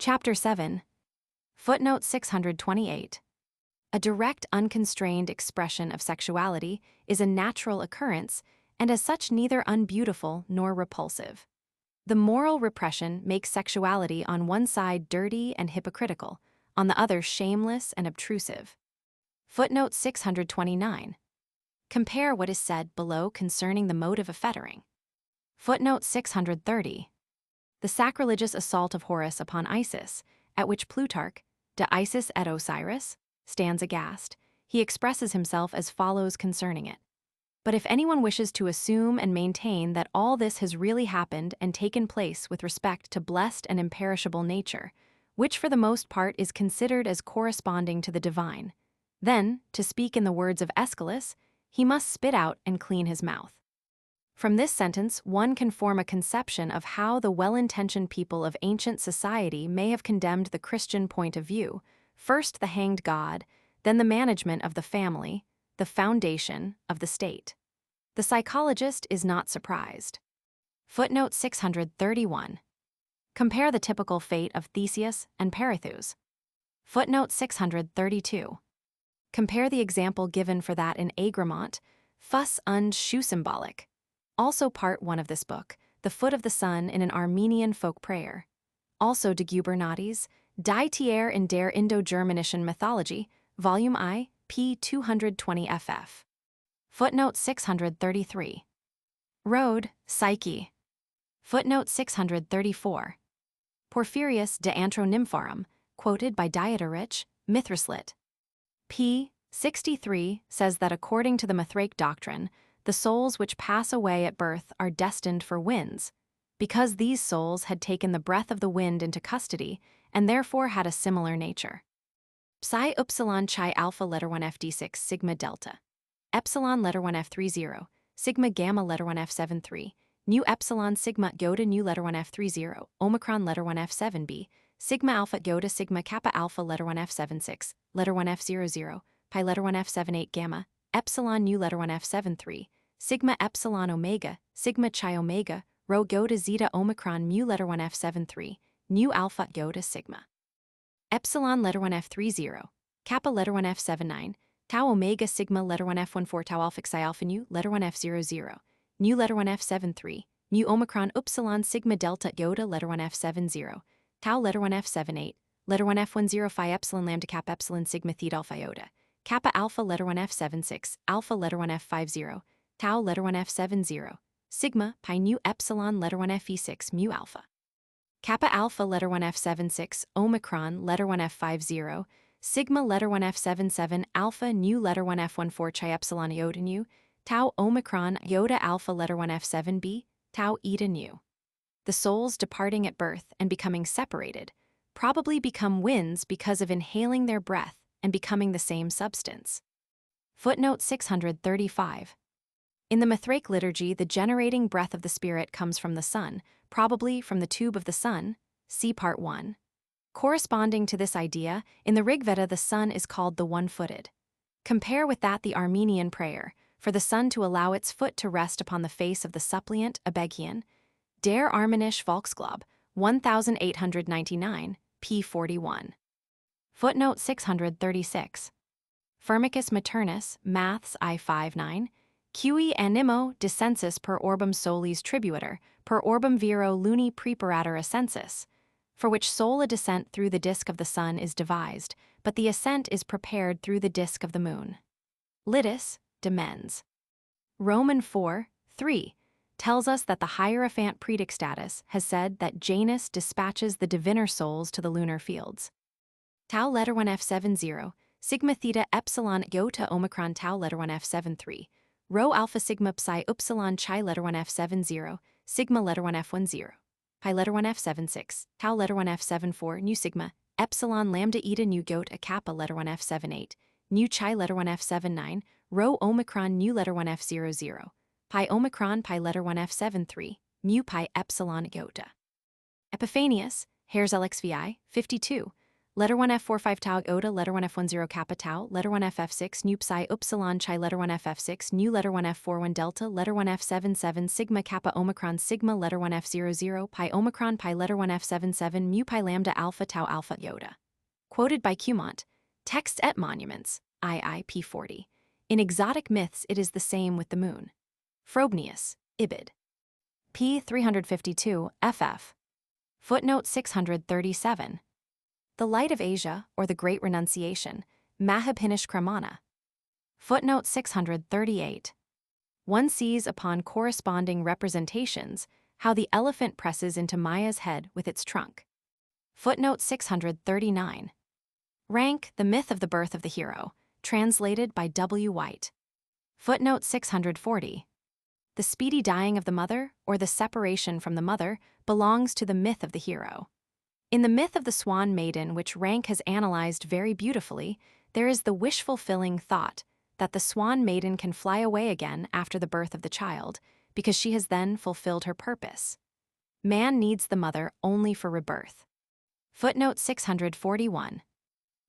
Chapter 7. Footnote 628. A direct, unconstrained expression of sexuality is a natural occurrence and as such neither unbeautiful nor repulsive. The moral repression makes sexuality on one side dirty and hypocritical, on the other shameless and obtrusive. Footnote 629. Compare what is said below concerning the motive of fettering. Footnote 630. The sacrilegious assault of Horus upon Isis, at which Plutarch, De Isis et Osiris, stands aghast, he expresses himself as follows concerning it. But if anyone wishes to assume and maintain that all this has really happened and taken place with respect to blessed and imperishable nature, which for the most part is considered as corresponding to the divine, then, to speak in the words of Aeschylus, he must spit out and clean his mouth. From this sentence, one can form a conception of how the well-intentioned people of ancient society may have condemned the Christian point of view, first the hanged god, then the management of the family, the foundation of the state. The psychologist is not surprised. Footnote 631. Compare the typical fate of Theseus and Perithous. Footnote 632. Compare the example given for that in Agramont, Fuss und Schuhsymbolic. Also part 1 of this book, The Foot of the Sun in an Armenian Folk Prayer. Also de Gubernatis, Die Tier in der Indo-Germanischen Mythologie, Volume I, p. 220 ff. Footnote 633. Rode, Psyche. Footnote 634. Porphyrius de Antronympharum, quoted by Dieterich, Mithrislit. p. 63 says that according to the Mithraic doctrine, the souls which pass away at birth are destined for winds, because these souls had taken the breath of the wind into custody and therefore had a similar nature. Psi upsilon chi alpha letter 1 fd6 sigma delta. Epsilon letter 1 f30, sigma gamma letter 1 f73, nu epsilon sigma iota nu letter 1 f30, omicron letter 1 f7b, sigma alpha iota sigma kappa alpha letter 1 f76, letter 1 f00, pi letter 1 f78 gamma, epsilon nu letter 1 f73, sigma epsilon omega, sigma chi omega, rho iota zeta omicron mu letter 1 f73, nu alpha iota sigma. Epsilon letter 1 f30, kappa letter 1 f79, tau omega sigma letter 1 f14 tau alpha psi alpha nu letter 1 f00, nu letter 1 f73, mu omicron upsilon sigma delta iota letter 1 f70, tau letter 1 f78, letter 1 f10 phi epsilon lambda kappa epsilon sigma theta alpha iota, kappa alpha letter 1 f76, alpha letter 1 f50, tau letter 1 f70, sigma pi nu epsilon letter 1 fe6 mu alpha. Kappa alpha letter 1 f76, omicron letter 1 f50, sigma letter 1 f77, alpha nu letter 1 f14 chi epsilon iota nu, tau omicron iota alpha letter 1 f7b, tau eta nu. The souls departing at birth and becoming separated probably become winds because of inhaling their breath and becoming the same substance. Footnote 635. In the Mithraic liturgy, the generating breath of the spirit comes from the sun, probably from the tube of the sun, see part 1. Corresponding to this idea, in the Rig Veda the sun is called the one-footed. Compare with that the Armenian prayer, for the sun to allow its foot to rest upon the face of the suppliant, Abegian, Der Armenische Volksglaube, 1899, p. 41. Footnote 636. Firmicus Maternus, Maths I59, Cui animo descensus per orbum solis tribuiter, per orbum viro luni preparator ascensus, for which sole a descent through the disk of the sun is devised, but the ascent is prepared through the disk of the moon. Lidus, de mens. Roman 4, 3, tells us that the Hierophant Predicstatus has said that Janus dispatches the diviner souls to the lunar fields. Tau letter 1 f70, sigma theta epsilon iota omicron tau letter 1 f73, rho alpha sigma psi upsilon chi letter 1 f70, sigma letter 1 f10, pi letter 1 f76, tau letter 1 f74 nu sigma, epsilon lambda eta nu iota kappa letter 1 f78, nu chi letter 1 f79, rho omicron nu letter 1 f00, pi omicron pi letter 1 f73, mu pi epsilon iota. Epiphanius, Herzl XVI, 52, Letter 1 F45 tau oda, letter 1 F10 kappa tau, letter 1 FF6 nu psi upsilon chi, letter 1 FF6 nu, letter 1 F41 delta, letter 1 F77 sigma kappa omicron sigma, letter 1 F00 pi omicron pi, letter 1 F77 mu pi lambda alpha tau alpha iota. Quoted by Cumont, Texts et Monuments, II p. 40. In exotic myths it is the same with the moon. Frobenius, Ibid. p. 352, ff. Footnote 637. The Light of Asia, or the Great Renunciation, Mahabhinish Kramana. Footnote 638. One sees upon corresponding representations how the elephant presses into Maya's head with its trunk. Footnote 639. Rank, The Myth of the Birth of the Hero, translated by W. White. Footnote 640. The speedy dying of the mother, or the separation from the mother, belongs to the myth of the hero. In the myth of the Swan Maiden, which Rank has analyzed very beautifully, there is the wish-fulfilling thought that the Swan Maiden can fly away again after the birth of the child, because she has then fulfilled her purpose. Man needs the mother only for rebirth. Footnote 641.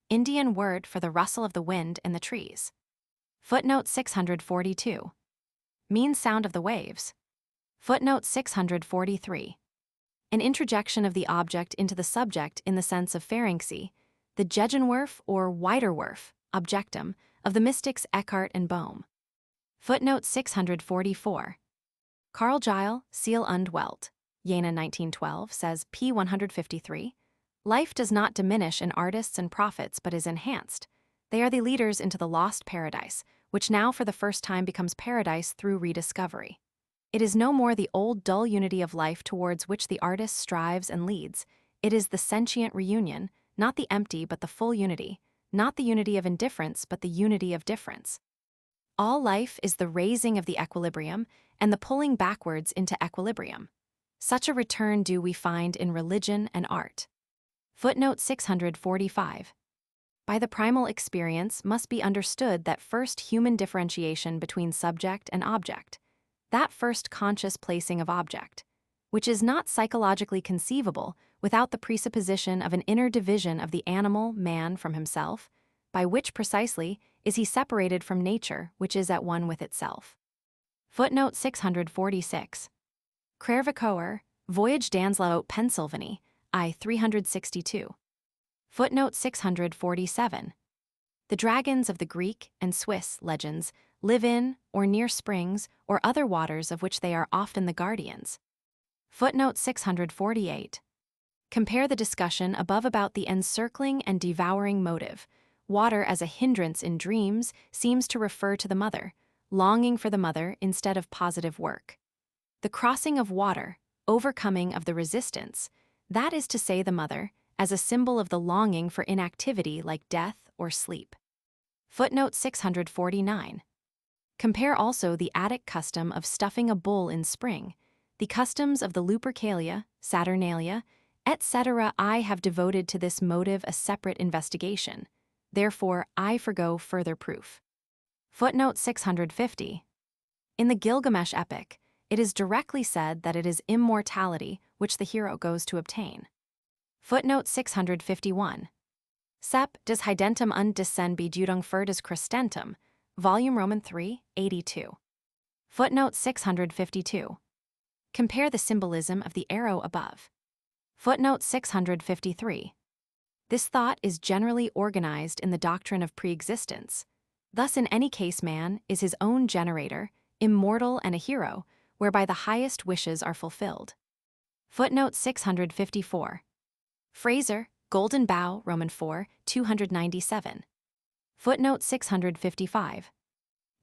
Indian word for the rustle of the wind in the trees. Footnote 642. Mean sound of the waves. Footnote 643. An introjection of the object into the subject in the sense of pharynxy, the Gegenwurf or Widerwurf, objectum, of the mystics Eckhart and Bohm. Footnote 644. Carl Gile, Seal und Welt, Jena 1912, says, p. 153, life does not diminish in artists and prophets but is enhanced. They are the leaders into the lost paradise, which now for the first time becomes paradise through rediscovery. It is no more the old dull unity of life towards which the artist strives and leads. It is the sentient reunion, not the empty but the full unity, not the unity of indifference but the unity of difference. All life is the raising of the equilibrium and the pulling backwards into equilibrium. Such a return do we find in religion and art. Footnote 645. By the primal experience must be understood that first human differentiation between subject and object, that first conscious placing of object, which is not psychologically conceivable without the presupposition of an inner division of the animal man from himself, by which precisely is he separated from nature, which is at one with itself. Footnote 646. Crèvecoeur, Voyage d'Anslau, Pennsylvanie, I 362. Footnote 647. The dragons of the Greek and Swiss legends live in or near springs or other waters of which they are often the guardians. Footnote 648. Compare the discussion above about the encircling and devouring motive. Water as a hindrance in dreams seems to refer to the mother, longing for the mother instead of positive work. The crossing of water, overcoming of the resistance, that is to say the mother, as a symbol of the longing for inactivity like death or sleep. Footnote 649. Compare also the Attic custom of stuffing a bull in spring, the customs of the Lupercalia, Saturnalia, etc. I have devoted to this motive a separate investigation. Therefore, I forgo further proof. Footnote 650. In the Gilgamesh epic, it is directly said that it is immortality which the hero goes to obtain. Footnote 651. Sep des Hidentum und des Senbejudung für des Christentum, Volume Roman 3, 82. Footnote 652. Compare the symbolism of the arrow above. Footnote 653. This thought is generally organized in the doctrine of preexistence. Thus in any case man is his own generator, immortal and a hero, whereby the highest wishes are fulfilled. Footnote 654. Fraser, Golden Bough, Roman 4, 297. Footnote 655.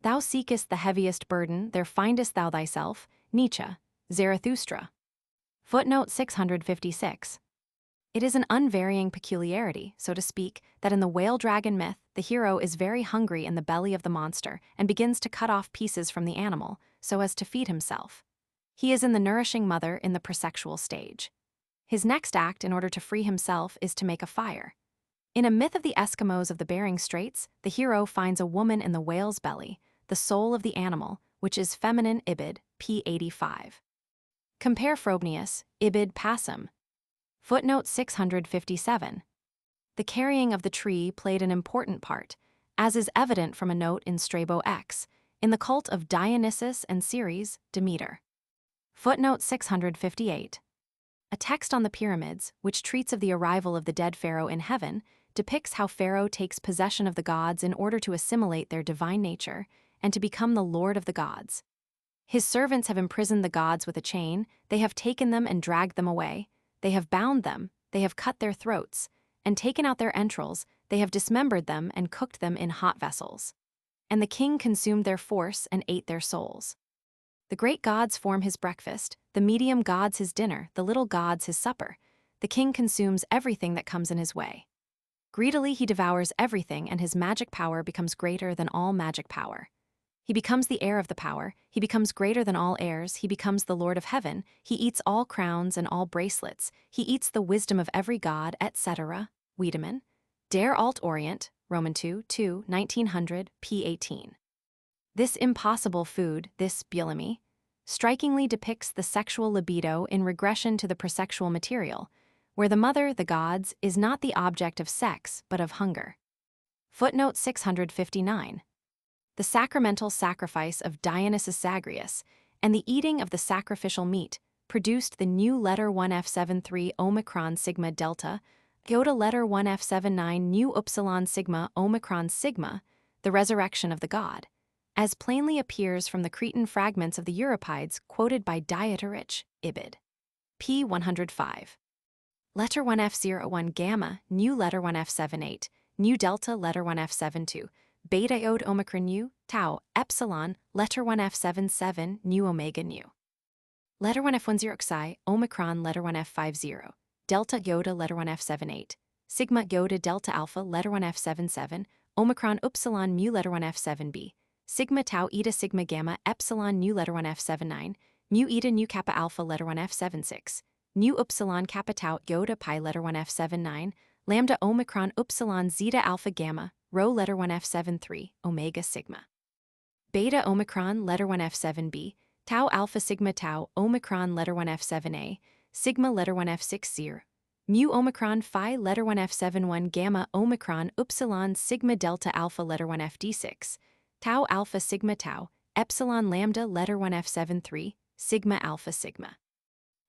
Thou seekest the heaviest burden, there findest thou thyself, Nietzsche, Zarathustra. Footnote 656. It is an unvarying peculiarity, so to speak, that in the whale dragon myth, the hero is very hungry in the belly of the monster and begins to cut off pieces from the animal so as to feed himself. He is in the nourishing mother in the presexual stage. His next act in order to free himself is to make a fire. In a myth of the Eskimos of the Bering Straits, the hero finds a woman in the whale's belly, the soul of the animal, which is feminine Ibid, p. 85. Compare Frobenius, Ibid Passum. Footnote 657. the carrying of the tree played an important part, as is evident from a note in Strabo X, in the cult of Dionysus and Ceres, Demeter. Footnote 658. A text on the pyramids, which treats of the arrival of the dead pharaoh in heaven, depicts how Pharaoh takes possession of the gods in order to assimilate their divine nature and to become the lord of the gods. His servants have imprisoned the gods with a chain, they have taken them and dragged them away, they have bound them, they have cut their throats, and taken out their entrails, they have dismembered them and cooked them in hot vessels. And the king consumed their force and ate their souls. The great gods form his breakfast, the medium gods his dinner, the little gods his supper. The king consumes everything that comes in his way. Greedily he devours everything, and his magic power becomes greater than all magic power. He becomes the heir of the power, he becomes greater than all heirs, he becomes the Lord of heaven, he eats all crowns and all bracelets, he eats the wisdom of every god, etc. Wiedemann. Der Alt Orient, Roman 2, 1900, p. 18. This impossible food, this bulimie, strikingly depicts the sexual libido in regression to the presexual material, where the mother, the gods, is not the object of sex but of hunger. Footnote 659. The sacramental sacrifice of Dionysus Zagreus and the eating of the sacrificial meat produced the new letter 1F73 Omicron Sigma Delta, iota letter 1F79 new Upsilon Sigma Omicron Sigma, the resurrection of the god, as plainly appears from the Cretan fragments of the Euripides quoted by Dieterich, Ibid. p. 105. Letter 1F01 Gamma, new letter 1F78, new Delta letter 1F72, beta iode Omicron nu, tau, epsilon, letter 1F77, new Omega nu. Letter 1F10 Xi, Omicron letter 1F50, delta iota letter 1F78, sigma iota delta alpha letter 1F77, Omicron upsilon mu letter 1F7b, sigma tau eta sigma gamma epsilon nu letter 1F79, mu eta nu kappa alpha letter 1F76, nu upsilon kappa tau iota pi letter 1F79, lambda Omicron upsilon zeta alpha gamma, rho letter 1F73, omega sigma. Beta Omicron letter 1F7b, tau alpha sigma tau Omicron letter 1F7a, sigma letter 1F60, mu Omicron phi letter 1F71 gamma Omicron upsilon sigma delta alpha letter 1FD6, tau alpha sigma tau, epsilon lambda letter 1F73, sigma alpha sigma.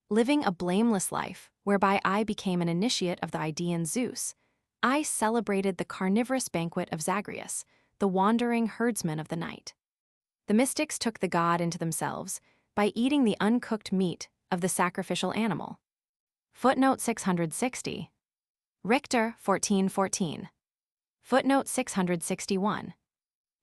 Living a blameless life, whereby I became an initiate of the Idaean Zeus, I celebrated the carnivorous banquet of Zagreus, the wandering herdsman of the night. The mystics took the god into themselves by eating the uncooked meat of the sacrificial animal. Footnote 660. Richter, 1414. Footnote 661.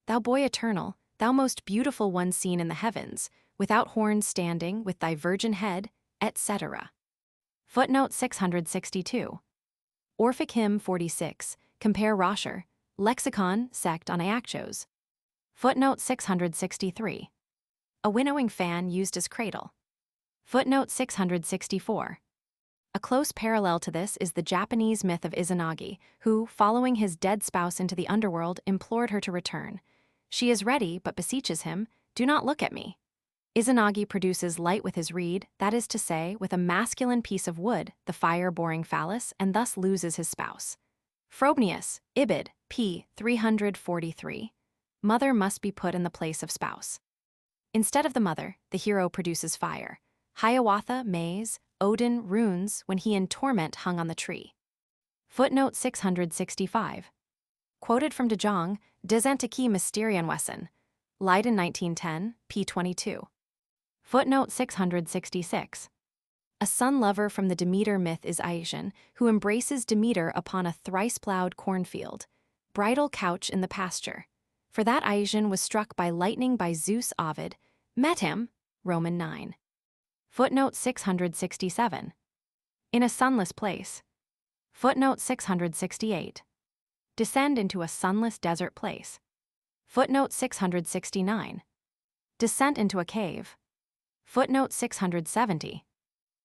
Thou boy eternal, thou most beautiful one seen in the heavens, without horns standing, with thy virgin head, etc. Footnote 662. Orphic Hymn 46, compare Roscher, Lexicon, Sect on Iacchos. Footnote 663. A winnowing fan used as cradle. Footnote 664. A close parallel to this is the Japanese myth of Izanagi, who, following his dead spouse into the underworld, implored her to return. She is ready, but beseeches him, "Do not look at me." Izanagi produces light with his reed, that is to say, with a masculine piece of wood, the fire-boring phallus, and thus loses his spouse. Frobnius, Ibid, p. 343. Mother must be put in the place of spouse. Instead of the mother, the hero produces fire. Hiawatha, maize, Odin, runes, when he in torment hung on the tree. Footnote 665. Quoted from de Jong, Des Antiques Mysterienwesen, Leiden 1910, p. 22. Footnote 666. A sun-lover from the Demeter myth is Aeson, who embraces Demeter upon a thrice-plowed cornfield, bridal couch in the pasture. For that Aeson was struck by lightning by Zeus Ovid, met him, Roman 9. Footnote 667. In a sunless place. Footnote 668. Descend into a sunless desert place. Footnote 669. Descent into a cave. Footnote 670.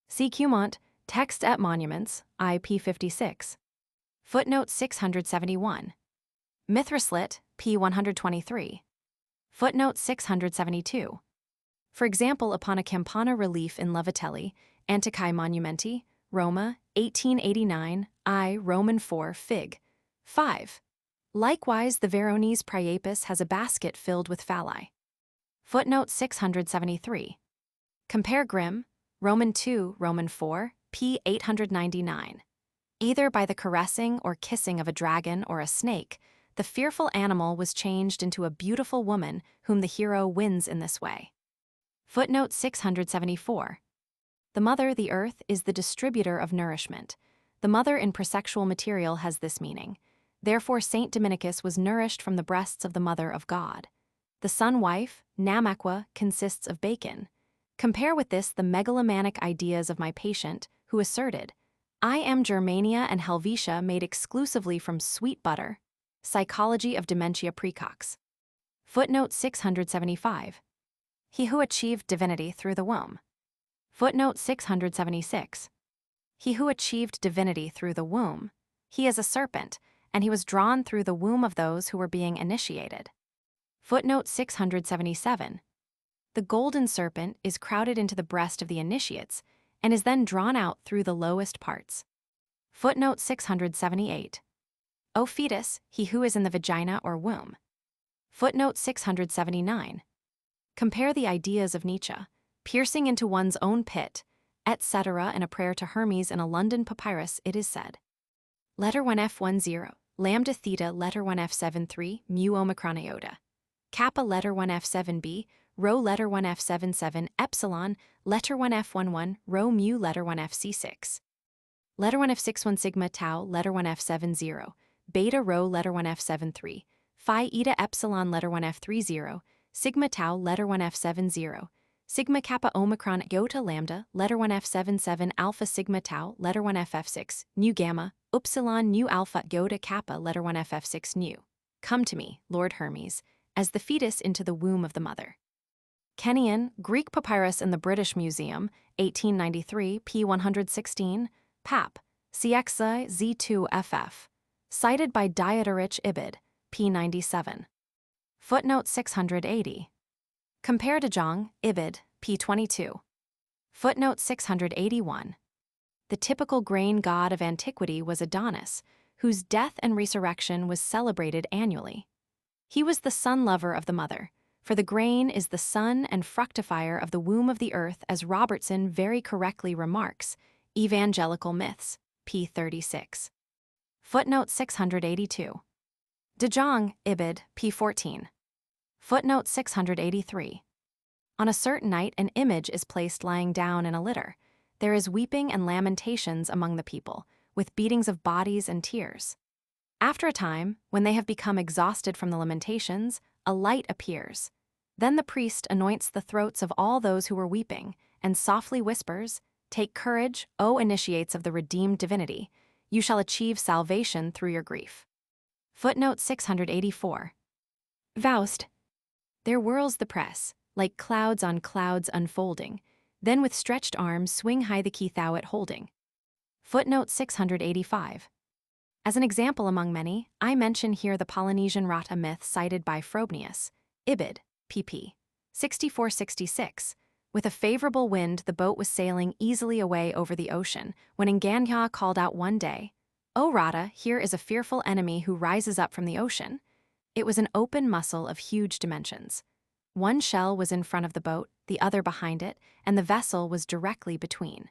See Cumont, Text et Monuments, IP 56. Footnote 671. Mithrislit, p. 123. Footnote 672. For example, upon a campana relief in Lovatelli, Antiquae Monumenti, Roma, 1889, I. Roman 4, Fig. 5. Likewise, the Veronese Priapus has a basket filled with phalli. Footnote 673. Compare Grimm, Roman 2, Roman 4, p. 899. Either by the caressing or kissing of a dragon or a snake, the fearful animal was changed into a beautiful woman whom the hero wins in this way. Footnote 674. The mother, the earth, is the distributor of nourishment. The mother in presexual material has this meaning. Therefore Saint Dominicus was nourished from the breasts of the mother of God. The sun-wife, Namaqua, consists of bacon. Compare with this the megalomaniac ideas of my patient, who asserted, I am Germania and Helvetia made exclusively from sweet butter. Psychology of Dementia Precox. Footnote 675. He who achieved divinity through the womb. Footnote 676. He who achieved divinity through the womb. He is a serpent, and he was drawn through the womb of those who were being initiated. Footnote 677. The golden serpent is crowded into the breast of the initiates, and is then drawn out through the lowest parts. Footnote 678. O fetus, he who is in the vagina or womb. Footnote 679. Compare the ideas of Nietzsche, piercing into one's own pit, etc. In a prayer to Hermes in a London papyrus it is said. Letter 1F10, lambda theta letter 1F73, mu omicron iota. Kappa letter 1F7b, rho letter 1F77, epsilon, letter 1F11, rho mu letter 1FC6. Letter 1F61 sigma tau, letter 1F70, beta rho letter 1F73, phi eta epsilon letter 1F30, sigma tau letter 1F70, sigma kappa omicron iota lambda, letter 1F77 alpha sigma tau, letter 1FF6, nu gamma, upsilon nu alpha iota kappa, letter 1FF6 nu. Come to me, Lord Hermes, as the fetus into the womb of the mother. Kenyan, Greek Papyrus in the British Museum, 1893, p. 116, pap. CXI Z2FF. Cited by Diodarich Ibid, p. 97. Footnote 680. Compare to Jung, Ibid, p. 22. Footnote 681. The typical grain god of antiquity was Adonis, whose death and resurrection was celebrated annually. He was the sun-lover of the mother, for the grain is the sun and fructifier of the womb of the earth, as Robertson very correctly remarks, Evangelical Myths, p. 36. Footnote 682. De Jong, Ibid, p. 14. Footnote 683. On a certain night an image is placed lying down in a litter. There is weeping and lamentations among the people, with beatings of bodies and tears. After a time, when they have become exhausted from the lamentations, a light appears. Then the priest anoints the throats of all those who were weeping, and softly whispers, Take courage, O initiates of the redeemed divinity. You shall achieve salvation through your grief. Footnote 684. Faust. There whirls the press, like clouds on clouds unfolding, then with stretched arms swing high the key thou it holding. Footnote 685. As an example among many, I mention here the Polynesian Rata myth cited by Frobenius, Ibid, pp. 64-66. With a favorable wind, the boat was sailing easily away over the ocean, when Nganya called out one day, O Rata, here is a fearful enemy who rises up from the ocean. It was an open mussel of huge dimensions. One shell was in front of the boat, the other behind it, and the vessel was directly between.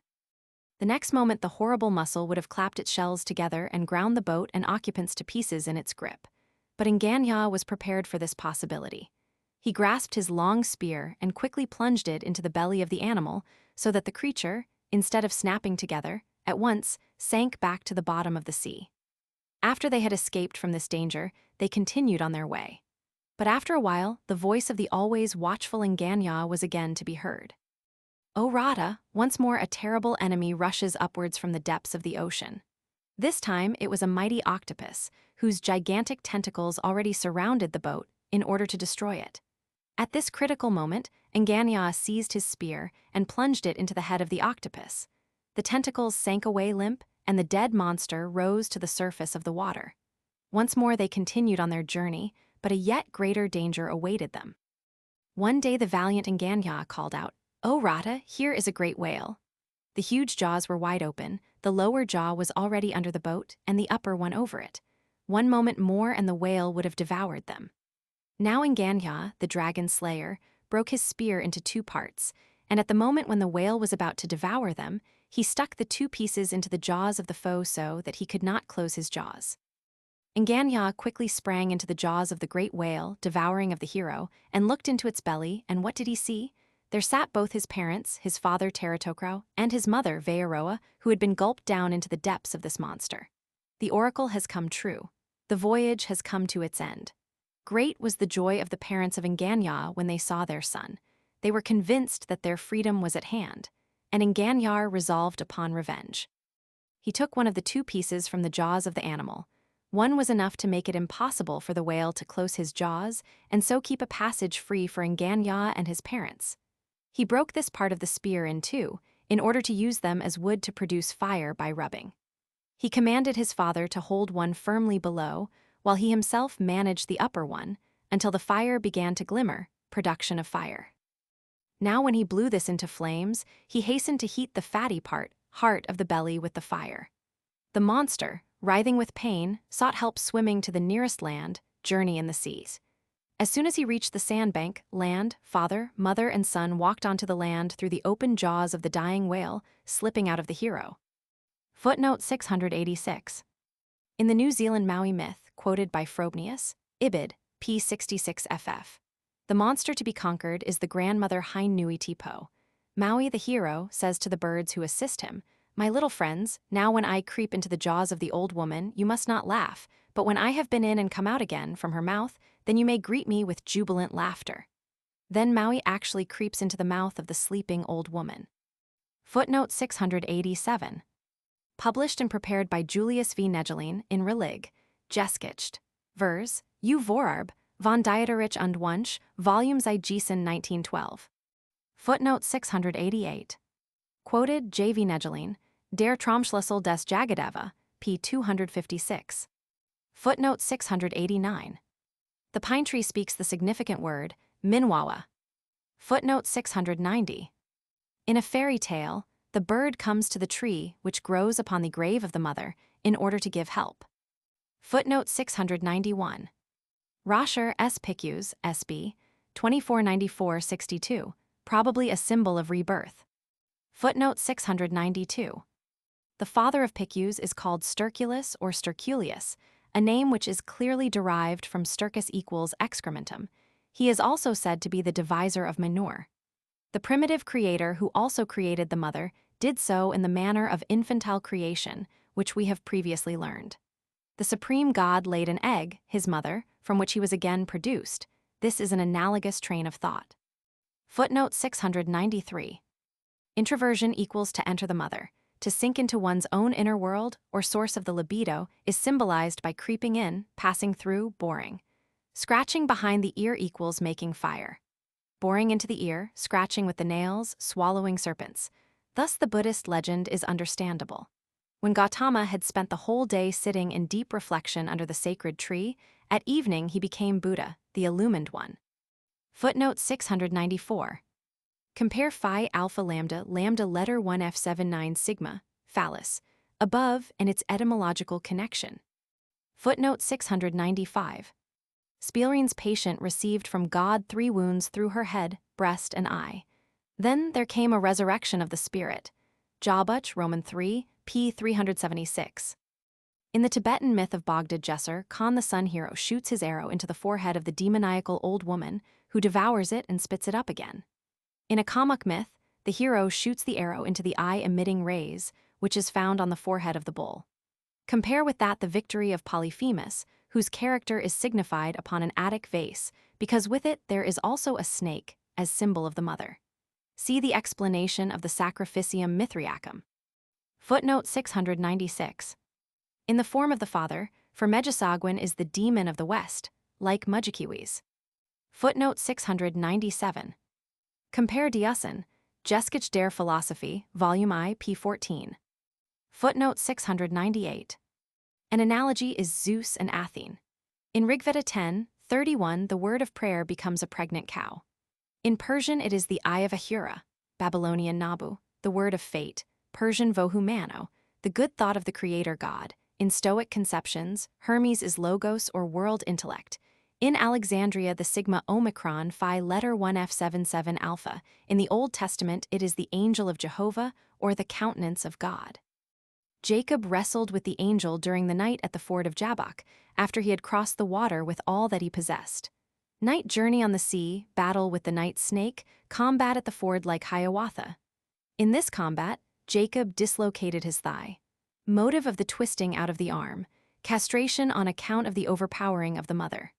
The next moment the horrible mussel would have clapped its shells together and ground the boat and occupants to pieces in its grip. But Nganya was prepared for this possibility. He grasped his long spear and quickly plunged it into the belly of the animal, so that the creature, instead of snapping together, at once sank back to the bottom of the sea. After they had escaped from this danger, they continued on their way. But after a while, the voice of the always watchful Nganya was again to be heard. O Rata, once more a terrible enemy rushes upwards from the depths of the ocean. This time it was a mighty octopus, whose gigantic tentacles already surrounded the boat in order to destroy it. At this critical moment, Nganya seized his spear and plunged it into the head of the octopus. The tentacles sank away limp, and the dead monster rose to the surface of the water. Once more they continued on their journey, but a yet greater danger awaited them. One day the valiant Nganya called out, O Rata, here is a great whale. The huge jaws were wide open, the lower jaw was already under the boat, and the upper one over it. One moment more and the whale would have devoured them. Now Inganya, the dragon slayer, broke his spear into 2 parts, and at the moment when the whale was about to devour them, he stuck the 2 pieces into the jaws of the foe so that he could not close his jaws. Inganya quickly sprang into the jaws of the great whale, devouring of the hero, and looked into its belly, and what did he see? There sat both his parents, his father Teratokrau, and his mother Vearoa, who had been gulped down into the depths of this monster. The oracle has come true. The voyage has come to its end. Great was the joy of the parents of Inganya when they saw their son. They were convinced that their freedom was at hand, and Inganyar resolved upon revenge. He took one of the 2 pieces from the jaws of the animal. One was enough to make it impossible for the whale to close his jaws and so keep a passage free for Inganya and his parents. He broke this part of the spear in 2 in order to use them as wood to produce fire by rubbing. He commanded his father to hold one firmly below, while he himself managed the upper one, until the fire began to glimmer, production of fire. Now when he blew this into flames, he hastened to heat the fatty part, heart of the belly with the fire. The monster, writhing with pain, sought help swimming to the nearest land, journey in the seas. As soon as he reached the sandbank, land, father, mother, and son walked onto the land through the open jaws of the dying whale, slipping out of the hero. Footnote 686. In the New Zealand Maui myth, quoted by Frobenius, Ibid, p. 66ff, the monster to be conquered is the grandmother Hainui Tipo. Maui, the hero, says to the birds who assist him, "My little friends, now when I creep into the jaws of the old woman, you must not laugh, but when I have been in and come out again from her mouth, then you may greet me with jubilant laughter." Then Maui actually creeps into the mouth of the sleeping old woman. Footnote 687. Published and prepared by Julius V. Negelin in Relig, Geskicht, Vers, U. Vorarb, von Dieterich und Wunsch, Volumes I. Gießen 1912. Footnote 688. Quoted J. V. Negelin, Der Traumschlüssel des Jagadeva, p. 256. Footnote 689. The pine tree speaks the significant word, minwawa. Footnote 690. In a fairy tale, the bird comes to the tree which grows upon the grave of the mother in order to give help. Footnote 691. Rascher S. Picus, S.B., 2494-62, probably a symbol of rebirth. Footnote 692. The father of Picus is called Sterculus or Sterculius, a name which is clearly derived from stercus equals excrementum. He is also said to be the deviser of manure. The primitive creator who also created the mother did so in the manner of infantile creation, which we have previously learned. The supreme god laid an egg, his mother, from which he was again produced. This is an analogous train of thought. Footnote 693. Introversion equals to enter the mother. To sink into one's own inner world, or source of the libido, is symbolized by creeping in, passing through, boring. Scratching behind the ear equals making fire. Boring into the ear, scratching with the nails, swallowing serpents. Thus the Buddhist legend is understandable. When Gautama had spent the whole day sitting in deep reflection under the sacred tree, at evening he became Buddha, the illumined one. Footnote 694. Compare phi alpha lambda lambda letter 1f79 sigma, phallus, above and its etymological connection. Footnote 695. Spielrein's patient received from God 3 wounds through her head, breast, and eye. Then there came a resurrection of the spirit. Jabuch, Roman 3, p. 376. In the Tibetan myth of Bogda Jesser, Khan the sun hero shoots his arrow into the forehead of the demoniacal old woman, who devours it and spits it up again. In a Kamak myth, the hero shoots the arrow into the eye-emitting rays, which is found on the forehead of the bull. Compare with that the victory of Polyphemus, whose character is signified upon an Attic vase, because with it there is also a snake, as symbol of the mother. See the explanation of the Sacrificium Mithriacum. Footnote 696. In the form of the father, Firmegisagwin is the demon of the West, like Mudjikiwis. Footnote 697. Compare Diussen, Geskisch der Philosophie, Volume I, p. 14. Footnote 698. An analogy is Zeus and Athene. In Rigveda 10:31, the word of prayer becomes a pregnant cow. In Persian it is the eye of Ahura, Babylonian Nabu, the word of fate, Persian vohumano, the good thought of the creator god. In Stoic conceptions, Hermes is logos or world intellect. In Alexandria, the sigma omicron phi letter 1F77 alpha. In the Old Testament, it is the angel of Jehovah or the countenance of God. Jacob wrestled with the angel during the night at the ford of Jabbok, after he had crossed the water with all that he possessed. Night journey on the sea, battle with the night snake, combat at the ford like Hiawatha. In this combat, Jacob dislocated his thigh. Motive of the twisting out of the arm, castration on account of the overpowering of the mother.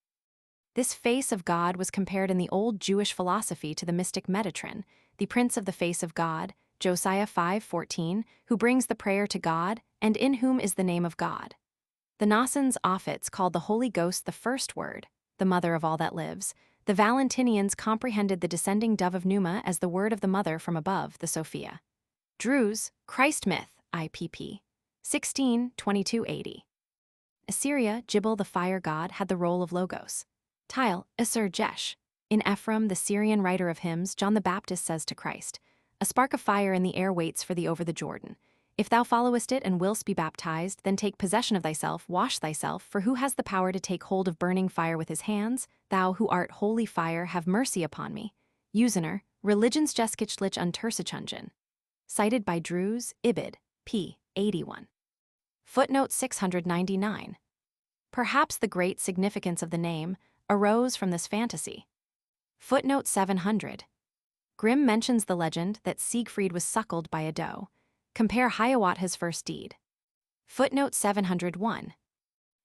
This face of God was compared in the old Jewish philosophy to the mystic Metatron, the prince of the face of God, Josiah 5:14, who brings the prayer to God, and in whom is the name of God. The Nosons Ophits called the Holy Ghost the first word, the mother of all that lives. The Valentinians comprehended the descending dove of Pneuma as the word of the mother from above, the Sophia. Druze, Christ myth, IPP. 16:22-80. Assyria, Jibal the fire god, had the role of Logos. Tile, Asur Jesh. In Ephraim, the Syrian writer of hymns, John the Baptist says to Christ, "A spark of fire in the air waits for thee over the Jordan. If thou followest it and willst be baptized, then take possession of thyself, wash thyself, for who has the power to take hold of burning fire with his hands? Thou who art holy fire, have mercy upon me." Usener, Religions Jeskitchlich Untersichungen. Cited by Druze, Ibid, p. 81. Footnote 699. Perhaps the great significance of the name arose from this fantasy. Footnote 700. Grimm mentions the legend that Siegfried was suckled by a doe. Compare Hiawatha's first deed. Footnote 701.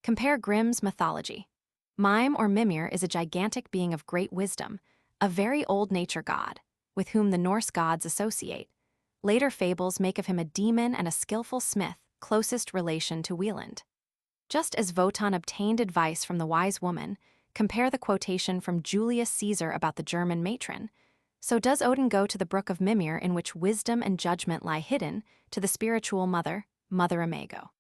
Compare Grimm's mythology. Mime or Mimir is a gigantic being of great wisdom, a very old nature god, with whom the Norse gods associate. Later fables make of him a demon and a skillful smith, closest relation to Wieland. Just as Wotan obtained advice from the wise woman, compare the quotation from Julius Caesar about the German matron, so does Odin go to the brook of Mimir in which wisdom and judgment lie hidden, to the spiritual mother, Mother Imago.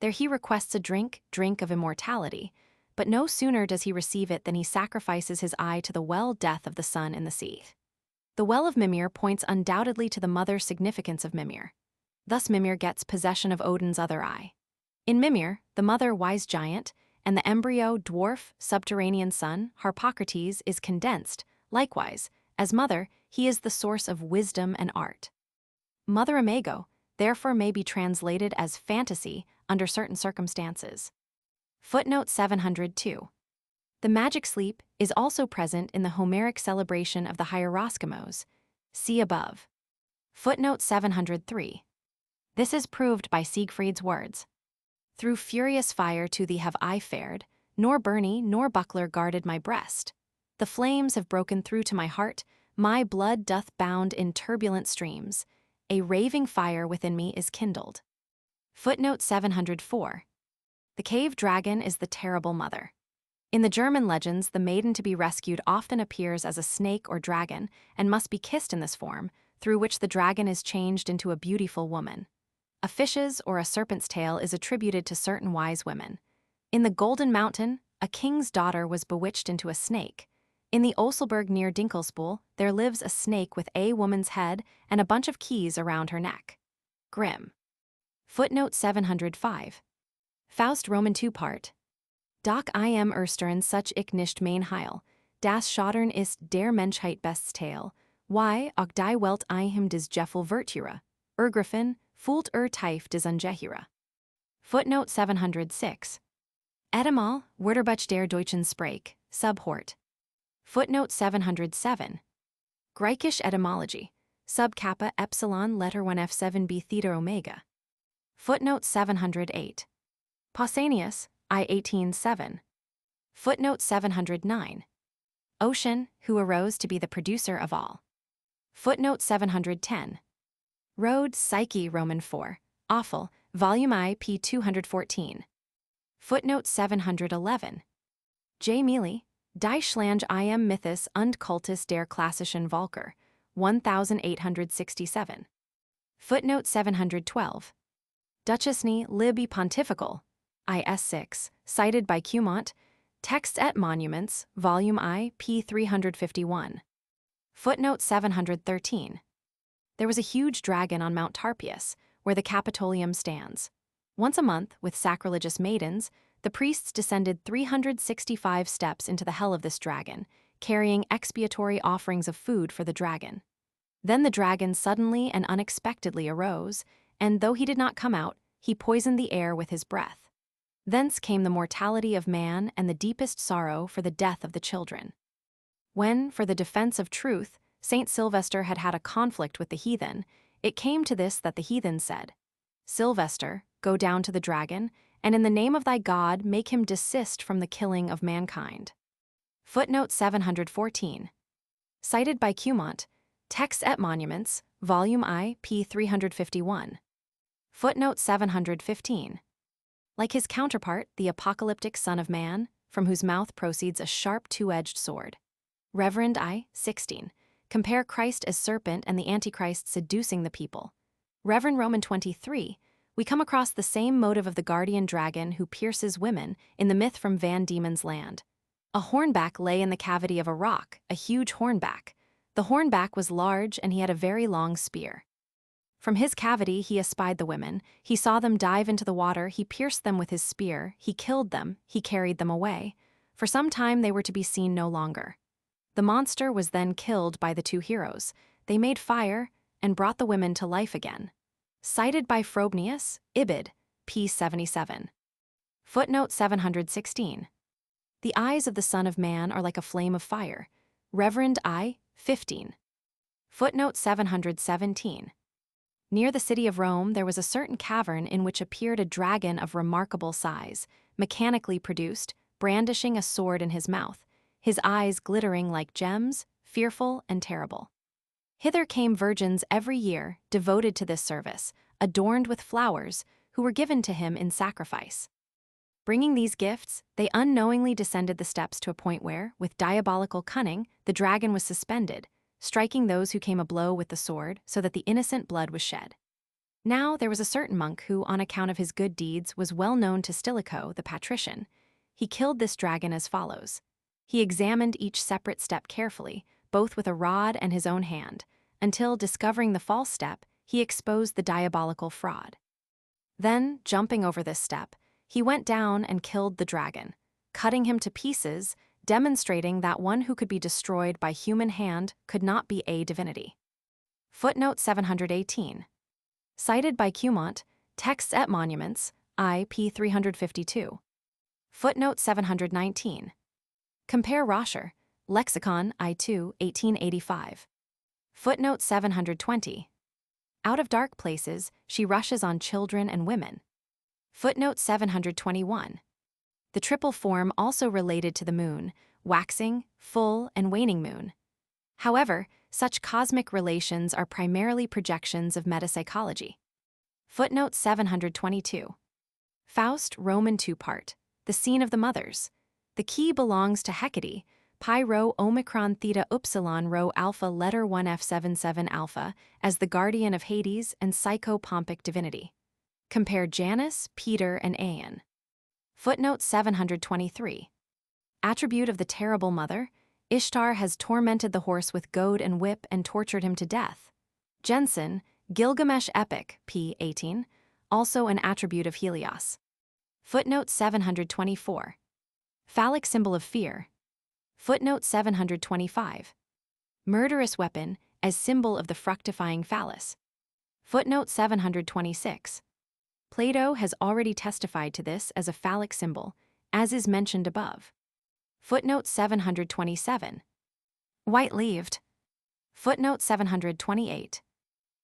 There he requests a drink of immortality, but no sooner does he receive it than he sacrifices his eye to the well death of the sun in the sea. The well of Mimir points undoubtedly to the mother's significance of Mimir. Thus Mimir gets possession of Odin's other eye. In Mimir, the mother wise giant, and the embryo dwarf subterranean son, Harpocrates, is condensed. Likewise, as mother, he is the source of wisdom and art. Mother Imago, therefore, may be translated as fantasy under certain circumstances. Footnote 702. The magic sleep is also present in the Homeric celebration of the Hieroskimos. See above. Footnote 703. This is proved by Siegfried's words. "Through furious fire to thee have I fared, nor byrnie nor buckler guarded my breast. The flames have broken through to my heart, my blood doth bound in turbulent streams. A raving fire within me is kindled." Footnote 704. The cave dragon is the terrible mother. In the German legends, the maiden to be rescued often appears as a snake or dragon and must be kissed in this form, through which the dragon is changed into a beautiful woman. A fish's or a serpent's tail is attributed to certain wise women. In the Golden Mountain, a king's daughter was bewitched into a snake. In the Oselberg near Dinkelspool, there lives a snake with a woman's head and a bunch of keys around her neck. Grimm. Footnote 705. Faust Roman II part. Doch im Erstern such ich nicht mein Heil, das Schaudern ist der Menschheit bests Teil, why auch die Welt ihm des Jeffel Vertura, Ergriffen, fult Tief des Ungeheuer. Footnote 706. Etymol, Wörterbuch der Deutschen Sprache, Subhort. Footnote 707. Griechisch etymology, sub kappa epsilon letter 1F7b theta omega. Footnote 708. Pausanias, I 18:7. Footnote 709. Ocean, who arose to be the producer of all. Footnote 710. Rhodes Psyche Roman 4, Awful, Volume I p. 214. Footnote 711. J. Mealy, Die Schlange im Mythos und Kultus der klassischen Völker, 1867. Footnote 712. Duchesne Libi Pontifical, IS 6, cited by Cumont, Texts et Monuments, Volume I, p. 351. Footnote 713. There was a huge dragon on Mount Tarpeus, where the Capitolium stands. Once a month, with sacrilegious maidens, the priests descended 365 steps into the hell of this dragon, carrying expiatory offerings of food for the dragon. Then the dragon suddenly and unexpectedly arose, and though he did not come out, he poisoned the air with his breath. Thence came the mortality of man and the deepest sorrow for the death of the children. When, for the defense of truth, Saint Sylvester had had a conflict with the heathen, it came to this that the heathen said, "Sylvester, go down to the dragon, and in the name of thy God make him desist from the killing of mankind." Footnote 714. Cited by Cumont, Texts et Monuments, Volume I, p. 351. Footnote 715. Like his counterpart, the apocalyptic Son of Man, from whose mouth proceeds a sharp two-edged sword. Refrained I, 16. Compare Christ as serpent and the Antichrist seducing the people. Reverend Roman 23. We come across the same motive of the guardian dragon who pierces women in the myth from Van Diemen's Land. A hornback lay in the cavity of a rock, a huge hornback. The hornback was large and he had a very long spear. From his cavity he espied the women, he saw them dive into the water, he pierced them with his spear, he killed them, he carried them away. For some time they were to be seen no longer. The monster was then killed by the two heroes. They made fire and brought the women to life again. Cited by Frobenius, Ibid, p. 77. Footnote 716. The eyes of the Son of Man are like a flame of fire. Reverend I, 15. Footnote 717. Near the city of Rome there was a certain cavern in which appeared a dragon of remarkable size, mechanically produced, brandishing a sword in his mouth, his eyes glittering like gems, fearful and terrible. Hither came virgins every year, devoted to this service, adorned with flowers, who were given to him in sacrifice. Bringing these gifts, they unknowingly descended the steps to a point where, with diabolical cunning, the dragon was suspended, striking those who came a blow with the sword so that the innocent blood was shed. Now there was a certain monk who, on account of his good deeds, was well known to Stilicho, the patrician. He killed this dragon as follows. He examined each separate step carefully, both with a rod and his own hand, until, discovering the false step, he exposed the diabolical fraud. Then, jumping over this step, he went down and killed the dragon, cutting him to pieces, demonstrating that one who could be destroyed by human hand could not be a divinity. Footnote 718. Cited by Cumont, Texts et Monuments, I. p. 352. Footnote 719. Compare Roscher, Lexicon, I2, 1885. Footnote 720. Out of dark places, she rushes on children and women. Footnote 721. The triple form also related to the moon, waxing, full, and waning moon. However, such cosmic relations are primarily projections of metapsychology. Footnote 722. Faust, Roman two-part, the scene of the mothers. The key belongs to Hecate, pi rho omicron theta upsilon rho alpha letter 1f77 alpha, as the guardian of Hades and psychopompic divinity. Compare Janus, Peter, and Aeon. Footnote 723. Attribute of the terrible mother, Ishtar has tormented the horse with goad and whip and tortured him to death. Jensen, Gilgamesh Epic, p. 18, also an attribute of Helios. Footnote 724. Phallic symbol of fear. Footnote 725. Murderous weapon as symbol of the fructifying phallus. Footnote 726. Plato has already testified to this as a phallic symbol, as is mentioned above. Footnote 727. White-leaved. Footnote 728.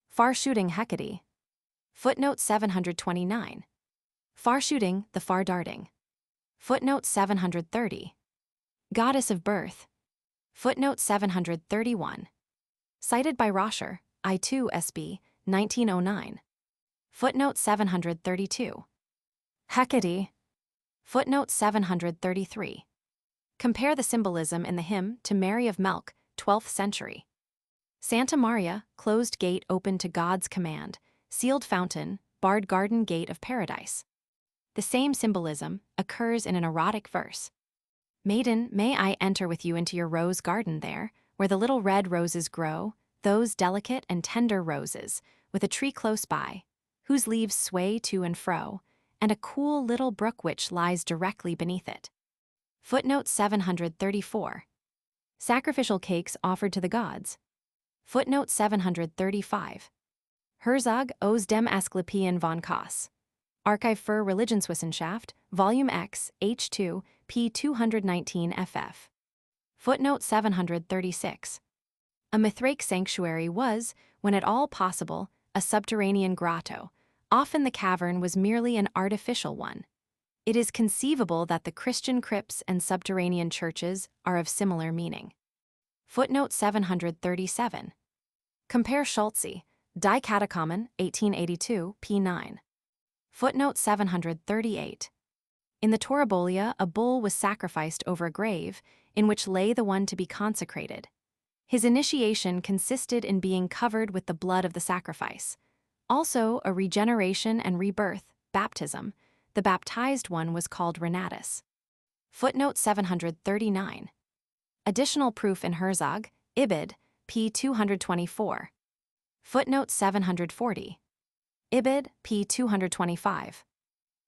Far-shooting Hecate. Footnote 729. Far-shooting, the far-darting. Footnote 730. Goddess of birth. Footnote 731. Cited by Roscher, I2 SB, 1909. Footnote 732. Hecate. Footnote 733. Compare the symbolism in the hymn to Mary of Melk, 12th century. Santa Maria, closed gate open to God's command, sealed fountain, barred garden gate of paradise. The same symbolism occurs in an erotic verse. Maiden, may I enter with you into your rose garden there, where the little red roses grow, those delicate and tender roses, with a tree close by, whose leaves sway to and fro, and a cool little brook which lies directly beneath it. Footnote 734. Sacrificial cakes offered to the gods. Footnote 735. Herzog aus dem Asklepion von Koss. Archive für Religionswissenschaft, Volume X, H2, p. 219 ff. Footnote 736. A Mithraic sanctuary was, when at all possible, a subterranean grotto. Often the cavern was merely an artificial one. It is conceivable that the Christian crypts and subterranean churches are of similar meaning. Footnote 737. Compare Schulze, Die Katakomben, 1882, p. 9. Footnote 738. In the Torabolia, a bull was sacrificed over a grave, in which lay the one to be consecrated. His initiation consisted in being covered with the blood of the sacrifice. Also, a regeneration and rebirth, baptism. The baptized one was called Renatus. Footnote 739. Additional proof in Herzog, Ibid, p. 224. Footnote 740. Ibid, p. 225.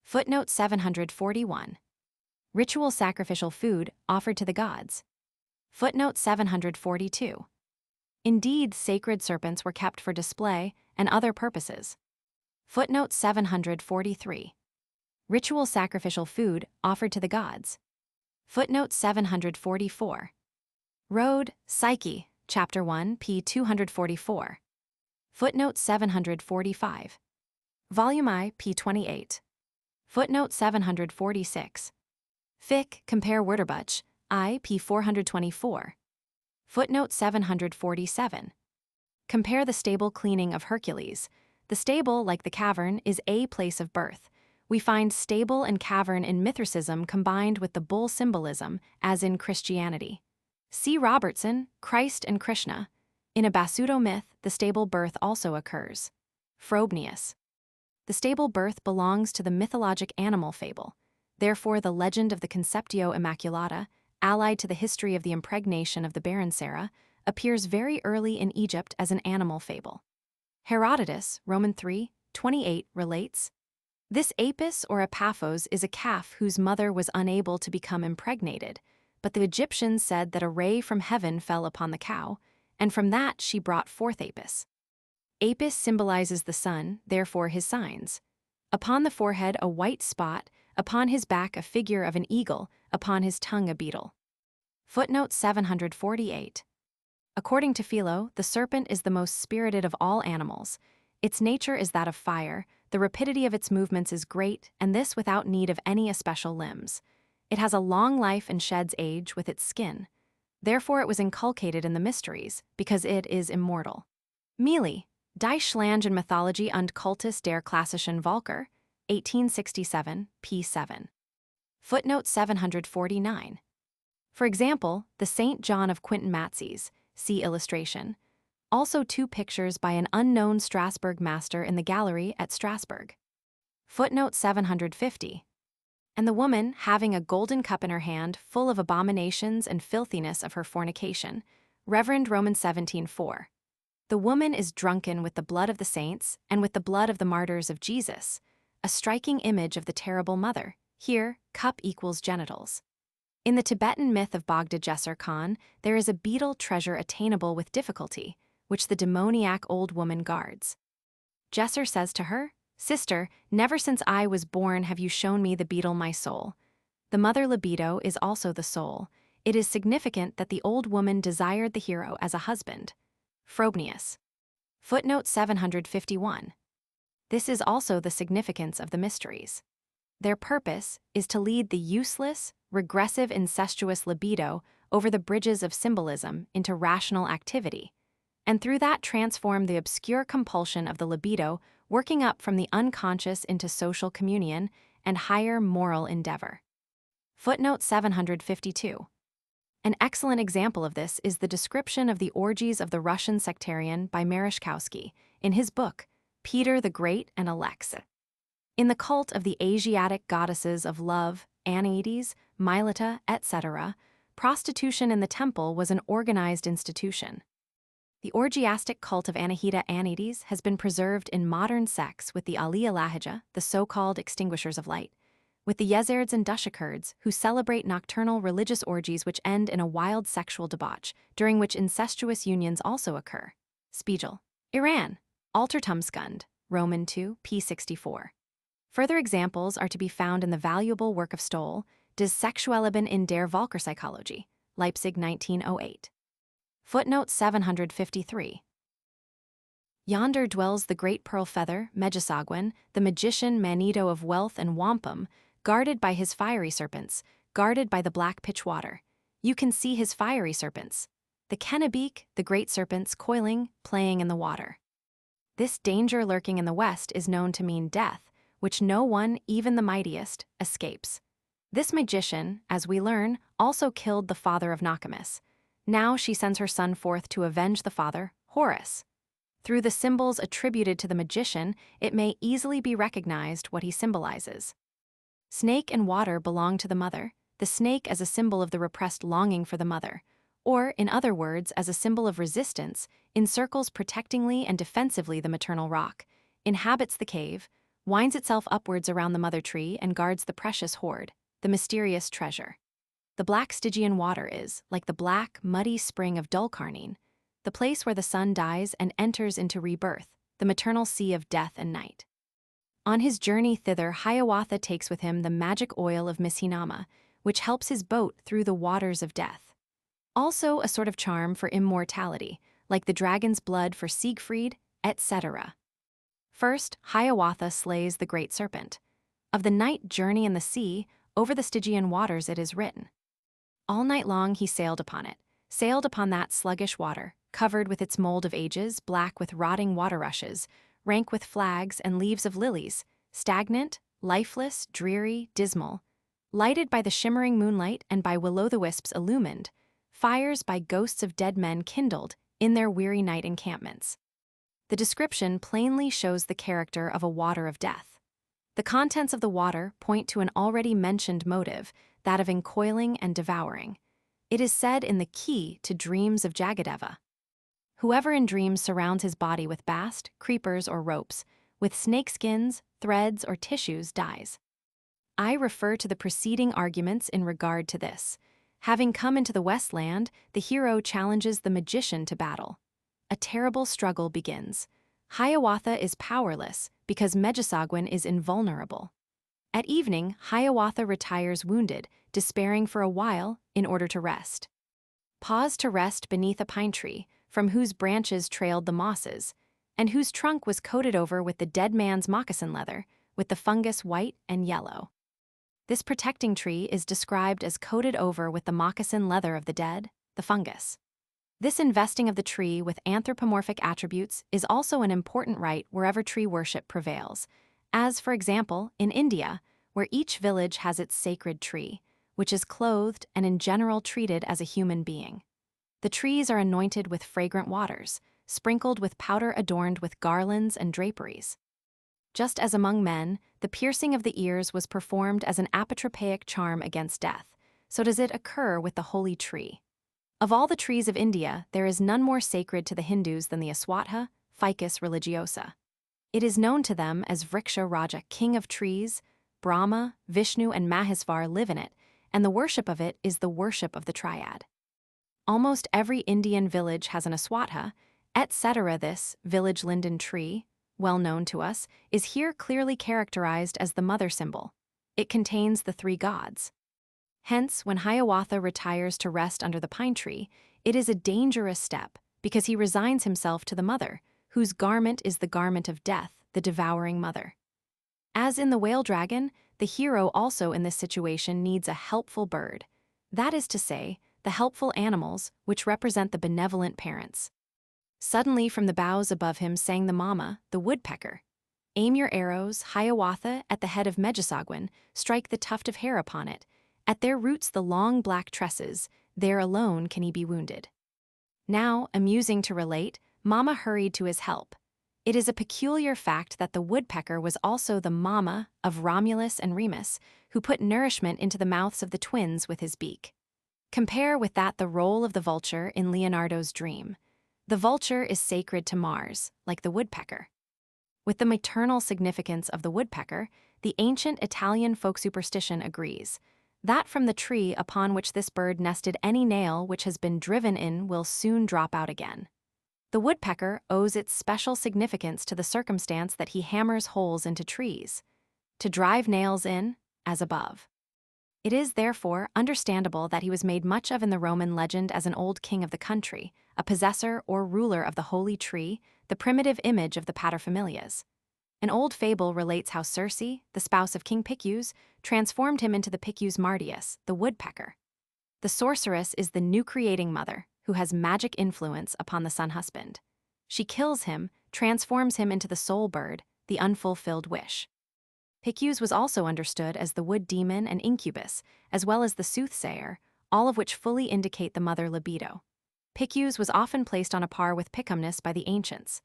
Footnote 741. Ritual sacrificial food offered to the gods. Footnote 742. Indeed, sacred serpents were kept for display and other purposes. Footnote 743. Ritual sacrificial food offered to the gods. Footnote 744. Road, Psyche, Chapter 1, p. 244. Footnote 745. Volume I, p. 28. Footnote 746. Fick, compare Wörterbuch, I, p. 424. Footnote 747. Compare the stable cleaning of Hercules. The stable, like the cavern, is a place of birth. We find stable and cavern in Mithricism combined with the bull symbolism, as in Christianity. C. Robertson, Christ and Krishna. In a Basuto myth, the stable birth also occurs. Frobenius. The stable birth belongs to the mythologic animal fable. Therefore, the legend of the Conceptio Immaculata, allied to the history of the impregnation of the barren Sarah, appears very early in Egypt as an animal fable. Herodotus, Roman 3:28, relates, "This apis or epaphos is a calf whose mother was unable to become impregnated, but the Egyptians said that a ray from heaven fell upon the cow, and from that she brought forth apis. Apis symbolizes the sun, therefore his signs. Upon the forehead a white spot, upon his back a figure of an eagle, upon his tongue a beetle." Footnote 748. According to Philo, the serpent is the most spirited of all animals. Its nature is that of fire, the rapidity of its movements is great, and this without need of any especial limbs. It has a long life and sheds age with its skin. Therefore it was inculcated in the mysteries, because it is immortal. Mealy, Die Schlange in Mythologie und Kultus der klassischen Völker, 1867, p. 7. Footnote 749. For example, the St. John of Quintin Matsys, see illustration. Also 2 pictures by an unknown Strasbourg master in the gallery at Strasbourg. Footnote 750. And the woman, having a golden cup in her hand, full of abominations and filthiness of her fornication. Reverend Romans 17:4. The woman is drunken with the blood of the saints and with the blood of the martyrs of Jesus, a striking image of the terrible mother. Here, cup equals genitals. In the Tibetan myth of Bogda Jesser Khan, there is a beetle treasure attainable with difficulty, which the demoniac old woman guards. Jesser says to her, "Sister, never since I was born have you shown me the beetle my soul." The mother libido is also the soul. It is significant that the old woman desired the hero as a husband. Frobenius. Footnote 751. This is also the significance of the mysteries. Their purpose is to lead the useless, regressive incestuous libido over the bridges of symbolism into rational activity, and through that transform the obscure compulsion of the libido working up from the unconscious into social communion and higher moral endeavor. Footnote 752. An excellent example of this is the description of the orgies of the Russian sectarian by Merezhkovsky in his book, Peter the Great and Alexa. In the cult of the Asiatic goddesses of love, Anaides, Mylata, etc., prostitution in the temple was an organized institution. The orgiastic cult of Anahita Anides has been preserved in modern sects with the Aliyah Lahija, the so-called extinguishers of light, with the Yezards and Dushakurds, who celebrate nocturnal religious orgies which end in a wild sexual debauch, during which incestuous unions also occur. Spiegel. Iran. Altertumskund, Roman 2, p. 64. Further examples are to be found in the valuable work of Stoll, Des Sexuelleben in der Völkerpsychologie, Leipzig 1908. Footnote 753. Yonder dwells the great pearl feather, Megisogwin, the magician Manito of wealth and wampum, guarded by his fiery serpents, guarded by the black pitch water. You can see his fiery serpents. The Kennebeek, the great serpents, coiling, playing in the water. This danger lurking in the west is known to mean death, which no one, even the mightiest, escapes. This magician, as we learn, also killed the father of Nokomis. Now she sends her son forth to avenge the father, Horus. Through the symbols attributed to the magician, it may easily be recognized what he symbolizes. Snake and water belong to the mother, the snake as a symbol of the repressed longing for the mother, or, in other words, as a symbol of resistance, encircles protectingly and defensively the maternal rock, inhabits the cave, winds itself upwards around the mother tree, and guards the precious hoard, the mysterious treasure. The black Stygian water is, like the black, muddy spring of Dulcarnine, the place where the sun dies and enters into rebirth, the maternal sea of death and night. On his journey thither, Hiawatha takes with him the magic oil of Mishinama, which helps his boat through the waters of death. Also a sort of charm for immortality, like the dragon's blood for Siegfried, etc. First, Hiawatha slays the great serpent. Of the night journey in the sea, over the Stygian waters it is written. All night long he sailed upon it, sailed upon that sluggish water, covered with its mold of ages, black with rotting water rushes, rank with flags and leaves of lilies, stagnant, lifeless, dreary, dismal, lighted by the shimmering moonlight and by will-o'-the-wisps illumined, fires by ghosts of dead men kindled in their weary night encampments. The description plainly shows the character of a water of death. The contents of the water point to an already mentioned motive, that of encoiling and devouring. It is said in the key to Dreams of Jagadeva. Whoever in dreams surrounds his body with bast, creepers, or ropes, with snakeskins, threads, or tissues, dies. I refer to the preceding arguments in regard to this. Having come into the Westland, the hero challenges the magician to battle. A terrible struggle begins. Hiawatha is powerless because Megisogwin is invulnerable. At evening, Hiawatha retires wounded, despairing for a while in order to rest. Pause to rest beneath a pine tree, from whose branches trailed the mosses, and whose trunk was coated over with the dead man's moccasin leather, with the fungus white and yellow. This protecting tree is described as coated over with the moccasin leather of the dead, the fungus. This investing of the tree with anthropomorphic attributes is also an important rite wherever tree worship prevails, as, for example, in India, where each village has its sacred tree, which is clothed and in general treated as a human being. The trees are anointed with fragrant waters, sprinkled with powder adorned with garlands and draperies. Just as among men, the piercing of the ears was performed as an apotropaic charm against death, so does it occur with the holy tree. Of all the trees of India, there is none more sacred to the Hindus than the Aswatha, Ficus religiosa. It is known to them as Vriksha Raja, king of trees. Brahma, Vishnu, and Mahesvar live in it, and the worship of it is the worship of the triad. Almost every Indian village has an Aswatha, etc. This village linden tree, well known to us, is here clearly characterized as the mother symbol. It contains the three gods. Hence, when Hiawatha retires to rest under the pine tree, it is a dangerous step because he resigns himself to the mother, whose garment is the garment of death, the devouring mother. As in the whale dragon, the hero also in this situation needs a helpful bird. That is to say, the helpful animals, which represent the benevolent parents. Suddenly from the boughs above him sang the mama, the woodpecker. Aim your arrows, Hiawatha, at the head of Megisogwin, strike the tuft of hair upon it. At their roots the long black tresses, there alone can he be wounded. Now, amusing to relate, Mama hurried to his help. It is a peculiar fact that the woodpecker was also the mama of Romulus and Remus, who put nourishment into the mouths of the twins with his beak. Compare with that the role of the vulture in Leonardo's dream. The vulture is sacred to Mars, like the woodpecker. With the maternal significance of the woodpecker, the ancient Italian folk superstition agrees that from the tree upon which this bird nested any nail which has been driven in will soon drop out again. The woodpecker owes its special significance to the circumstance that he hammers holes into trees, to drive nails in, as above. It is, therefore, understandable that he was made much of in the Roman legend as an old king of the country, a possessor or ruler of the holy tree, the primitive image of the paterfamilias. An old fable relates how Circe, the spouse of King Picus, transformed him into the Picus martius, the woodpecker. The sorceress is the new-creating mother, who has magic influence upon the sun husband. She kills him, transforms him into the soul bird, the unfulfilled wish. Picus was also understood as the wood demon and incubus, as well as the soothsayer, all of which fully indicate the mother libido. Picus was often placed on a par with Picumnus by the ancients.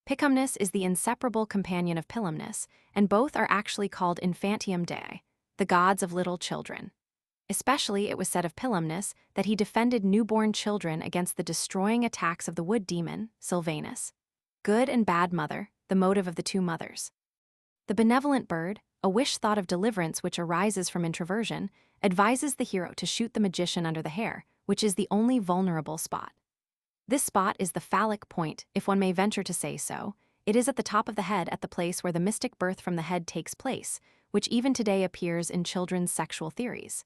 Picumnus is the inseparable companion of Pilumnus, and both are actually called infantium dei, the gods of little children. Especially it was said of Pilumnus that he defended newborn children against the destroying attacks of the wood demon, Silvanus. Good and bad mother, the motive of the two mothers. The benevolent bird, a wish thought of deliverance which arises from introversion, advises the hero to shoot the magician under the hair, which is the only vulnerable spot. This spot is the phallic point, if one may venture to say so. It is at the top of the head at the place where the mystic birth from the head takes place, which even today appears in children's sexual theories.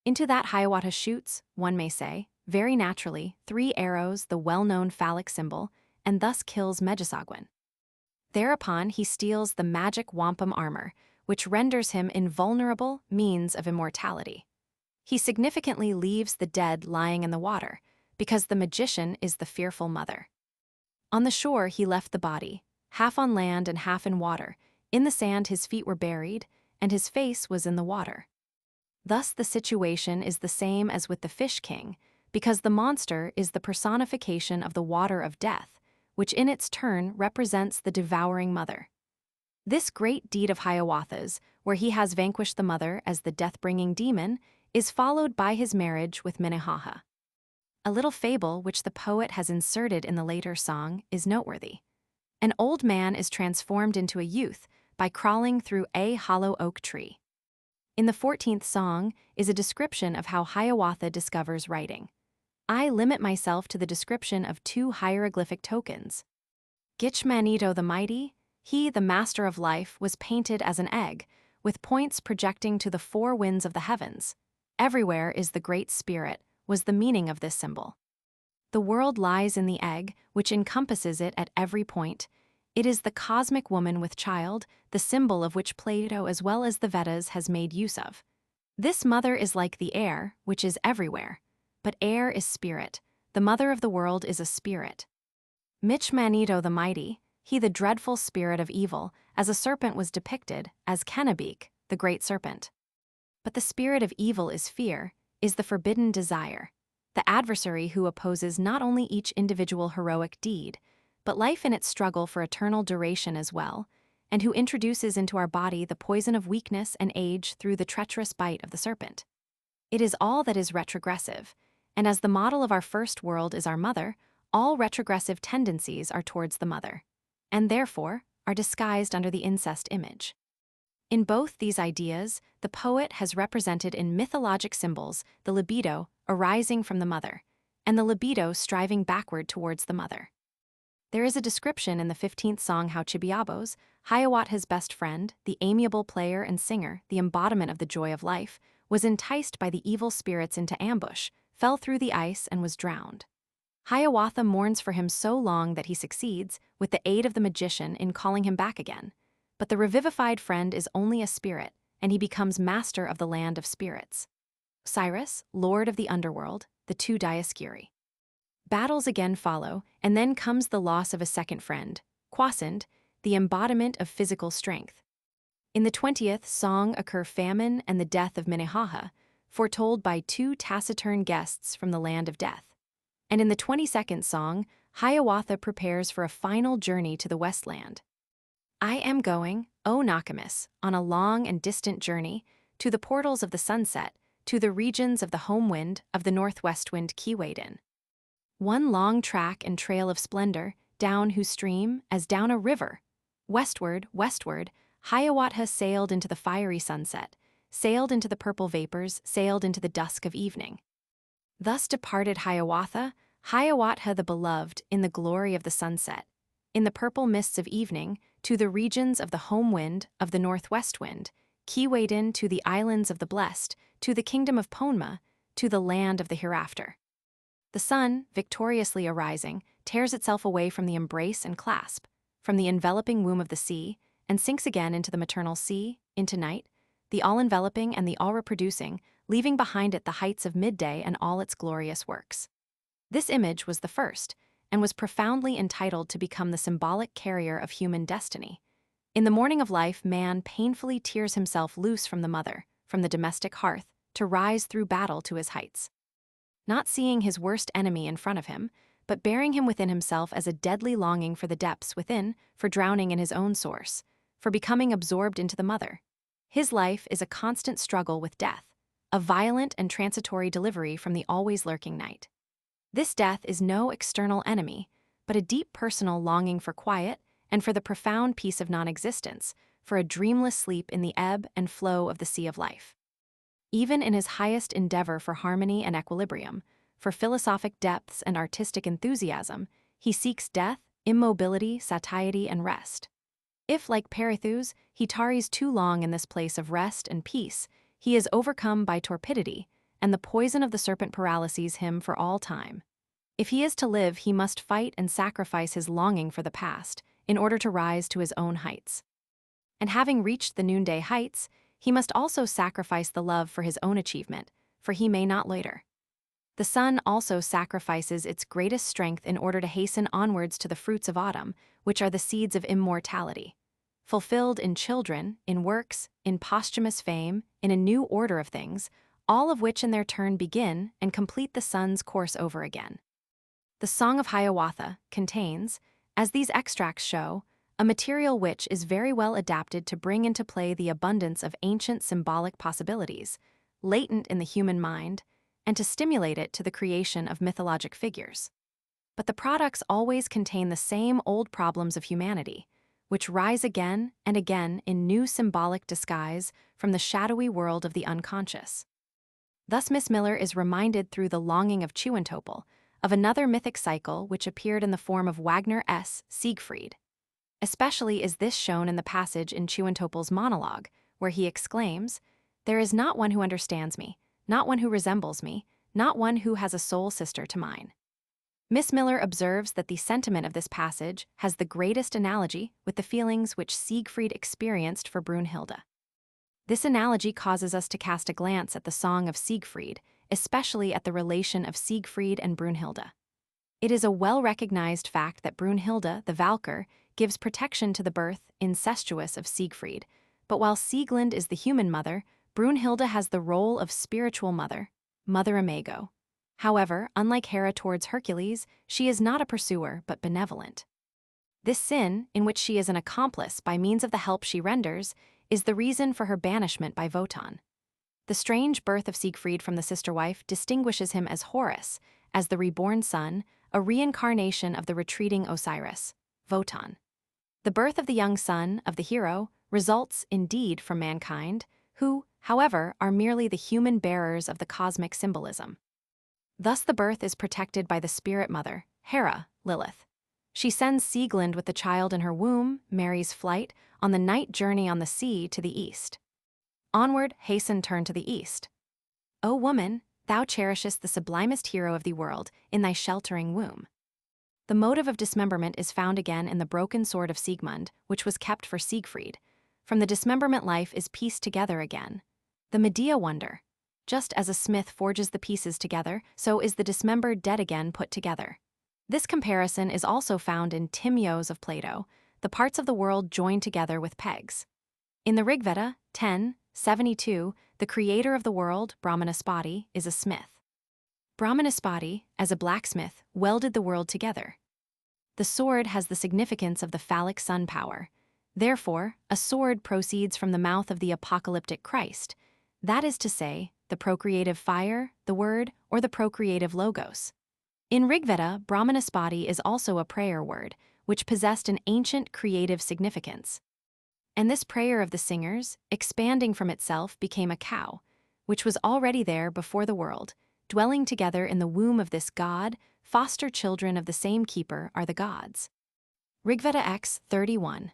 Into that Hiawatha shoots, one may say, very naturally, 3 arrows, the well-known phallic symbol, and thus kills Megisogwin. Thereupon he steals the magic wampum armor, which renders him invulnerable means of immortality. He significantly leaves the dead lying in the water, because the magician is the fearful mother. On the shore he left the body, half on land and half in water. In the sand his feet were buried, and his face was in the water. Thus the situation is the same as with the fish king, because the monster is the personification of the water of death, which in its turn represents the devouring mother. This great deed of Hiawatha's, where he has vanquished the mother as the death-bringing demon, is followed by his marriage with Minnehaha. A little fable which the poet has inserted in the later song is noteworthy. An old man is transformed into a youth by crawling through a hollow oak tree. In the 14th song is a description of how Hiawatha discovers writing. I limit myself to the description of 2 hieroglyphic tokens. Gitchmanito the mighty, he, the master of life, was painted as an egg, with points projecting to the 4 winds of the heavens. Everywhere is the Great Spirit, was the meaning of this symbol. The world lies in the egg, which encompasses it at every point. It is the cosmic woman with child, the symbol of which Plato as well as the Vedas has made use of. This mother is like the air, which is everywhere. But air is spirit. The mother of the world is a spirit. Michmanito the mighty, he the dreadful spirit of evil, as a serpent was depicted, as Kennebeek, the great serpent. But the spirit of evil is fear, is the forbidden desire, the adversary who opposes not only each individual heroic deed, but life in its struggle for eternal duration as well, and who introduces into our body the poison of weakness and age through the treacherous bite of the serpent. It is all that is retrogressive, and as the model of our first world is our mother, all retrogressive tendencies are towards the mother, and therefore are disguised under the incest image. In both these ideas, the poet has represented in mythologic symbols the libido arising from the mother, and the libido striving backward towards the mother. There is a description in the 15th song how Chibiabos, Hiawatha's best friend, the amiable player and singer, the embodiment of the joy of life, was enticed by the evil spirits into ambush, fell through the ice, and was drowned. Hiawatha mourns for him so long that he succeeds, with the aid of the magician, in calling him back again. But the revivified friend is only a spirit, and he becomes master of the land of spirits. Cyrus, lord of the underworld, the 2 Dioscuri. Battles again follow, and then comes the loss of a second friend, Kwasind, the embodiment of physical strength. In the 20th song occur famine and the death of Minnehaha, foretold by 2 taciturn guests from the land of death. And in the 22nd song, Hiawatha prepares for a final journey to the Westland. I am going, O Nakamis, on a long and distant journey, to the portals of the sunset, to the regions of the home wind, of the northwest wind Kiwadin. One long track and trail of splendor, down whose stream, as down a river. Westward, westward, Hiawatha sailed into the fiery sunset, sailed into the purple vapors, sailed into the dusk of evening. Thus departed Hiawatha, Hiawatha the beloved, in the glory of the sunset, in the purple mists of evening, to the regions of the home wind, of the northwest wind, Keewaydin to the islands of the blessed, to the kingdom of Ponma, to the land of the hereafter. The sun, victoriously arising, tears itself away from the embrace and clasp, from the enveloping womb of the sea, and sinks again into the maternal sea, into night, the all-enveloping and the all-reproducing, leaving behind it the heights of midday and all its glorious works. This image was the first, and was profoundly entitled to become the symbolic carrier of human destiny. In the morning of life, man painfully tears himself loose from the mother, from the domestic hearth, to rise through battle to his heights. Not seeing his worst enemy in front of him, but bearing him within himself as a deadly longing for the depths within, for drowning in his own source, for becoming absorbed into the mother. His life is a constant struggle with death, a violent and transitory delivery from the always lurking night. This death is no external enemy, but a deep personal longing for quiet and for the profound peace of non-existence, for a dreamless sleep in the ebb and flow of the sea of life. Even in his highest endeavor for harmony and equilibrium, for philosophic depths and artistic enthusiasm, he seeks death, immobility, satiety, and rest. If, like Perithous, he tarries too long in this place of rest and peace, he is overcome by torpidity, and the poison of the serpent paralyses him for all time. If he is to live, he must fight and sacrifice his longing for the past in order to rise to his own heights. And having reached the noonday heights, he must also sacrifice the love for his own achievement, for he may not loiter. The sun also sacrifices its greatest strength in order to hasten onwards to the fruits of autumn, which are the seeds of immortality. Fulfilled in children, in works, in posthumous fame, in a new order of things, all of which in their turn begin and complete the sun's course over again. The Song of Hiawatha contains, as these extracts show, a material which is very well adapted to bring into play the abundance of ancient symbolic possibilities, latent in the human mind, and to stimulate it to the creation of mythologic figures. But the products always contain the same old problems of humanity, which rise again and again in new symbolic disguise from the shadowy world of the unconscious. Thus Miss Miller is reminded through The Longing of Chewentopel of another mythic cycle which appeared in the form of Wagner's Siegfried. Especially is this shown in the passage in Chewentopel's monologue, where he exclaims, "There is not one who understands me, not one who resembles me, not one who has a soul sister to mine." Miss Miller observes that the sentiment of this passage has the greatest analogy with the feelings which Siegfried experienced for Brunhilde. This analogy causes us to cast a glance at the Song of Siegfried, especially at the relation of Siegfried and Brunhilde. It is a well-recognized fact that Brunhilde, the Valkyr, gives protection to the birth, incestuous of Siegfried, but while Sieglinde is the human mother, Brunhilde has the role of spiritual mother, Mother Imago. However, unlike Hera towards Hercules, she is not a pursuer but benevolent. This sin, in which she is an accomplice by means of the help she renders, is the reason for her banishment by Wotan. The strange birth of Siegfried from the sister-wife distinguishes him as Horus, as the reborn son, a reincarnation of the retreating Osiris, Wotan. The birth of the young son of the hero results, indeed, from mankind, who, however, are merely the human bearers of the cosmic symbolism. Thus the birth is protected by the spirit mother, Hera, Lilith. She sends Sieglinde with the child in her womb, Mary's flight, on the night journey on the sea to the east. Onward, hasten turn to the east. O woman, thou cherishest the sublimest hero of the world in thy sheltering womb. The motive of dismemberment is found again in the broken sword of Siegmund, which was kept for Siegfried. From the dismemberment life is pieced together again. The Medea wonder. Just as a smith forges the pieces together, so is the dismembered dead again put together. This comparison is also found in Timaeus of Plato, the parts of the world joined together with pegs. In the Rigveda 10:72, the creator of the world, Brahmanaspati, is a smith. Brahmanaspati, as a blacksmith, welded the world together. The sword has the significance of the phallic sun power. Therefore, a sword proceeds from the mouth of the apocalyptic Christ, that is to say, the procreative fire, the word, or the procreative logos. In Rigveda, Brahmanaspati is also a prayer word, which possessed an ancient creative significance. And this prayer of the singers, expanding from itself, became a cow, which was already there before the world, dwelling together in the womb of this god, foster children of the same keeper are the gods. Rigveda X 31.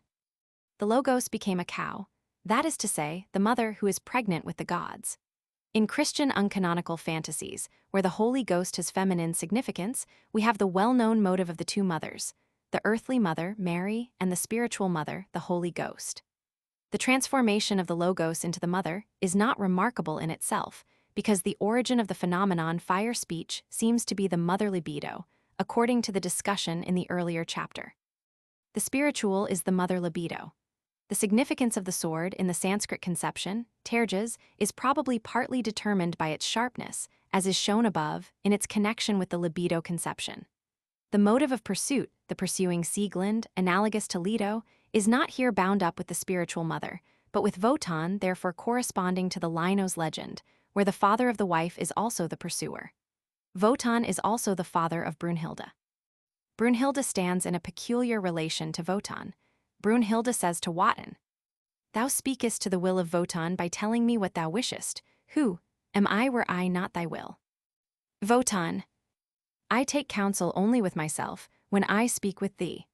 The Logos became a cow, that is to say, the mother who is pregnant with the gods. In Christian uncanonical fantasies, where the Holy Ghost has feminine significance, we have the well-known motive of the two mothers, the earthly mother, Mary, and the spiritual mother, the Holy Ghost. The transformation of the Logos into the mother is not remarkable in itself, because the origin of the phenomenon fire speech seems to be the mother libido, according to the discussion in the earlier chapter. The spiritual is the mother libido. The significance of the sword in the Sanskrit conception, terjas, is probably partly determined by its sharpness, as is shown above, in its connection with the libido conception. The motive of pursuit, the pursuing Sieglind, analogous to Leto, is not here bound up with the spiritual mother, but with Wotan, therefore corresponding to the Linos legend, where the father of the wife is also the pursuer. Wotan is also the father of Brunhilde. Brunhilde stands in a peculiar relation to Wotan. Brunhilde says to Wotan, "Thou speakest to the will of Wotan by telling me what thou wishest. Who am I were I not thy will? Wotan, I take counsel only with myself when I speak with thee."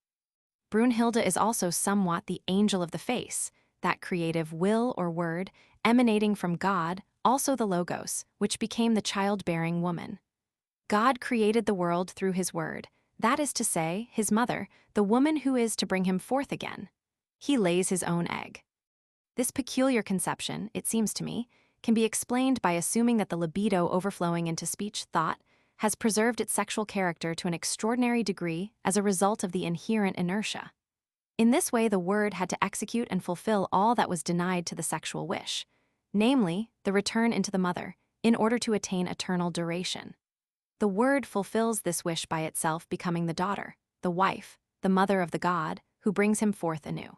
Brunhilde is also somewhat the angel of the face, that creative will or word emanating from God, also the Logos, which became the childbearing woman. God created the world through his word, that is to say, his mother, the woman who is to bring him forth again. He lays his own egg. This peculiar conception, it seems to me, can be explained by assuming that the libido overflowing into speech, thought, has preserved its sexual character to an extraordinary degree as a result of the inherent inertia. In this way, the word had to execute and fulfill all that was denied to the sexual wish, namely, the return into the mother, in order to attain eternal duration. The word fulfills this wish by itself, becoming the daughter, the wife, the mother of the god, who brings him forth anew.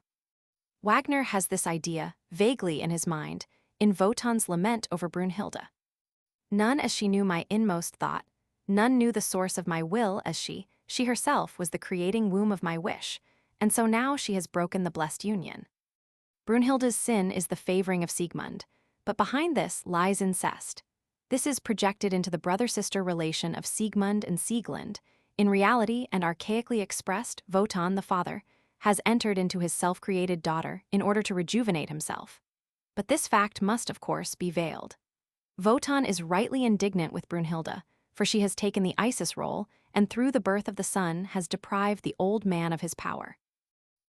Wagner has this idea, vaguely in his mind, in Wotan's lament over Brunhilde. None as she knew my inmost thought, none knew the source of my will as she herself was the creating womb of my wish, and so now she has broken the blessed union. Brunhilde's sin is the favoring of Siegmund, but behind this lies incest. This is projected into the brother-sister relation of Siegmund and Sieglind. In reality and archaically expressed, Wotan, the father, has entered into his self-created daughter in order to rejuvenate himself. But this fact must, of course, be veiled. Wotan is rightly indignant with Brunhilde, for she has taken the Isis role and through the birth of the son has deprived the old man of his power.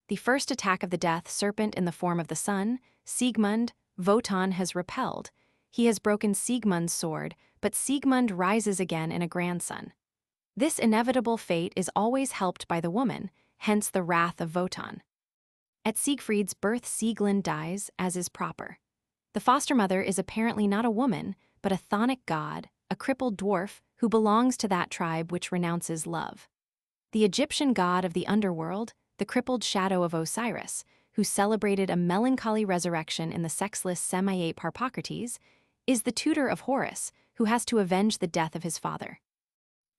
The first attack of the death serpent in the form of the son, Siegmund, Wotan has repelled. He has broken Siegmund's sword, but Siegmund rises again in a grandson. This inevitable fate is always helped by the woman, hence the wrath of Wotan. At Siegfried's birth, Sieglind dies, as is proper. The foster mother is apparently not a woman, but a chthonic god, a crippled dwarf who belongs to that tribe which renounces love. The Egyptian god of the underworld, the crippled shadow of Osiris, who celebrated a melancholy resurrection in the sexless semi-ape Harpocrates, is the tutor of Horus, who has to avenge the death of his father.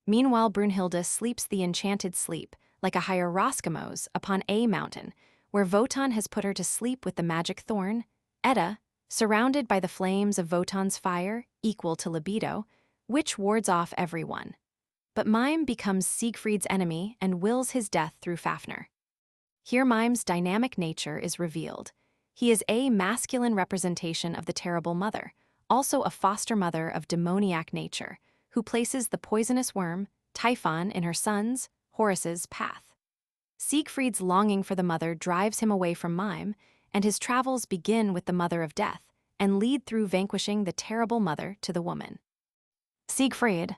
Meanwhile, Brunhilde sleeps the enchanted sleep, like a hieroskamos, upon a mountain, where Wotan has put her to sleep with the magic thorn, Edda, surrounded by the flames of Wotan's fire, equal to libido, which wards off everyone. But Mime becomes Siegfried's enemy and wills his death through Fafnir. Here Mime's dynamic nature is revealed. He is a masculine representation of the terrible mother, also a foster mother of demoniac nature, who places the poisonous worm, Typhon, in her son's, Horus's, path. Siegfried's longing for the mother drives him away from Mime, and his travels begin with the mother of death and lead through vanquishing the terrible mother to the woman. Siegfried.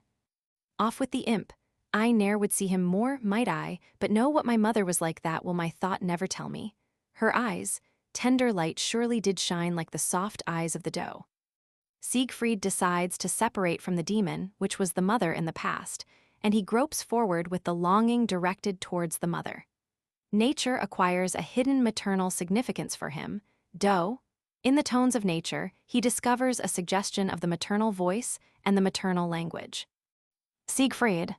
Off with the imp. I ne'er would see him more, might I, but know what my mother was like, that will my thought never tell me. Her eyes, tender light, surely did shine like the soft eyes of the doe. Siegfried decides to separate from the demon, which was the mother in the past, and he gropes forward with the longing directed towards the mother. Nature acquires a hidden maternal significance for him, doe. In the tones of nature, he discovers a suggestion of the maternal voice and the maternal language. Siegfried.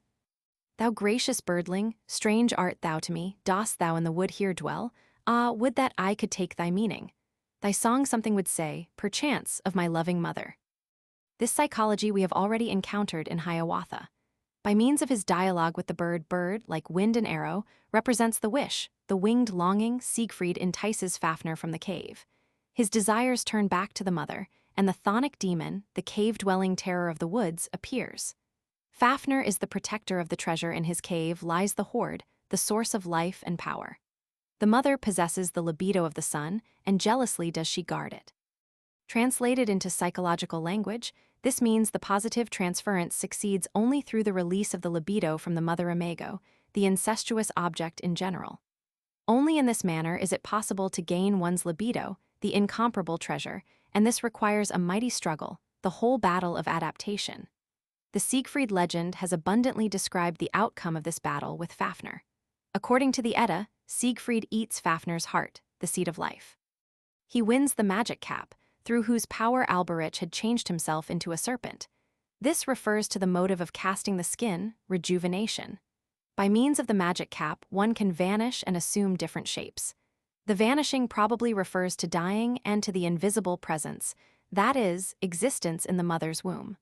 Thou gracious birdling, strange art thou to me, dost thou in the wood here dwell? Ah, would that I could take thy meaning. Thy song something would say, perchance, of my loving mother. This psychology we have already encountered in Hiawatha. By means of his dialogue with the bird, like wind and arrow, represents the wish, the winged longing. Siegfried entices Fafner from the cave. His desires turn back to the mother, and the chthonic demon, the cave-dwelling terror of the woods, appears. Fafner is the protector of the treasure. In his cave lies the hoard, the source of life and power. The mother possesses the libido of the son, and jealously does she guard it. Translated into psychological language, this means the positive transference succeeds only through the release of the libido from the mother imago, the incestuous object in general. Only in this manner is it possible to gain one's libido, the incomparable treasure, and this requires a mighty struggle, the whole battle of adaptation. The Siegfried legend has abundantly described the outcome of this battle with Fafner. According to the Edda, Siegfried eats Fafner's heart, the seed of life. He wins the magic cap, through whose power Alberich had changed himself into a serpent. This refers to the motive of casting the skin, rejuvenation. By means of the magic cap, one can vanish and assume different shapes. The vanishing probably refers to dying and to the invisible presence, that is, existence in the mother's womb.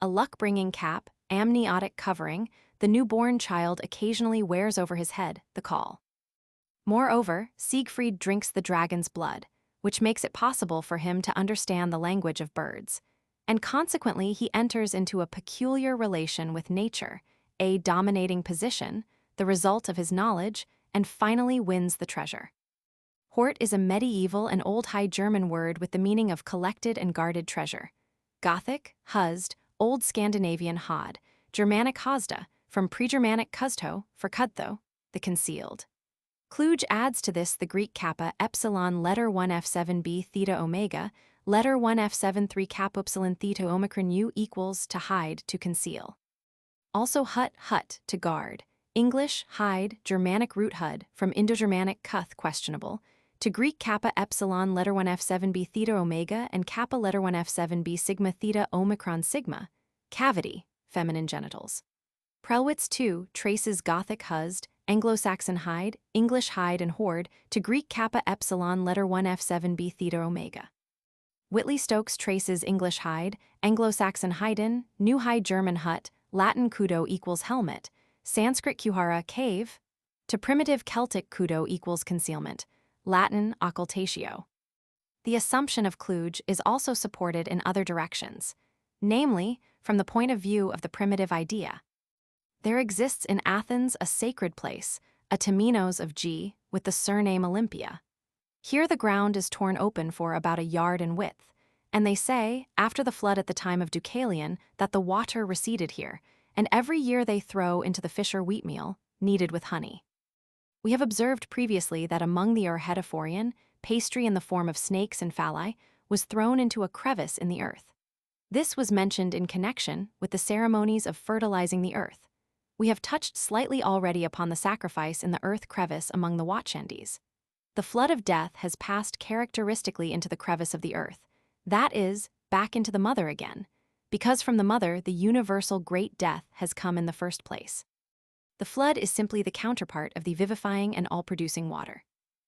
A luck-bringing cap, amniotic covering, the newborn child occasionally wears over his head, the caul. Moreover, Siegfried drinks the dragon's blood, which makes it possible for him to understand the language of birds, and consequently he enters into a peculiar relation with nature, a dominating position, the result of his knowledge, and finally wins the treasure. Hort is a medieval and Old High German word with the meaning of collected and guarded treasure. Gothic, husd, Old Scandinavian hod, Germanic hosda, from pre-Germanic kuzto, for kudtho, the concealed. Kluge adds to this the Greek kappa epsilon letter 1 f7b theta omega, letter 1 f7 3 kappa epsilon theta omicron u equals to hide, to conceal. Also hut, to guard. English, hide, Germanic root hud, from Indo-Germanic kuth, questionable, to Greek kappa epsilon letter 1 f7b theta omega and kappa letter 1 f7b sigma theta omicron sigma, cavity, feminine genitals. Prelwitz, too, traces Gothic husd, Anglo-Saxon hide, English hide and hoard, to Greek kappa epsilon letter 1 f7b theta omega. Whitley Stokes traces English hide, Anglo-Saxon hiden, New High German hut, Latin kudo equals helmet, Sanskrit kuhara cave, to primitive Celtic kudo equals concealment, Latin occultatio. The assumption of Kluge is also supported in other directions, namely, from the point of view of the primitive idea. There exists in Athens a sacred place, a temenos of G, with the surname Olympia. Here the ground is torn open for about a yard in width, and they say, after the flood at the time of Deucalion, that the water receded here, and every year they throw into the fisher wheatmeal, kneaded with honey. We have observed previously that among the Orhetophorian, pastry in the form of snakes and phalli was thrown into a crevice in the earth. This was mentioned in connection with the ceremonies of fertilizing the earth. We have touched slightly already upon the sacrifice in the earth crevice among the Watchandies. The flood of death has passed characteristically into the crevice of the earth, that is, back into the mother again, because from the mother the universal great death has come in the first place. The flood is simply the counterpart of the vivifying and all-producing water.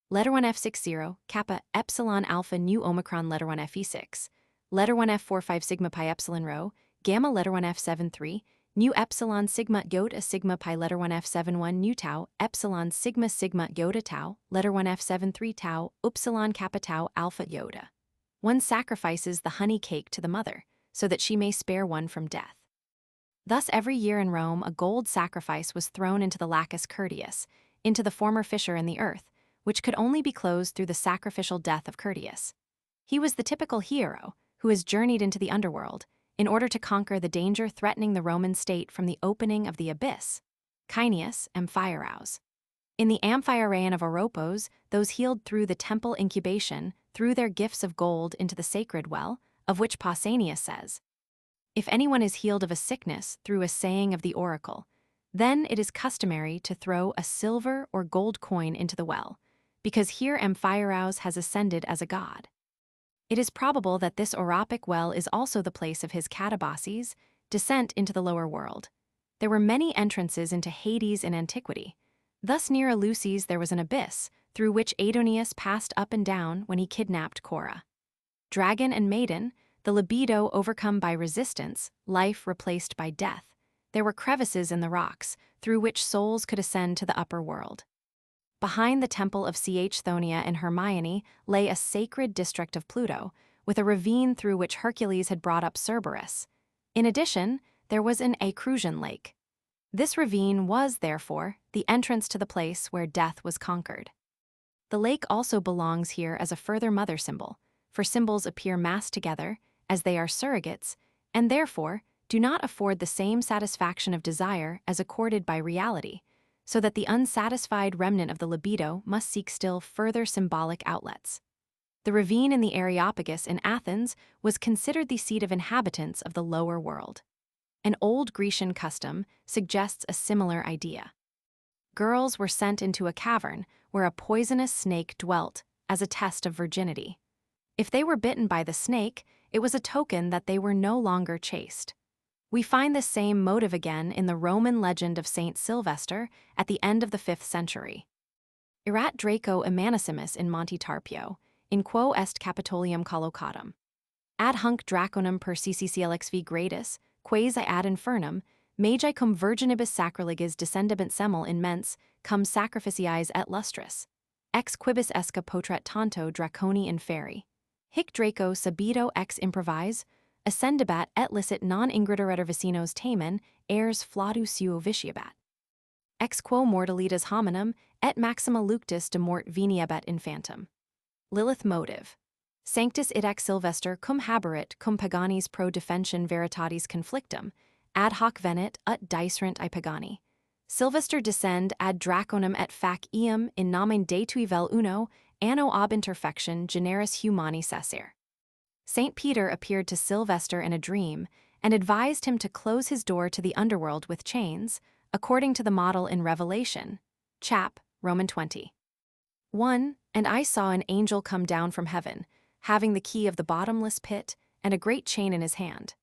Letter 1 F60, kappa epsilon alpha nu omicron letter 1 Fe6, letter 1 F45 sigma pi epsilon rho, gamma letter 1 F73, nu epsilon sigma iota sigma pi letter 1 F71 nu tau, epsilon sigma iota tau, letter 1 F73 tau, upsilon kappa tau alpha iota. One sacrifices the honey cake to the mother, so that she may spare one from death. Thus every year in Rome a gold sacrifice was thrown into the Lacus Curtius, into the former fissure in the earth, which could only be closed through the sacrificial death of Curtius. He was the typical hero, who has journeyed into the underworld, in order to conquer the danger threatening the Roman state from the opening of the abyss, Caenius Amphiaraus. In the Amphiaraeon of Oropos, those healed through the temple incubation threw their gifts of gold into the sacred well, of which Pausanias says, "If anyone is healed of a sickness through a saying of the oracle, then it is customary to throw a silver or gold coin into the well, because here Amphiaraus has ascended as a god." It is probable that this Oropic well is also the place of his katabasis, descent into the lower world. There were many entrances into Hades in antiquity. Thus near Eleusis there was an abyss, through which Aidoneus passed up and down when he kidnapped Cora. Dragon and maiden, the libido overcome by resistance, life replaced by death. There were crevices in the rocks, through which souls could ascend to the upper world. Behind the temple of Thonia and Hermione lay a sacred district of Pluto, with a ravine through which Hercules had brought up Cerberus. In addition, there was an Acrusian lake. This ravine was, therefore, the entrance to the place where death was conquered. The lake also belongs here as a further mother symbol, for symbols appear massed together, as they are surrogates, and therefore do not afford the same satisfaction of desire as accorded by reality, so that the unsatisfied remnant of the libido must seek still further symbolic outlets. The ravine in the Areopagus in Athens was considered the seat of inhabitants of the lower world. An old Grecian custom suggests a similar idea. Girls were sent into a cavern where a poisonous snake dwelt as a test of virginity. If they were bitten by the snake, it was a token that they were no longer chaste. We find this same motive again in the Roman legend of Saint Sylvester at the end of the 5th century. Erat Draco Immanisimus in Monte Tarpio, in quo est Capitolium collocatum. Ad hunc draconum per CCCLXV gradus, quasi ad infernum, magi cum virginibus sacrilegis descendebant semel in mens, cum sacrificiis et lustris. Ex quibus esca potret tanto draconi inferi. Hic Draco sabido ex improvise, ascendebat et licit non ingrediretur vicinos tamen, ers flatus suo vitiabat. Ex quo mortalitas hominum, et maxima luctus de mort veniebat infantum. Lilith motive. Sanctus id ac Sylvester cum haberit cum paganis pro defension veritatis conflictum, ad hoc venit ut dicerant I pagani. Sylvester descend ad draconum et fac eum in nomen Deitui vel uno, anno ab interfection generis humani cesser. Saint Peter appeared to Sylvester in a dream and advised him to close his door to the underworld with chains, according to the model in Revelation. Chap. Roman 20. 1. And I saw an angel come down from heaven, having the key of the bottomless pit and a great chain in his hand.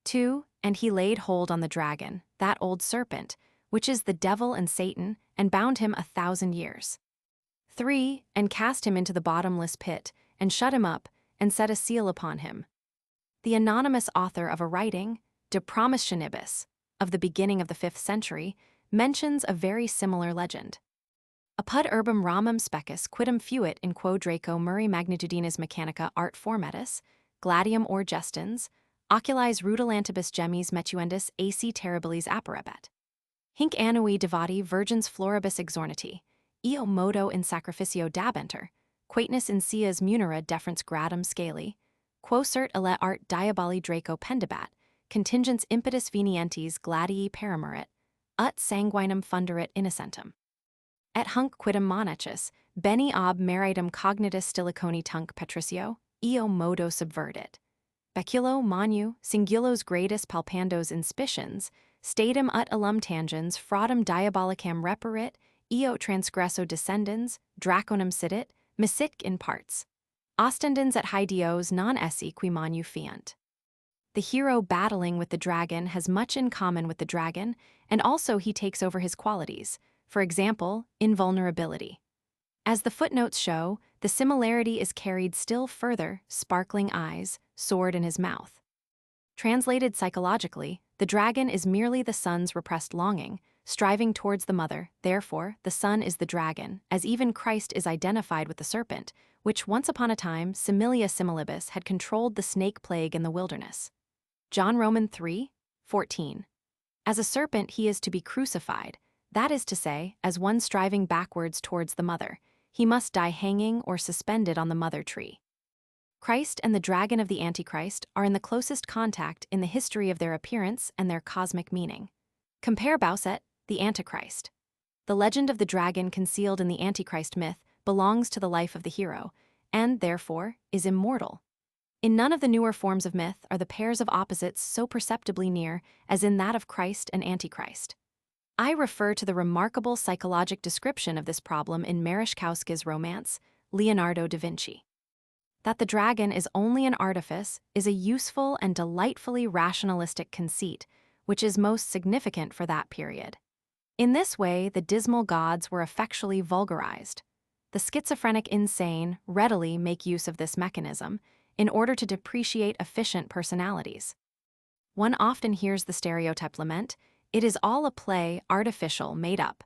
2. And he laid hold on the dragon, that old serpent, which is the devil and Satan, and bound him 1,000 years. 3. And cast him into the bottomless pit, and shut him up, and set a seal upon him. The anonymous author of a writing, De Promissionibus, of the beginning of the 5th century, mentions a very similar legend. Apud urbum ramum specus quidem fuit in quo Draco Murray magnitudinis mechanica art formatus, gladium or gestans, oculis rutilantibus gemmis metuendis ac terribilis apparebet. Hinc annui divati virgins floribus exorniti, eo modo in sacrificio dabenter, quatenus in sias munera deferens gradum scali, quo cert ille art diaboli Draco pendabat, contingents impetus venientis gladii paramurit, ut sanguinem funderit innocentum. Et hunc quidem monachus, beni ob meritum cognitus stiliconi tunc patricio, eo modo subvertit. Baculo manu, singulos gradus palpandos inspicions, statum ut alum tangens fraudum diabolicam reperit, eo transgresso descendens, draconum sidit, misitc in parts. Ostendens et haidios non esse qui manu fiant. The hero battling with the dragon has much in common with the dragon, and also he takes over his qualities, for example, invulnerability. As the footnotes show, the similarity is carried still further, sparkling eyes, sword in his mouth. Translated psychologically, the dragon is merely the son's repressed longing, striving towards the mother, therefore, the son is the dragon, as even Christ is identified with the serpent, which once upon a time, similia similibus, had controlled the snake plague in the wilderness. John Roman 3:14. As a serpent he is to be crucified, that is to say, as one striving backwards towards the mother, he must die hanging or suspended on the mother tree. Christ and the dragon of the Antichrist are in the closest contact in the history of their appearance and their cosmic meaning. Compare Bauset, the Antichrist. The legend of the dragon concealed in the Antichrist myth belongs to the life of the hero, and, therefore, is immortal. In none of the newer forms of myth are the pairs of opposites so perceptibly near as in that of Christ and Antichrist. I refer to the remarkable psychologic description of this problem in Merezhkowski's romance, Leonardo da Vinci. That the dragon is only an artifice is a useful and delightfully rationalistic conceit, which is most significant for that period. In this way, the dismal gods were effectually vulgarized. The schizophrenic insane readily make use of this mechanism in order to depreciate efficient personalities. One often hears the stereotype lament, "It is all a play, artificial, made up,"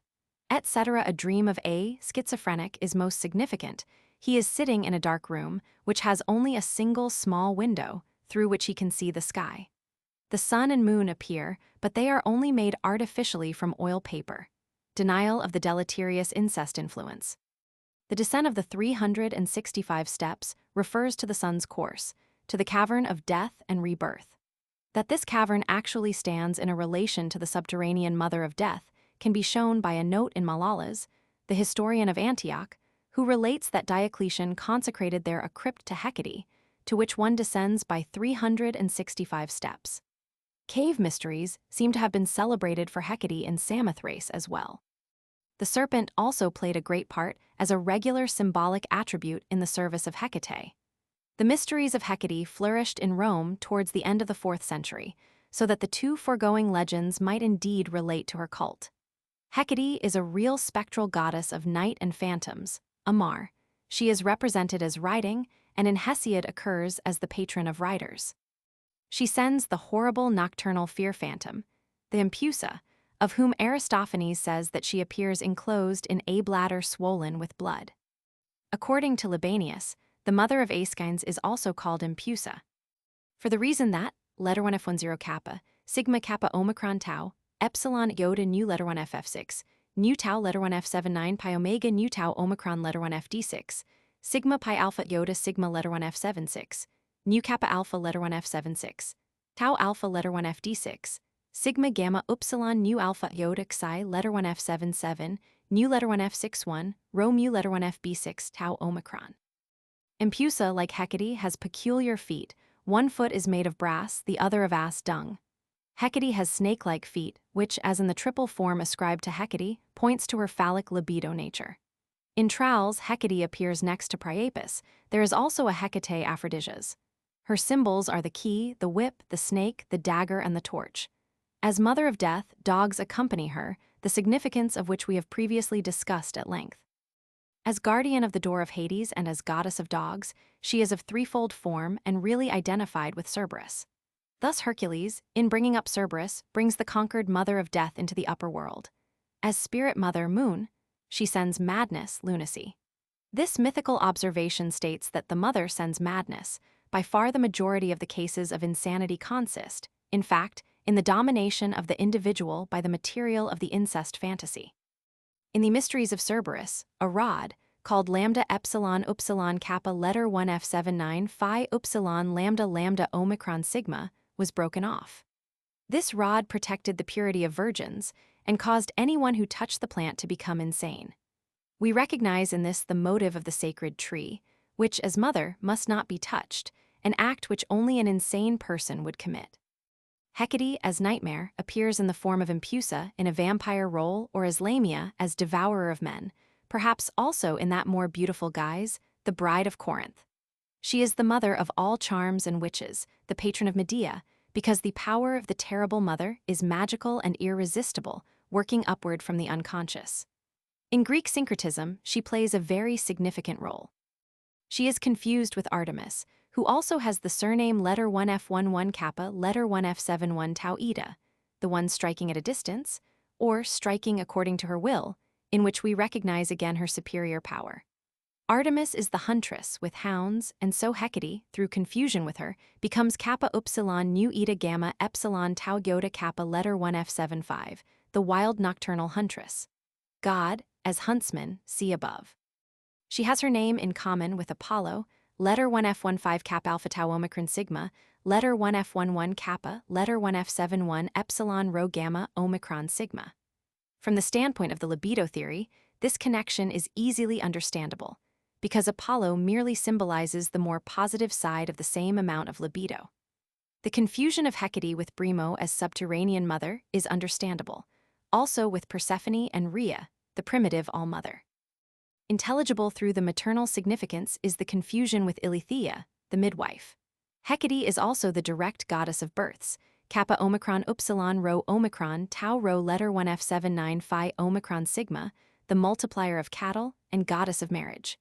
etc. A dream of a schizophrenic is most significant. He is sitting in a dark room, which has only a single small window through which he can see the sky. The sun and moon appear, but they are only made artificially from oil paper. Denial of the deleterious incest influence. The descent of the 365 steps refers to the sun's course, to the cavern of death and rebirth. That this cavern actually stands in a relation to the subterranean mother of death can be shown by a note in Malalas, the historian of Antioch, who relates that Diocletian consecrated there a crypt to Hecate, to which one descends by 365 steps. Cave mysteries seem to have been celebrated for Hecate in Samothrace as well. The serpent also played a great part as a regular symbolic attribute in the service of Hecate. The mysteries of Hecate flourished in Rome towards the end of the 4th century, so that the two foregoing legends might indeed relate to her cult. Hecate is a real spectral goddess of night and phantoms, Amar. She is represented as riding, and in Hesiod occurs as the patron of riders. She sends the horrible nocturnal fear phantom, the Impusa, of whom Aristophanes says that she appears enclosed in a bladder swollen with blood. According to Libanius, the mother of Aeschines is also called Impusa, for the reason that, letter 1F10 kappa, sigma kappa omicron tau, epsilon iota nu letter 1FF6, nu tau letter 1F79 pi omega nu tau omicron letter 1FD6, sigma pi alpha iota sigma letter 1F76, nu kappa alpha letter 1F76, tau alpha letter 1FD6, sigma gamma upsilon nu alpha iota xi letter 1F77, nu letter 1F61, rho mu letter 1FB6 tau omicron. Impusa, like Hecate, has peculiar feet. One foot is made of brass, the other of ass dung. Hecate has snake-like feet, which, as in the triple form ascribed to Hecate, points to her phallic libido nature. In Trowels, Hecate appears next to Priapus. There is also a Hecate Aphrodisias. Her symbols are the key, the whip, the snake, the dagger, and the torch. As Mother of Death, dogs accompany her, the significance of which we have previously discussed at length. As guardian of the door of Hades and as goddess of dogs, she is of threefold form and really identified with Cerberus. Thus Hercules, in bringing up Cerberus, brings the conquered mother of death into the upper world. As spirit mother Moon, she sends madness, lunacy. This mythical observation states that the mother sends madness. By far the majority of the cases of insanity consist, in fact, in the domination of the individual by the material of the incest fantasy. In the Mysteries of Cerberus, a rod, called lambda epsilon upsilon kappa letter 1F79 phi upsilon lambda lambda omicron sigma, was broken off. This rod protected the purity of virgins and caused anyone who touched the plant to become insane. We recognize in this the motive of the sacred tree, which, as mother, must not be touched, an act which only an insane person would commit. Hecate, as nightmare, appears in the form of Impusa in a vampire role or as Lamia as devourer of men, perhaps also in that more beautiful guise, the bride of Corinth. She is the mother of all charms and witches, the patron of Medea, because the power of the terrible mother is magical and irresistible, working upward from the unconscious. In Greek syncretism, she plays a very significant role. She is confused with Artemis, who also has the surname letter 1F11 kappa letter 1F71 tau eta, the one striking at a distance, or striking according to her will, in which we recognize again her superior power. Artemis is the huntress with hounds, and so Hecate, through confusion with her, becomes kappa upsilon nu eta gamma epsilon tau iota kappa letter 1F75, the wild nocturnal huntress. God, as huntsman, see above. She has her name in common with Apollo, letter 1F15 kappa alpha tau omicron sigma, letter 1F11 kappa, letter 1F71 epsilon rho gamma omicron sigma. From the standpoint of the libido theory, this connection is easily understandable, because Apollo merely symbolizes the more positive side of the same amount of libido. The confusion of Hecate with Brimo as subterranean mother is understandable, also with Persephone and Rhea, the primitive all-mother. Intelligible through the maternal significance is the confusion with Ilithyia, the midwife. Hecate is also the direct goddess of births, kappa omicron upsilon rho omicron tau rho letter 1F79 phi omicron sigma, the multiplier of cattle and goddess of marriage.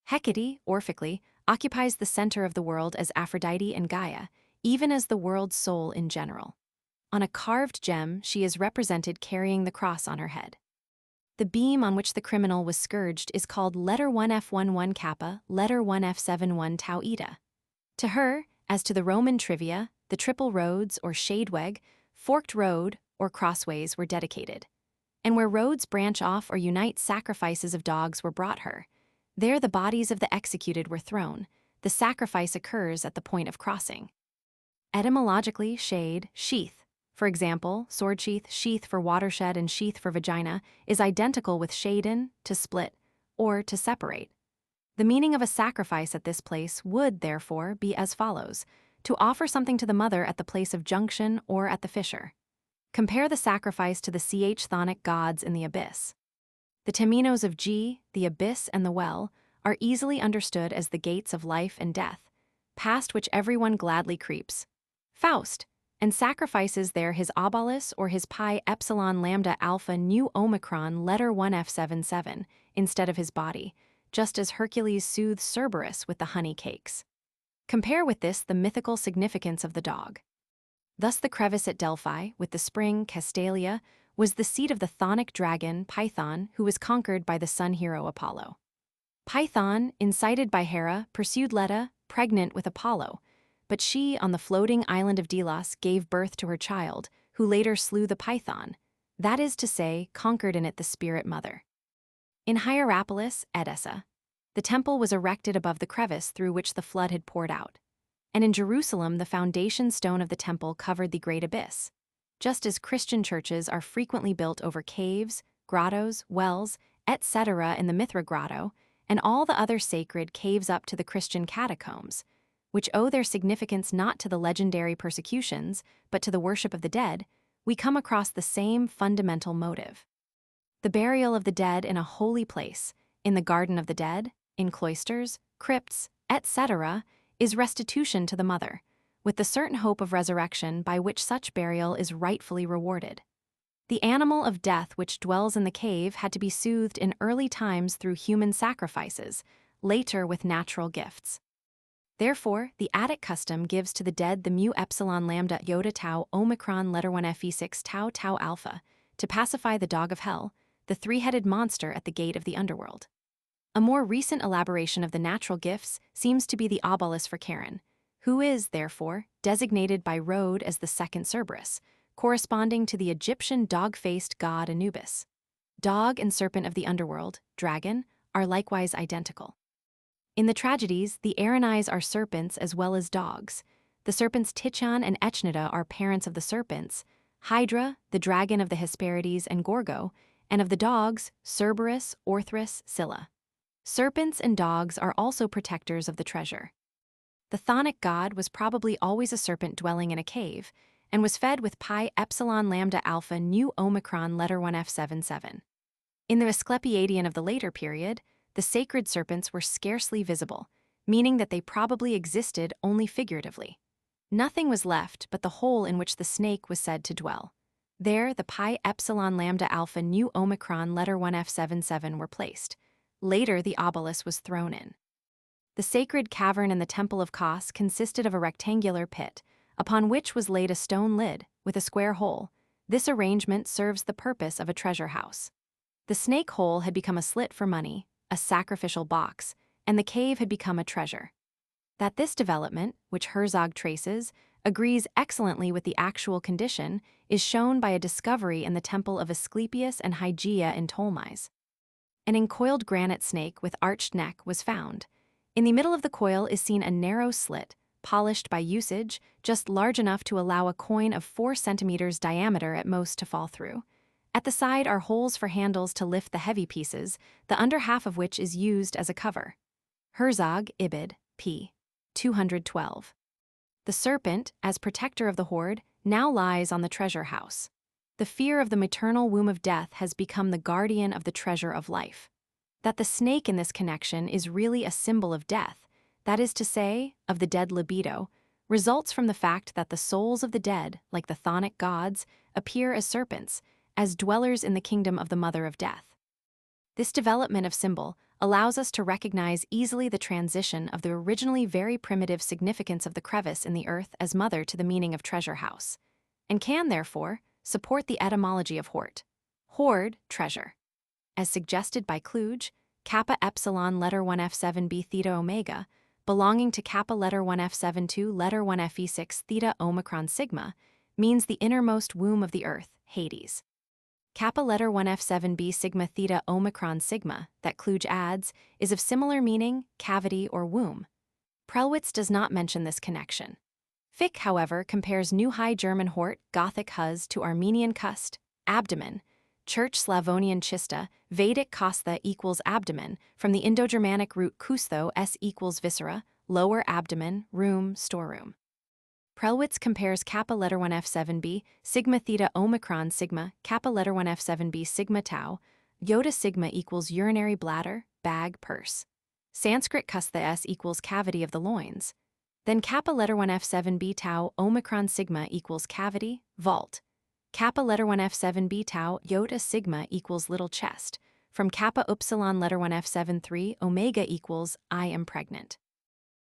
Hecate, orphically, occupies the center of the world as Aphrodite and Gaia, even as the world's soul in general. On a carved gem, she is represented carrying the cross on her head. The beam on which the criminal was scourged is called letter 1F11 kappa, letter 1F71 tau eta. To her, as to the Roman trivia, the triple roads or shadeweg, forked road or crossways were dedicated. And where roads branch off or unite, sacrifices of dogs were brought her. There the bodies of the executed were thrown. The sacrifice occurs at the point of crossing. Etymologically, shade, sheath, for example, sword sheath, sheath for watershed and sheath for vagina, is identical with shaden, to split, or to separate. The meaning of a sacrifice at this place would, therefore, be as follows: to offer something to the mother at the place of junction or at the fissure. Compare the sacrifice to the chthonic gods in the abyss. The temenos of G, the abyss and the well, are easily understood as the gates of life and death, past which everyone gladly creeps. Faust, and sacrifices there his obolus or his pi epsilon lambda alpha nu omicron letter 1F77 instead of his body, just as Hercules soothes Cerberus with the honey cakes. Compare with this the mythical significance of the dog. Thus the crevice at Delphi, with the spring Castalia, was the seat of the chthonic dragon Python, who was conquered by the sun hero Apollo. Python, incited by Hera, pursued Leda, pregnant with Apollo, but she, on the floating island of Delos, gave birth to her child, who later slew the Python, that is to say, conquered in it the spirit mother. In Hierapolis, Edessa, the temple was erected above the crevice through which the flood had poured out, and in Jerusalem the foundation stone of the temple covered the great abyss, just as Christian churches are frequently built over caves, grottos, wells, etc. in the Mithra grotto, and all the other sacred caves up to the Christian catacombs, which owe their significance not to the legendary persecutions, but to the worship of the dead, we come across the same fundamental motive. The burial of the dead in a holy place, in the garden of the dead, in cloisters, crypts, etc., is restitution to the mother, with the certain hope of resurrection by which such burial is rightfully rewarded. The animal of death which dwells in the cave had to be soothed in early times through human sacrifices, later with natural gifts. Therefore, the Attic custom gives to the dead the mu epsilon lambda iota tau omicron letter 1 Fe6 tau tau alpha to pacify the dog of hell, the three-headed monster at the gate of the underworld. A more recent elaboration of the natural gifts seems to be the obolus for Charon, who is, therefore, designated by Rhode as the second Cerberus, corresponding to the Egyptian dog-faced god Anubis. Dog and serpent of the underworld, dragon, are likewise identical. In the tragedies, the Erinyes are serpents as well as dogs. The serpents Tichon and Echnida are parents of the serpents, Hydra, the dragon of the Hesperides and Gorgo, and of the dogs, Cerberus, Orthrus, Scylla. Serpents and dogs are also protectors of the treasure. The chthonic god was probably always a serpent dwelling in a cave, and was fed with pi epsilon lambda alpha nu omicron letter 1F77. In the Asclepiadian of the later period, the sacred serpents were scarcely visible, meaning that they probably existed only figuratively. Nothing was left but the hole in which the snake was said to dwell. There, the pi epsilon lambda alpha nu omicron letter 1F77 were placed. Later, the obelisk was thrown in. The sacred cavern in the Temple of Kos consisted of a rectangular pit, upon which was laid a stone lid with a square hole. This arrangement serves the purpose of a treasure house. The snake hole had become a slit for money, a sacrificial box, and the cave had become a treasure. That this development, which Herzog traces, agrees excellently with the actual condition is shown by a discovery in the temple of Asclepius and Hygeia in Ptolemais. An encoiled granite snake with arched neck was found. In the middle of the coil is seen a narrow slit, polished by usage, just large enough to allow a coin of 4 centimeters diameter at most to fall through. At the side are holes for handles to lift the heavy pieces, the under half of which is used as a cover. Herzog, Ibid, p. 212. The serpent, as protector of the hoard, now lies on the treasure house. The fear of the maternal womb of death has become the guardian of the treasure of life. That the snake in this connection is really a symbol of death, that is to say, of the dead libido, results from the fact that the souls of the dead, like the chthonic gods, appear as serpents, as dwellers in the kingdom of the mother of death. This development of symbol allows us to recognize easily the transition of the originally very primitive significance of the crevice in the earth as mother to the meaning of treasure house, and can, therefore, support the etymology of hort. Hoard, treasure. As suggested by Kluge, kappa epsilon letter 1 F7b theta omega, belonging to kappa letter 1 F72 letter 1 Fe6 theta omicron sigma, means the innermost womb of the earth, Hades. Kappa letter 1 F7b sigma theta omicron sigma, that Kluge adds, is of similar meaning, cavity or womb. Prellwitz does not mention this connection. Fick, however, compares New High German Hort, Gothic Huz, to Armenian Kust, abdomen, Church Slavonian Chista, Vedic Kastha equals abdomen, from the Indo-Germanic root kustho s equals viscera, lower abdomen, room, storeroom. Prellwitz compares kappa letter 1 F7b, sigma theta omicron sigma, kappa letter 1 F7b sigma tau, iota sigma equals urinary bladder, bag, purse. Sanskrit kastha s equals cavity of the loins. Then kappa letter 1 F7b tau omicron sigma equals cavity, vault. Kappa letter 1 F7b tau iota sigma equals little chest. From kappa upsilon letter 1 F73 omega equals I am pregnant.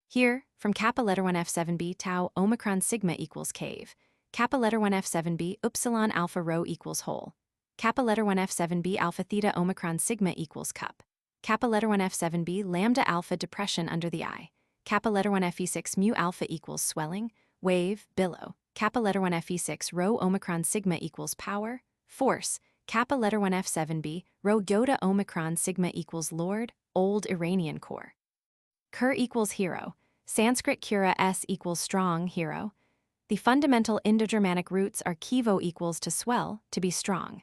Here, from kappa letter 1 F7b tau omicron sigma equals cave. Kappa letter 1 F7b upsilon alpha rho equals hole. Kappa letter 1 F7b alpha theta omicron sigma equals cup. Kappa letter 1 F7b lambda alpha depression under the eye. Kappa letter 1 Fe6 mu alpha equals swelling, wave, billow. Kappa letter 1 Fe6 rho omicron sigma equals power, force. Kappa letter 1 F7b rho iota omicron sigma equals lord, old Iranian core. Kur equals hero. Sanskrit kura s equals strong, hero. The fundamental Indo-Germanic roots are kivo equals to swell, to be strong.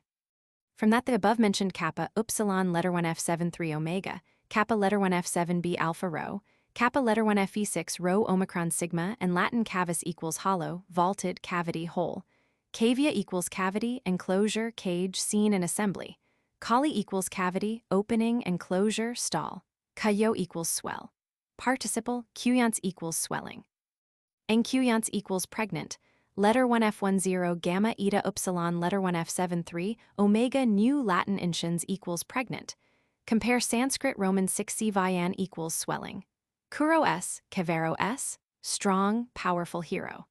From that the above-mentioned kappa upsilon letter 1 F73 omega, kappa letter 1 F7b alpha rho, kappa letter 1 Fe6 rho omicron sigma, and Latin cavus equals hollow, vaulted, cavity, hole. Cavia equals cavity, enclosure, cage, scene, and assembly. Kali equals cavity, opening, enclosure, stall. Kayo equals swell. Participle, kuyans equals swelling. Enkuyans equals pregnant. Letter 1 F10 gamma eta upsilon letter 1 F73 omega nu Latin inchins equals pregnant. Compare Sanskrit Roman 6c Vyan equals swelling. Kuro s, Kavero s, strong, powerful hero.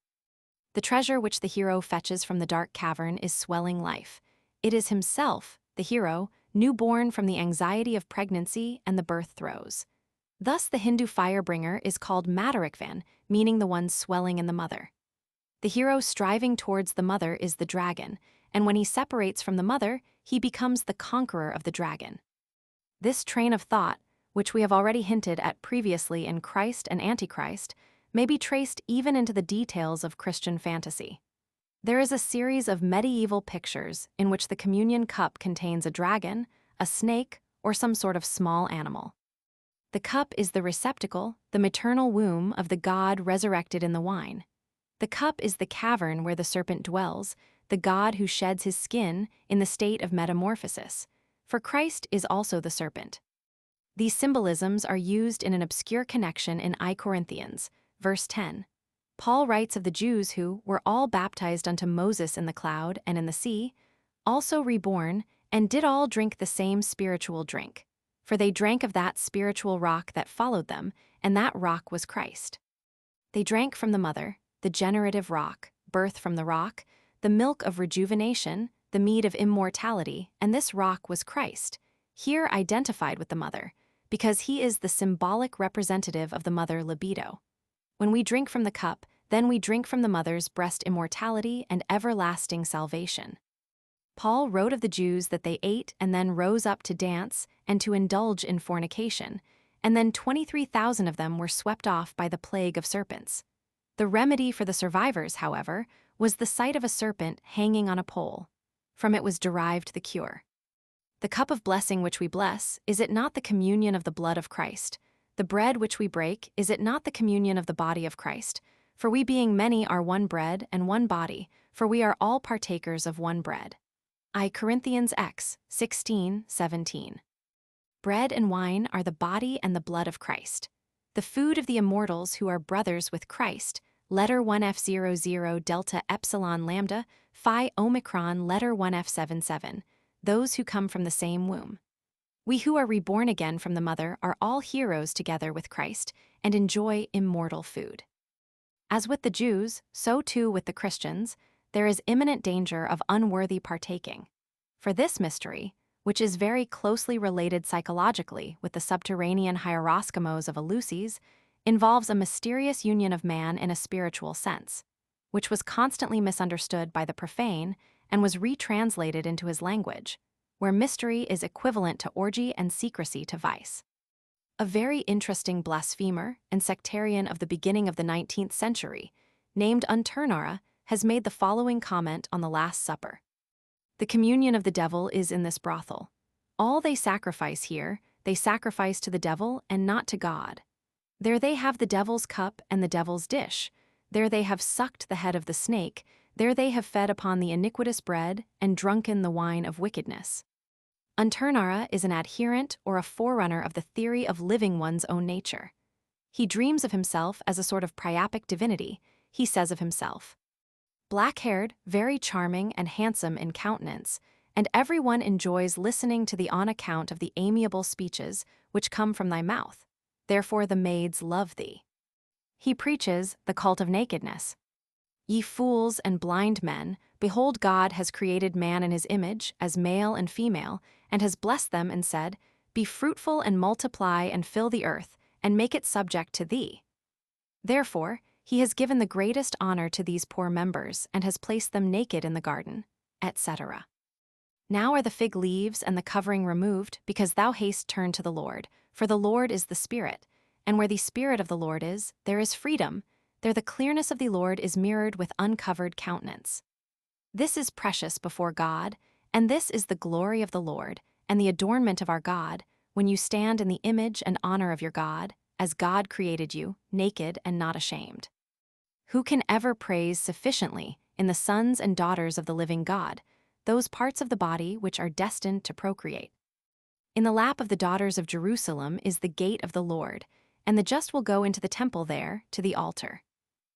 The treasure which the hero fetches from the dark cavern is swelling life. It is himself, the hero, newborn from the anxiety of pregnancy and the birth throes. Thus the Hindu firebringer is called Matarikvan, meaning the one swelling in the mother. The hero striving towards the mother is the dragon, and when he separates from the mother, he becomes the conqueror of the dragon. This train of thought, which we have already hinted at previously in Christ and Antichrist, may be traced even into the details of Christian fantasy. There is a series of medieval pictures in which the communion cup contains a dragon, a snake, or some sort of small animal. The cup is the receptacle, the maternal womb of the God resurrected in the wine. The cup is the cavern where the serpent dwells, the God who sheds his skin in the state of metamorphosis, for Christ is also the serpent. These symbolisms are used in an obscure connection in I Corinthians, verse 10. Paul writes of the Jews who were all baptized unto Moses in the cloud and in the sea, also reborn, and did all drink the same spiritual drink. For they drank of that spiritual rock that followed them, and that rock was Christ. They drank from the mother, the generative rock, birth from the rock, the milk of rejuvenation, the mead of immortality, and this rock was Christ, here identified with the mother, because he is the symbolic representative of the mother libido. When we drink from the cup, then we drink from the mother's breast immortality and everlasting salvation. Paul wrote of the Jews that they ate and then rose up to dance and to indulge in fornication, and then 23,000 of them were swept off by the plague of serpents. The remedy for the survivors, however, was the sight of a serpent hanging on a pole. From it was derived the cure. The cup of blessing which we bless, is it not the communion of the blood of Christ? The bread which we break, is it not the communion of the body of Christ? For we being many are one bread and one body, for we are all partakers of one bread. I Corinthians X 16:17. Bread and wine are the body and the blood of Christ. The food of the immortals who are brothers with Christ, letter 1F00 delta epsilon lambda, phi omicron letter 1F77, those who come from the same womb. We who are reborn again from the mother are all heroes together with Christ and enjoy immortal food. As with the Jews, so too with the Christians, there is imminent danger of unworthy partaking. For this mystery, which is very closely related psychologically with the subterranean hieroskimos of Eleusis, involves a mysterious union of man in a spiritual sense, which was constantly misunderstood by the profane and was retranslated into his language, where mystery is equivalent to orgy and secrecy to vice. A very interesting blasphemer and sectarian of the beginning of the 19th century, named Unturnara, has made the following comment on the Last Supper. The communion of the devil is in this brothel. All they sacrifice here, they sacrifice to the devil and not to God. There they have the devil's cup and the devil's dish. There they have sucked the head of the snake. There they have fed upon the iniquitous bread and drunken the wine of wickedness. Unturnara is an adherent or a forerunner of the theory of living one's own nature. He dreams of himself as a sort of priapic divinity. He says of himself, black-haired, very charming and handsome in countenance, and everyone enjoys listening to the on account of the amiable speeches which come from thy mouth. Therefore the maids love thee. He preaches the cult of nakedness. Ye fools and blind men, behold, God has created man in his image, as male and female, and has blessed them and said, be fruitful and multiply and fill the earth, and make it subject to thee. Therefore, he has given the greatest honor to these poor members, and has placed them naked in the garden, etc. Now are the fig leaves and the covering removed, because thou hast turned to the Lord, for the Lord is the Spirit, and where the Spirit of the Lord is, there is freedom. There the clearness of the Lord is mirrored with uncovered countenance. This is precious before God, and this is the glory of the Lord, and the adornment of our God, when you stand in the image and honor of your God, as God created you, naked and not ashamed. Who can ever praise sufficiently, in the sons and daughters of the living God, those parts of the body which are destined to procreate? In the lap of the daughters of Jerusalem is the gate of the Lord, and the just will go into the temple there, to the altar.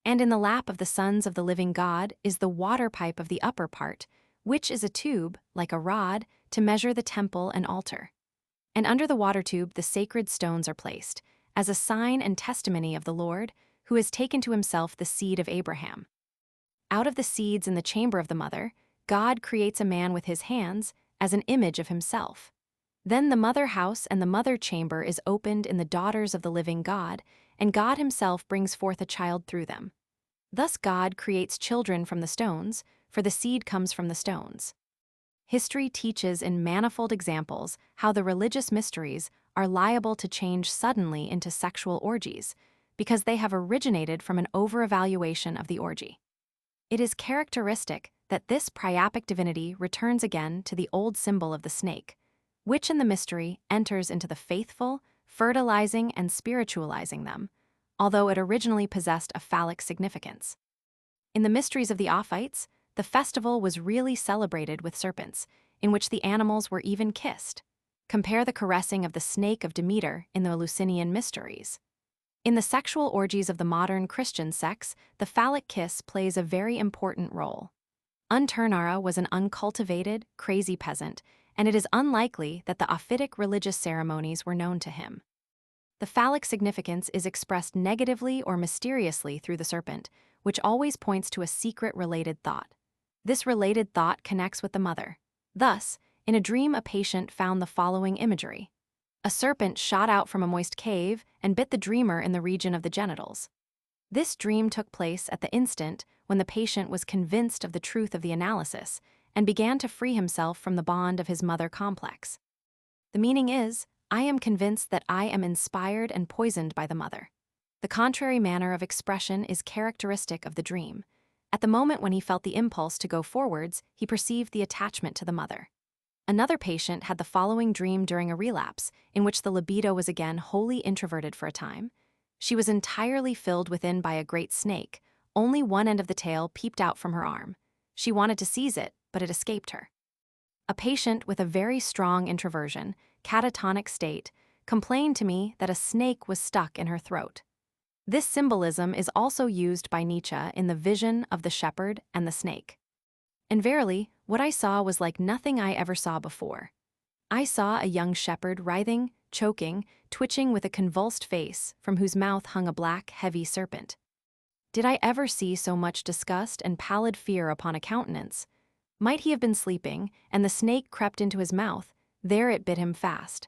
And in the lap of the sons of the living God is the water pipe of the upper part, which is a tube, like a rod, to measure the temple and altar. And under the water tube the sacred stones are placed, as a sign and testimony of the Lord, who has taken to himself the seed of Abraham. Out of the seeds in the chamber of the mother, God creates a man with his hands, as an image of himself. Then the mother house and the mother chamber is opened in the daughters of the living God, and God himself brings forth a child through them. Thus God creates children from the stones, for the seed comes from the stones. History teaches in manifold examples how the religious mysteries are liable to change suddenly into sexual orgies, because they have originated from an over-evaluation of the orgy. It is characteristic that this priapic divinity returns again to the old symbol of the snake, which in the mystery enters into the faithful, fertilizing and spiritualizing them, although it originally possessed a phallic significance. In the mysteries of the Ophites, the festival was really celebrated with serpents, in which the animals were even kissed. Compare the caressing of the snake of Demeter in the Eleusinian mysteries. In the sexual orgies of the modern Christian sects, the phallic kiss plays a very important role. Unturnara was an uncultivated, crazy peasant, and it is unlikely that the Ophitic religious ceremonies were known to him. The phallic significance is expressed negatively or mysteriously through the serpent, which always points to a secret related thought. This related thought connects with the mother. Thus, in a dream a patient found the following imagery. A serpent shot out from a moist cave and bit the dreamer in the region of the genitals. This dream took place at the instant when the patient was convinced of the truth of the analysis and began to free himself from the bond of his mother complex. The meaning is, I am convinced that I am inspired and poisoned by the mother. The contrary manner of expression is characteristic of the dream. At the moment when he felt the impulse to go forwards, he perceived the attachment to the mother. Another patient had the following dream during a relapse, in which the libido was again wholly introverted for a time. She was entirely filled within by a great snake. Only one end of the tail peeped out from her arm. She wanted to seize it, but it escaped her. A patient with a very strong introversion, catatonic state, complained to me that a snake was stuck in her throat. This symbolism is also used by Nietzsche in the vision of the shepherd and the snake. And verily, what I saw was like nothing I ever saw before. I saw a young shepherd writhing, choking, twitching with a convulsed face from whose mouth hung a black, heavy serpent. Did I ever see so much disgust and pallid fear upon a countenance? Might he have been sleeping, and the snake crept into his mouth? There it bit him fast.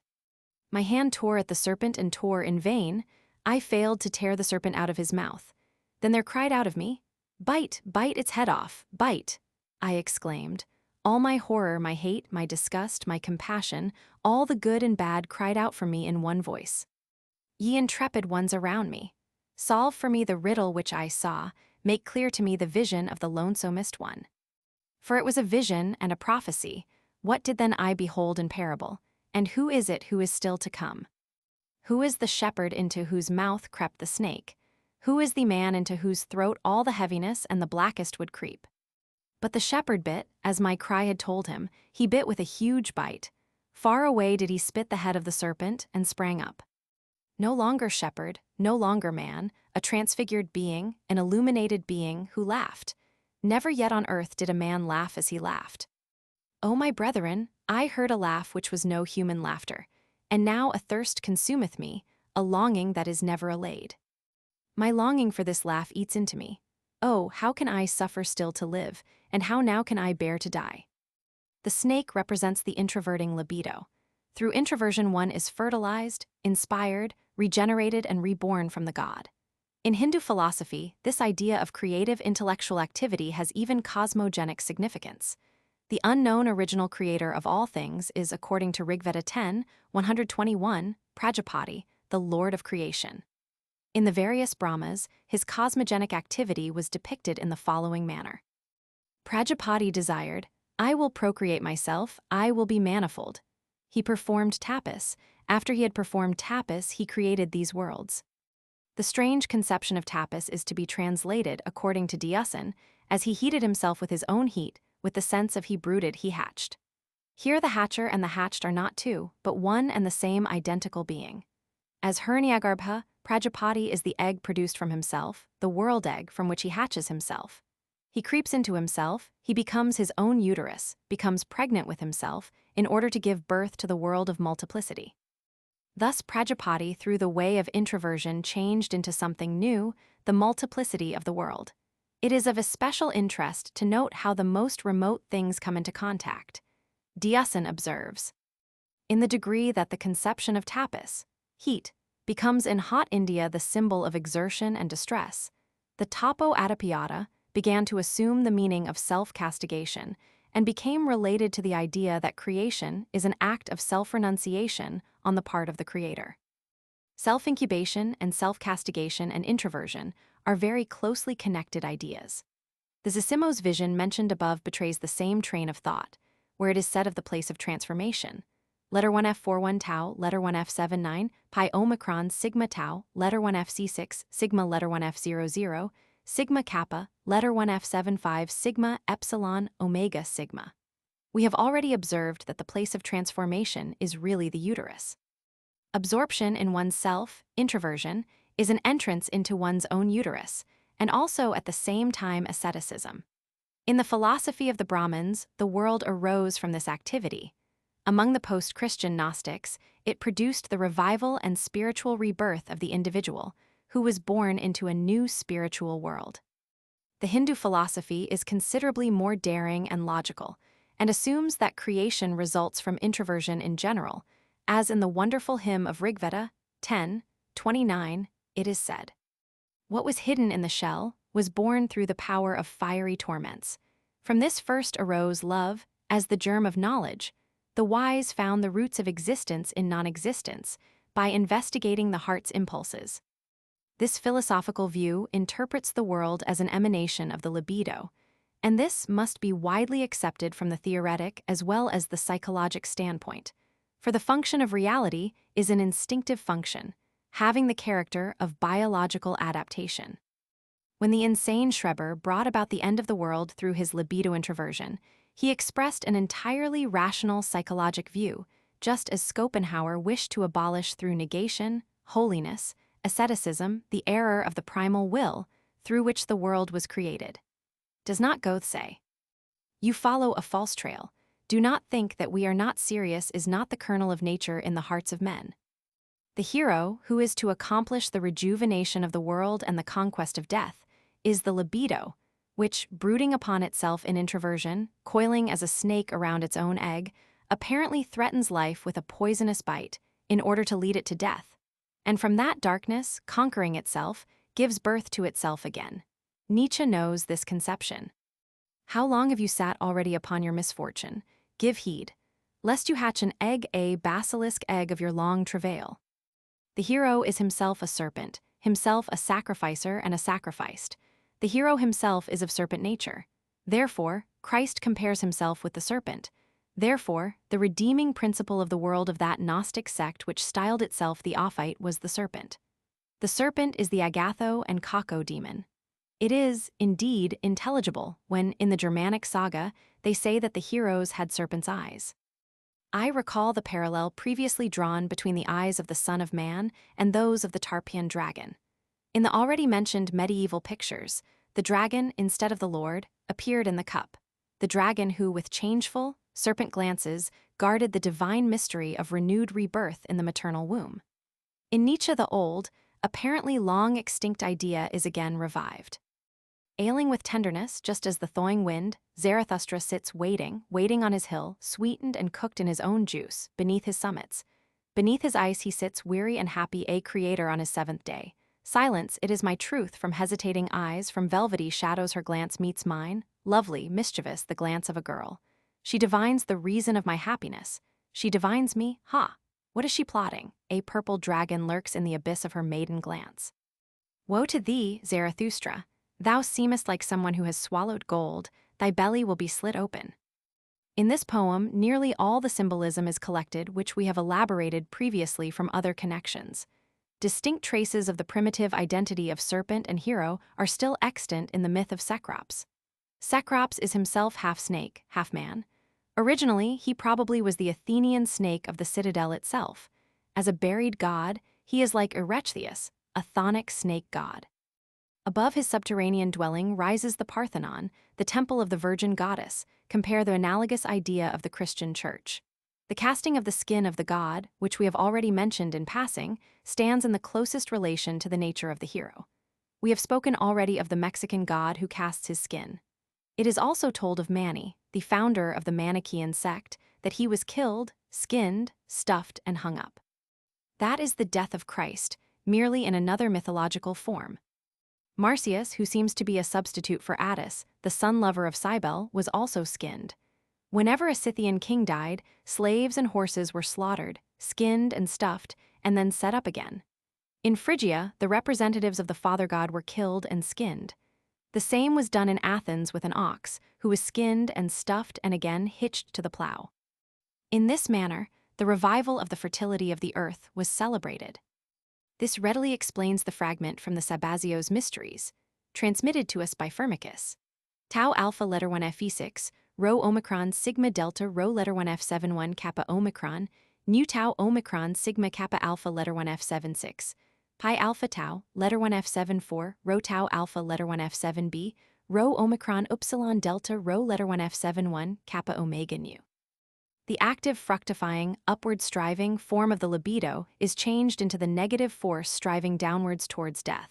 My hand tore at the serpent and tore in vain. I failed to tear the serpent out of his mouth. Then there cried out of me, "Bite, bite its head off, bite!" I exclaimed. All my horror, my hate, my disgust, my compassion, all the good and bad cried out from me in one voice. Ye intrepid ones around me, solve for me the riddle which I saw, make clear to me the vision of the lonesomest one. For it was a vision and a prophecy. What did then I behold in parable? And who is it who is still to come? Who is the shepherd into whose mouth crept the snake? Who is the man into whose throat all the heaviness and the blackest would creep? But the shepherd bit, as my cry had told him, he bit with a huge bite. Far away did he spit the head of the serpent and sprang up. No longer shepherd, no longer man, a transfigured being, an illuminated being who laughed. Never yet on earth did a man laugh as he laughed. O my brethren, I heard a laugh which was no human laughter, and now a thirst consumeth me, a longing that is never allayed. My longing for this laugh eats into me. Oh, how can I suffer still to live, and how now can I bear to die? The snake represents the introverting libido. Through introversion one is fertilized, inspired, regenerated, and reborn from the god. In Hindu philosophy, this idea of creative intellectual activity has even cosmogenic significance. The unknown original creator of all things is, according to Rigveda 10:121, Prajapati, the lord of creation. In the various Brahmas, his cosmogenic activity was depicted in the following manner. Prajapati desired, I will procreate myself, I will be manifold. He performed tapas. After he had performed tapas, he created these worlds. The strange conception of tapas is to be translated, according to Dyasan, as he heated himself with his own heat, with the sense of he brooded, he hatched. Here the hatcher and the hatched are not two, but one and the same identical being. As Hiranyagarbha, Prajapati is the egg produced from himself, the world egg from which he hatches himself. He creeps into himself, he becomes his own uterus, becomes pregnant with himself, in order to give birth to the world of multiplicity. Thus Prajapati, through the way of introversion, changed into something new, the multiplicity of the world. It is of especial interest to note how the most remote things come into contact. Dyasan observes, in the degree that the conception of tapas, heat, becomes in hot India the symbol of exertion and distress, the tapo adipyata began to assume the meaning of self-castigation and became related to the idea that creation is an act of self-renunciation on the part of the creator. Self-incubation and self-castigation and introversion are very closely connected ideas. The Zosimo's vision mentioned above betrays the same train of thought, where it is said of the place of transformation. Letter 1F41 tau, letter 1F79, pi omicron, sigma tau, letter 1FC6, sigma letter 1F00, sigma kappa, letter 1F75, sigma epsilon omega sigma. We have already observed that the place of transformation is really the uterus. Absorption in one's self, introversion, is an entrance into one's own uterus, and also at the same time asceticism. In the philosophy of the Brahmins, the world arose from this activity. Among the post-Christian Gnostics, it produced the revival and spiritual rebirth of the individual, who was born into a new spiritual world. The Hindu philosophy is considerably more daring and logical, and assumes that creation results from introversion in general, as in the wonderful hymn of Rigveda 10:29, it is said, what was hidden in the shell was born through the power of fiery torments. From this first arose love, as the germ of knowledge. The wise found the roots of existence in non-existence by investigating the heart's impulses. This philosophical view interprets the world as an emanation of the libido, and this must be widely accepted from the theoretic as well as the psychologic standpoint, for the function of reality is an instinctive function, having the character of biological adaptation. When the insane Schreber brought about the end of the world through his libido introversion, he expressed an entirely rational psychologic view, just as Schopenhauer wished to abolish through negation, holiness, asceticism, the error of the primal will, through which the world was created. Does not Goethe say, "You follow a false trail. Do not think that we are not serious is not the kernel of nature in the hearts of men." The hero, who is to accomplish the rejuvenation of the world and the conquest of death, is the libido, which, brooding upon itself in introversion, coiling as a snake around its own egg, apparently threatens life with a poisonous bite in order to lead it to death, and from that darkness, conquering itself, gives birth to itself again. Nietzsche knows this conception. How long have you sat already upon your misfortune? Give heed, lest you hatch an egg, a basilisk egg of your long travail. The hero is himself a serpent, himself a sacrificer and a sacrificed. The hero himself is of serpent nature. Therefore, Christ compares himself with the serpent. Therefore, the redeeming principle of the world of that Gnostic sect which styled itself the Ophite was the serpent. The serpent is the Agatho and Kako demon. It is, indeed, intelligible when, in the Germanic saga, they say that the heroes had serpent's eyes. I recall the parallel previously drawn between the eyes of the Son of Man and those of the Tarpeian dragon. In the already mentioned medieval pictures, the dragon, instead of the Lord, appeared in the cup, the dragon who, with changeful, serpent glances, guarded the divine mystery of renewed rebirth in the maternal womb. In Nietzsche the old, apparently long extinct idea is again revived. Ailing with tenderness, just as the thawing wind, Zarathustra sits waiting on his hill, sweetened and cooked in his own juice, beneath his summits. Beneath his ice he sits weary and happy, a creator on his seventh day. Silence, it is my truth, from hesitating eyes, from velvety shadows her glance meets mine, lovely, mischievous, the glance of a girl. She divines the reason of my happiness. She divines me, ha! What is she plotting? A purple dragon lurks in the abyss of her maiden glance. Woe to thee, Zarathustra! Thou seemest like someone who has swallowed gold, thy belly will be slit open. In this poem, nearly all the symbolism is collected which we have elaborated previously from other connections. Distinct traces of the primitive identity of serpent and hero are still extant in the myth of Cecrops. Cecrops is himself half snake, half man. Originally, he probably was the Athenian snake of the citadel itself. As a buried god, he is like Erechtheus, a chthonic snake god. Above his subterranean dwelling rises the Parthenon, the temple of the virgin goddess. Compare the analogous idea of the Christian church. The casting of the skin of the god, which we have already mentioned in passing, stands in the closest relation to the nature of the hero. We have spoken already of the Mexican god who casts his skin. It is also told of Mani, the founder of the Manichaean sect, that he was killed, skinned, stuffed, and hung up. That is the death of Christ, merely in another mythological form. Marsyas, who seems to be a substitute for Attis, the son-lover of Cybele, was also skinned. Whenever a Scythian king died, slaves and horses were slaughtered, skinned and stuffed, and then set up again. In Phrygia, the representatives of the father god were killed and skinned. The same was done in Athens with an ox, who was skinned and stuffed and again hitched to the plow. In this manner, the revival of the fertility of the earth was celebrated. This readily explains the fragment from the Sabazio's Mysteries, transmitted to us by Firmicus. Tau alpha letter 1 Fe6, rho omicron sigma delta rho letter 1 F71 kappa omicron, nu tau omicron sigma kappa alpha letter 1 F76, pi alpha tau letter 1 F74 rho tau alpha letter 1 F7b, rho omicron upsilon delta rho letter 1 F71 kappa omega nu. The active fructifying, upward striving form of the libido is changed into the negative force striving downwards towards death.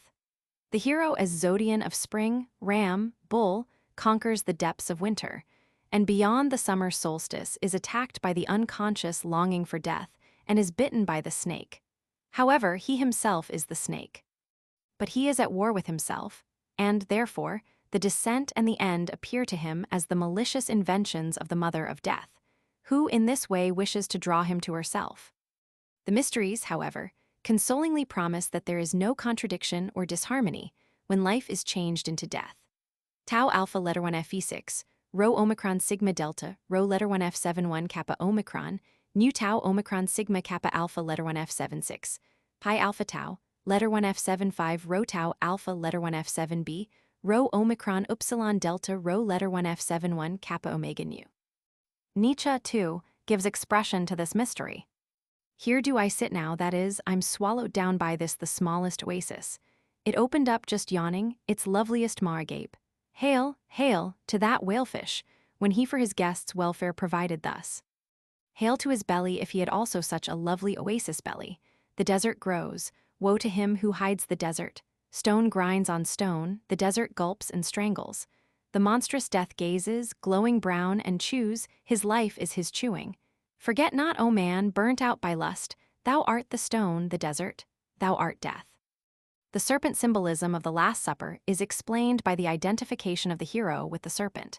The hero as Zodian of spring, ram, bull, conquers the depths of winter, and beyond the summer solstice is attacked by the unconscious longing for death and is bitten by the snake. However, he himself is the snake. But he is at war with himself, and, therefore, the descent and the end appear to him as the malicious inventions of the mother of death, who in this way wishes to draw him to herself. The mysteries, however, consolingly promise that there is no contradiction or disharmony when life is changed into death. Tau alpha letter 1 Fe6, rho omicron sigma delta, rho letter 1 F71 kappa omicron, nu tau omicron sigma kappa alpha letter 1 F76, pi alpha tau, letter 1 F75 rho tau alpha letter 1 F7b, rho omicron upsilon delta rho letter 1 F71 kappa omega nu. Nietzsche, too, gives expression to this mystery. Here do I sit now, that is, I'm swallowed down by this the smallest oasis. It opened up just yawning, its loveliest margape. Hail, hail, to that whalefish, when he for his guests' welfare provided thus. Hail to his belly if he had also such a lovely oasis belly. The desert grows, woe to him who hides the desert. Stone grinds on stone, the desert gulps and strangles. The monstrous death gazes, glowing brown, and chews, his life is his chewing. Forget not, O man, burnt out by lust, thou art the stone, the desert, thou art death. The serpent symbolism of the Last Supper is explained by the identification of the hero with the serpent.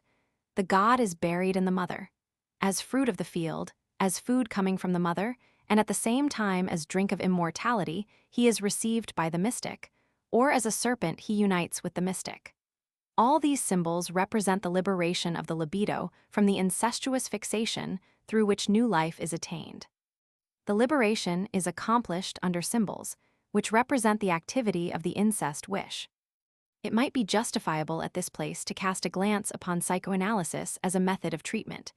The god is buried in the mother. As fruit of the field, as food coming from the mother, and at the same time as drink of immortality, he is received by the mystic, or as a serpent he unites with the mystic. All these symbols represent the liberation of the libido from the incestuous fixation through which new life is attained. The liberation is accomplished under symbols, which represent the activity of the incest wish. It might be justifiable at this place to cast a glance upon psychoanalysis as a method of treatment.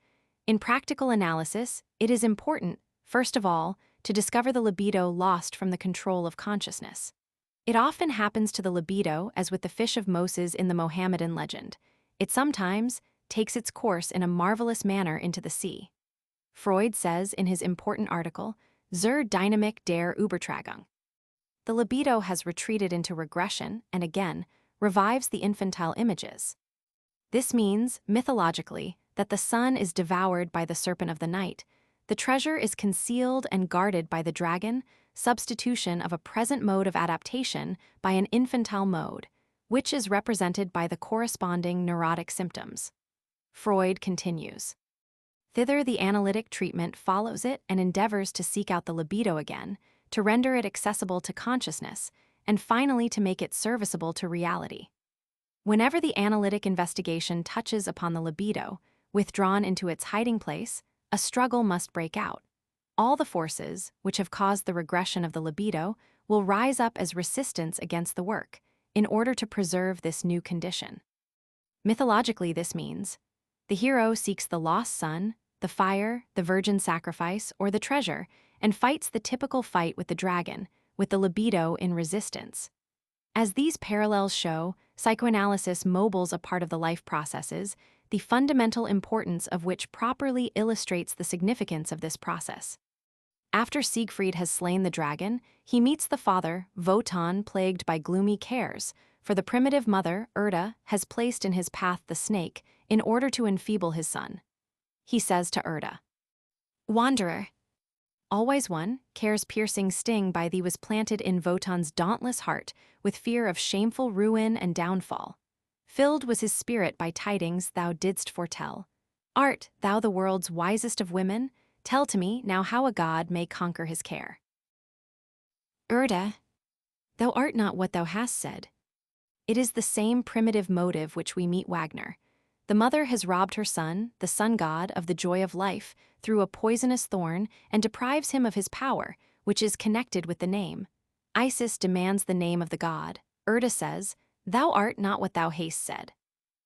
In practical analysis, it is important, first of all, to discover the libido lost from the control of consciousness. It often happens to the libido as with the fish of Moses in the Mohammedan legend. It sometimes takes its course in a marvelous manner into the sea. Freud says in his important article, Zur Dynamik der Übertragung. The libido has retreated into regression and again revives the infantile images. This means, mythologically, that the sun is devoured by the serpent of the night, the treasure is concealed and guarded by the dragon, substitution of a present mode of adaptation by an infantile mode, which is represented by the corresponding neurotic symptoms. Freud continues. Thither the analytic treatment follows it and endeavors to seek out the libido again, to render it accessible to consciousness, and finally to make it serviceable to reality. Whenever the analytic investigation touches upon the libido, withdrawn into its hiding place, a struggle must break out. All the forces, which have caused the regression of the libido, will rise up as resistance against the work, in order to preserve this new condition. Mythologically, this means the hero seeks the lost son, the fire, the virgin sacrifice, or the treasure, and fights the typical fight with the dragon, with the libido in resistance. As these parallels show, psychoanalysis mobiles a part of the life processes, the fundamental importance of which properly illustrates the significance of this process. After Siegfried has slain the dragon, he meets the father, Wotan, plagued by gloomy cares, for the primitive mother, Erda, has placed in his path the snake in order to enfeeble his son. He says to Erda, Wanderer, always one, care's piercing sting by thee was planted in Wotan's dauntless heart with fear of shameful ruin and downfall. Filled was his spirit by tidings thou didst foretell. Art thou the world's wisest of women? Tell to me now how a god may conquer his care. Erda, thou art not what thou hast said. It is the same primitive motive which we meet Wagner. The mother has robbed her son, the sun god, of the joy of life through a poisonous thorn and deprives him of his power, which is connected with the name. Isis demands the name of the god. Erda says, Thou art not what thou hast said.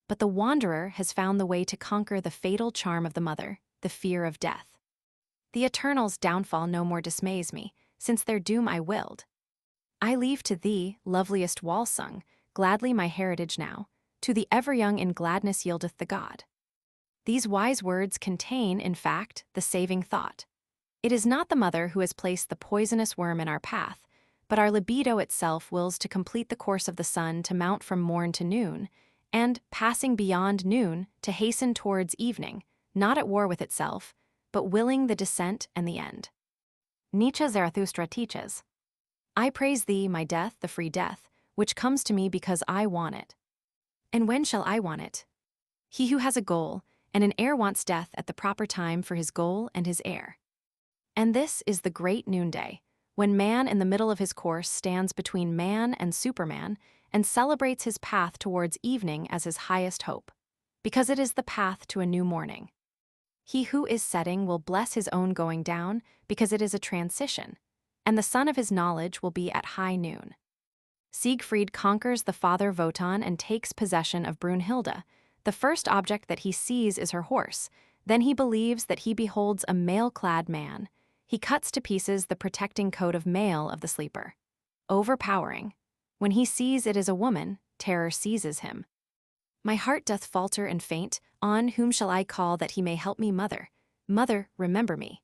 But the wanderer has found the way to conquer the fatal charm of the mother, the fear of death. The Eternal's downfall no more dismays me, since their doom I willed. I leave to thee, loveliest Walsung, gladly my heritage now, to the ever-young in gladness yieldeth the god. These wise words contain, in fact, the saving thought. It is not the mother who has placed the poisonous worm in our path, but our libido itself wills to complete the course of the sun to mount from morn to noon, and, passing beyond noon, to hasten towards evening, not at war with itself, but willing the descent and the end. Nietzsche Zarathustra teaches, I praise thee, my death, the free death, which comes to me because I want it. And when shall I want it? He who has a goal, and an heir wants death at the proper time for his goal and his heir. And this is the great noonday, when man in the middle of his course stands between man and Superman and celebrates his path towards evening as his highest hope, because it is the path to a new morning. He who is setting will bless his own going down because it is a transition, and the sun of his knowledge will be at high noon. Siegfried conquers the father Wotan and takes possession of Brunhilde. The first object that he sees is her horse. Then he believes that he beholds a mail-clad man. He cuts to pieces the protecting coat of mail of the sleeper. Overpowering. When he sees it is a woman, terror seizes him. My heart doth falter and faint, on whom shall I call that he may help me, mother? Mother, remember me.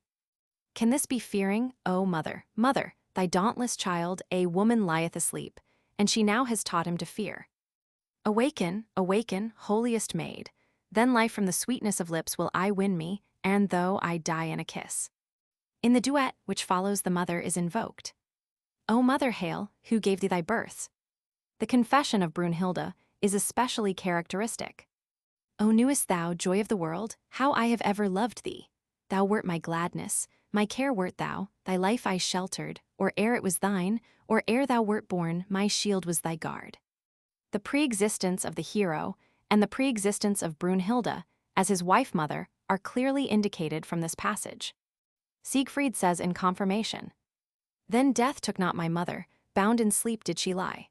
Can this be fearing, O mother, mother, thy dauntless child, a woman lieth asleep, and she now has taught him to fear. Awaken, awaken, holiest maid, then life from the sweetness of lips will I win me, and though I die in a kiss. In the duet which follows the mother is invoked. O mother hail, who gave thee thy birth? The confession of Brunhilde is especially characteristic. O knewest thou, joy of the world, how I have ever loved thee? Thou wert my gladness, my care wert thou, thy life I sheltered, or ere it was thine, or ere thou wert born, my shield was thy guard. The pre-existence of the hero and the pre-existence of Brunhilde as his wife-mother are clearly indicated from this passage. Siegfried says in confirmation, "Then death took not my mother, bound in sleep did she lie."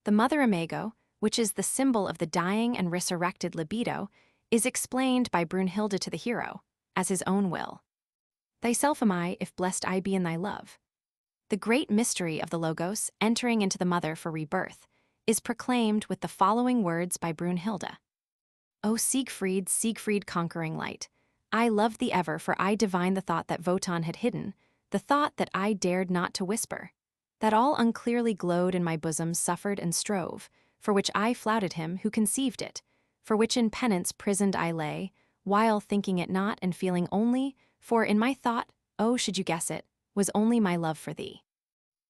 The mother imago, which is the symbol of the dying and resurrected libido, is explained by Brunhilde to the hero as his own will. Thyself am I, if blessed I be in thy love. The great mystery of the Logos entering into the mother for rebirth is proclaimed with the following words by Brunhilde. O Siegfried, Siegfried conquering light, I loved thee ever, for I divined the thought that Wotan had hidden, the thought that I dared not to whisper, that all unclearly glowed in my bosom suffered and strove, for which I flouted him who conceived it, for which in penance prisoned I lay, while thinking it not and feeling only, for in my thought, oh, should you guess it, was only my love for thee.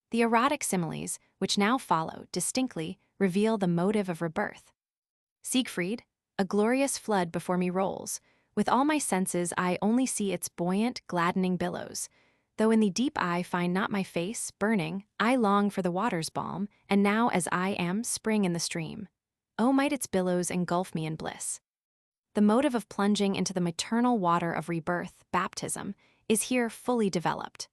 The erotic similes, which now follow, distinctly reveal the motive of rebirth. Siegfried, a glorious flood before me rolls. With all my senses I only see its buoyant, gladdening billows. Though in the deep I find not my face, burning, I long for the water's balm, and now as I am, spring in the stream. Oh, might its billows engulf me in bliss. The motive of plunging into the maternal water of rebirth, baptism, is here fully developed.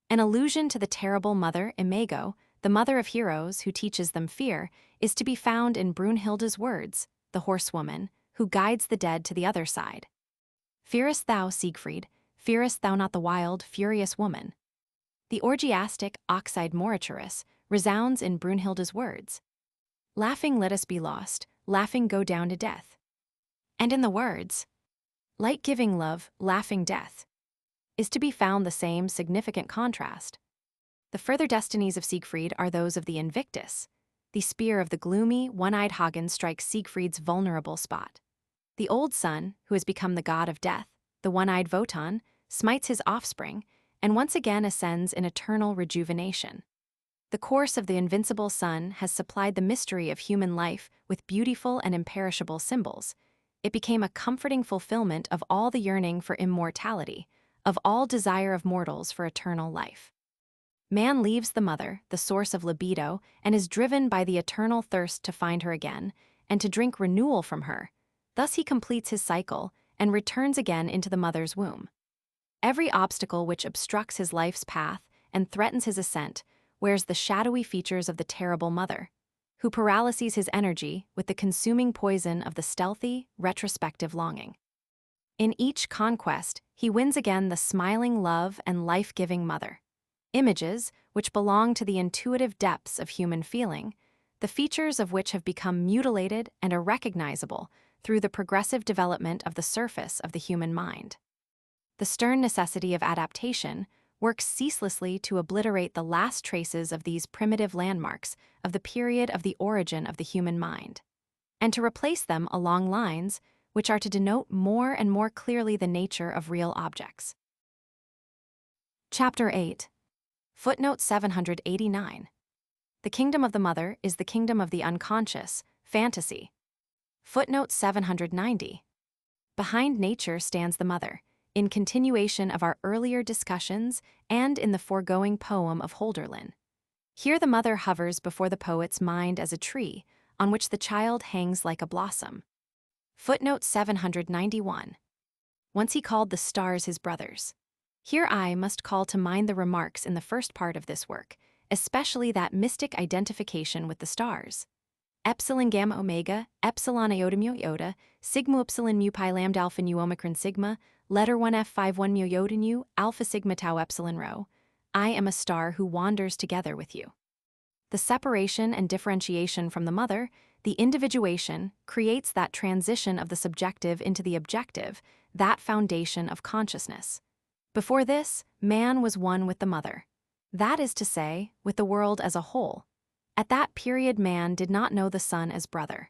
An allusion to the terrible mother, Imago, the mother of heroes who teaches them fear, is to be found in Brunhilde's words, the horsewoman, who guides the dead to the other side. Fearest thou, Siegfried, fearest thou not the wild, furious woman? The orgiastic oxide moriturus resounds in Brunhilde's words. Laughing let us be lost, laughing go down to death. And in the words, light-giving love, laughing death, is to be found the same significant contrast. The further destinies of Siegfried are those of the Invictus. The spear of the gloomy, one-eyed Hagen strikes Siegfried's vulnerable spot. The old son, who has become the god of death, the one-eyed Wotan, smites his offspring, and once again ascends in eternal rejuvenation. The course of the invincible sun has supplied the mystery of human life with beautiful and imperishable symbols. It became a comforting fulfillment of all the yearning for immortality, of all desire of mortals for eternal life. Man leaves the mother, the source of libido, and is driven by the eternal thirst to find her again, and to drink renewal from her. Thus he completes his cycle and returns again into the mother's womb. Every obstacle which obstructs his life's path and threatens his ascent wears the shadowy features of the terrible mother, who paralyses his energy with the consuming poison of the stealthy, retrospective longing. In each conquest, he wins again the smiling love and life-giving mother. Images which belong to the intuitive depths of human feeling, the features of which have become mutilated and are recognizable through the progressive development of the surface of the human mind. The stern necessity of adaptation works ceaselessly to obliterate the last traces of these primitive landmarks of the period of the origin of the human mind, and to replace them along lines which are to denote more and more clearly the nature of real objects. Chapter 8. Footnote 789. The kingdom of the mother is the kingdom of the unconscious, fantasy. Footnote 790. Behind nature stands the mother, in continuation of our earlier discussions and in the foregoing poem of Hölderlin. Here the mother hovers before the poet's mind as a tree, on which the child hangs like a blossom. Footnote 791. Once he called the stars his brothers. Here I must call to mind the remarks in the first part of this work, especially that mystic identification with the stars. Epsilon gamma omega, epsilon iota mu iota, sigma upsilon mu pi lambda alpha nu omicron sigma, letter 1F51 Myodinu, Alpha Sigma Tau Epsilon Rho. I am a star who wanders together with you. The separation and differentiation from the mother, the individuation, creates that transition of the subjective into the objective, that foundation of consciousness. Before this, man was one with the mother. That is to say, with the world as a whole. At that period, man did not know the son as brother.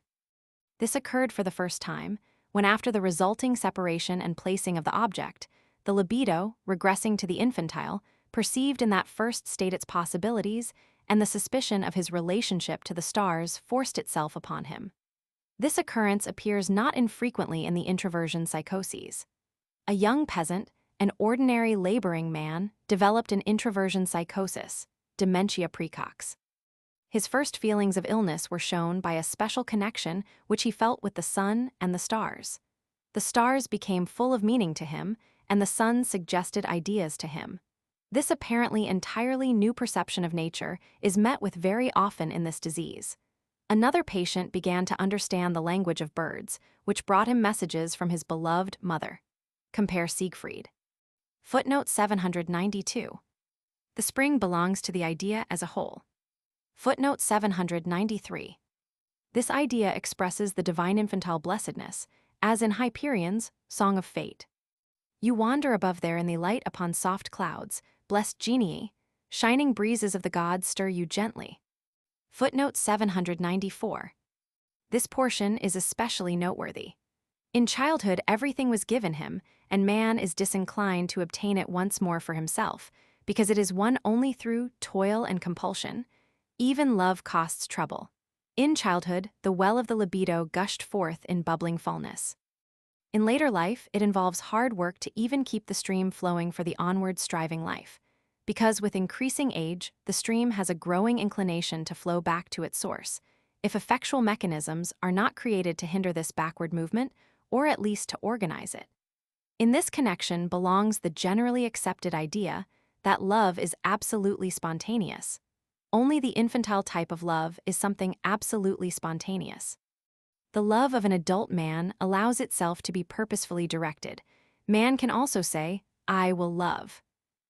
This occurred for the first time, when after the resulting separation and placing of the object, the libido, regressing to the infantile, perceived in that first state its possibilities, and the suspicion of his relationship to the stars forced itself upon him. This occurrence appears not infrequently in the introversion psychoses. A young peasant, an ordinary laboring man, developed an introversion psychosis, dementia praecox. His first feelings of illness were shown by a special connection which he felt with the sun and the stars. The stars became full of meaning to him, and the sun suggested ideas to him. This apparently entirely new perception of nature is met with very often in this disease. Another patient began to understand the language of birds, which brought him messages from his beloved mother. Compare Siegfried. Footnote 792. The spring belongs to the idea as a whole. Footnote 793. This idea expresses the divine infantile blessedness, as in Hyperion's Song of Fate. You wander above there in the light upon soft clouds, blessed genii, shining breezes of the gods stir you gently. Footnote 794. This portion is especially noteworthy. In childhood, everything was given him, and man is disinclined to obtain it once more for himself, because it is won only through toil and compulsion. Even love costs trouble. In childhood, the well of the libido gushed forth in bubbling fullness. In later life, it involves hard work to even keep the stream flowing for the onward striving life, because with increasing age, the stream has a growing inclination to flow back to its source, if effectual mechanisms are not created to hinder this backward movement, or at least to organize it. In this connection belongs the generally accepted idea that love is absolutely spontaneous. Only the infantile type of love is something absolutely spontaneous. The love of an adult man allows itself to be purposefully directed. Man can also say, I will love.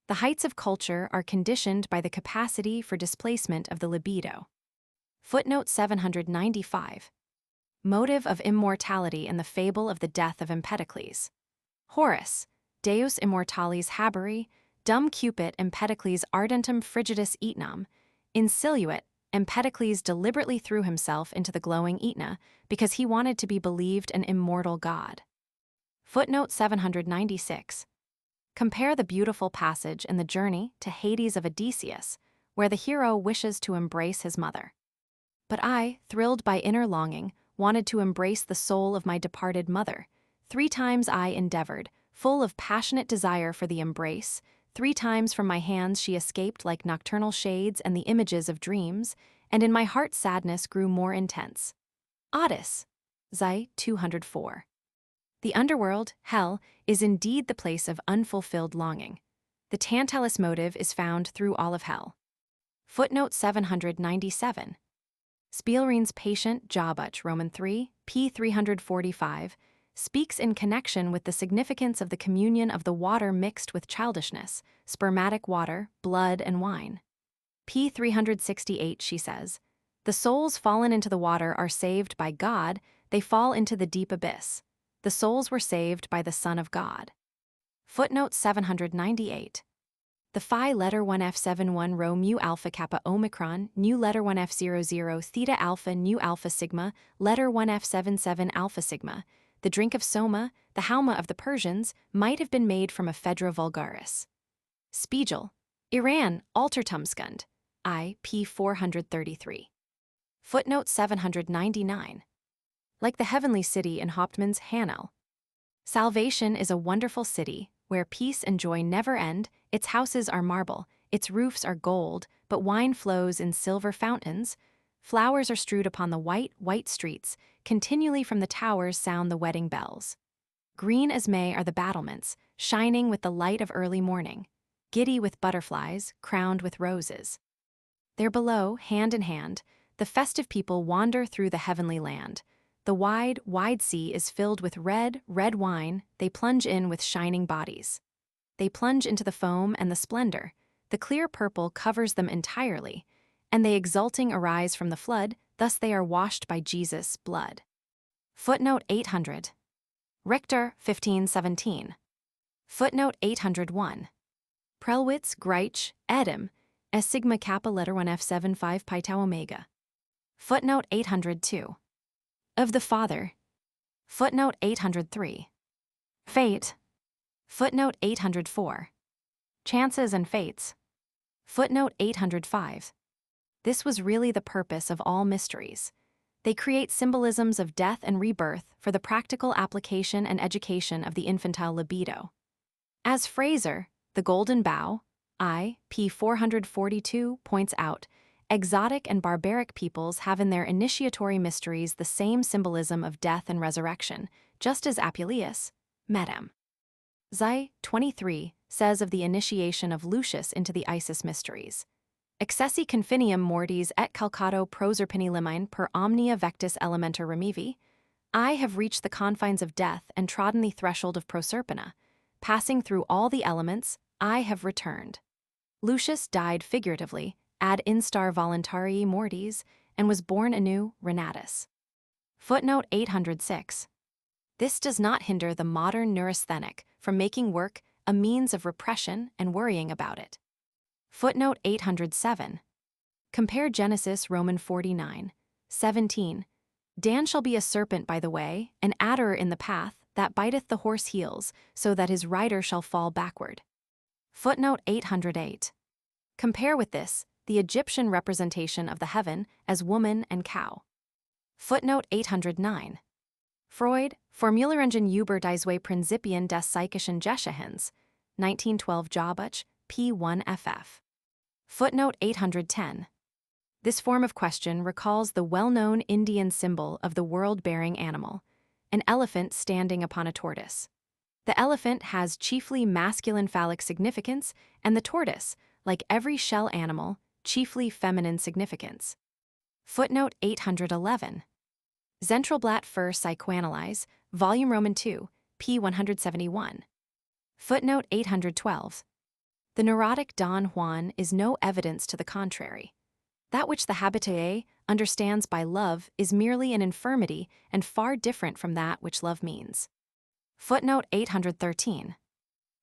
The heights of culture are conditioned by the capacity for displacement of the libido. Footnote 795. Motive of immortality and the fable of the death of Empedocles. Horace, Deus immortalis haberi, dum cupit Empedocles ardentum frigidus etnam, insiluit. Empedocles deliberately threw himself into the glowing Aetna because he wanted to be believed an immortal god. Footnote 796. Compare the beautiful passage in the Journey to Hades of Odysseus, where the hero wishes to embrace his mother. But I, thrilled by inner longing, wanted to embrace the soul of my departed mother. 3 times I endeavored, full of passionate desire for the embrace. 3 times from my hands she escaped like nocturnal shades and the images of dreams, and in my heart sadness grew more intense. Otis, Zi 204. The underworld, hell, is indeed the place of unfulfilled longing. The Tantalus motive is found through all of hell. Footnote 797. Spielrein's patient Jabuch, Roman 3, p. 345, speaks in connection with the significance of the communion of the water mixed with childishness, spermatic water, blood, and wine. p. 368, she says, the souls fallen into the water are saved by God, they fall into the deep abyss. The souls were saved by the Son of God. Footnote 798. The phi letter 1F71 rho mu alpha kappa omicron, nu letter 1F00 theta alpha nu alpha sigma, letter 1F77 alpha sigma. The drink of soma, the hauma of the Persians, might have been made from ephedra vulgaris. Spiegel, Iran, Altertumskund, I. p. 433. Footnote 799. Like the heavenly city in Hauptmann's Hanel. Salvation is a wonderful city, where peace and joy never end, its houses are marble, its roofs are gold, but wine flows in silver fountains. Flowers are strewed upon the white streets, continually from the towers sound the wedding bells. Green as May are the battlements, shining with the light of early morning, giddy with butterflies, crowned with roses. There below, hand in hand, the festive people wander through the heavenly land. The wide, wide sea is filled with red, red wine. They plunge in with shining bodies. They plunge into the foam and the splendor. The clear purple covers them entirely, and they exulting arise from the flood, thus they are washed by Jesus' blood. Footnote 800. Richter, 1517. Footnote 801. Prelwitz, Greich, Edem, S sigma kappa letter 1 F7 5 pi tau omega. Footnote 802. Of the Father. Footnote 803. Fate. Footnote 804. Chances and fates. Footnote 805. This was really the purpose of all mysteries. They create symbolisms of death and rebirth for the practical application and education of the infantile libido. As Fraser, The Golden Bough, p. 442, points out, exotic and barbaric peoples have in their initiatory mysteries the same symbolism of death and resurrection, just as Apuleius, Medem. Zi 23 says of the initiation of Lucius into the Isis mysteries. Excessi confinium mortis et calcato proserpini limine per omnia vectis elementa remivi. I have reached the confines of death and trodden the threshold of Proserpina. Passing through all the elements, I have returned. Lucius died figuratively, ad instar voluntarii mortis, and was born anew, Renatus. Footnote 806. This does not hinder the modern neurasthenic from making work a means of repression and worrying about it. Footnote 807. Compare Genesis Roman 49, 17. Dan shall be a serpent by the way, an adder in the path, that biteth the horse heels, so that his rider shall fall backward. Footnote 808. Compare with this, the Egyptian representation of the heaven as woman and cow. Footnote 809. Freud, Formuleringen über die zwei Prinzipien des psychischen Geschehens, 1912 Jobbuch, p1ff. Footnote 810. This form of question recalls the well-known Indian symbol of the world-bearing animal, an elephant standing upon a tortoise. The elephant has chiefly masculine phallic significance, and the tortoise, like every shell animal, chiefly feminine significance. Footnote 811. Zentralblatt für Psychoanalyse, Volume Roman 2, p. 171. Footnote 812. The neurotic Don Juan is no evidence to the contrary. That which the habitué understands by love is merely an infirmity and far different from that which love means. Footnote 813.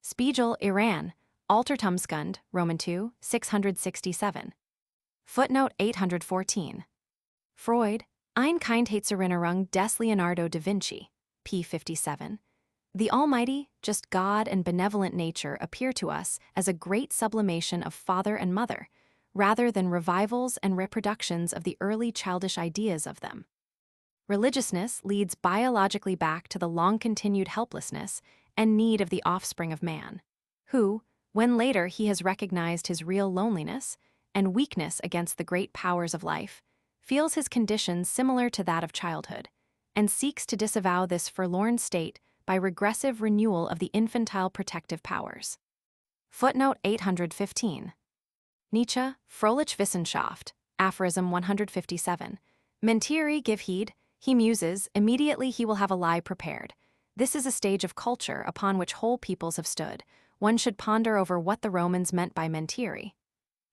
Spiegel, Iran, Altertumskund, Roman 2, 667. Footnote 814. Freud, Ein Kindheitserinnerung des Leonardo da Vinci, p. 57. The almighty, just God and benevolent nature appear to us as a great sublimation of father and mother, rather than revivals and reproductions of the early childish ideas of them. Religiousness leads biologically back to the long-continued helplessness and need of the offspring of man, who, when later he has recognized his real loneliness and weakness against the great powers of life, feels his condition similar to that of childhood, and seeks to disavow this forlorn state by regressive renewal of the infantile protective powers. Footnote 815. Nietzsche, Fröhliche Wissenschaft, aphorism 157. Mentiri give heed, he muses, immediately he will have a lie prepared. This is a stage of culture upon which whole peoples have stood. One should ponder over what the Romans meant by mentiri.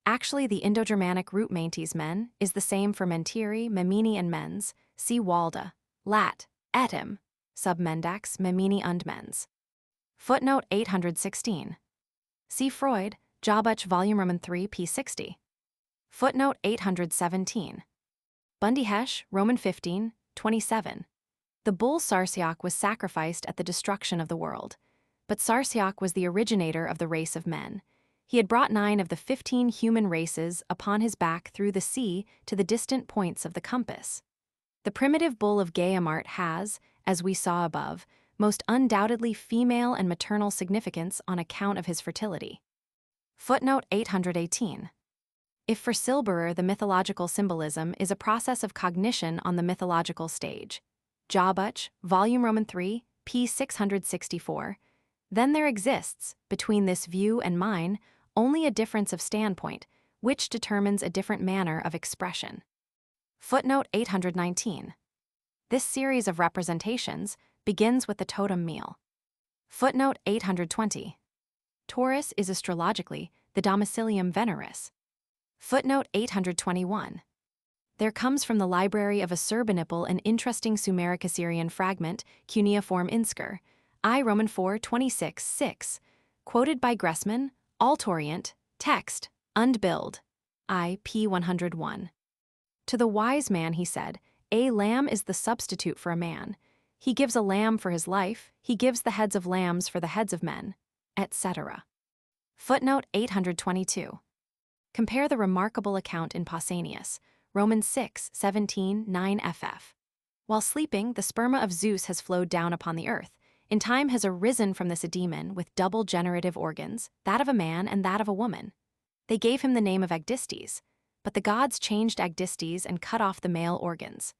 Actually, the Indo-Germanic root mentis men is the same for mentiri, memini and mens, see Walde, lat, etim, sub mendax, memini und mens. Footnote 816. See Freud, Jobbuch Volume Roman 3, p. 60. Footnote 817. Bundy-Hesch, Roman 15, 27. The bull Sarsiach was sacrificed at the destruction of the world, but Sarsiach was the originator of the race of men. He had brought 9 of the 15 human races upon his back through the sea to the distant points of the compass. The primitive bull of Gaiamart has, as we saw above, most undoubtedly female and maternal significance on account of his fertility. Footnote 818. If for Silberer the mythological symbolism is a process of cognition on the mythological stage, Jobbuch, Volume Roman 3, p. 664, then there exists, between this view and mine, only a difference of standpoint, which determines a different manner of expression. Footnote 819. This series of representations begins with the totem meal. Footnote 820. Taurus is astrologically the domicilium Veneris. Footnote 821. There comes from the library of Assurbanipal an interesting Sumeric Assyrian fragment, cuneiform inscription, I Roman 4:26-6, quoted by Gressman, Altorient, text, und Bild, I p. 101. To the wise man he said, a lamb is the substitute for a man. He gives a lamb for his life, he gives the heads of lambs for the heads of men, etc. Footnote 822. Compare the remarkable account in Pausanias, Romans 6:17-9 ff. While sleeping, the sperma of Zeus has flowed down upon the earth. In time has arisen from this a demon with double generative organs, that of a man and that of a woman. They gave him the name of Agdistes, but the gods changed Agdistes and cut off the male organs.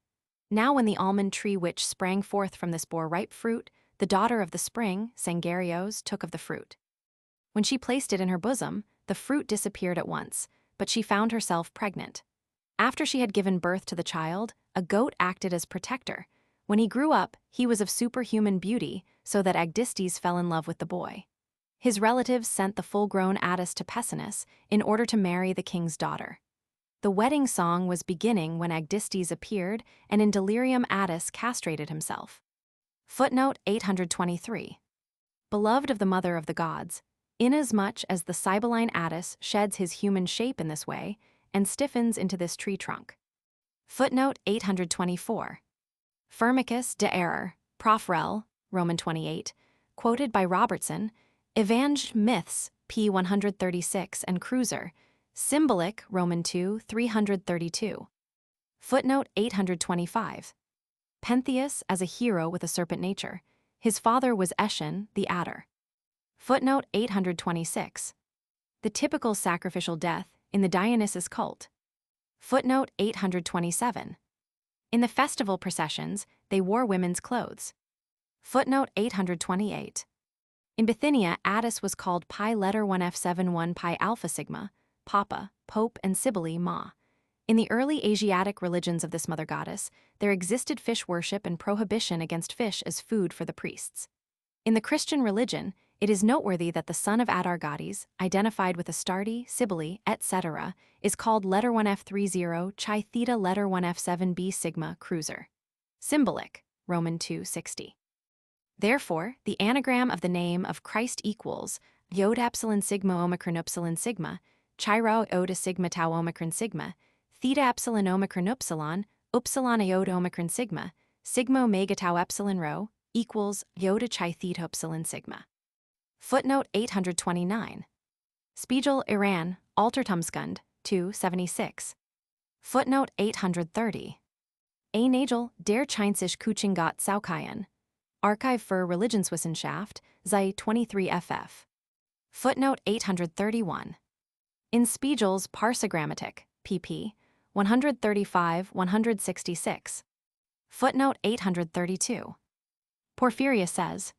Now when the almond tree which sprang forth from this bore ripe fruit, the daughter of the spring, Sangarios, took of the fruit. When she placed it in her bosom, the fruit disappeared at once, but she found herself pregnant. After she had given birth to the child, a goat acted as protector. When he grew up, he was of superhuman beauty, so that Agdistes fell in love with the boy. His relatives sent the full-grown Attis to Pessinus in order to marry the king's daughter. The wedding song was beginning when Agdistes appeared, and in delirium Attis castrated himself. Footnote 823. Beloved of the mother of the gods, inasmuch as the Sibylline Attis sheds his human shape in this way, and stiffens into this tree trunk. Footnote 824. Firmicus de Error, Prof. Rel., Roman 28, quoted by Robertson, Evangel Myths, p. 136 and Cruiser, Symbolic, Roman 2, 332. Footnote 825. Pentheus as a hero with a serpent nature. His father was Eshen, the adder. Footnote 826. The typical sacrificial death in the Dionysus cult. Footnote 827. In the festival processions, they wore women's clothes. Footnote 828. In Bithynia, Attis was called Pi letter 1F71 Pi Alpha Sigma, Papa, Pope, and Cybele, Ma. In the early Asiatic religions of this mother goddess, there existed fish worship and prohibition against fish as food for the priests. In the Christian religion, it is noteworthy that the son of Adargates, identified with Astarte, Cybele, etc., is called letter 1F30 Chi Theta letter 1F7b Sigma Cruiser. Symbolic, Roman 2:60. Therefore, the anagram of the name of Christ equals Yod Epsilon Sigma Omicron Upsilon Sigma, Chi Rho Iota Sigma Tau Omicron Sigma, Theta Epsilon Omicron Upsilon Iota Omicron Sigma, Sigma Omega Tau Epsilon Rho, equals Iota Chi Theta Upsilon Sigma. Footnote 829. Spiegel, Iran, Altertumskund, 276. Footnote 830. A Nagel, der Chinesische Kuchingat Saukayan. Archive für Religionswissenschaft, Sei 23 ff. Footnote 831. In Spiegel's Parsagrammatik, pp. 135-166. Footnote 832. Porphyria says,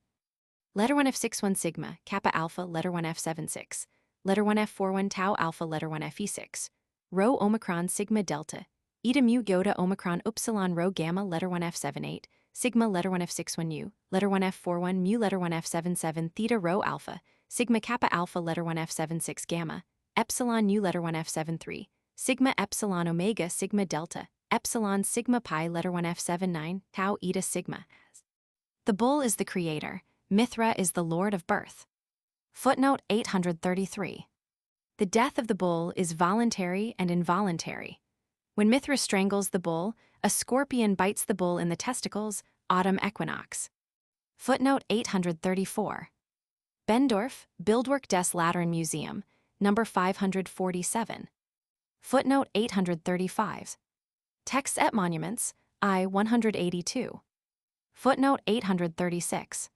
letter 1F61 sigma, kappa alpha, letter 1F76, letter 1F41 tau alpha, letter 1Fe6, rho omicron sigma delta, eta mu iota omicron upsilon rho gamma, letter 1F78, sigma, letter 1F61 u, letter 1F41 mu, letter 1F77 theta rho alpha, sigma kappa alpha, letter 1F76 gamma, epsilon u, letter 1F73, sigma epsilon omega sigma delta, epsilon sigma pi, letter 1F79, tau eta sigma. The bull is the creator, Mithra is the lord of birth. Footnote 833. The death of the bull is voluntary and involuntary. When Mithra strangles the bull, a scorpion bites the bull in the testicles, autumn equinox. Footnote 834. Bendorf, Bildwerk des Lateran Museum, number 547. Footnote 835. Texts et Monuments, I 182. Footnote 836.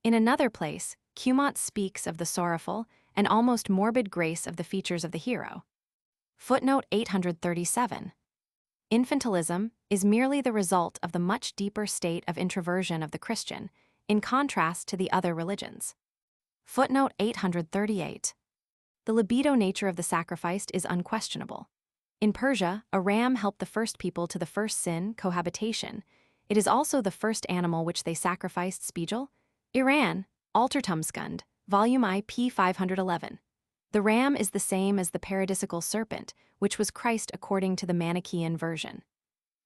In another place, Cumont speaks of the sorrowful and almost morbid grace of the features of the hero. Footnote 837. Infantilism is merely the result of the much deeper state of introversion of the Christian, in contrast to the other religions. Footnote 838. The libido nature of the sacrificed is unquestionable. In Persia, a ram helped the first people to the first sin, cohabitation. It is also the first animal which they sacrificed. Spiegel, Iran, Altertumskund, Volume I, p. 511. The ram is the same as the paradisical serpent, which was Christ according to the Manichaean version.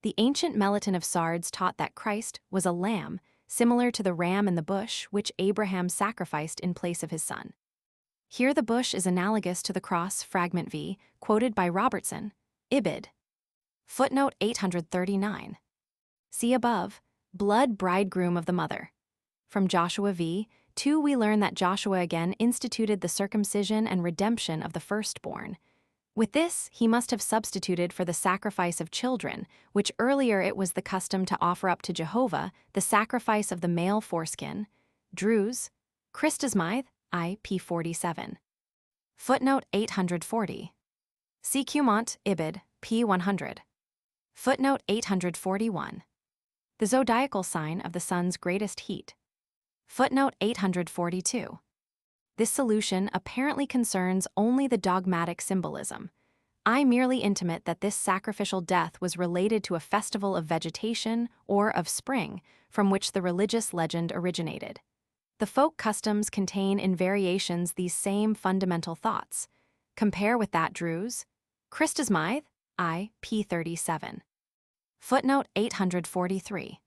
The ancient Melitone of Sardes taught that Christ was a lamb, similar to the ram in the bush which Abraham sacrificed in place of his son. Here the bush is analogous to the cross, fragment v, quoted by Robertson, Ibid. Footnote 839. See above, blood bridegroom of the mother. From Joshua v. 2 we learn that Joshua again instituted the circumcision and redemption of the firstborn. With this, he must have substituted for the sacrifice of children, which earlier it was the custom to offer up to Jehovah the sacrifice of the male foreskin. Drews, Christasmythe, I. p. 47. Footnote 840. See Cumont, Ibid, p. 100. Footnote 841. The zodiacal sign of the sun's greatest heat. Footnote 842. This solution apparently concerns only the dogmatic symbolism. I merely intimate that this sacrificial death was related to a festival of vegetation or of spring from which the religious legend originated. The folk customs contain in variations these same fundamental thoughts. Compare with that Drews, Christasmythe, I. p. 37. Footnote 843.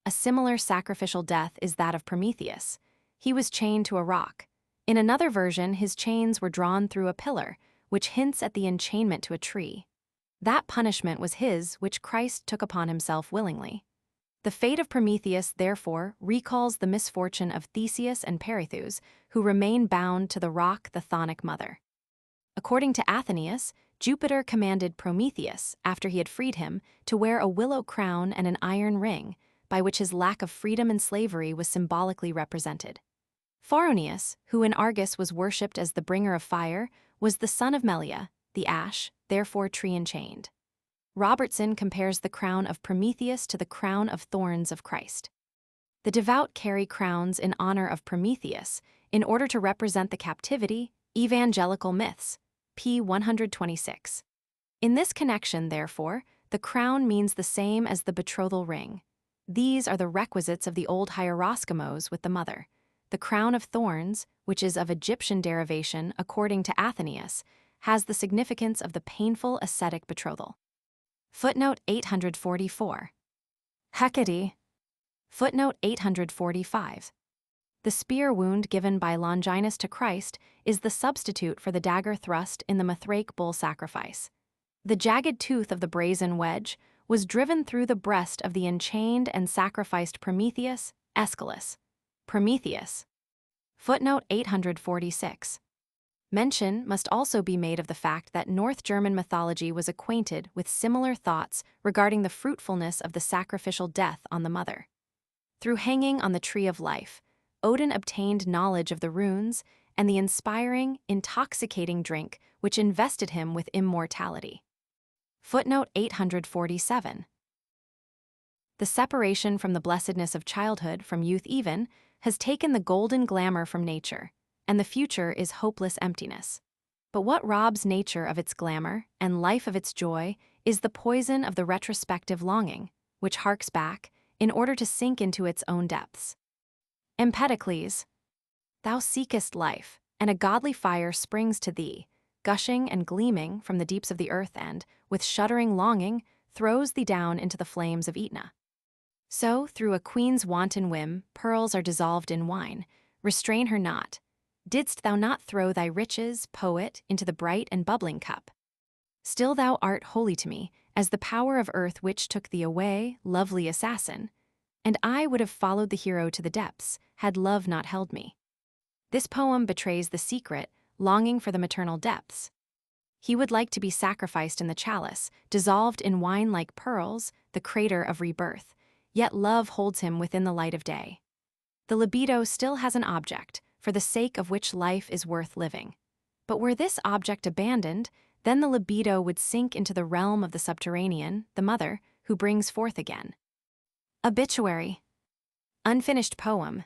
A similar sacrificial death is that of Prometheus. He was chained to a rock. In another version, his chains were drawn through a pillar, which hints at the enchainment to a tree. That punishment was his which Christ took upon himself willingly. The fate of Prometheus, therefore, recalls the misfortune of Theseus and Perithous, who remain bound to the rock, the Chthonic mother. According to Athenaeus, Jupiter commanded Prometheus, after he had freed him, to wear a willow crown and an iron ring, by which his lack of freedom and slavery was symbolically represented. Pharoneus, who in Argos was worshipped as the bringer of fire, was the son of Melia, the ash, therefore tree enchained. Robertson compares the crown of Prometheus to the crown of thorns of Christ. The devout carry crowns in honor of Prometheus in order to represent the captivity, evangelical myths, p. 126. In this connection, therefore, the crown means the same as the betrothal ring. These are the requisites of the old hieroskimos with the mother. The crown of thorns, which is of Egyptian derivation according to Athenaeus, has the significance of the painful ascetic betrothal. Footnote 844. Hecate. Footnote 845. The spear wound given by Longinus to Christ is the substitute for the dagger thrust in the Mithraic bull sacrifice. The jagged tooth of the brazen wedge was driven through the breast of the enchained and sacrificed Prometheus, Aeschylus. Prometheus. Footnote 846. Mention must also be made of the fact that North German mythology was acquainted with similar thoughts regarding the fruitfulness of the sacrificial death on the mother. Through hanging on the tree of life, Odin obtained knowledge of the runes and the inspiring, intoxicating drink which invested him with immortality. Footnote 847. The separation from the blessedness of childhood from youth even has taken the golden glamour from nature, and the future is hopeless emptiness. But what robs nature of its glamour and life of its joy is the poison of the retrospective longing, which harks back in order to sink into its own depths. Empedocles. Thou seekest life, and a godly fire springs to thee, gushing and gleaming from the deeps of the earth and, with shuddering longing, throws thee down into the flames of Aetna. So, through a queen's wanton whim, pearls are dissolved in wine. Restrain her not. Didst thou not throw thy riches, poet, into the bright and bubbling cup? Still thou art holy to me, as the power of earth which took thee away, lovely assassin, and I would have followed the hero to the depths, had love not held me. This poem betrays the secret, longing for the maternal depths. He would like to be sacrificed in the chalice, dissolved in wine like pearls, the crater of rebirth, yet love holds him within the light of day. The libido still has an object, for the sake of which life is worth living. But were this object abandoned, then the libido would sink into the realm of the subterranean, the mother, who brings forth again. Obituary. Unfinished poem.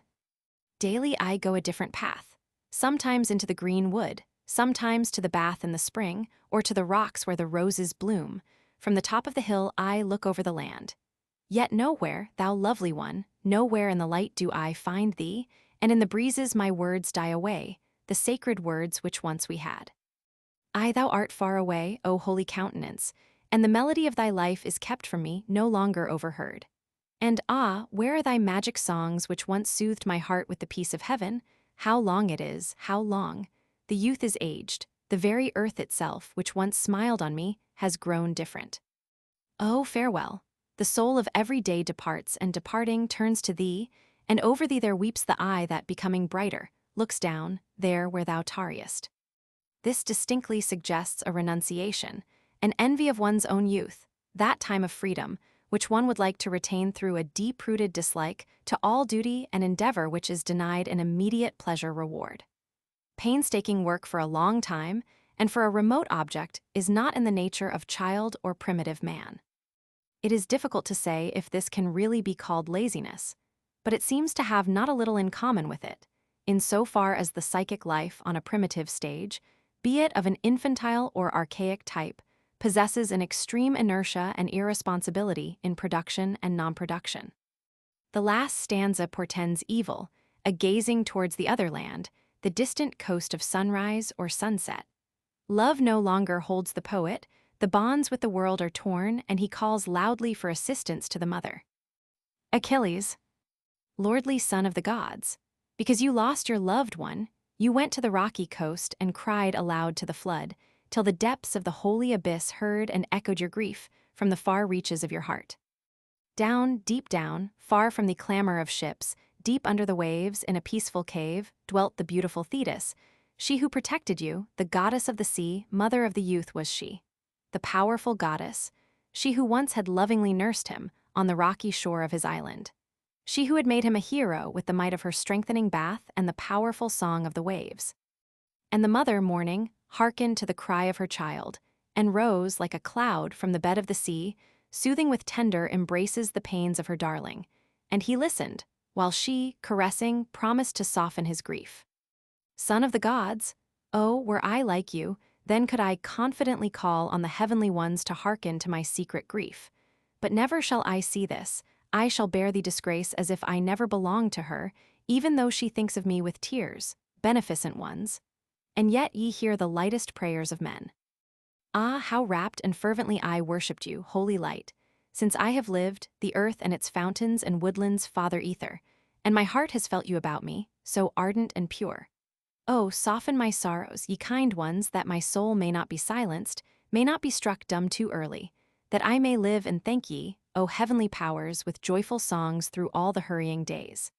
Daily I go a different path, sometimes into the green wood, sometimes to the bath in the spring, or to the rocks where the roses bloom. From the top of the hill I look over the land. Yet nowhere, thou lovely one, nowhere in the light do I find thee, and in the breezes my words die away, the sacred words which once we had. Aye, thou art far away, O holy countenance, and the melody of thy life is kept from me, no longer overheard. And ah, where are thy magic songs which once soothed my heart with the peace of heaven? How long it is, how long? The youth is aged, the very earth itself, which once smiled on me, has grown different. Oh, farewell. The soul of every day departs, and departing turns to thee, and over thee there weeps the eye that, becoming brighter, looks down, there where thou tarriest. This distinctly suggests a renunciation, an envy of one's own youth, that time of freedom, which one would like to retain through a deep-rooted dislike to all duty and endeavor which is denied an immediate pleasure reward. Painstaking work for a long time, and for a remote object, is not in the nature of child or primitive man. It is difficult to say if this can really be called laziness, but it seems to have not a little in common with it, in so far as the psychic life on a primitive stage, be it of an infantile or archaic type, possesses an extreme inertia and irresponsibility in production and non-production. The last stanza portends evil, a gazing towards the other land, the distant coast of sunrise or sunset. Love no longer holds the poet, the bonds with the world are torn, and he calls loudly for assistance to the mother. Achilles, lordly son of the gods, because you lost your loved one, you went to the rocky coast and cried aloud to the flood, till the depths of the holy abyss heard and echoed your grief from the far reaches of your heart. Down, deep down, far from the clamor of ships, deep under the waves, in a peaceful cave, dwelt the beautiful Thetis. She who protected you, the goddess of the sea, mother of the youth was she. The powerful goddess, she who once had lovingly nursed him on the rocky shore of his island. She who had made him a hero with the might of her strengthening bath and the powerful song of the waves. And the mother, mourning, hearkened to the cry of her child, and rose like a cloud from the bed of the sea, soothing with tender embraces the pains of her darling. And he listened, while she, caressing, promised to soften his grief. Son of the gods, oh, were I like you, then could I confidently call on the heavenly ones to hearken to my secret grief. But never shall I see this, I shall bear the disgrace as if I never belonged to her, even though she thinks of me with tears, beneficent ones. And yet ye hear the lightest prayers of men. Ah, how rapt and fervently I worshipped you, holy light, since I have lived, the earth and its fountains and woodlands father ether, and my heart has felt you about me, so ardent and pure. Oh, soften my sorrows, ye kind ones, that my soul may not be silenced, may not be struck dumb too early, that I may live and thank ye, O heavenly powers, with joyful songs through all the hurrying days.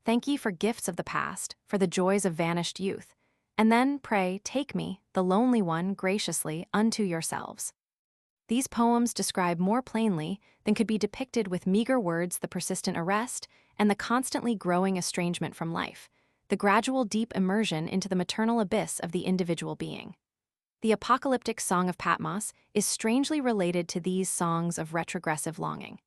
Thank ye for gifts of the past, for the joys of vanished youth, and then, pray, take me, the lonely one, graciously, unto yourselves. These poems describe more plainly than could be depicted with meager words the persistent arrest and the constantly growing estrangement from life, the gradual deep immersion into the maternal abyss of the individual being. The apocalyptic Song of Patmos is strangely related to these songs of retrogressive longing.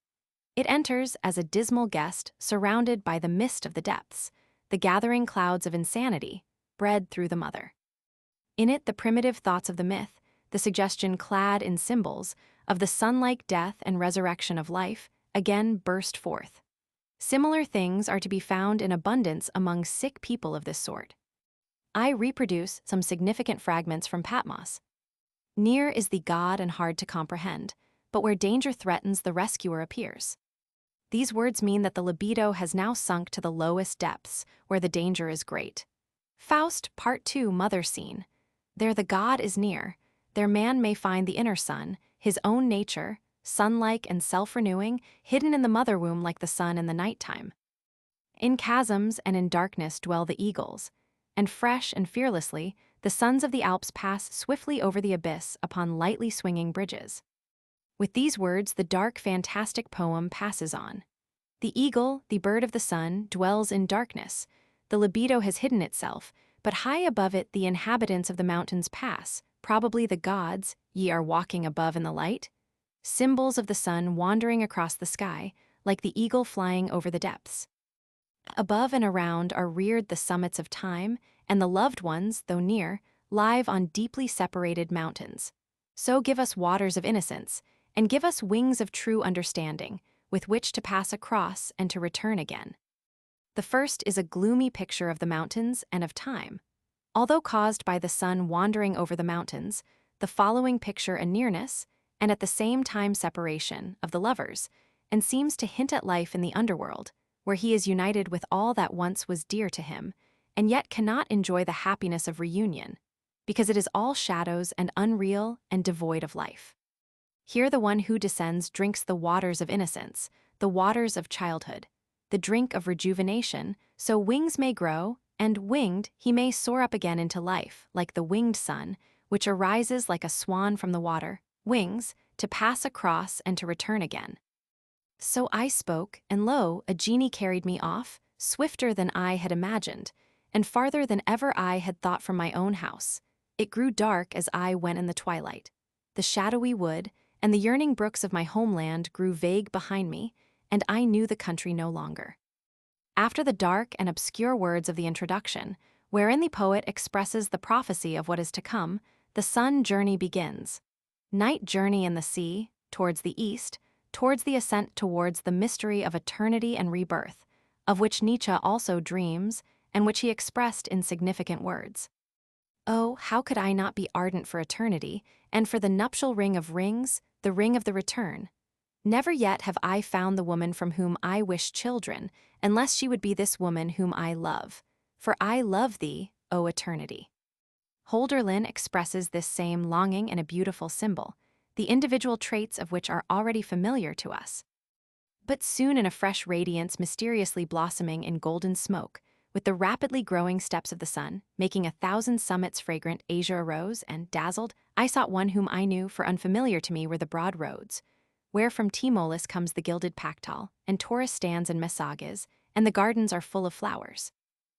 It enters as a dismal guest surrounded by the mist of the depths, the gathering clouds of insanity, bred through the mother. In it, the primitive thoughts of the myth, the suggestion clad in symbols of the sun-like death and resurrection of life, again burst forth. Similar things are to be found in abundance among sick people of this sort. I reproduce some significant fragments from Patmos. Near is the god and hard to comprehend, but where danger threatens the rescuer appears. These words mean that the libido has now sunk to the lowest depths, where the danger is great. Faust, Part 2, Mother Scene. There the god is near, there man may find the inner sun, his own nature, sun-like and self-renewing, hidden in the mother womb like the sun in the nighttime. In chasms and in darkness dwell the eagles, and fresh and fearlessly, the sons of the Alps pass swiftly over the abyss upon lightly swinging bridges. With these words, the dark, fantastic poem passes on. The eagle, the bird of the sun, dwells in darkness. The libido has hidden itself, but high above it the inhabitants of the mountains pass, probably the gods, ye are walking above in the light. Symbols of the sun wandering across the sky, like the eagle flying over the depths. Above and around are reared the summits of time, and the loved ones, though near, live on deeply separated mountains. So give us waters of innocence, and give us wings of true understanding, with which to pass across and to return again. The first is a gloomy picture of the mountains and of time. Although caused by the sun wandering over the mountains, the following picture a nearness, and at the same time separation, of the lovers, and seems to hint at life in the underworld, where he is united with all that once was dear to him, and yet cannot enjoy the happiness of reunion, because it is all shadows and unreal and devoid of life. Here the one who descends drinks the waters of innocence, the waters of childhood, the drink of rejuvenation, so wings may grow, and winged he may soar up again into life, like the winged sun, which arises like a swan from the water, wings, to pass across and to return again. So I spoke, and lo, a genie carried me off, swifter than I had imagined, and farther than ever I had thought from my own house. It grew dark as I went in the twilight. The shadowy wood and the yearning brooks of my homeland grew vague behind me, and I knew the country no longer. After the dark and obscure words of the introduction, wherein the poet expresses the prophecy of what is to come, the sun journey begins. Night journey in the sea, towards the east, towards the ascent towards the mystery of eternity and rebirth, of which Nietzsche also dreams, and which he expressed in significant words. Oh, how could I not be ardent for eternity, and for the nuptial ring of rings, the ring of the return? Never yet have I found the woman from whom I wish children, unless she would be this woman whom I love. For I love thee, O eternity. Holderlin expresses this same longing in a beautiful symbol, the individual traits of which are already familiar to us. But soon in a fresh radiance mysteriously blossoming in golden smoke, with the rapidly growing steps of the sun, making 1,000 summits fragrant, Asia arose, and, dazzled, I sought one whom I knew, for unfamiliar to me were the broad roads, where from Tmolus comes the gilded Pactol, and Taurus stands in Messages, and the gardens are full of flowers.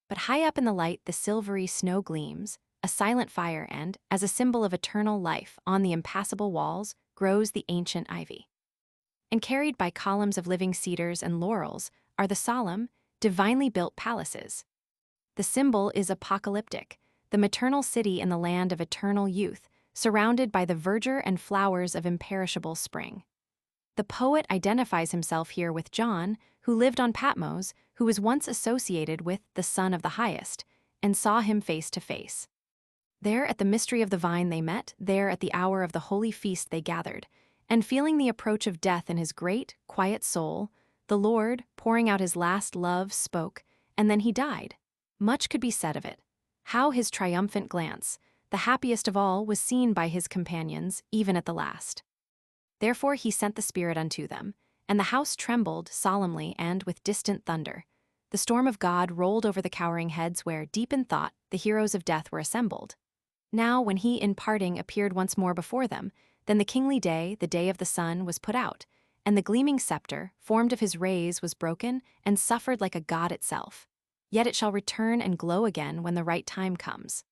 But high up in the light the silvery snow gleams, a silent fire, and, as a symbol of eternal life, on the impassable walls grows the ancient ivy. And carried by columns of living cedars and laurels are the solemn, divinely built palaces. The symbol is apocalyptic, the maternal city in the land of eternal youth, surrounded by the verdure and flowers of imperishable spring. The poet identifies himself here with John, who lived on Patmos, who was once associated with the Son of the Highest, and saw him face to face. There at the mystery of the vine they met, there at the hour of the holy feast they gathered, and feeling the approach of death in his great, quiet soul, the Lord, pouring out his last love, spoke, and then he died. Much could be said of it. How his triumphant glance, the happiest of all, was seen by his companions, even at the last. Therefore he sent the Spirit unto them, and the house trembled solemnly and with distant thunder. The storm of God rolled over the cowering heads where, deep in thought, the heroes of death were assembled. Now, when he in parting appeared once more before them, then the kingly day, the day of the sun, was put out, and the gleaming scepter, formed of his rays, was broken, and suffered like a god itself. Yet it shall return and glow again when the right time comes.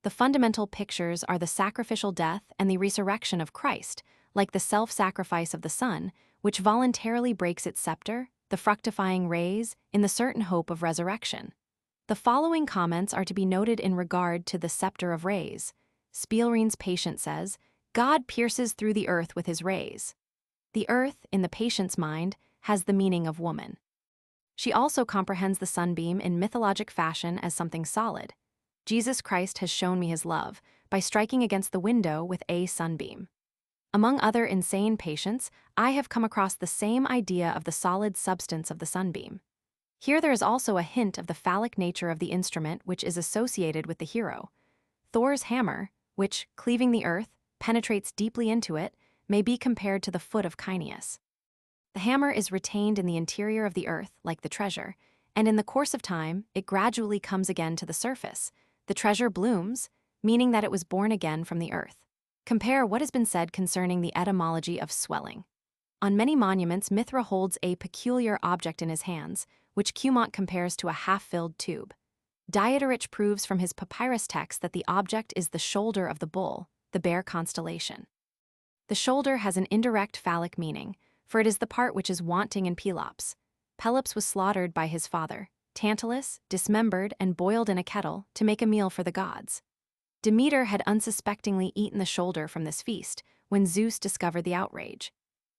The fundamental pictures are the sacrificial death and the resurrection of Christ, like the self-sacrifice of the sun, which voluntarily breaks its scepter, the fructifying rays, in the certain hope of resurrection. The following comments are to be noted in regard to the scepter of rays. Spielrein's patient says, God pierces through the earth with his rays. The earth, in the patient's mind, has the meaning of woman. She also comprehends the sunbeam in mythologic fashion as something solid. Jesus Christ has shown me his love by striking against the window with a sunbeam. Among other insane patients, I have come across the same idea of the solid substance of the sunbeam. Here there is also a hint of the phallic nature of the instrument which is associated with the hero. Thor's hammer, which, cleaving the earth, penetrates deeply into it, may be compared to the foot of Cainius. The hammer is retained in the interior of the earth, like the treasure, and in the course of time, it gradually comes again to the surface. The treasure blooms, meaning that it was born again from the earth. Compare what has been said concerning the etymology of swelling. On many monuments, Mithra holds a peculiar object in his hands, which Cumont compares to a half-filled tube. Dieterich proves from his papyrus text that the object is the shoulder of the bull, the bear constellation. The shoulder has an indirect phallic meaning, for it is the part which is wanting in Pelops. Pelops was slaughtered by his father, Tantalus, dismembered and boiled in a kettle to make a meal for the gods. Demeter had unsuspectingly eaten the shoulder from this feast when Zeus discovered the outrage.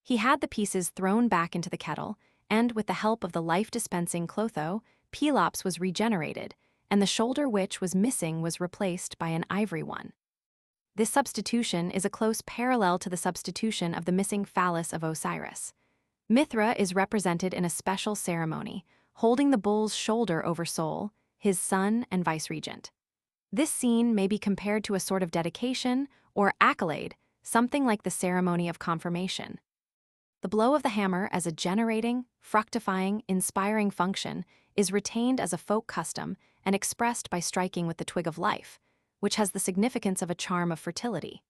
He had the pieces thrown back into the kettle, and with the help of the life-dispensing Clotho, Pelops was regenerated, and the shoulder which was missing was replaced by an ivory one. This substitution is a close parallel to the substitution of the missing phallus of Osiris. Mithra is represented in a special ceremony, holding the bull's shoulder over Sol, his son and vice-regent. This scene may be compared to a sort of dedication or accolade, something like the ceremony of confirmation. The blow of the hammer as a generating, fructifying, inspiring function is retained as a folk custom and expressed by striking with the twig of life, which has the significance of a charm of fertility.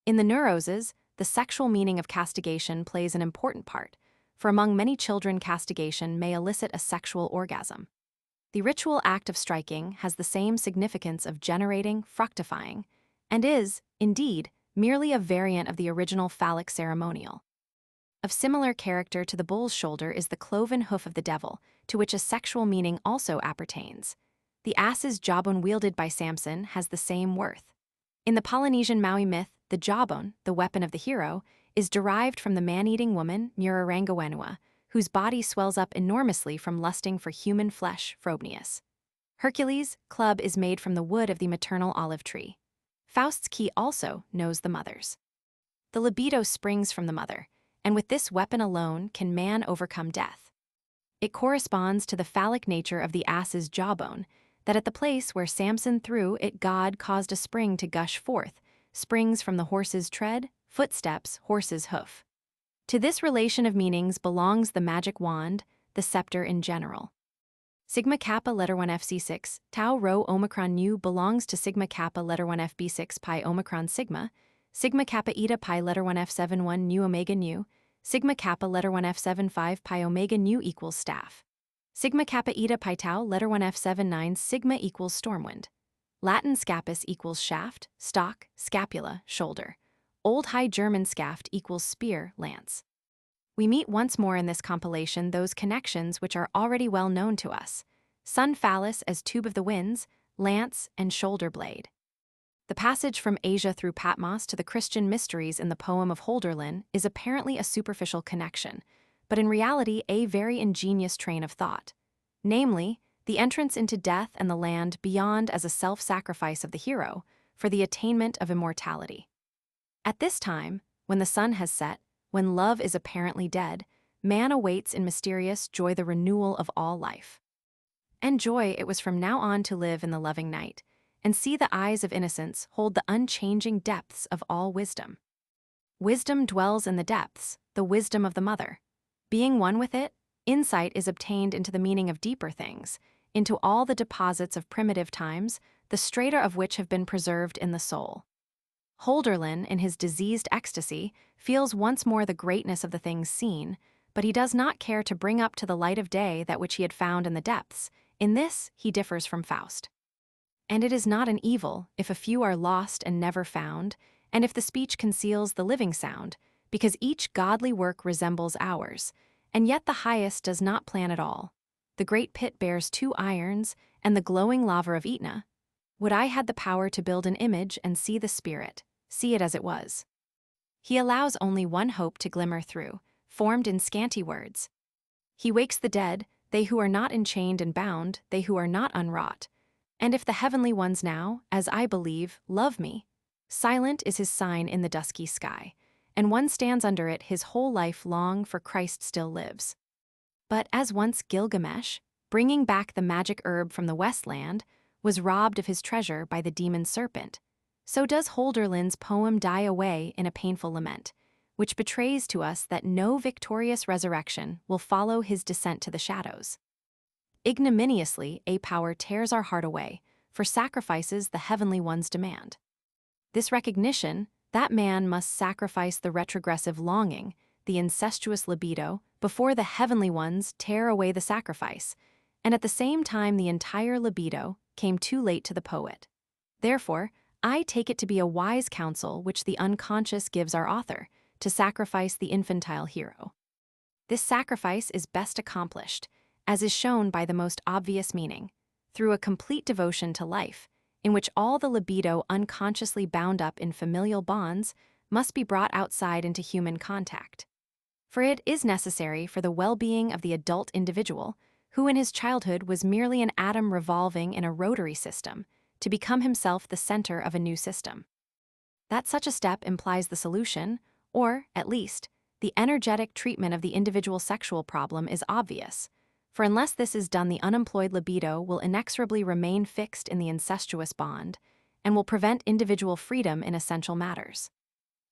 In the neuroses, the sexual meaning of castigation plays an important part, for among many children castigation may elicit a sexual orgasm. The ritual act of striking has the same significance of generating, fructifying, and is, indeed, merely a variant of the original phallic ceremonial. Of similar character to the bull's shoulder is the cloven hoof of the devil, to which a sexual meaning also appertains. The ass's jawbone wielded by Samson has the same worth. In the Polynesian Maui myth, the jawbone, the weapon of the hero, is derived from the man-eating woman Murarangawenua, whose body swells up enormously from lusting for human flesh, Frobnius. Hercules' club is made from the wood of the maternal olive tree. Faust's key also knows the mother's. The libido springs from the mother, and with this weapon alone can man overcome death. It corresponds to the phallic nature of the ass's jawbone, that at the place where Samson threw it God caused a spring to gush forth, springs from the horse's tread, footsteps, horse's hoof. To this relation of meanings belongs the magic wand, the scepter in general. Sigma kappa letter 1 FC6, tau rho omicron nu belongs to sigma kappa letter 1 FB6 pi omicron sigma, sigma kappa eta pi letter 1 F71 nu omega nu, sigma kappa letter 1 F75 pi omega nu equals staff. Sigma kappa eta pi tau letter 1 F79 sigma equals stormwind. Latin scapus equals shaft, stock, scapula, shoulder. Old High German scaft equals spear, lance. We meet once more in this compilation those connections which are already well known to us: sun phallus as tube of the winds, lance, and shoulder blade. The passage from Asia through Patmos to the Christian mysteries in the poem of Hölderlin is apparently a superficial connection, but in reality a very ingenious train of thought. Namely, the entrance into death and the land beyond as a self-sacrifice of the hero for the attainment of immortality. At this time, when the sun has set, when love is apparently dead, man awaits in mysterious joy the renewal of all life. And joy it was from now on to live in the loving night, and see the eyes of innocence hold the unchanging depths of all wisdom. Wisdom dwells in the depths, the wisdom of the mother. Being one with it, insight is obtained into the meaning of deeper things, into all the deposits of primitive times, the strata of which have been preserved in the soul. Hölderlin, in his diseased ecstasy, feels once more the greatness of the things seen, but he does not care to bring up to the light of day that which he had found in the depths. In this, he differs from Faust. And it is not an evil if a few are lost and never found, and if the speech conceals the living sound, because each godly work resembles ours, and yet the highest does not plan at all. The great pit bears 2 irons, and the glowing lava of Etna. Would I had the power to build an image and see the spirit, see it as it was. He allows only one hope to glimmer through, formed in scanty words. He wakes the dead, they who are not enchained and bound, they who are not unwrought. And if the heavenly ones now, as I believe, love me, silent is his sign in the dusky sky, and one stands under it his whole life long, for Christ still lives. But as once Gilgamesh, bringing back the magic herb from the Westland, was robbed of his treasure by the demon serpent, so does Hölderlin's poem die away in a painful lament, which betrays to us that no victorious resurrection will follow his descent to the shadows. Ignominiously, a power tears our heart away, for sacrifices the heavenly ones demand. This recognition, that man must sacrifice the retrogressive longing, the incestuous libido, before the heavenly ones tear away the sacrifice, and at the same time the entire libido came too late to the poet. Therefore, I take it to be a wise counsel which the unconscious gives our author, to sacrifice the infantile hero. This sacrifice is best accomplished, as is shown by the most obvious meaning, through a complete devotion to life, in which all the libido unconsciously bound up in familial bonds must be brought outside into human contact. For it is necessary for the well-being of the adult individual, who in his childhood was merely an atom revolving in a rotary system, to become himself the center of a new system. That such a step implies the solution, or, at least, the energetic treatment of the individual sexual problem is obvious, for unless this is done, the unemployed libido will inexorably remain fixed in the incestuous bond and will prevent individual freedom in essential matters.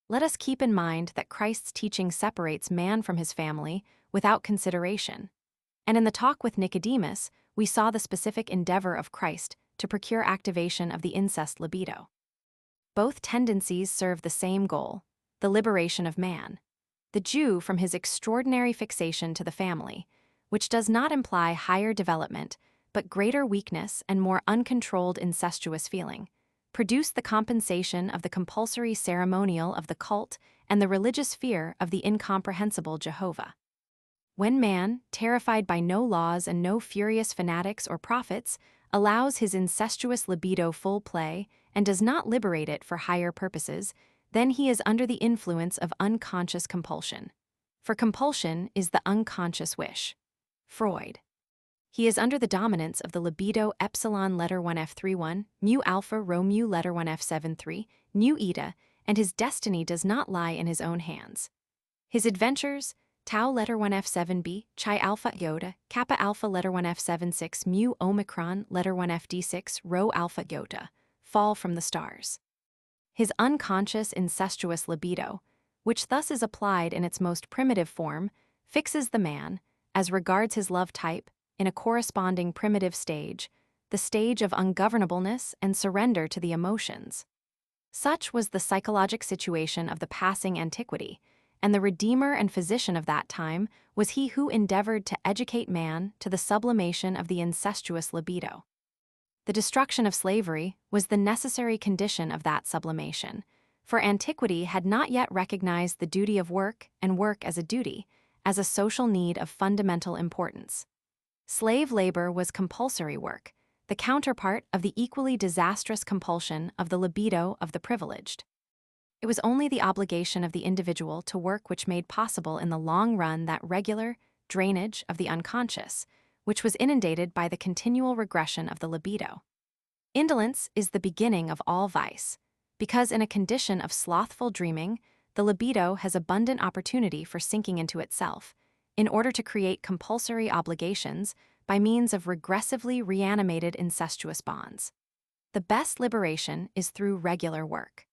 Let us keep in mind that Christ's teaching separates man from his family without consideration. And in the talk with Nicodemus, we saw the specific endeavor of Christ to procure activation of the incest libido. Both tendencies serve the same goal, the liberation of man, the Jew from his extraordinary fixation to the family, which does not imply higher development, but greater weakness and more uncontrolled incestuous feeling, produced the compensation of the compulsory ceremonial of the cult and the religious fear of the incomprehensible Jehovah. When man, terrified by no laws and no furious fanatics or prophets, allows his incestuous libido full play and does not liberate it for higher purposes, then he is under the influence of unconscious compulsion. For compulsion is the unconscious wish. Freud. He is under the dominance of the libido epsilon letter 1F31, mu alpha rho mu letter 1F73, nu eta, and his destiny does not lie in his own hands. His adventures, tau letter 1F7b, chi alpha iota, kappa alpha letter 1F76, mu omicron letter 1FD6, rho alpha iota, fall from the stars. His unconscious incestuous libido, which thus is applied in its most primitive form, fixes the man, as regards his love type, in a corresponding primitive stage, the stage of ungovernableness and surrender to the emotions. Such was the psychologic situation of the passing antiquity, and the Redeemer and Physician of that time was he who endeavored to educate man to the sublimation of the incestuous libido. The destruction of slavery was the necessary condition of that sublimation, for antiquity had not yet recognized the duty of work and work as a duty, as a social need of fundamental importance. Slave labor was compulsory work, the counterpart of the equally disastrous compulsion of the libido of the privileged. It was only the obligation of the individual to work which made possible in the long run that regular drainage of the unconscious, which was inundated by the continual regression of the libido. Indolence is the beginning of all vice, because in a condition of slothful dreaming, the libido has abundant opportunity for sinking into itself, in order to create compulsory obligations by means of regressively reanimated incestuous bonds. The best liberation is through regular work.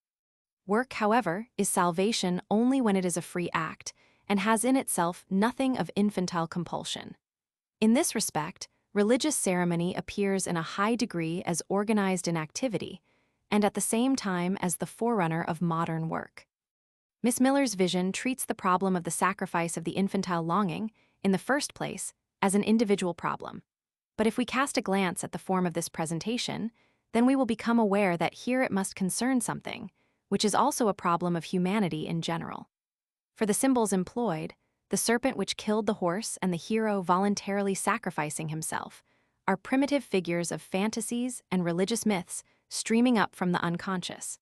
Work, however, is salvation only when it is a free act and has in itself nothing of infantile compulsion. In this respect, religious ceremony appears in a high degree as organized in activity, and at the same time as the forerunner of modern work. Miss Miller's vision treats the problem of the sacrifice of the infantile longing, in the first place, as an individual problem. But if we cast a glance at the form of this presentation, then we will become aware that here it must concern something, which is also a problem of humanity in general. For the symbols employed, the serpent which killed the horse and the hero voluntarily sacrificing himself, are primitive figures of fantasies and religious myths streaming up from the unconscious.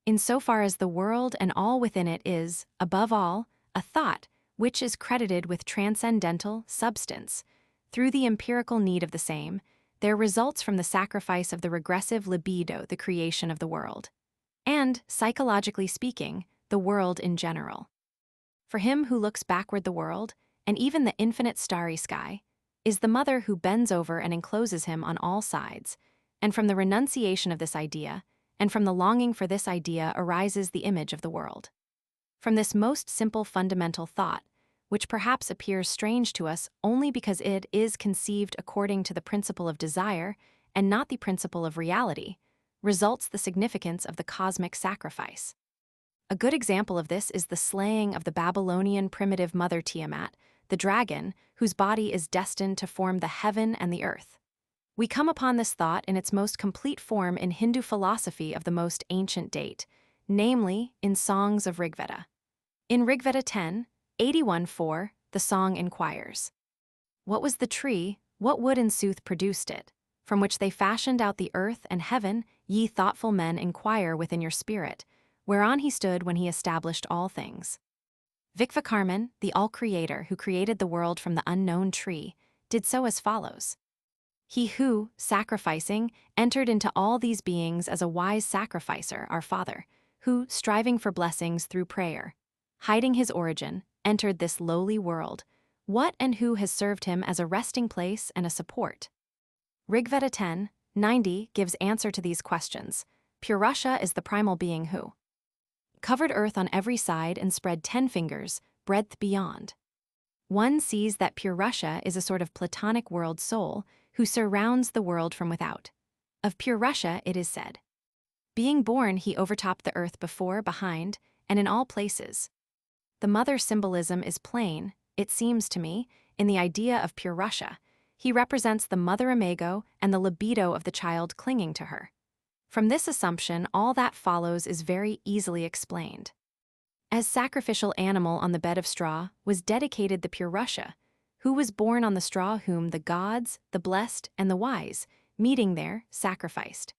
Insofar as the world and all within it is, above all, a thought which is credited with transcendental substance, through the empirical need of the same, there results from the sacrifice of the regressive libido the creation of the world, and, psychologically speaking, the world in general. For him who looks backward the world, and even the infinite starry sky, is the mother who bends over and encloses him on all sides, and from the renunciation of this idea, and from the longing for this idea arises the image of the world. From this most simple fundamental thought, which perhaps appears strange to us only because it is conceived according to the principle of desire and not the principle of reality, results the significance of the cosmic sacrifice. A good example of this is the slaying of the Babylonian primitive mother Tiamat, the dragon, whose body is destined to form the heaven and the earth. We come upon this thought in its most complete form in Hindu philosophy of the most ancient date, namely in Songs of Rigveda. In Rigveda 10, 81-4, the song inquires, "What was the tree, what wood in sooth produced it, from which they fashioned out the earth and heaven? Ye thoughtful men inquire within your spirit, whereon he stood when he established all things." Vikvakarman, the all-creator who created the world from the unknown tree, did so as follows. He who, sacrificing, entered into all these beings as a wise sacrificer, our Father, who, striving for blessings through prayer, hiding his origin, entered this lowly world, what and who has served him as a resting place and a support? Rigveda 10:90 gives answer to these questions. Purusha is the primal being who covered earth on every side and spread 10 fingers, breadth beyond. One sees that Purusha is a sort of platonic world soul who surrounds the world from without. Of Purusha it is said, being born he overtopped the earth before, behind, and in all places. The mother symbolism is plain, it seems to me, in the idea of Purusha. He represents the mother imago and the libido of the child clinging to her. From this assumption, all that follows is very easily explained. As sacrificial animal on the bed of straw was dedicated the Purusha, who was born on the straw whom the gods, the blessed, and the wise, meeting there, sacrificed.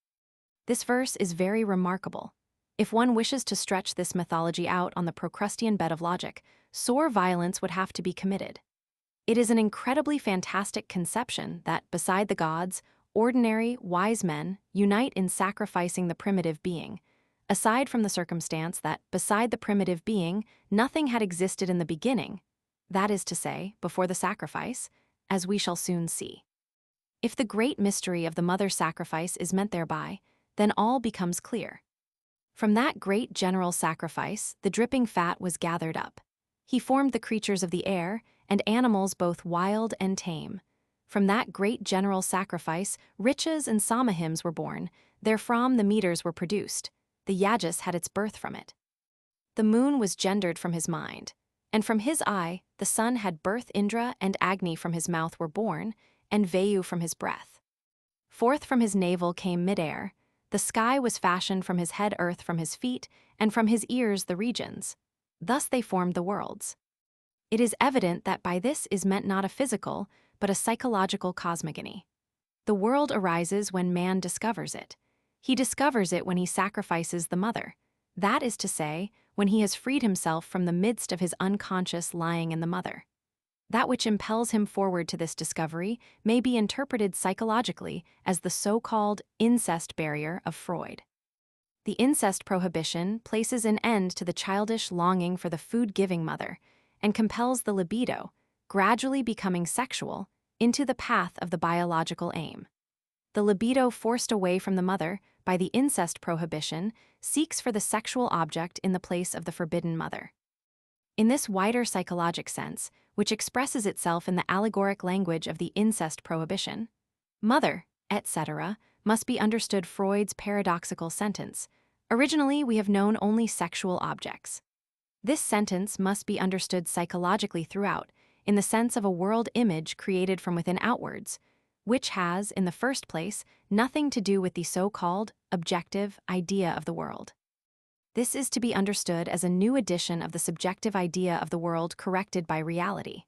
This verse is very remarkable. If one wishes to stretch this mythology out on the Procrustean bed of logic, sore violence would have to be committed. It is an incredibly fantastic conception that, beside the gods, ordinary, wise men unite in sacrificing the primitive being, aside from the circumstance that, beside the primitive being, nothing had existed in the beginning, that is to say, before the sacrifice, as we shall soon see. If the great mystery of the mother sacrifice is meant thereby, then all becomes clear. From that great general sacrifice, the dripping fat was gathered up. He formed the creatures of the air, and animals both wild and tame. From that great general sacrifice, riches and samahims were born, therefrom the meters were produced, the yajas had its birth from it. The moon was gendered from his mind, and from his eye the sun had birth. Indra and Agni from his mouth were born, and Vayu from his breath. Forth from his navel came mid-air, the sky was fashioned from his head, earth from his feet, and from his ears the regions. Thus they formed the worlds. It is evident that by this is meant not a physical, but a psychological cosmogony. The world arises when man discovers it. He discovers it when he sacrifices the mother. That is to say, when he has freed himself from the midst of his unconscious lying in the mother. That which impels him forward to this discovery may be interpreted psychologically as the so-called incest barrier of Freud. The incest prohibition places an end to the childish longing for the food-giving mother and compels the libido, gradually becoming sexual, into the path of the biological aim. The libido forced away from the mother by the incest prohibition seeks for the sexual object in the place of the forbidden mother. In this wider psychologic sense, which expresses itself in the allegoric language of the incest prohibition, mother, etc., must be understood Freud's paradoxical sentence. Originally, we have known only sexual objects. This sentence must be understood psychologically throughout, in the sense of a world image created from within outwards, which has, in the first place, nothing to do with the so-called objective idea of the world. This is to be understood as a new edition of the subjective idea of the world corrected by reality.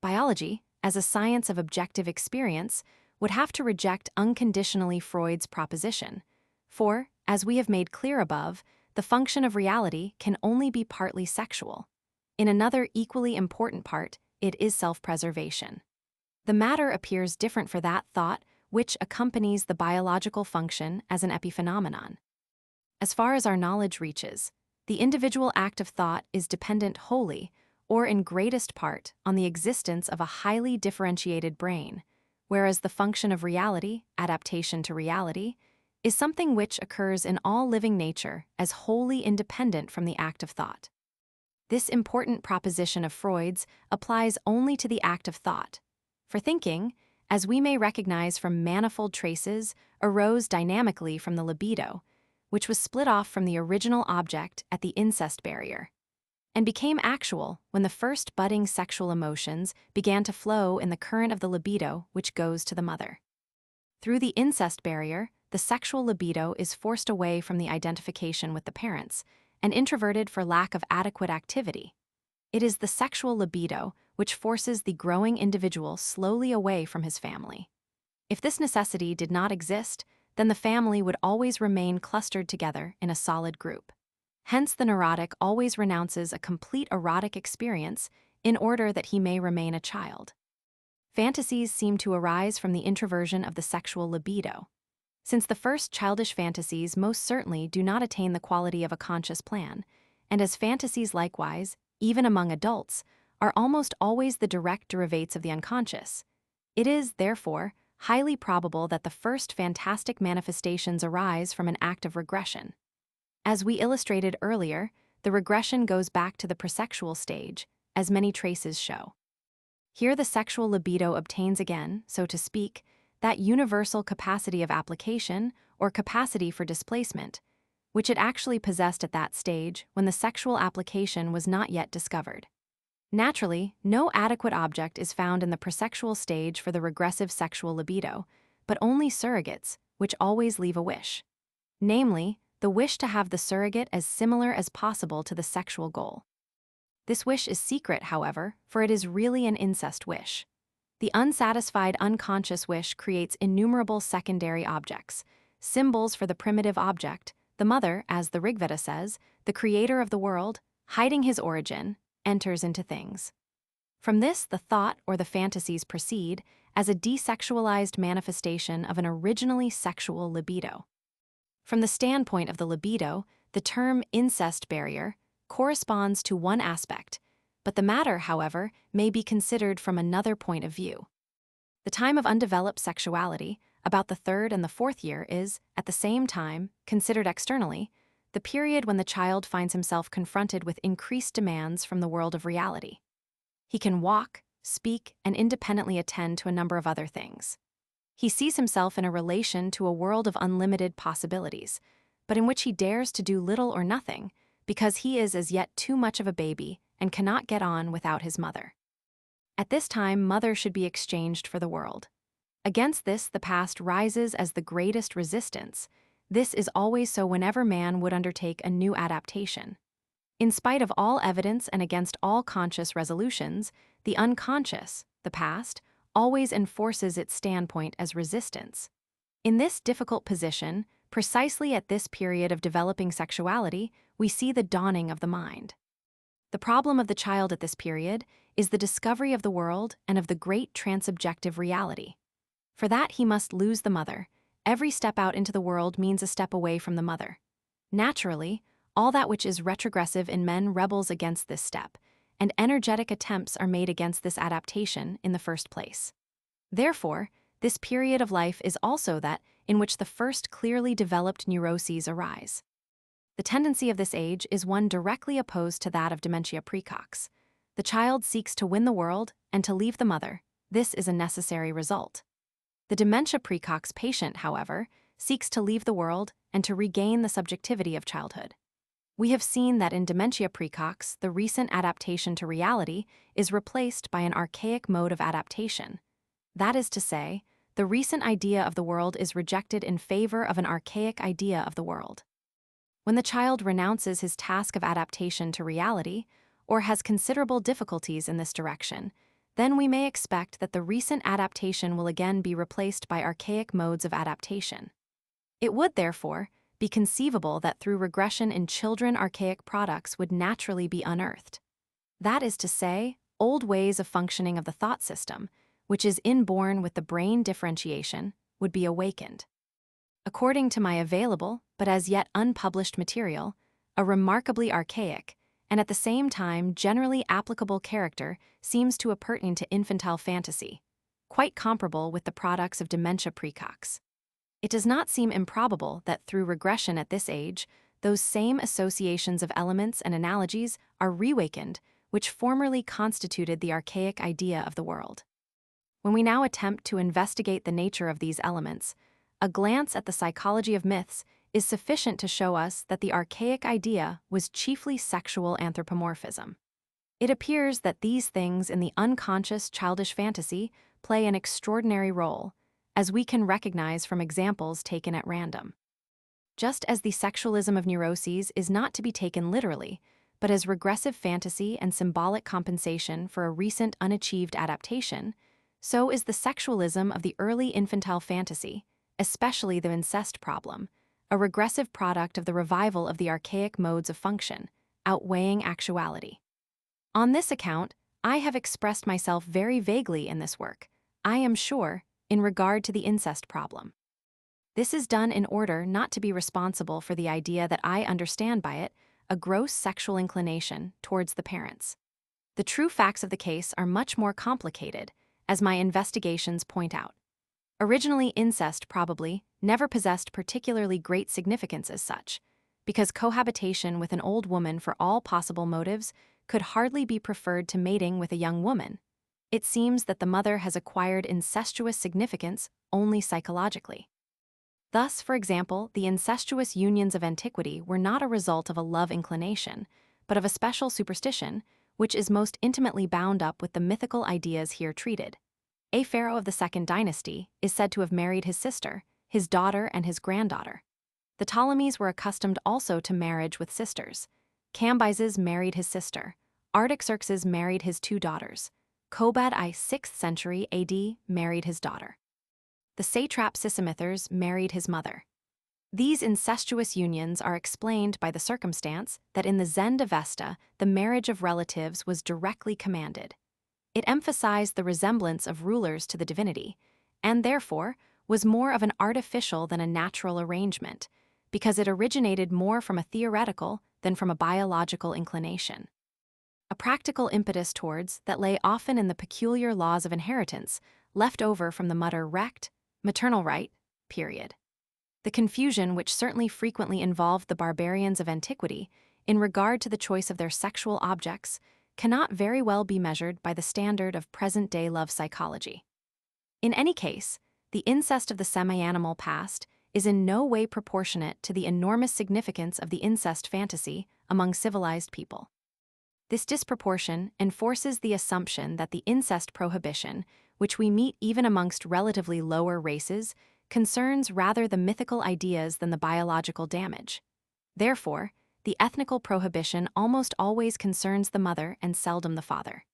Biology, as a science of objective experience, would have to reject unconditionally Freud's proposition, for, as we have made clear above, the function of reality can only be partly sexual. In another equally important part, it is self-preservation. The matter appears different for that thought which accompanies the biological function as an epiphenomenon. As far as our knowledge reaches, the individual act of thought is dependent wholly, or in greatest part, on the existence of a highly differentiated brain, whereas the function of reality, adaptation to reality, is something which occurs in all living nature as wholly independent from the act of thought. This important proposition of Freud's applies only to the act of thought. For thinking, as we may recognize from manifold traces, arose dynamically from the libido, which was split off from the original object at the incest barrier, and became actual when the first budding sexual emotions began to flow in the current of the libido which goes to the mother. Through the incest barrier, the sexual libido is forced away from the identification with the parents and introverted for lack of adequate activity. It is the sexual libido which forces the growing individual slowly away from his family. If this necessity did not exist, then the family would always remain clustered together in a solid group. Hence, the neurotic always renounces a complete erotic experience in order that he may remain a child. Fantasies seem to arise from the introversion of the sexual libido. Since the first childish fantasies most certainly do not attain the quality of a conscious plan, and as fantasies likewise, even among adults, are almost always the direct derivates of the unconscious, it is, therefore, highly probable that the first fantastic manifestations arise from an act of regression. As we illustrated earlier, the regression goes back to the presexual stage, as many traces show. Here the sexual libido obtains again, so to speak, that universal capacity of application or capacity for displacement, which it actually possessed at that stage when the sexual application was not yet discovered. Naturally, no adequate object is found in the presexual stage for the regressive sexual libido, but only surrogates, which always leave a wish. Namely, the wish to have the surrogate as similar as possible to the sexual goal. This wish is secret, however, for it is really an incest wish. The unsatisfied unconscious wish creates innumerable secondary objects, symbols for the primitive object, the mother, as the Rigveda says, the creator of the world, hiding his origin, enters into things. From this, the thought or the fantasies proceed as a desexualized manifestation of an originally sexual libido. From the standpoint of the libido, the term incest barrier corresponds to one aspect, but the matter, however, may be considered from another point of view. The time of undeveloped sexuality, about the third and the fourth year, is, at the same time, considered externally, the period when the child finds himself confronted with increased demands from the world of reality. He can walk, speak, and independently attend to a number of other things. He sees himself in a relation to a world of unlimited possibilities, but in which he dares to do little or nothing, because he is as yet too much of a baby and cannot get on without his mother. At this time, mother should be exchanged for the world. Against this, the past rises as the greatest resistance. This is always so whenever man would undertake a new adaptation. In spite of all evidence and against all conscious resolutions, the unconscious, the past, always enforces its standpoint as resistance. In this difficult position, precisely at this period of developing sexuality, we see the dawning of the mind. The problem of the child at this period is the discovery of the world and of the great transsubjective reality. For that he must lose the mother. Every step out into the world means a step away from the mother. Naturally, all that which is retrogressive in men rebels against this step, and energetic attempts are made against this adaptation in the first place. Therefore, this period of life is also that in which the first clearly developed neuroses arise. The tendency of this age is one directly opposed to that of dementia praecox. The child seeks to win the world and to leave the mother. This is a necessary result. The dementia praecox patient, however, seeks to leave the world and to regain the subjectivity of childhood. We have seen that in dementia praecox, the recent adaptation to reality is replaced by an archaic mode of adaptation. That is to say, the recent idea of the world is rejected in favor of an archaic idea of the world. When the child renounces his task of adaptation to reality, or has considerable difficulties in this direction, then we may expect that the recent adaptation will again be replaced by archaic modes of adaptation. It would, therefore, be conceivable that through regression in children archaic products would naturally be unearthed. That is to say, old ways of functioning of the thought system, which is inborn with the brain differentiation, would be awakened. According to my available, but as yet unpublished material, a remarkably archaic, and at the same time generally applicable character seems to appertain to infantile fantasy, quite comparable with the products of dementia praecox. It does not seem improbable that through regression at this age, those same associations of elements and analogies are reawakened which formerly constituted the archaic idea of the world. When we now attempt to investigate the nature of these elements, a glance at the psychology of myths is sufficient to show us that the archaic idea was chiefly sexual anthropomorphism. It appears that these things in the unconscious childish fantasy play an extraordinary role, as we can recognize from examples taken at random. Just as the sexualism of neuroses is not to be taken literally, but as regressive fantasy and symbolic compensation for a recent unachieved adaptation, so is the sexualism of the early infantile fantasy, especially the incest problem, a regressive product of the revival of the archaic modes of function, outweighing actuality. On this account, I have expressed myself very vaguely in this work, I am sure, in regard to the incest problem. This is done in order not to be responsible for the idea that I understand by it a gross sexual inclination towards the parents. The true facts of the case are much more complicated, as my investigations point out. Originally, incest probably never possessed particularly great significance as such, because cohabitation with an old woman for all possible motives could hardly be preferred to mating with a young woman. It seems that the mother has acquired incestuous significance only psychologically. Thus, for example, the incestuous unions of antiquity were not a result of a love inclination, but of a special superstition, which is most intimately bound up with the mythical ideas here treated. A pharaoh of the second dynasty is said to have married his sister, his daughter, and his granddaughter. The Ptolemies were accustomed also to marriage with sisters. Cambyses married his sister. Artaxerxes married his two daughters. Kobad I, 6th century AD, married his daughter. The satrap Sisamithers married his mother. These incestuous unions are explained by the circumstance that in the Zend Avesta, the marriage of relatives was directly commanded. It emphasized the resemblance of rulers to the divinity, and therefore was more of an artificial than a natural arrangement, because it originated more from a theoretical than from a biological inclination. A practical impetus towards that lay often in the peculiar laws of inheritance left over from the mutter recht, maternal right, period. The confusion which certainly frequently involved the barbarians of antiquity in regard to the choice of their sexual objects cannot very well be measured by the standard of present-day love psychology. In any case, the incest of the semi-animal past is in no way proportionate to the enormous significance of the incest fantasy among civilized people. This disproportion enforces the assumption that the incest prohibition, which we meet even amongst relatively lower races, concerns rather the mythical ideas than the biological damage. Therefore, the ethnical prohibition almost always concerns the mother and seldom the father.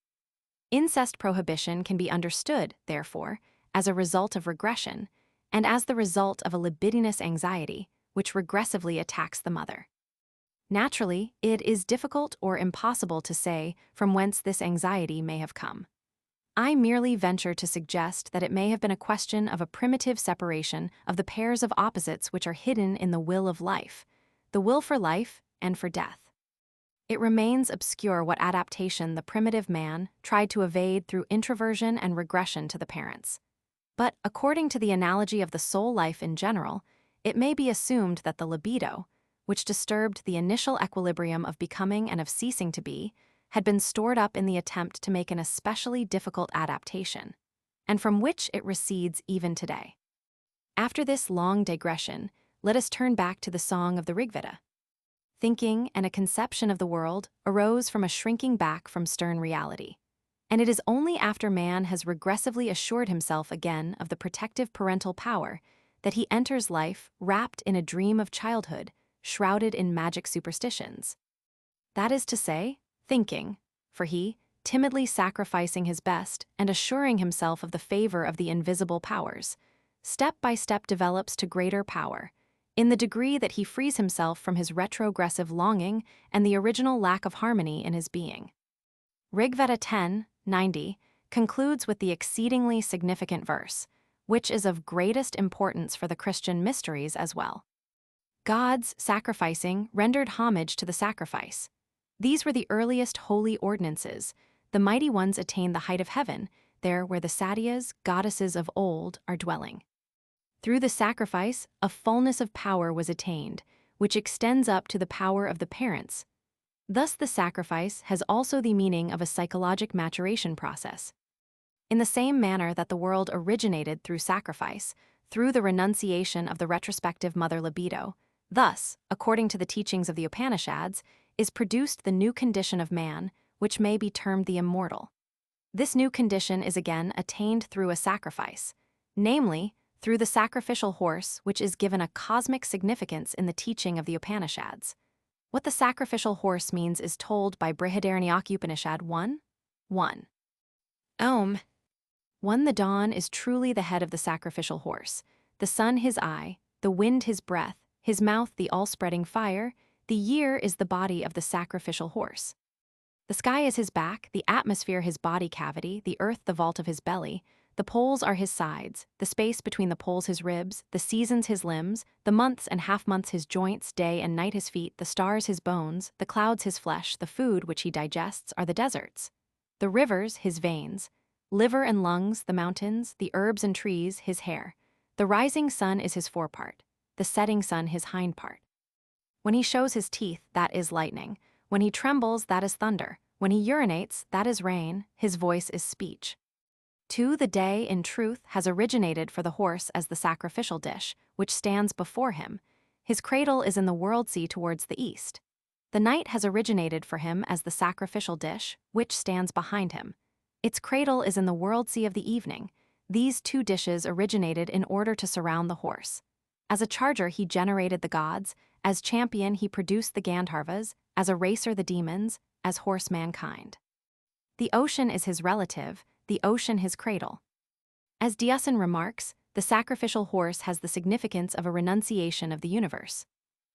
Incest prohibition can be understood, therefore, as a result of regression, and as the result of a libidinous anxiety, which regressively attacks the mother. Naturally, it is difficult or impossible to say from whence this anxiety may have come. I merely venture to suggest that it may have been a question of a primitive separation of the pairs of opposites which are hidden in the will of life, the will for life and for death. It remains obscure what adaptation the primitive man tried to evade through introversion and regression to the parents. But according to the analogy of the soul life in general, it may be assumed that the libido, which disturbed the initial equilibrium of becoming and of ceasing to be, had been stored up in the attempt to make an especially difficult adaptation, and from which it recedes even today. After this long digression, let us turn back to the song of the Rigveda. Thinking and a conception of the world arose from a shrinking back from stern reality, and it is only after man has regressively assured himself again of the protective parental power that he enters life wrapped in a dream of childhood, shrouded in magic superstitions. That is to say, thinking, for he, timidly sacrificing his best and assuring himself of the favor of the invisible powers, step by step develops to greater power, in the degree that he frees himself from his retrogressive longing and the original lack of harmony in his being. Rigveda 10:90 concludes with the exceedingly significant verse, which is of greatest importance for the Christian mysteries as well. Gods, sacrificing, rendered homage to the sacrifice. These were the earliest holy ordinances. The mighty ones attain the height of heaven, there where the satyas, goddesses of old, are dwelling. Through the sacrifice, a fullness of power was attained, which extends up to the power of the parents. Thus the sacrifice has also the meaning of a psychologic maturation process. In the same manner that the world originated through sacrifice, through the renunciation of the retrospective mother libido, thus, according to the teachings of the Upanishads, is produced the new condition of man, which may be termed the immortal. This new condition is again attained through a sacrifice, namely, through the sacrificial horse, which is given a cosmic significance in the teaching of the Upanishads. What the sacrificial horse means is told by Brihadaranyaka Upanishad 1:1. Om. 1. The dawn is truly the head of the sacrificial horse, the sun his eye, the wind his breath, his mouth the all-spreading fire, the year is the body of the sacrificial horse. The sky is his back, the atmosphere his body cavity, the earth the vault of his belly, the poles are his sides, the space between the poles his ribs, the seasons his limbs, the months and half-months his joints, day and night his feet, the stars his bones, the clouds his flesh, the food which he digests are the deserts. The rivers his veins, liver and lungs the mountains, the herbs and trees his hair. The rising sun is his forepart, the setting sun his hind part. When he shows his teeth, that is lightning. When he trembles, that is thunder. When he urinates, that is rain. His voice is speech. 2. The day, in truth, has originated for the horse as the sacrificial dish, which stands before him. His cradle is in the world sea towards the east. The night has originated for him as the sacrificial dish, which stands behind him. Its cradle is in the world sea of the evening. These two dishes originated in order to surround the horse. As a charger he generated the gods, as champion he produced the Gandharvas, as a racer the demons, as horse mankind. The ocean is his relative, the ocean his cradle. As Diason remarks, the sacrificial horse has the significance of a renunciation of the universe.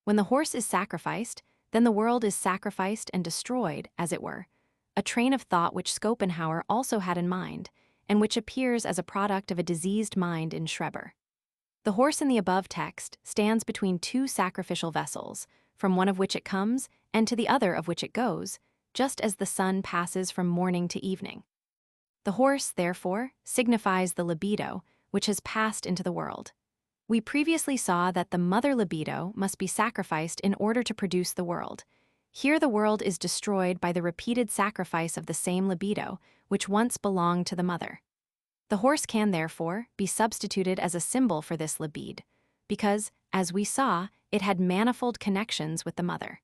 When the horse is sacrificed, then the world is sacrificed and destroyed, as it were, a train of thought which Schopenhauer also had in mind, and which appears as a product of a diseased mind in Schreber. The horse in the above text stands between two sacrificial vessels, from one of which it comes and to the other of which it goes, just as the sun passes from morning to evening. The horse, therefore, signifies the libido, which has passed into the world. We previously saw that the mother libido must be sacrificed in order to produce the world. Here the world is destroyed by the repeated sacrifice of the same libido, which once belonged to the mother. The horse can, therefore, be substituted as a symbol for this libido, because, as we saw, it had manifold connections with the mother.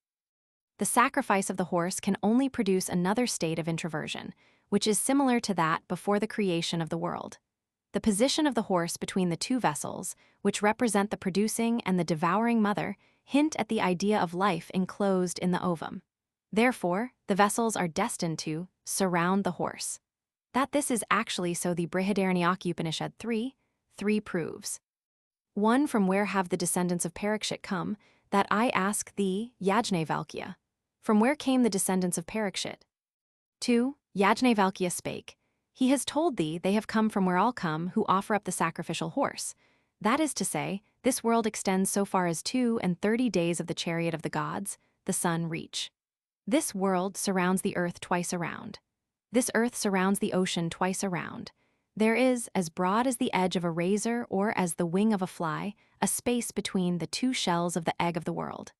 The sacrifice of the horse can only produce another state of introversion, which is similar to that before the creation of the world. The position of the horse between the two vessels, which represent the producing and the devouring mother, hint at the idea of life enclosed in the ovum. Therefore, the vessels are destined to surround the horse. That this is actually so the Brihadaranyaka Upanishad 3:3 proves. 1. From where have the descendants of Parikshit come, that I ask thee, Yajnavalkya? From where came the descendants of Parikshit? 2. Yajnavalkya spake, he has told thee they have come from where all come who offer up the sacrificial horse. That is to say, this world extends so far as 32 days of the chariot of the gods, the sun reach. This world surrounds the earth twice around. This earth surrounds the ocean twice around. There is, as broad as the edge of a razor or as the wing of a fly, a space between the two shells of the egg of the world.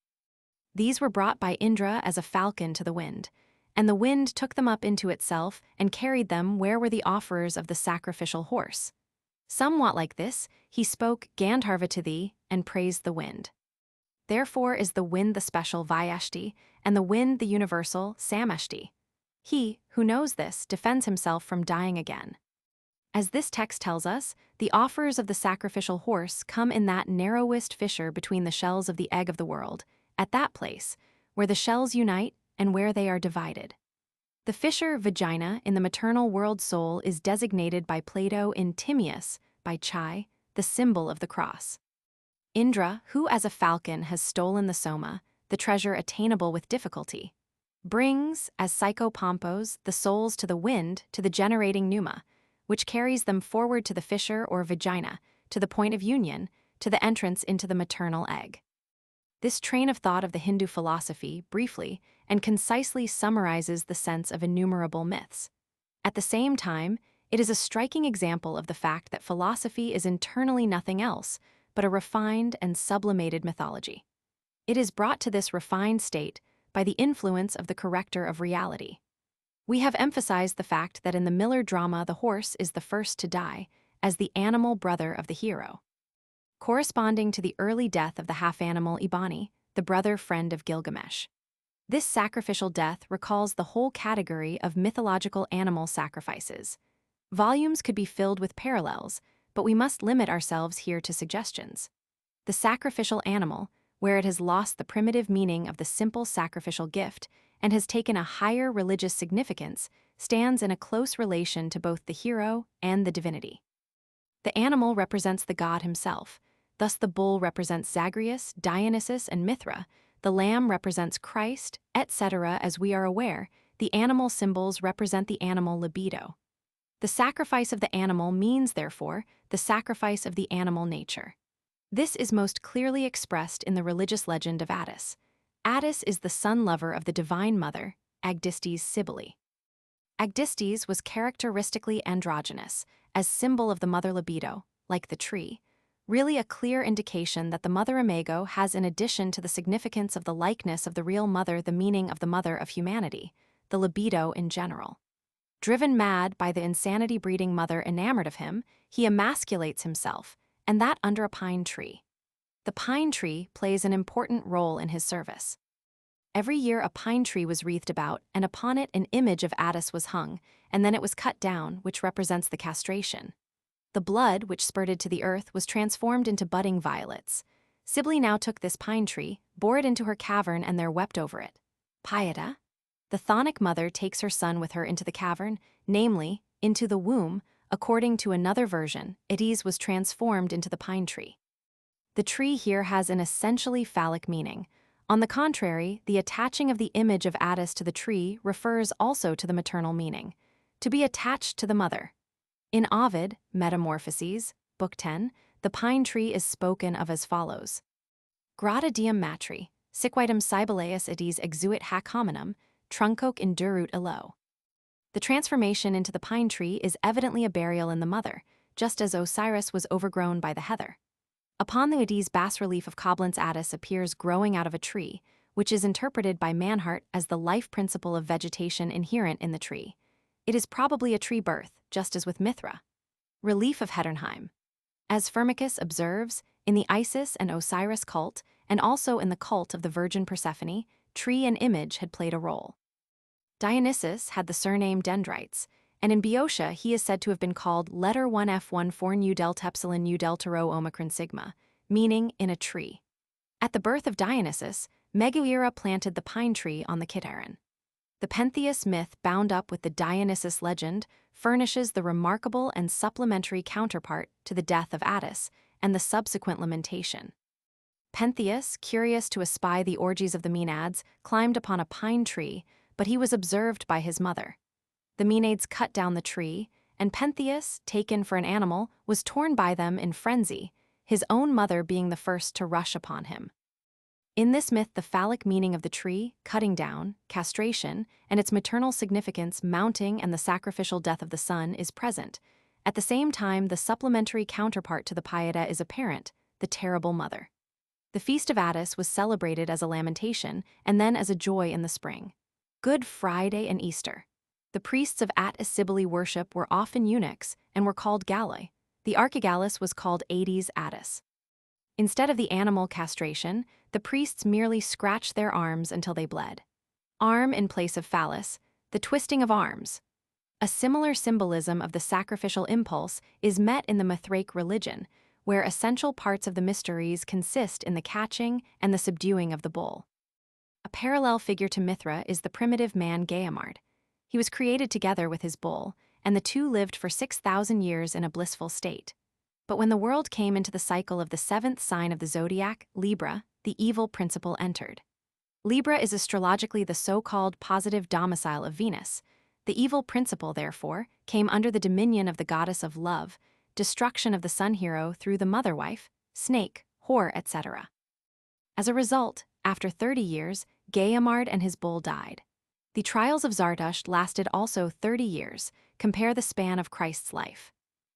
These were brought by Indra as a falcon to the wind, and the wind took them up into itself and carried them where were the offerers of the sacrificial horse. Somewhat like this, he spoke Gandharva to thee and praised the wind. Therefore is the wind the special Vyashti, and the wind the universal Samashti. He, who knows this, defends himself from dying again. As this text tells us, the offerers of the sacrificial horse come in that narrowest fissure between the shells of the egg of the world, at that place, where the shells unite and where they are divided. The fissure vagina in the maternal world soul is designated by Plato in Timaeus, by Chai, the symbol of the cross. Indra, who as a falcon has stolen the soma, the treasure attainable with difficulty, brings, as psychopompos, the souls to the wind, to the generating pneuma, which carries them forward to the fissure or vagina, to the point of union, to the entrance into the maternal egg. This train of thought of the Hindu philosophy, briefly and concisely summarizes the sense of innumerable myths. At the same time, it is a striking example of the fact that philosophy is internally nothing else but a refined and sublimated mythology. It is brought to this refined state by the influence of the corrector of reality. We have emphasized the fact that in the Miller drama the horse is the first to die, as the animal brother of the hero, corresponding to the early death of the half-animal Eabani, the brother friend of Gilgamesh. This sacrificial death recalls the whole category of mythological animal sacrifices. Volumes could be filled with parallels, but we must limit ourselves here to suggestions. The sacrificial animal, where it has lost the primitive meaning of the simple sacrificial gift and has taken a higher religious significance, stands in a close relation to both the hero and the divinity. The animal represents the god himself. thus the bull represents Zagreus, Dionysus, and Mithra, the lamb represents Christ, etc. As we are aware, the animal symbols represent the animal libido. The sacrifice of the animal means, therefore, the sacrifice of the animal nature. This is most clearly expressed in the religious legend of Attis. Attis is the son-lover of the divine mother, Agdistes Cybele. Agdistes was characteristically androgynous, as symbol of the mother libido, like the tree, really a clear indication that the mother imago has, in addition to the significance of the likeness of the real mother, the meaning of the mother of humanity, the libido in general. Driven mad by the insanity-breeding mother enamored of him, he emasculates himself, and that under a pine tree. The pine tree plays an important role in his service. Every year a pine tree was wreathed about, and upon it an image of Attis was hung, and then it was cut down, which represents the castration. The blood, which spurted to the earth, was transformed into budding violets. Cybele now took this pine tree, bore it into her cavern, and there wept over it. Pieta? The chthonic mother takes her son with her into the cavern, namely, into the womb. According to another version, Attis was transformed into the pine tree. The tree here has an essentially phallic meaning. On the contrary, the attaching of the image of Attis to the tree refers also to the maternal meaning, to be attached to the mother. In Ovid, Metamorphoses, Book 10, the pine tree is spoken of as follows. Grata diem matri, siquidem Cybeleus Attis exuit hac hominum, truncoque indurut illo. The transformation into the pine tree is evidently a burial in the mother, just as Osiris was overgrown by the heather. Upon the Attis bas-relief of Coblentz Attis appears growing out of a tree, which is interpreted by Manhart as the life principle of vegetation inherent in the tree. It is probably a tree birth, just as with Mithra. Relief of Hetternheim. As Firmicus observes, in the Isis and Osiris cult, and also in the cult of the Virgin Persephone, tree and image had played a role. Dionysus had the surname Dendrites, and in Boeotia he is said to have been called letter 1F1 forn U delta epsilon U delta rho omicron sigma, meaning in a tree. At the birth of Dionysus, Megaera planted the pine tree on the Kithaeron. The Pentheus myth bound up with the Dionysus legend furnishes the remarkable and supplementary counterpart to the death of Attis and the subsequent lamentation. Pentheus, curious to espy the orgies of the Maenads, climbed upon a pine tree, but he was observed by his mother. The Maenads cut down the tree, and Pentheus, taken for an animal, was torn by them in frenzy, his own mother being the first to rush upon him. In this myth, the phallic meaning of the tree, cutting down, castration, and its maternal significance, mounting, and the sacrificial death of the son is present. At the same time, the supplementary counterpart to the Pieta is apparent, the terrible mother. The Feast of Attis was celebrated as a lamentation and then as a joy in the spring. Good Friday and Easter. The priests of Attis Cybele worship were often eunuchs and were called Galloi. The Archigallus was called Aedes Attis. Instead of the animal castration, the priests merely scratched their arms until they bled. Arm in place of phallus, the twisting of arms. A similar symbolism of the sacrificial impulse is met in the Mithraic religion, where essential parts of the mysteries consist in the catching and the subduing of the bull. A parallel figure to Mithra is the primitive man Gaimard. He was created together with his bull, and the two lived for 6,000 years in a blissful state. But when the world came into the cycle of the seventh sign of the zodiac, Libra, the evil principle entered. Libra is astrologically the so-called positive domicile of Venus. The evil principle, therefore, came under the dominion of the goddess of love, destruction of the sun hero through the mother wife, snake, whore, etc. As a result, after 30 years, Gaimard and his bull died. The trials of Zardusht lasted also 30 years, compare the span of Christ's life.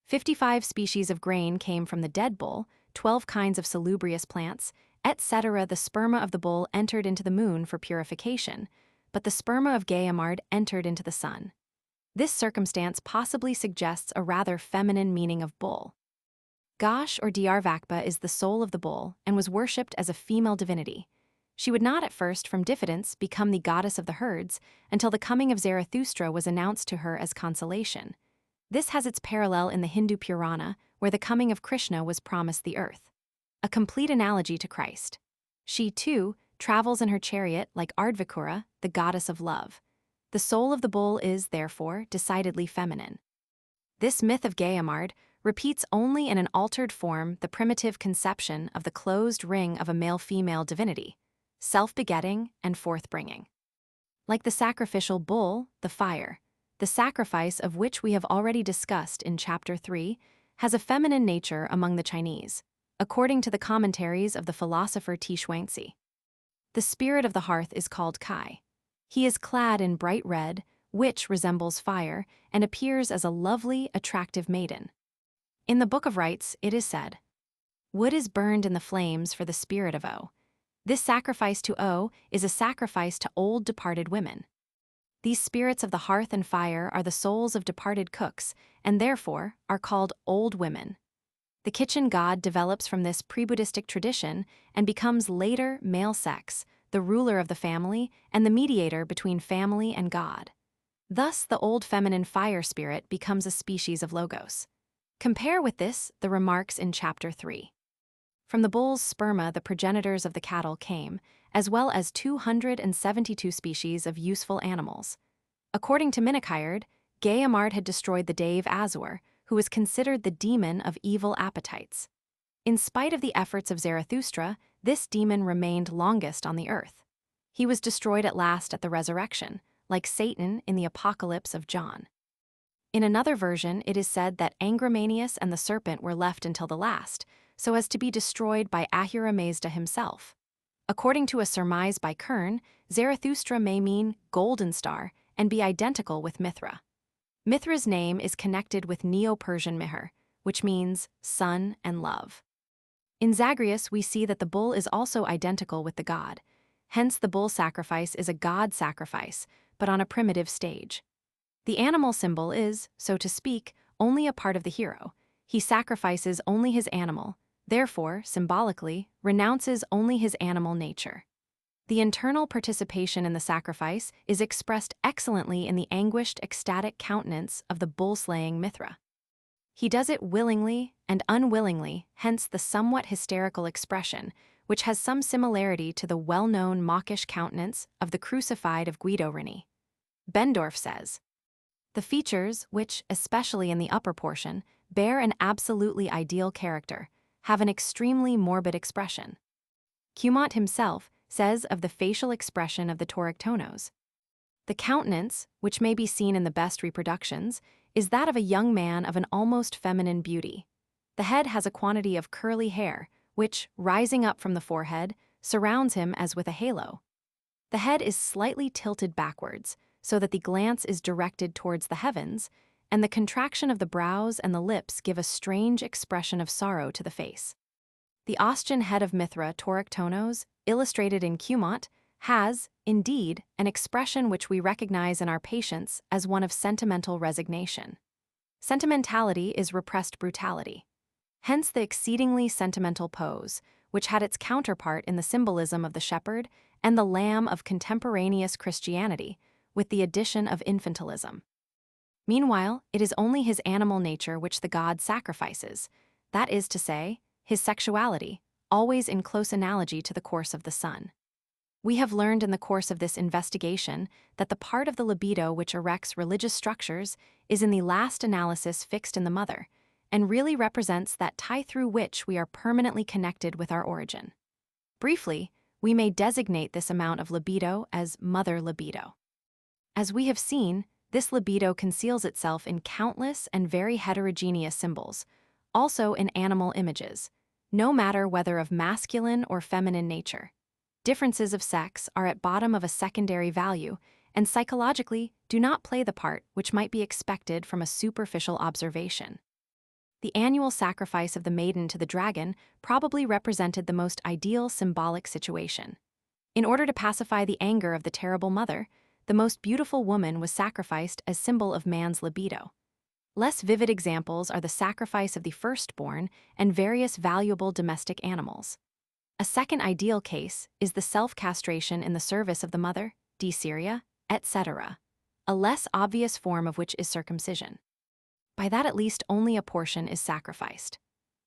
55 species of grain came from the dead bull, 12 kinds of salubrious plants, etc. The sperma of the bull entered into the moon for purification, but the sperma of Gaimard entered into the sun. This circumstance possibly suggests a rather feminine meaning of bull. Gosh or Diarvakba is the soul of the bull and was worshipped as a female divinity. She would not at first, from diffidence, become the goddess of the herds until the coming of Zarathustra was announced to her as consolation. This has its parallel in the Hindu Purana, where the coming of Krishna was promised the earth. A complete analogy to Christ. She, too, travels in her chariot like Ardvikura, the goddess of love. The soul of the bull is, therefore, decidedly feminine. This myth of Gaimard repeats only in an altered form the primitive conception of the closed ring of a male-female divinity, self-begetting and forth-bringing. Like the sacrificial bull, the fire, the sacrifice of which we have already discussed in Chapter 3, has a feminine nature among the Chinese, according to the commentaries of the philosopher Ti. The spirit of the hearth is called Kai. He is clad in bright red, which resembles fire, and appears as a lovely, attractive maiden. In the Book of Rites, it is said, "Wood is burned in the flames for the spirit of O. This sacrifice to O is a sacrifice to old departed women. These spirits of the hearth and fire are the souls of departed cooks, and therefore are called old women." The kitchen god develops from this pre-Buddhistic tradition and becomes later male sex, the ruler of the family and the mediator between family and God. Thus, the old feminine fire spirit becomes a species of logos. Compare with this the remarks in Chapter 3. From the bull's sperma the progenitors of the cattle came, as well as 272 species of useful animals. According to Minachayerd, Gayamard had destroyed the Dave Azor, who was considered the demon of evil appetites. In spite of the efforts of Zarathustra, this demon remained longest on the earth. He was destroyed at last at the resurrection, like Satan in the Apocalypse of John. In another version, it is said that Angramanius and the serpent were left until the last, so as to be destroyed by Ahura Mazda himself. According to a surmise by Kern, Zarathustra may mean golden star and be identical with Mithra. Mithra's name is connected with Neo-Persian Mihr, which means sun and love. In Zagreus, we see that the bull is also identical with the god. Hence, the bull sacrifice is a god sacrifice, but on a primitive stage. The animal symbol is, so to speak, only a part of the hero. He sacrifices only his animal, therefore, symbolically, renounces only his animal nature. The internal participation in the sacrifice is expressed excellently in the anguished, ecstatic countenance of the bull-slaying Mithra. He does it willingly and unwillingly, hence the somewhat hysterical expression, which has some similarity to the well-known mawkish countenance of the crucified of Guido Reni. Bendorf says, "The features, which, especially in the upper portion, bear an absolutely ideal character, have an extremely morbid expression." Cumont himself says of the facial expression of the Torictonos, "The countenance, which may be seen in the best reproductions, is that of a young man of an almost feminine beauty. The head has a quantity of curly hair, which, rising up from the forehead, surrounds him as with a halo. The head is slightly tilted backwards, so that the glance is directed towards the heavens, and the contraction of the brows and the lips give a strange expression of sorrow to the face. The Ostian head of Mithra Torictonos, illustrated in Cumont, has, indeed, an expression which we recognize in our patients as one of sentimental resignation. Sentimentality is repressed brutality. Hence the exceedingly sentimental pose, which had its counterpart in the symbolism of the shepherd and the lamb of contemporaneous Christianity, with the addition of infantilism. Meanwhile, it is only his animal nature which the god sacrifices, that is to say, his sexuality, always in close analogy to the course of the sun. We have learned in the course of this investigation that the part of the libido which erects religious structures is in the last analysis fixed in the mother, and really represents that tie through which we are permanently connected with our origin. Briefly, we may designate this amount of libido as mother libido. As we have seen, this libido conceals itself in countless and very heterogeneous symbols, also in animal images, no matter whether of masculine or feminine nature. Differences of sex are at bottom of a secondary value, and psychologically do not play the part which might be expected from a superficial observation. The annual sacrifice of the maiden to the dragon probably represented the most ideal symbolic situation. In order to pacify the anger of the terrible mother, the most beautiful woman was sacrificed as symbol of man's libido. Less vivid examples are the sacrifice of the firstborn and various valuable domestic animals. A second ideal case is the self-castration in the service of the mother, Syria, etc., a less obvious form of which is circumcision. By that at least only a portion is sacrificed.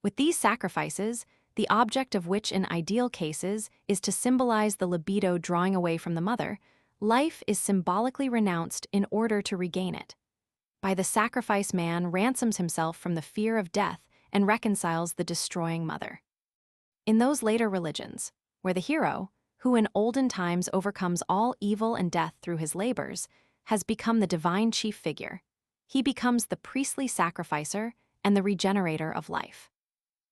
With these sacrifices, the object of which in ideal cases is to symbolize the libido drawing away from the mother, life is symbolically renounced in order to regain it. By the sacrifice, man ransoms himself from the fear of death and reconciles the destroying mother. In those later religions, where the hero, who in olden times overcomes all evil and death through his labors, has become the divine chief figure, he becomes the priestly sacrificer and the regenerator of life.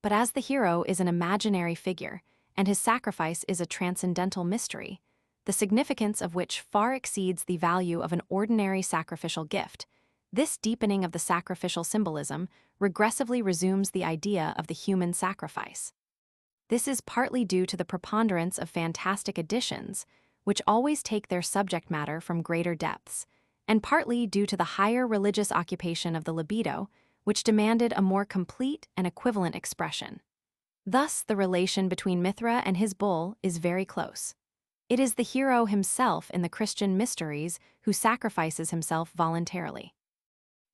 But as the hero is an imaginary figure, and his sacrifice is a transcendental mystery, the significance of which far exceeds the value of an ordinary sacrificial gift, this deepening of the sacrificial symbolism regressively resumes the idea of the human sacrifice. This is partly due to the preponderance of fantastic editions, which always take their subject matter from greater depths, and partly due to the higher religious occupation of the libido, which demanded a more complete and equivalent expression. Thus, the relation between Mithra and his bull is very close. It is the hero himself in the Christian mysteries who sacrifices himself voluntarily.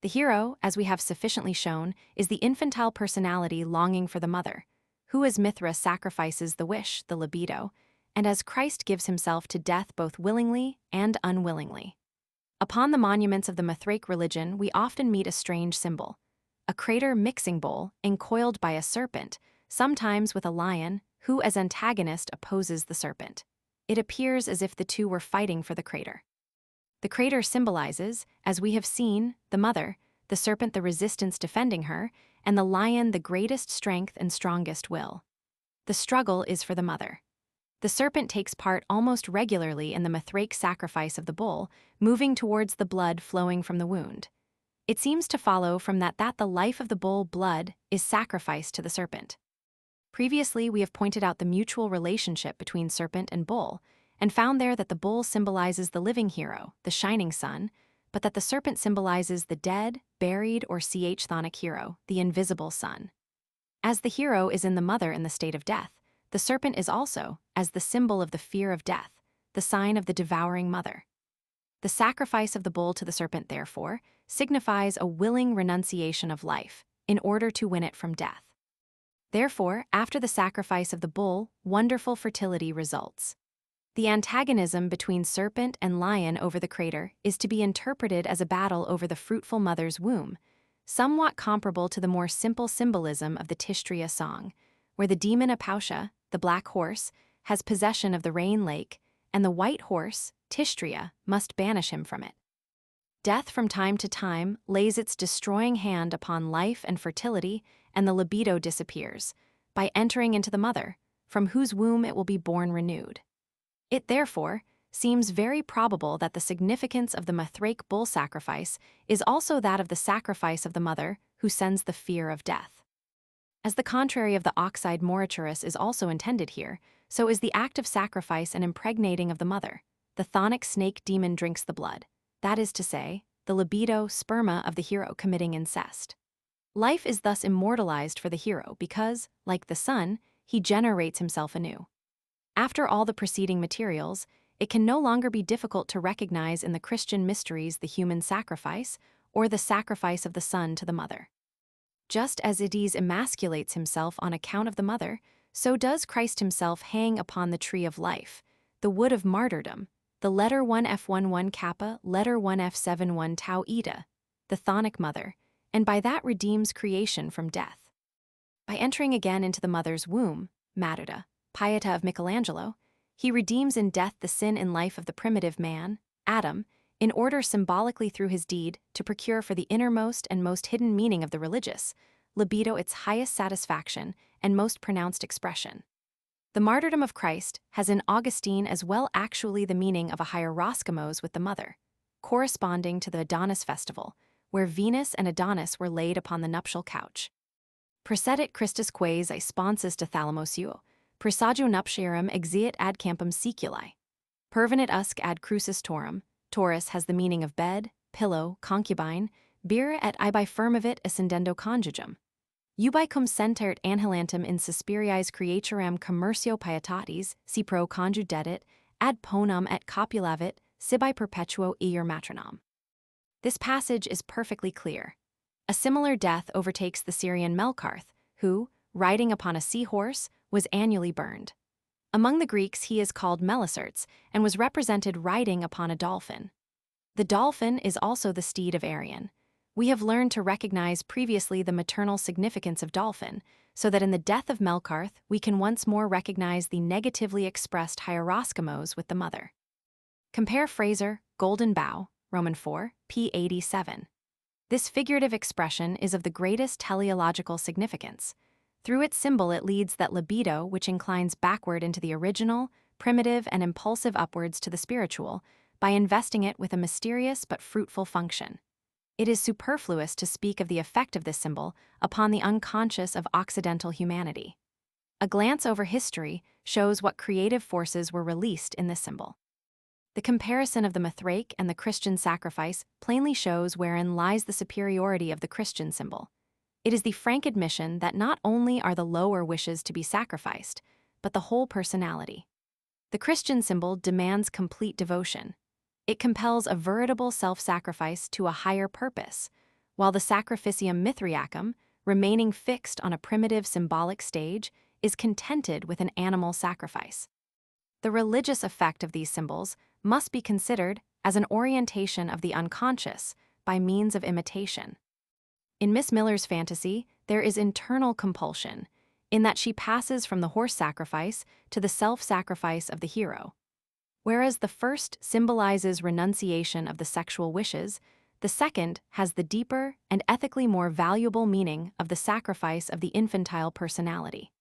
The hero, as we have sufficiently shown, is the infantile personality longing for the mother, who as Mithra sacrifices the wish, the libido, and as Christ gives himself to death both willingly and unwillingly. Upon the monuments of the Mithraic religion, we often meet a strange symbol, a crater mixing bowl encoiled by a serpent, sometimes with a lion, who as antagonist opposes the serpent. It appears as if the two were fighting for the crater. The crater symbolizes, as we have seen, the mother, the serpent the resistance defending her, and the lion the greatest strength and strongest will. The struggle is for the mother. The serpent takes part almost regularly in the Mithraic sacrifice of the bull, moving towards the blood flowing from the wound. It seems to follow from that the life of the bull blood is sacrificed to the serpent. Previously, we have pointed out the mutual relationship between serpent and bull, and found there that the bull symbolizes the living hero, the shining sun, but that the serpent symbolizes the dead, buried, or chthonic hero, the invisible sun. As the hero is in the mother in the state of death, the serpent is also, as the symbol of the fear of death, the sign of the devouring mother. The sacrifice of the bull to the serpent, therefore, signifies a willing renunciation of life, in order to win it from death. Therefore, after the sacrifice of the bull, wonderful fertility results. The antagonism between serpent and lion over the crater is to be interpreted as a battle over the fruitful mother's womb, somewhat comparable to the more simple symbolism of the Tishtria song, where the demon Apausha, the black horse, has possession of the rain lake, and the white horse, Tishtria, must banish him from it. Death from time to time lays its destroying hand upon life and fertility, and the libido disappears, by entering into the mother, from whose womb it will be born renewed. It, therefore, seems very probable that the significance of the Mithraic bull sacrifice is also that of the sacrifice of the mother who sends the fear of death. As the contrary of the oxide moriturus is also intended here, so is the act of sacrifice and impregnating of the mother. The chthonic snake demon drinks the blood, that is to say, the libido sperma of the hero committing incest. Life is thus immortalized for the hero because, like the sun, he generates himself anew. After all the preceding materials, it can no longer be difficult to recognize in the Christian mysteries the human sacrifice or the sacrifice of the son to the mother. Just as Hades emasculates himself on account of the mother, so does Christ himself hang upon the tree of life, the wood of martyrdom, the letter 1F11 kappa, letter 1F71 tau eta, the chthonic mother, and by that redeems creation from death. By entering again into the mother's womb, Matida, Pieta of Michelangelo, he redeems in death the sin in life of the primitive man, Adam, in order symbolically through his deed to procure for the innermost and most hidden meaning of the religious, libido its highest satisfaction and most pronounced expression. The martyrdom of Christ has in Augustine as well actually the meaning of a hieroskimos with the mother, corresponding to the Adonis festival, where Venus and Adonis were laid upon the nuptial couch. Precedit Christus quaes I sponsus de thalamos uo, presagio nuptiarum exiit ad campum seculi. Pervenit usque ad crucis torum. Taurus has the meaning of bed, pillow, concubine, bira et ibi firmavit ascendendo conjugum. Ubi cum centert anhelantem in suspiriis creaturam commercio pietatis, si pro conjudetit, ad ponam et copulavit, sibi perpetuo iur matronam. This passage is perfectly clear. A similar death overtakes the Syrian Melkarth, who, riding upon a seahorse, was annually burned. Among the Greeks he is called Melicertes and was represented riding upon a dolphin. The dolphin is also the steed of Arion. We have learned to recognize previously the maternal significance of dolphin, so that in the death of Melkarth we can once more recognize the negatively expressed hieroskimos with the mother. Compare Fraser, Golden Bough, Roman 4, p. 87. This figurative expression is of the greatest teleological significance. Through its symbol it leads that libido, which inclines backward into the original, primitive, and impulsive upwards to the spiritual, by investing it with a mysterious but fruitful function. It is superfluous to speak of the effect of this symbol upon the unconscious of Occidental humanity. A glance over history shows what creative forces were released in this symbol. The comparison of the Mithraic and the Christian sacrifice plainly shows wherein lies the superiority of the Christian symbol. It is the frank admission that not only are the lower wishes to be sacrificed, but the whole personality. The Christian symbol demands complete devotion. It compels a veritable self-sacrifice to a higher purpose, while the sacrificium Mithriacum, remaining fixed on a primitive symbolic stage, is contented with an animal sacrifice. The religious effect of these symbols must be considered as an orientation of the unconscious by means of imitation. In Miss Miller's fantasy, there is internal compulsion, in that she passes from the horse sacrifice to the self-sacrifice of the hero. Whereas the first symbolizes renunciation of the sexual wishes, the second has the deeper and ethically more valuable meaning of the sacrifice of the infantile personality.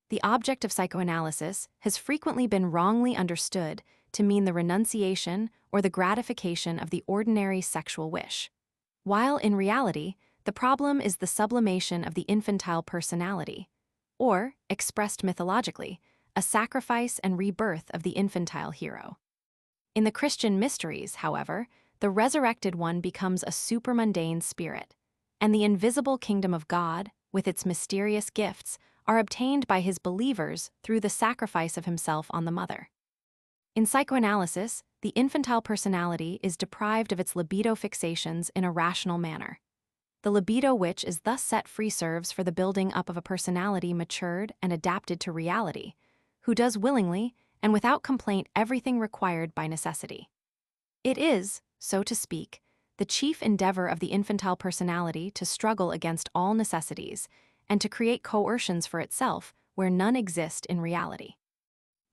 The object of psychoanalysis has frequently been wrongly understood to mean the renunciation or the gratification of the ordinary sexual wish, while in reality, the problem is the sublimation of the infantile personality, or, expressed mythologically, a sacrifice and rebirth of the infantile hero. In the Christian mysteries, however, the resurrected one becomes a supermundane spirit, and the invisible kingdom of God, with its mysterious gifts, are obtained by his believers through the sacrifice of himself on the mother. In psychoanalysis, the infantile personality is deprived of its libido fixations in a rational manner. The libido which is thus set free serves for the building up of a personality matured and adapted to reality, who does willingly and without complaint everything required by necessity. It is, so to speak, the chief endeavor of the infantile personality to struggle against all necessities and to create coercions for itself where none exist in reality.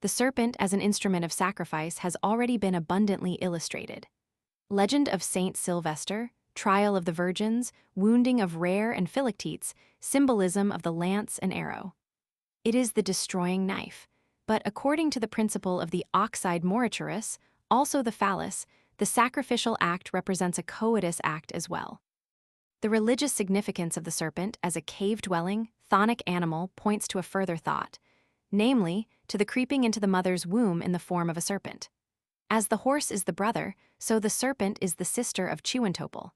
The serpent as an instrument of sacrifice has already been abundantly illustrated. Legend of Saint Sylvester, trial of the virgins, wounding of rare and philoctetes, symbolism of the lance and arrow. It is the destroying knife, but according to the principle of the oxide moriturus, also the phallus, the sacrificial act represents a coitus act as well. The religious significance of the serpent as a cave-dwelling, chthonic animal points to a further thought, namely, to the creeping into the mother's womb in the form of a serpent. As the horse is the brother, so the serpent is the sister of Chiwantopol.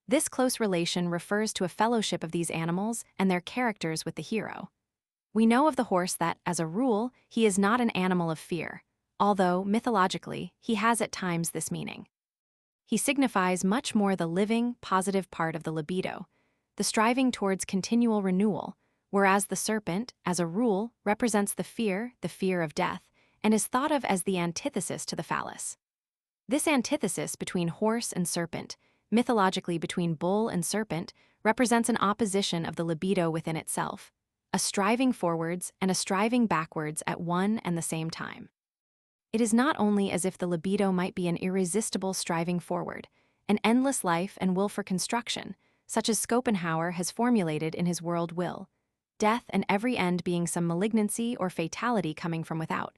This close relation refers to a fellowship of these animals and their characters with the hero. We know of the horse that, as a rule, he is not an animal of fear, although, mythologically, he has at times this meaning. He signifies much more the living, positive part of the libido, the striving towards continual renewal, whereas the serpent, as a rule, represents the fear of death, and is thought of as the antithesis to the phallus. This antithesis between horse and serpent, mythologically between bull and serpent, represents an opposition of the libido within itself, a striving forwards and a striving backwards at one and the same time. It is not only as if the libido might be an irresistible striving forward, an endless life and will for construction, such as Schopenhauer has formulated in his world will, death and every end being some malignancy or fatality coming from without.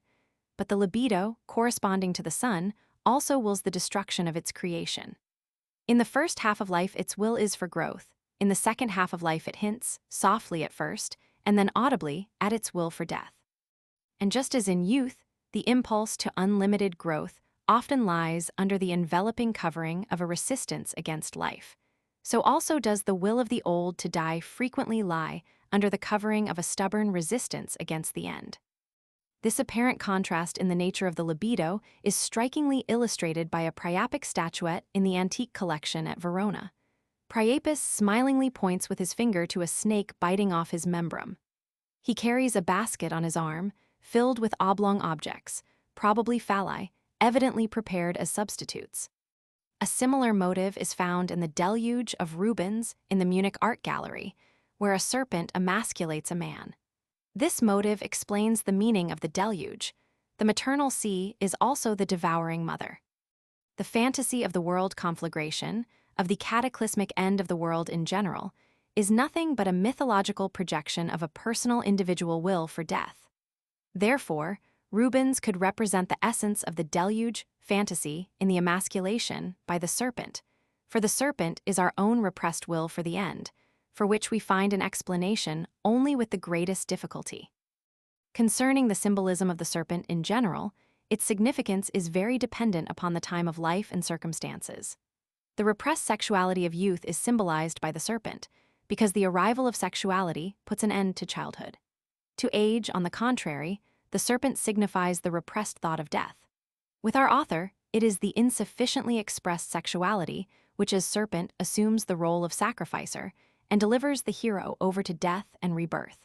But the libido, corresponding to the sun, also wills the destruction of its creation. In the first half of life its will is for growth, in the second half of life it hints, softly at first, and then audibly, at its will for death. And just as in youth, the impulse to unlimited growth often lies under the enveloping covering of a resistance against life, so also does the will of the old to die frequently lie under the covering of a stubborn resistance against the end. This apparent contrast in the nature of the libido is strikingly illustrated by a Priapic statuette in the antique collection at Verona. Priapus smilingly points with his finger to a snake biting off his membrum. He carries a basket on his arm, filled with oblong objects, probably phalli, evidently prepared as substitutes. A similar motive is found in the Deluge of Rubens in the Munich Art Gallery, where a serpent emasculates a man. This motive explains the meaning of the deluge. The maternal sea is also the devouring mother. The fantasy of the world conflagration, of the cataclysmic end of the world in general, is nothing but a mythological projection of a personal individual will for death. Therefore, Rubens could represent the essence of the deluge fantasy in the emasculation by the serpent, for the serpent is our own repressed will for the end, for which we find an explanation only with the greatest difficulty. Concerning the symbolism of the serpent in general, its significance is very dependent upon the time of life and circumstances. The repressed sexuality of youth is symbolized by the serpent, because the arrival of sexuality puts an end to childhood. To age, on the contrary, the serpent signifies the repressed thought of death. With our author, it is the insufficiently expressed sexuality which as serpent assumes the role of sacrificer and delivers the hero over to death and rebirth.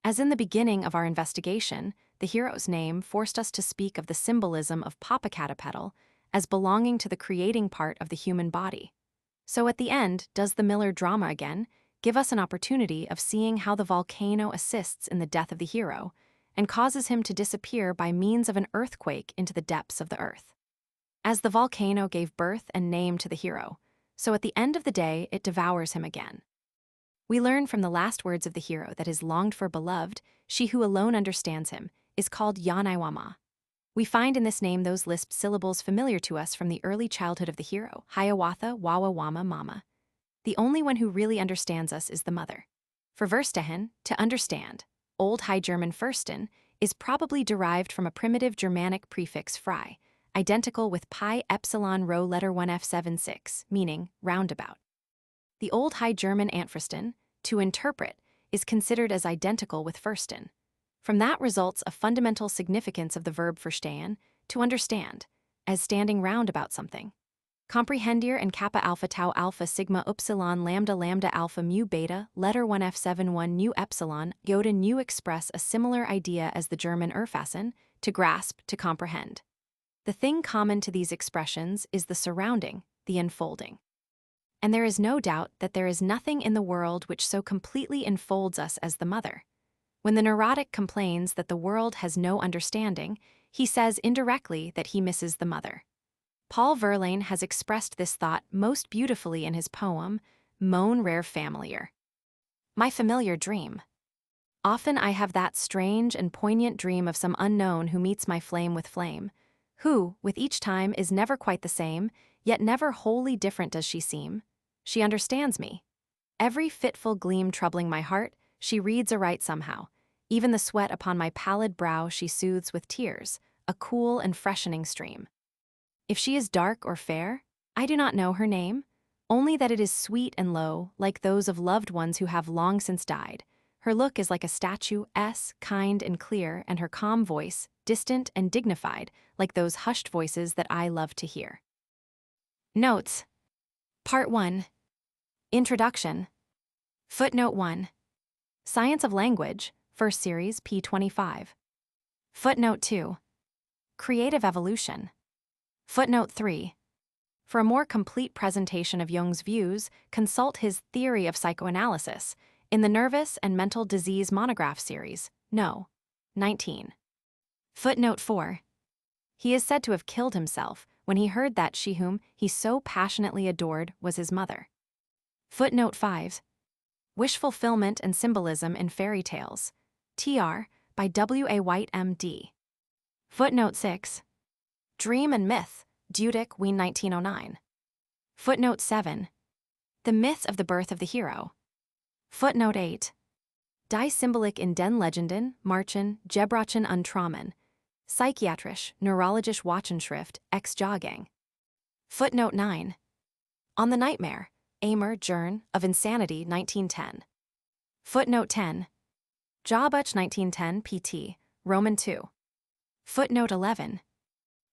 As in the beginning of our investigation, the hero's name forced us to speak of the symbolism of Popocatépetl as belonging to the creating part of the human body. So at the end, does the Miller drama again give us an opportunity of seeing how the volcano assists in the death of the hero and causes him to disappear by means of an earthquake into the depths of the earth. As the volcano gave birth and name to the hero, so at the end of the day it devours him again. We learn from the last words of the hero that his longed-for beloved, she who alone understands him, is called Yanaiwama. We find in this name those lisped syllables familiar to us from the early childhood of the hero, Hiawatha Wawawama Mama. The only one who really understands us is the mother. For verstehen, to understand, Old High German Fürsten, is probably derived from a primitive Germanic prefix frei, identical with pi epsilon rho letter 1f76, meaning roundabout. The Old High German Antfristen, to interpret, is considered as identical with Fürsten. From that results a fundamental significance of the verb verstehen, to understand, as standing round about something. Comprehendir and kappa alpha tau alpha sigma upsilon lambda lambda alpha mu beta letter 1f71 nu epsilon iota nu express a similar idea as the German erfassen, to grasp, to comprehend. The thing common to these expressions is the surrounding, the enfolding. And there is no doubt that there is nothing in the world which so completely enfolds us as the mother. When the neurotic complains that the world has no understanding, he says indirectly that he misses the mother. Paul Verlaine has expressed this thought most beautifully in his poem, Mon rare familiar. My familiar dream. Often I have that strange and poignant dream of some unknown who meets my flame with flame, who, with each time, is never quite the same, yet never wholly different does she seem. She understands me. Every fitful gleam troubling my heart, she reads aright somehow. Even the sweat upon my pallid brow she soothes with tears, a cool and freshening stream. If she is dark or fair, I do not know her name, only that it is sweet and low, like those of loved ones who have long since died. Her look is like a statue, kind and clear, and her calm voice, distant and dignified, like those hushed voices that I love to hear. Notes. Part 1. Introduction. Footnote 1. Science of Language, First Series, p. 25. Footnote 2. Creative Evolution. Footnote 3. For a more complete presentation of Jung's views, consult his Theory of Psychoanalysis in the Nervous and Mental Disease Monograph Series, No. 19. Footnote 4. He is said to have killed himself when he heard that she whom he so passionately adored was his mother. Footnote 5. Wish Fulfillment and Symbolism in Fairy Tales, Tr. by W. A. White, M.D. Footnote 6. Dream and Myth, Dudick, Wien 1909. Footnote 7. The Myth of the Birth of the Hero. Footnote 8. Die Symbolik in den Legenden, Marchen, Gebrochen und Traumen, Psychiatrisch, Neurologisch Wochenschrift, ex Jahrgang. Footnote 9. On the Nightmare, Amer, Journ, of Insanity, 1910. Footnote 10. Jawbuch 1910 pt. Roman 2. Footnote 11.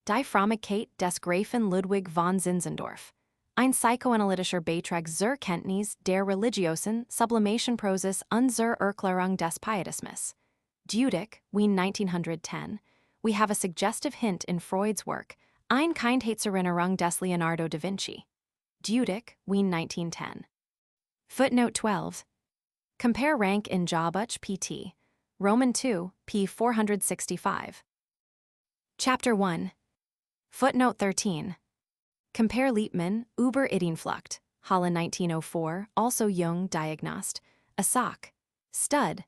Die Frömmigkeit des Grafen Ludwig von Zinzendorf. Ein psychoanalytischer Beitrag zur Kenntnis der religiosen Sublimationprozess und zur Erklärung des Pietismus. Dudick, Wien 1910. We have a suggestive hint in Freud's work, Ein Kindheitserinnerung des Leonardo da Vinci. Dudick, Wien 1910. Footnote 12. Compare rank in Jahrbuch pt. Roman 2, p. 465. Chapter 1. Footnote 13. Compare Liebmann, über Ideenflucht, Holland 1904, also Jung, Diagnost, Asak, Stud,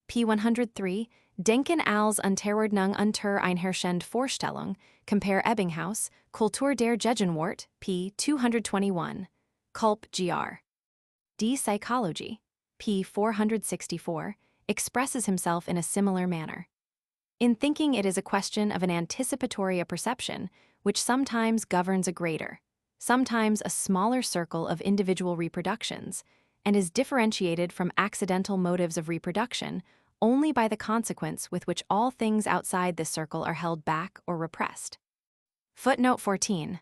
p. 103, Denken als Unterordnung unter einherrschende Vorstellung, compare Ebbinghaus, Kultur der Gegenwart, p. 221, Culp gr. Die Psychology, p. 464, expresses himself in a similar manner. In thinking, it is a question of an anticipatory perception, which sometimes governs a greater, sometimes a smaller circle of individual reproductions, and is differentiated from accidental motives of reproduction only by the consequence with which all things outside this circle are held back or repressed. Footnote 14.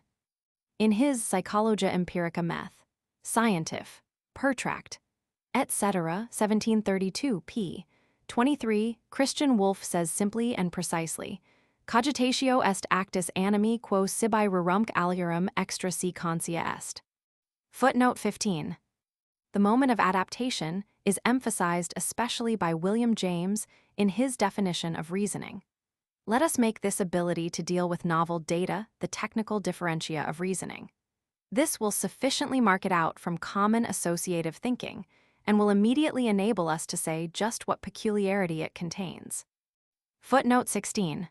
In his Psychologia Empirica Meth, Scientif, Pertract, etc., 1732 p. 23, Christian Wolff says simply and precisely, cogitatio est actus animi quo sibi rerumque alierum extra si conscia est. Footnote 15. The moment of adaptation is emphasized especially by William James in his definition of reasoning. Let us make this ability to deal with novel data the technical differentia of reasoning. This will sufficiently mark it out from common associative thinking and will immediately enable us to say just what peculiarity it contains. Footnote 16.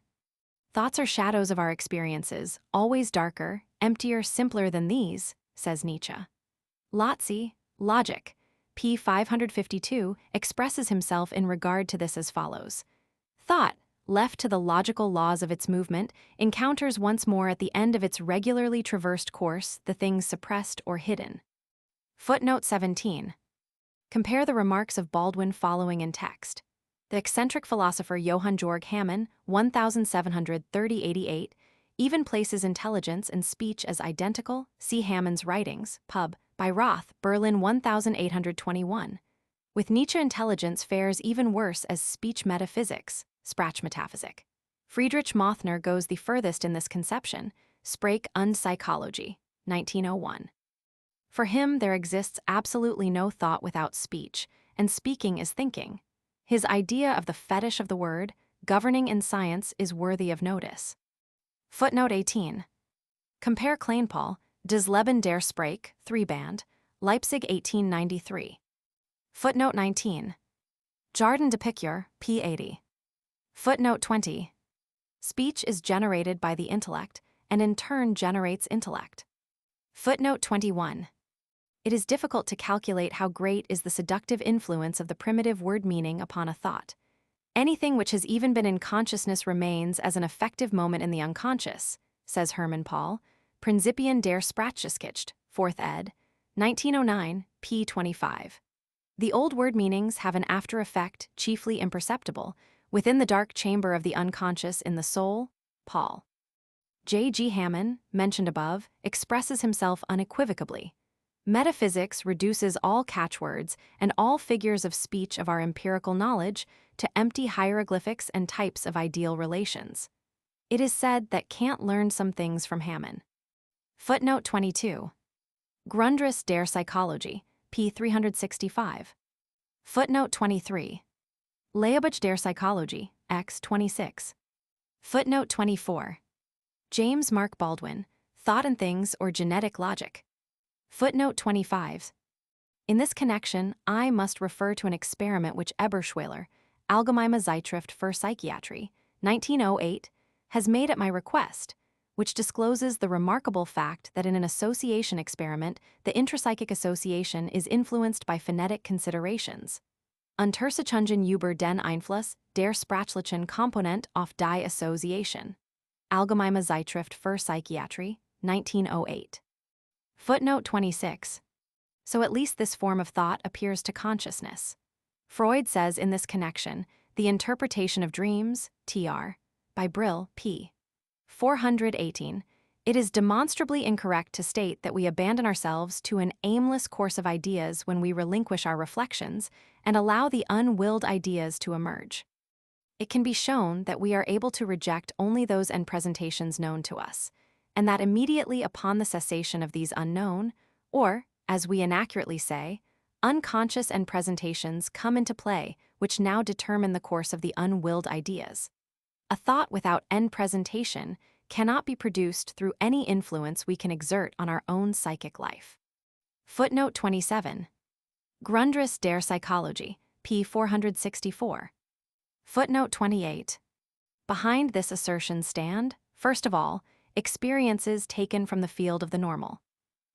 Thoughts are shadows of our experiences, always darker, emptier, simpler than these, says Nietzsche. Lotze, Logic, p. 552, expresses himself in regard to this as follows. Thought, left to the logical laws of its movement, encounters once more at the end of its regularly traversed course the things suppressed or hidden. Footnote 17. Compare the remarks of Baldwin following in text. The eccentric philosopher Johann Georg Hamann, 1730-88, even places intelligence and speech as identical. See Hammond's Writings, Pub. By Roth, Berlin 1821. With Nietzsche, intelligence fares even worse as speech metaphysics, Sprachmetaphysik. Friedrich Mothner goes the furthest in this conception, Sprache und Psychologie, 1901. For him, there exists absolutely no thought without speech, and speaking is thinking. His idea of the fetish of the word, governing in science, is worthy of notice. Footnote 18. Compare Kleinpaul, Des Leben der Sprache, 3-band, Leipzig 1893. Footnote 19. Jardin de Picure, p. 80. Footnote 20. Speech is generated by the intellect, and in turn generates intellect. Footnote 21. It is difficult to calculate how great is the seductive influence of the primitive word meaning upon a thought. Anything which has even been in consciousness remains as an effective moment in the unconscious, says Hermann Paul, Prinzipien der Sprachgeschichte, 4th ed., 1909, p. 25. The old word meanings have an after effect, chiefly imperceptible, within the dark chamber of the unconscious in the soul. Paul. J. G. Hammond, mentioned above, expresses himself unequivocally. Metaphysics reduces all catchwords and all figures of speech of our empirical knowledge to empty hieroglyphics and types of ideal relations. It is said that Kant learned some things from Hammond. Footnote 22. Grundriss der Psychologie, p. 365. Footnote 23. Lehrbuch der Psychologie, x. 26. Footnote 24. James Mark Baldwin, Thought and Things or Genetic Logic. Footnote 25. In this connection, I must refer to an experiment which Eberschweiler, Allgemeine Zeitschrift für Psychiatrie, 1908, has made at my request, which discloses the remarkable fact that in an association experiment, the intrapsychic association is influenced by phonetic considerations. Untersuchungen über den Einfluss der sprachlichen Komponent auf die Association. Allgemeine Zeitschrift für Psychiatrie, 1908. Footnote 26. So at least this form of thought appears to consciousness. Freud says in this connection, The Interpretation of Dreams, tr. by Brill, p. 418, it is demonstrably incorrect to state that we abandon ourselves to an aimless course of ideas when we relinquish our reflections and allow the unwilled ideas to emerge. It can be shown that we are able to reject only those end presentations known to us, and that immediately upon the cessation of these unknown, or, as we inaccurately say, unconscious end presentations come into play, which now determine the course of the unwilled ideas. A thought without end presentation cannot be produced through any influence we can exert on our own psychic life. Footnote 27. Grundriss der Psychologie, p. 464. Footnote 28. Behind this assertion stand, first of all, experiences taken from the field of the normal.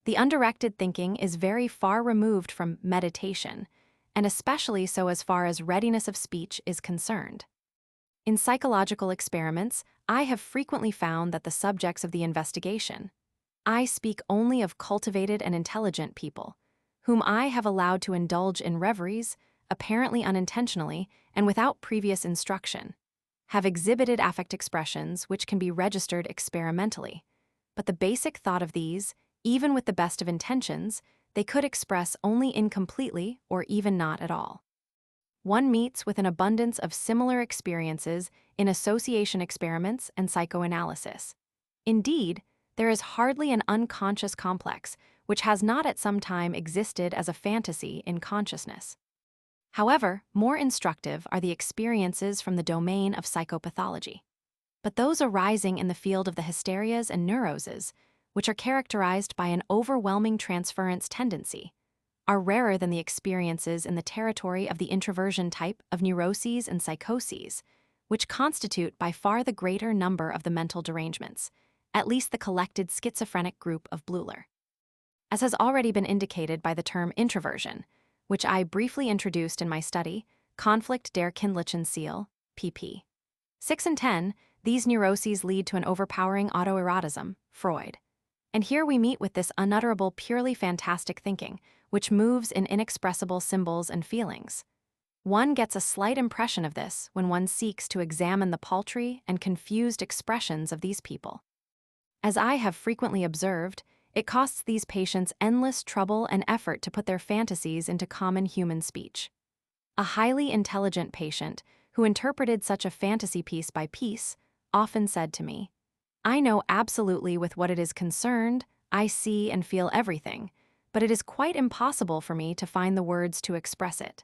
The undirected thinking is very far removed from meditation, and especially so as far as readiness of speech is concerned. In psychological experiments, I have frequently found that the subjects of the investigation, I speak only of cultivated and intelligent people, whom I have allowed to indulge in reveries, apparently unintentionally and without previous instruction, have exhibited affect expressions which can be registered experimentally, but the basic thought of these, even with the best of intentions, they could express only incompletely or even not at all. One meets with an abundance of similar experiences in association experiments and psychoanalysis. Indeed, there is hardly an unconscious complex which has not at some time existed as a fantasy in consciousness. However, more instructive are the experiences from the domain of psychopathology. But those arising in the field of the hysterias and neuroses, which are characterized by an overwhelming transference tendency, are rarer than the experiences in the territory of the introversion type of neuroses and psychoses, which constitute by far the greater number of the mental derangements, at least the collected schizophrenic group of Bleuler. As has already been indicated by the term introversion, which I briefly introduced in my study, Conflict der Kindlichen Seele, pp. 6 and 10, these neuroses lead to an overpowering autoerotism, Freud. And here we meet with this unutterable, purely fantastic thinking, which moves in inexpressible symbols and feelings. One gets a slight impression of this when one seeks to examine the paltry and confused expressions of these people. As I have frequently observed, it costs these patients endless trouble and effort to put their fantasies into common human speech. A highly intelligent patient, who interpreted such a fantasy piece by piece, often said to me, "I know absolutely with what it is concerned, I see and feel everything, but it is quite impossible for me to find the words to express it."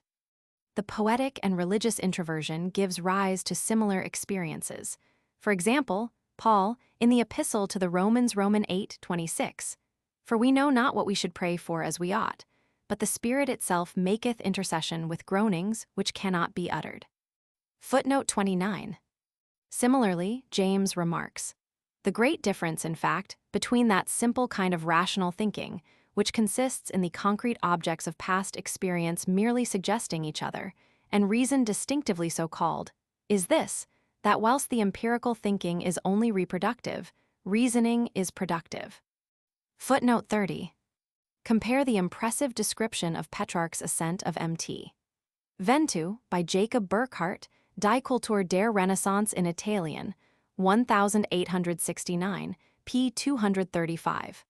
The poetic and religious introversion gives rise to similar experiences. For example, Paul, in the Epistle to the Romans, Roman 8:26, "For we know not what we should pray for as we ought, but the Spirit itself maketh intercession with groanings which cannot be uttered." Footnote 29. Similarly, James remarks, "The great difference, in fact, between that simple kind of rational thinking, which consists in the concrete objects of past experience merely suggesting each other, and reason distinctively so called, is this, that whilst the empirical thinking is only reproductive, reasoning is productive." Footnote 30. Compare the impressive description of Petrarch's ascent of Mt. Ventoux by Jacob Burckhardt, Die Kultur der Renaissance in Italien, 1869, p. 235.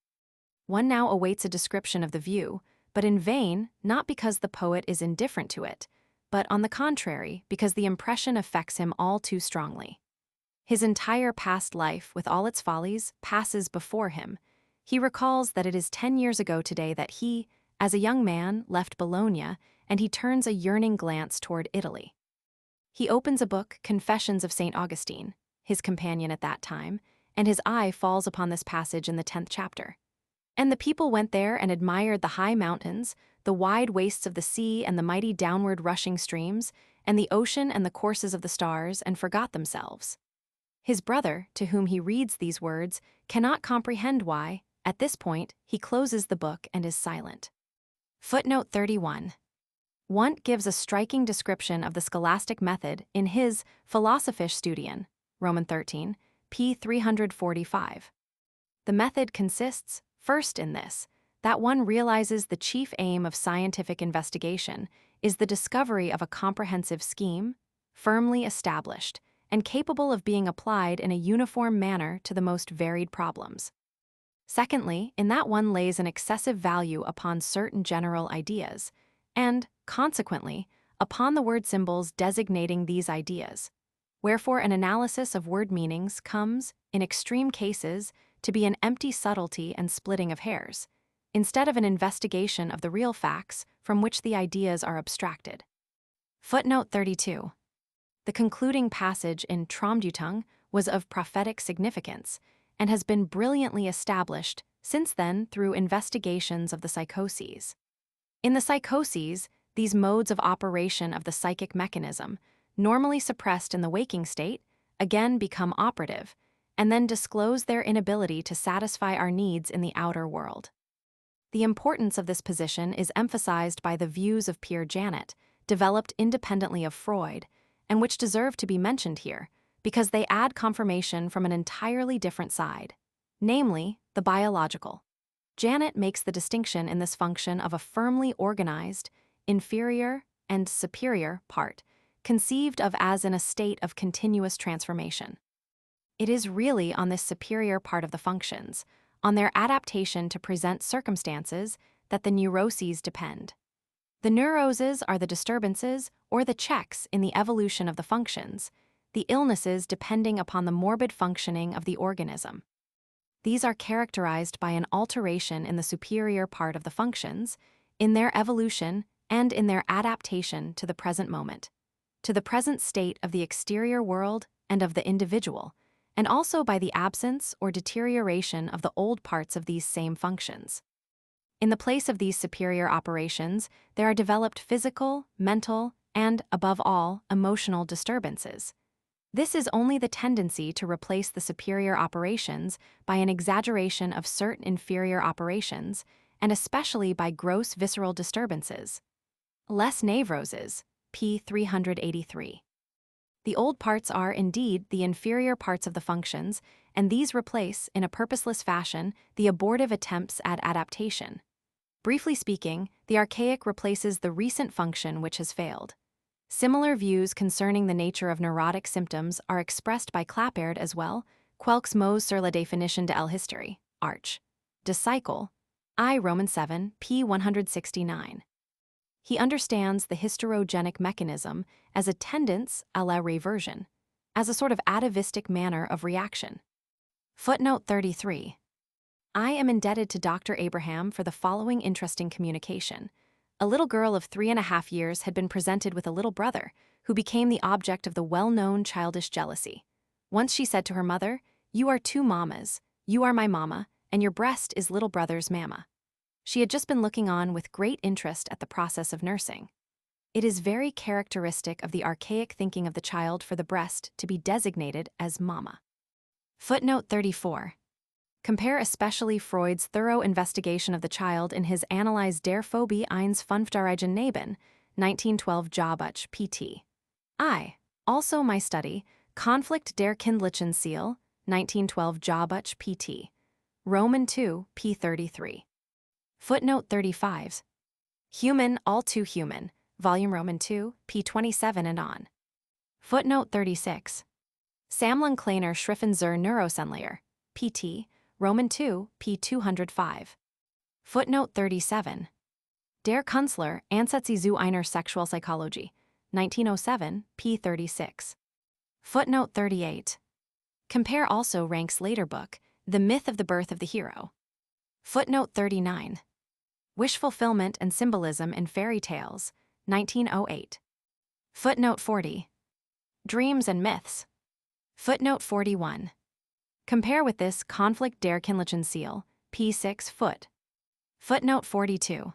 One now awaits a description of the view, but in vain, not because the poet is indifferent to it, but on the contrary, because the impression affects him all too strongly. His entire past life, with all its follies, passes before him. He recalls that it is 10 years ago today that he, as a young man, left Bologna, and he turns a yearning glance toward Italy. He opens a book, Confessions of St. Augustine, his companion at that time, and his eye falls upon this passage in the 10th chapter. "And the people went there and admired the high mountains, the wide wastes of the sea and the mighty downward rushing streams, and the ocean and the courses of the stars, and forgot themselves." His brother, to whom he reads these words, cannot comprehend why, at this point, he closes the book and is silent. Footnote 31. Wundt gives a striking description of the scholastic method in his Philosophische Studien, Roman 13, p. 345. The method consists, first in this, that one realizes the chief aim of scientific investigation is the discovery of a comprehensive scheme, firmly established, and capable of being applied in a uniform manner to the most varied problems. Secondly, in that one lays an excessive value upon certain general ideas, and, consequently, upon the word symbols designating these ideas. Wherefore an analysis of word meanings comes, in extreme cases, to be an empty subtlety and splitting of hairs, instead of an investigation of the real facts from which the ideas are abstracted. Footnote 32. The concluding passage in Traumdeutung was of prophetic significance and has been brilliantly established since then through investigations of the psychoses. In the psychoses, these modes of operation of the psychic mechanism, normally suppressed in the waking state, again become operative, and then disclose their inability to satisfy our needs in the outer world. The importance of this position is emphasized by the views of Peer Janet, developed independently of Freud, and which deserve to be mentioned here, because they add confirmation from an entirely different side, namely, the biological. Janet makes the distinction in this function of a firmly organized, inferior, and superior part, conceived of as in a state of continuous transformation. It is really on this superior part of the functions, on their adaptation to present circumstances, that the neuroses depend. The neuroses are the disturbances or the checks in the evolution of the functions, the illnesses depending upon the morbid functioning of the organism. These are characterized by an alteration in the superior part of the functions, in their evolution and in their adaptation to the present moment, to the present state of the exterior world and of the individual, and also by the absence or deterioration of the old parts of these same functions. In the place of these superior operations, there are developed physical, mental, and, above all, emotional disturbances. This is only the tendency to replace the superior operations by an exaggeration of certain inferior operations, and especially by gross visceral disturbances. Les Nevroses, p. 383. The old parts are indeed the inferior parts of the functions, and these replace, in a purposeless fashion, the abortive attempts at adaptation. Briefly speaking, the archaic replaces the recent function which has failed. Similar views concerning the nature of neurotic symptoms are expressed by Clapeyard as well, quelques mots sur la définition de l'histoire, Arch. De Cycle, I. Roman 7, p. 169. He understands the hysterogenic mechanism as a tendance à la reversion, as a sort of atavistic manner of reaction. Footnote 33. I am indebted to Dr. Abraham for the following interesting communication. A little girl of 3.5 years had been presented with a little brother, who became the object of the well-known childish jealousy. Once she said to her mother, "You are two mammas, you are my mamma, and your breast is little brother's mamma." She had just been looking on with great interest at the process of nursing. It is very characteristic of the archaic thinking of the child for the breast to be designated as mamma. Footnote 34. Compare especially Freud's thorough investigation of the child in his Analyse der Phobie eines fünfjährigen Knaben, 1912 Jahrbuch, pt. I. Also my study, Conflict der kindlichen Seele, 1912 Jahrbuch, pt. Roman 2, p. 33. Footnote 35. Human, All Too Human, Volume Roman 2, p. 27 and on. Footnote 36. Sammlung kleiner Schriften zur Neurosenlehre, pt. Roman 2, p. 205. Footnote 37. Der Künstler, Ansätze zu einer Sexualpsychologie, 1907, p. 36. Footnote 38. Compare also Rank's later book, The Myth of the Birth of the Hero. Footnote 39. Wish Fulfillment and Symbolism in Fairy Tales, 1908. Footnote 40. Dreams and Myths. Footnote 41. Compare with this Conflict der kindlichen Seele, p. 6 foot. Footnote 42.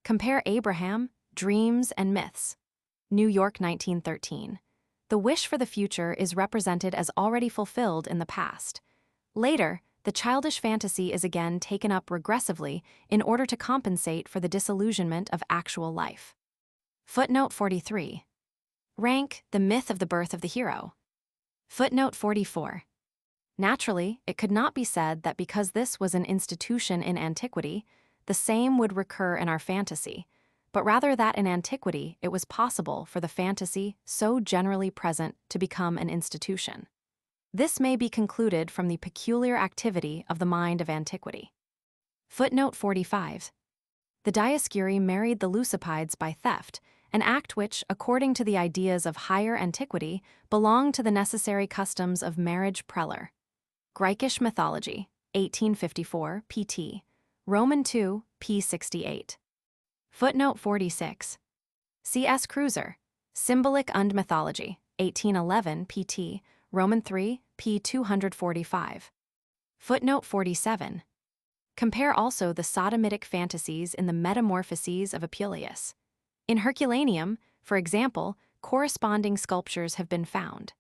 Compare Abraham, Dreams and Myths. New York, 1913. The wish for the future is represented as already fulfilled in the past. Later, the childish fantasy is again taken up regressively in order to compensate for the disillusionment of actual life. Footnote 43. Rank, The Myth of the Birth of the Hero. Footnote 44. Naturally, it could not be said that because this was an institution in antiquity, the same would recur in our fantasy, but rather that in antiquity it was possible for the fantasy so generally present to become an institution. This may be concluded from the peculiar activity of the mind of antiquity. Footnote 45. The Dioscuri married the Leucipides by theft, an act which, according to the ideas of higher antiquity, belonged to the necessary customs of marriage prelar. Greikisch mythology, 1854, pt. Roman 2, p. 68. Footnote 46. C.S. Cruiser, Symbolic und Mythology, 1811, pt. Roman 3, p. 245. Footnote 47. Compare also the sodomitic fantasies in the Metamorphoses of Apuleius. In Herculaneum, for example, corresponding sculptures have been found.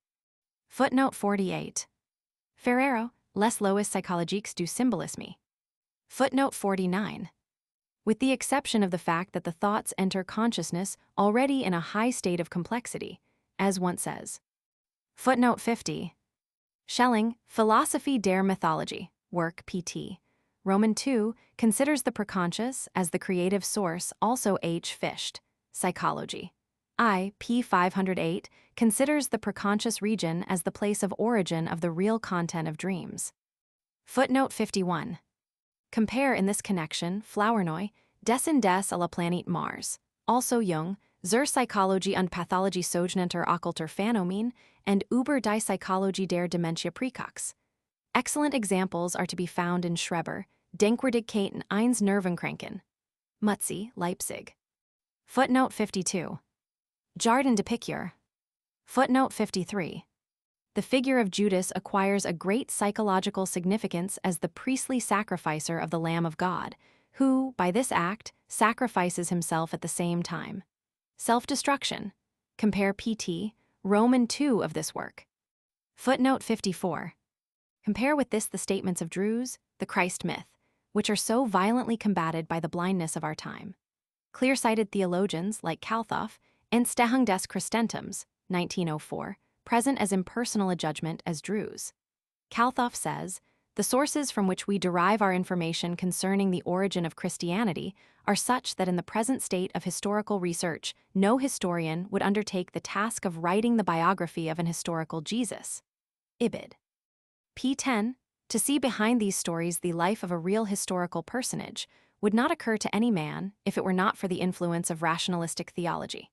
Footnote 48. Ferrero, Les lois psychologiques du symbolisme. Footnote 49. With the exception of the fact that the thoughts enter consciousness already in a high state of complexity, as Wundt says. Footnote 50. Schelling, Philosophie der Mythologie, work pt. Roman 2, considers the preconscious as the creative source. Also H. Fichte, Psychology. I. p. 508, considers the preconscious region as the place of origin of the real content of dreams. Footnote 51. Compare in this connection Flournoy, Dessen des à la planète Mars, also Jung, zur Psychologie und Pathologie sogenannter occulter Phänomen, and über die Psychologie der Dementia praecox. Excellent examples are to be found in Schreber, Denkwürdigkeiten eines Nervenkranken. Mutzi, Leipzig. Footnote 52. Jardin de Picure. Footnote 53. The figure of Judas acquires a great psychological significance as the priestly sacrificer of the Lamb of God, who, by this act, sacrifices himself at the same time. Self-destruction. Compare pt. Roman 2 of this work. Footnote 54. Compare with this the statements of Drews, the Christ myth, which are so violently combated by the blindness of our time. Clear-sighted theologians like Calthoff, Entstehung des Christentums, 1904, present as impersonal a judgment as Drews. Calthoff says, the sources from which we derive our information concerning the origin of Christianity are such that in the present state of historical research, no historian would undertake the task of writing the biography of an historical Jesus. Ibid. p. 10. To see behind these stories the life of a real historical personage would not occur to any man if it were not for the influence of rationalistic theology.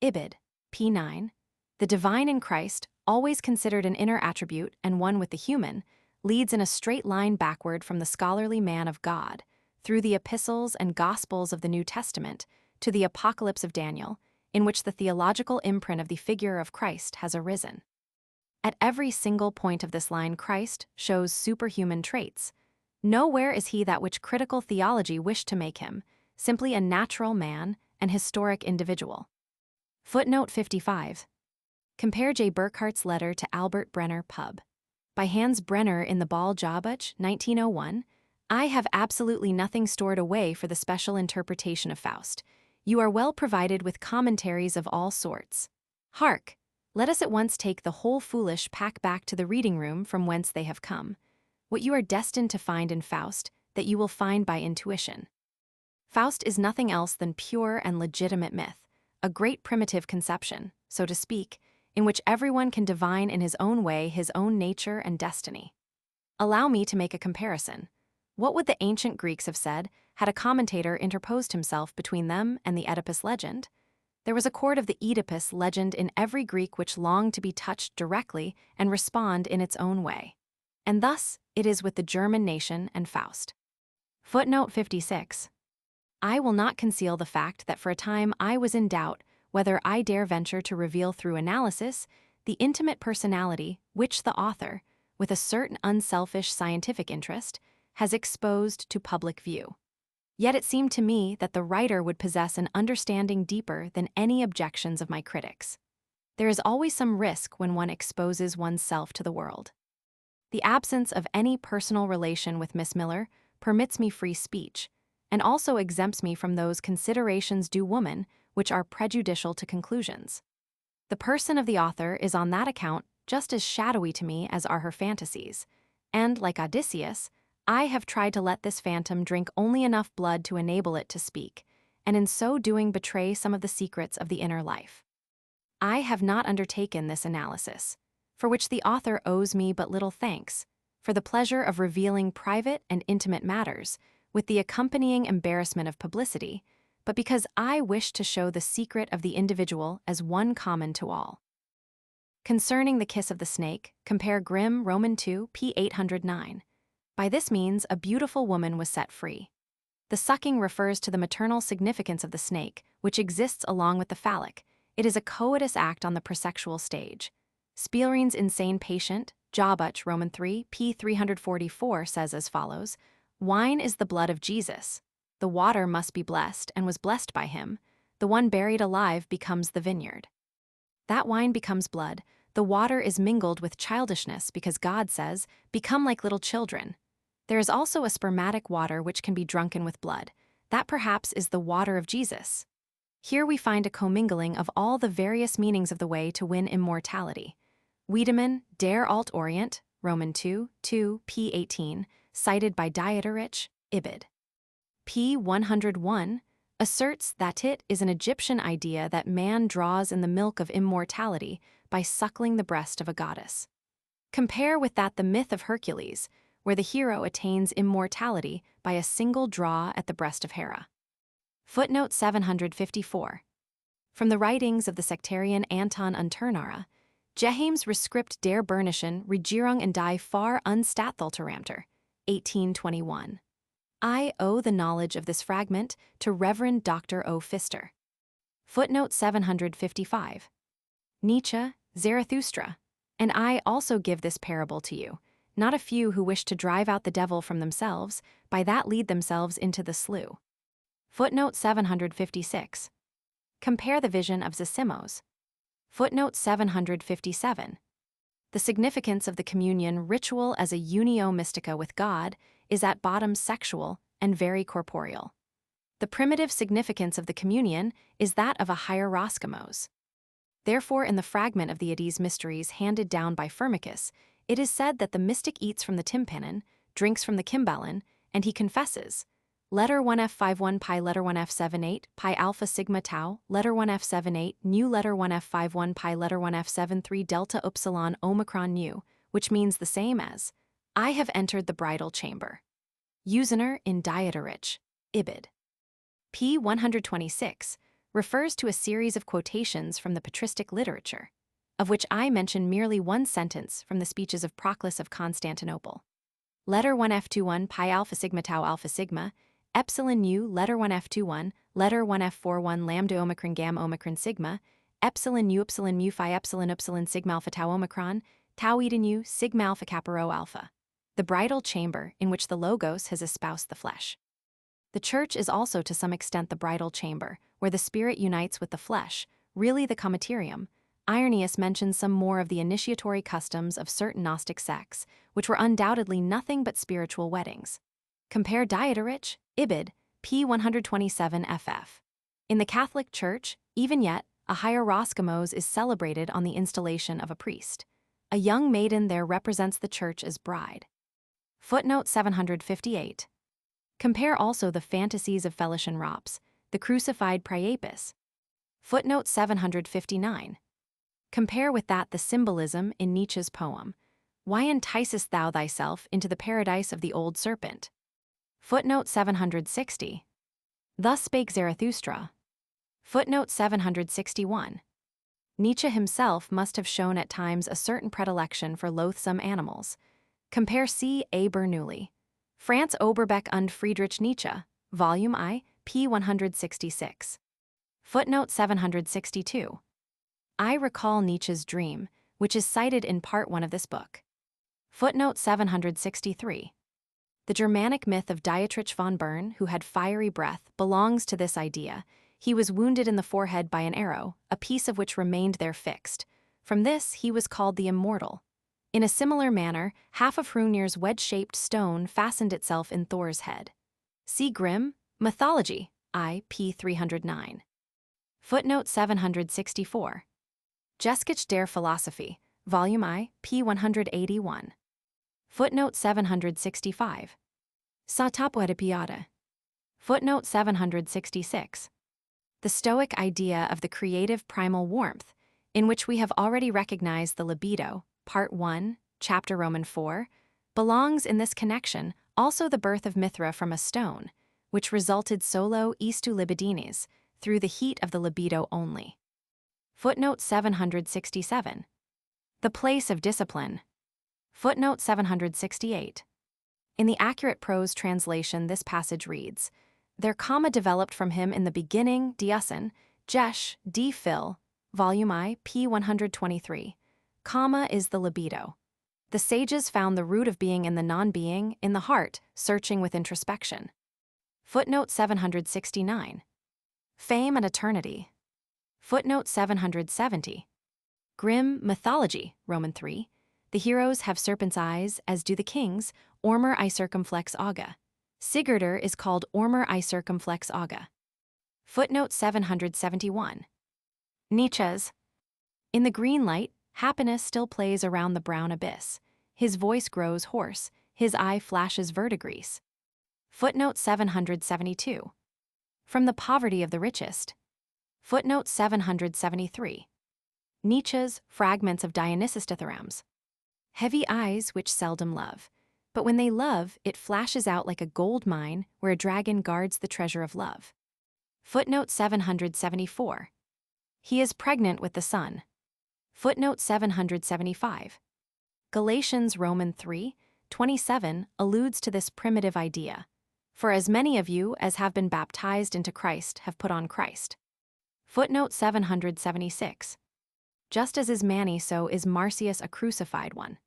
Ibid. p. 9. The divine in Christ, always considered an inner attribute and one with the human, leads in a straight line backward from the scholarly man of God, through the epistles and gospels of the New Testament, to the apocalypse of Daniel, in which the theological imprint of the figure of Christ has arisen. At every single point of this line Christ shows superhuman traits. Nowhere is he that which critical theology wished to make him, simply a natural man, an historic individual. Footnote 55. Compare J. Burkhart's letter to Albert Brenner Pub. By Hans Brenner in the Ball Jahrbuch, 1901, I have absolutely nothing stored away for the special interpretation of Faust. You are well provided with commentaries of all sorts. Hark! Let us at once take the whole foolish pack back to the reading room from whence they have come. What you are destined to find in Faust, that you will find by intuition. Faust is nothing else than pure and legitimate myth, a great primitive conception, so to speak, in which everyone can divine in his own way his own nature and destiny. Allow me to make a comparison. What would the ancient Greeks have said had a commentator interposed himself between them and the Oedipus legend? There was a chord of the Oedipus legend in every Greek which longed to be touched directly and respond in its own way. And thus it is with the German nation and Faust. Footnote 56. I will not conceal the fact that for a time I was in doubt whether I dare venture to reveal through analysis the intimate personality which the author, with a certain unselfish scientific interest, has exposed to public view. Yet it seemed to me that the writer would possess an understanding deeper than any objections of my critics. There is always some risk when one exposes oneself to the world. The absence of any personal relation with Miss Miller permits me free speech, and also exempts me from those considerations due woman which are prejudicial to conclusions. The person of the author is on that account just as shadowy to me as are her fantasies, and, like Odysseus, I have tried to let this phantom drink only enough blood to enable it to speak, and in so doing betray some of the secrets of the inner life. I have not undertaken this analysis, for which the author owes me but little thanks, for the pleasure of revealing private and intimate matters, with the accompanying embarrassment of publicity, but because I wish to show the secret of the individual as one common to all. Concerning the kiss of the snake, compare Grimm, Roman 2, p. 809. By this means, a beautiful woman was set free. The sucking refers to the maternal significance of the snake, which exists along with the phallic. It is a coitus act on the presexual stage. Spielrein's Insane Patient, Jawbuch, Roman 3, p. 344 says as follows, "Wine is the blood of Jesus. The water must be blessed and was blessed by him. The one buried alive becomes the vineyard." That wine becomes blood. The water is mingled with childishness because God says, "Become like little children." There is also a spermatic water which can be drunken with blood. That perhaps is the water of Jesus. Here we find a commingling of all the various meanings of the way to win immortality. Wiedemann, Der Alt Orient, Roman 2, 2, p. 18, cited by Dieterich, Ibid. p. 101, asserts that it is an Egyptian idea that man draws in the milk of immortality by suckling the breast of a goddess. Compare with that the myth of Hercules, where the hero attains immortality by a single draw at the breast of Hera. Footnote 754. From the writings of the sectarian Anton Unternara, Geheim's Reskript der Bernischen Regierung und die Far Unstatthalteramter, 1821. I owe the knowledge of this fragment to Reverend Dr. O. Pfister. Footnote 755. Nietzsche, Zarathustra. And I also give this parable to you. Not a few who wish to drive out the devil from themselves, by that lead themselves into the slough. Footnote 756. Compare the vision of Zosimos. Footnote 757. The significance of the communion ritual as a unio mystica with God is at bottom sexual and very corporeal. The primitive significance of the communion is that of a hieroskimos. Therefore, in the fragment of the Edese Mysteries handed down by Firmicus, it is said that the mystic eats from the tympanon, drinks from the cymbalon, and he confesses, letter 1F51 pi letter 1F78 pi alpha sigma tau, letter 1F78 nu letter 1F51 pi letter 1F73 delta upsilon omicron nu, which means the same as, I have entered the bridal chamber. Usener in Dieterich, Ibid. p. 126 refers to a series of quotations from the patristic literature, of which I mention merely one sentence from the speeches of Proclus of Constantinople. Letter 1F21 pi alpha sigma tau alpha sigma, epsilon nu letter 1F21, letter 1F41 lambda omicron gamma omicron sigma, epsilon nu epsilon mu phi epsilon sigma alpha tau omicron, tau eta nu sigma alpha kappa rho alpha. The bridal chamber in which the Logos has espoused the flesh. The church is also to some extent the bridal chamber, where the spirit unites with the flesh, really the comaterium. Irenaeus mentions some more of the initiatory customs of certain Gnostic sects, which were undoubtedly nothing but spiritual weddings. Compare Dieterich, Ibid, p. 127 ff. In the Catholic Church, even yet, a hieroskimos is celebrated on the installation of a priest. A young maiden there represents the church as bride. Footnote 758. Compare also the fantasies of Felician Rops, the crucified Priapus. Footnote 759. Compare with that the symbolism in Nietzsche's poem, Why enticest thou thyself into the paradise of the old serpent? Footnote 760. Thus spake Zarathustra. Footnote 761. Nietzsche himself must have shown at times a certain predilection for loathsome animals. Compare C. A. Bernoulli. Franz Oberbeck und Friedrich Nietzsche, Volume I, p. 166. Footnote 762. I recall Nietzsche's dream, which is cited in Part 1 of this book. Footnote 763. The Germanic myth of Dietrich von Bern, who had fiery breath, belongs to this idea. He was wounded in the forehead by an arrow, a piece of which remained there fixed. From this he was called the Immortal. In a similar manner, half of Hrungnir's wedge-shaped stone fastened itself in Thor's head. See Grimm, Mythology, I, p. 309. Footnote 764. Geschichte der Philosophie, Volume I, p. 181. Footnote 765. Satapoetipiada. Footnote 766. The Stoic idea of the creative primal warmth, in which we have already recognized the libido, Part 1, Chapter Roman 4, belongs in this connection also the birth of Mithra from a stone, which resulted solo istu libidinis, through the heat of the libido only. Footnote 767. The place of discipline. Footnote 768. In the accurate prose translation, this passage reads, "Their comma developed from him in the beginning, diasin, jesh, d phil, volume I, p. 123. Comma is the libido. The sages found the root of being in the non-being, in the heart, searching with introspection." Footnote 769. Fame and eternity. Footnote 770. Grimm, mythology, Roman 3. The heroes have serpent's eyes, as do the kings, ormer I circumflex auga. Sigurdur is called ormer I circumflex auga. Footnote 771. Nietzsche's. In the green light, happiness still plays around the brown abyss. His voice grows hoarse, his eye flashes verdigris. Footnote 772. From the poverty of the richest. Footnote 773. Nietzsche's Fragments of Dionysus Dithyrambs. Heavy eyes which seldom love, but when they love, it flashes out like a gold mine where a dragon guards the treasure of love. Footnote 774. He is pregnant with the sun. Footnote 775. Galatians Roman 3, 27 alludes to this primitive idea. For as many of you as have been baptized into Christ have put on Christ. Footnote 776. Just as is Manny, so is Marcius a crucified one.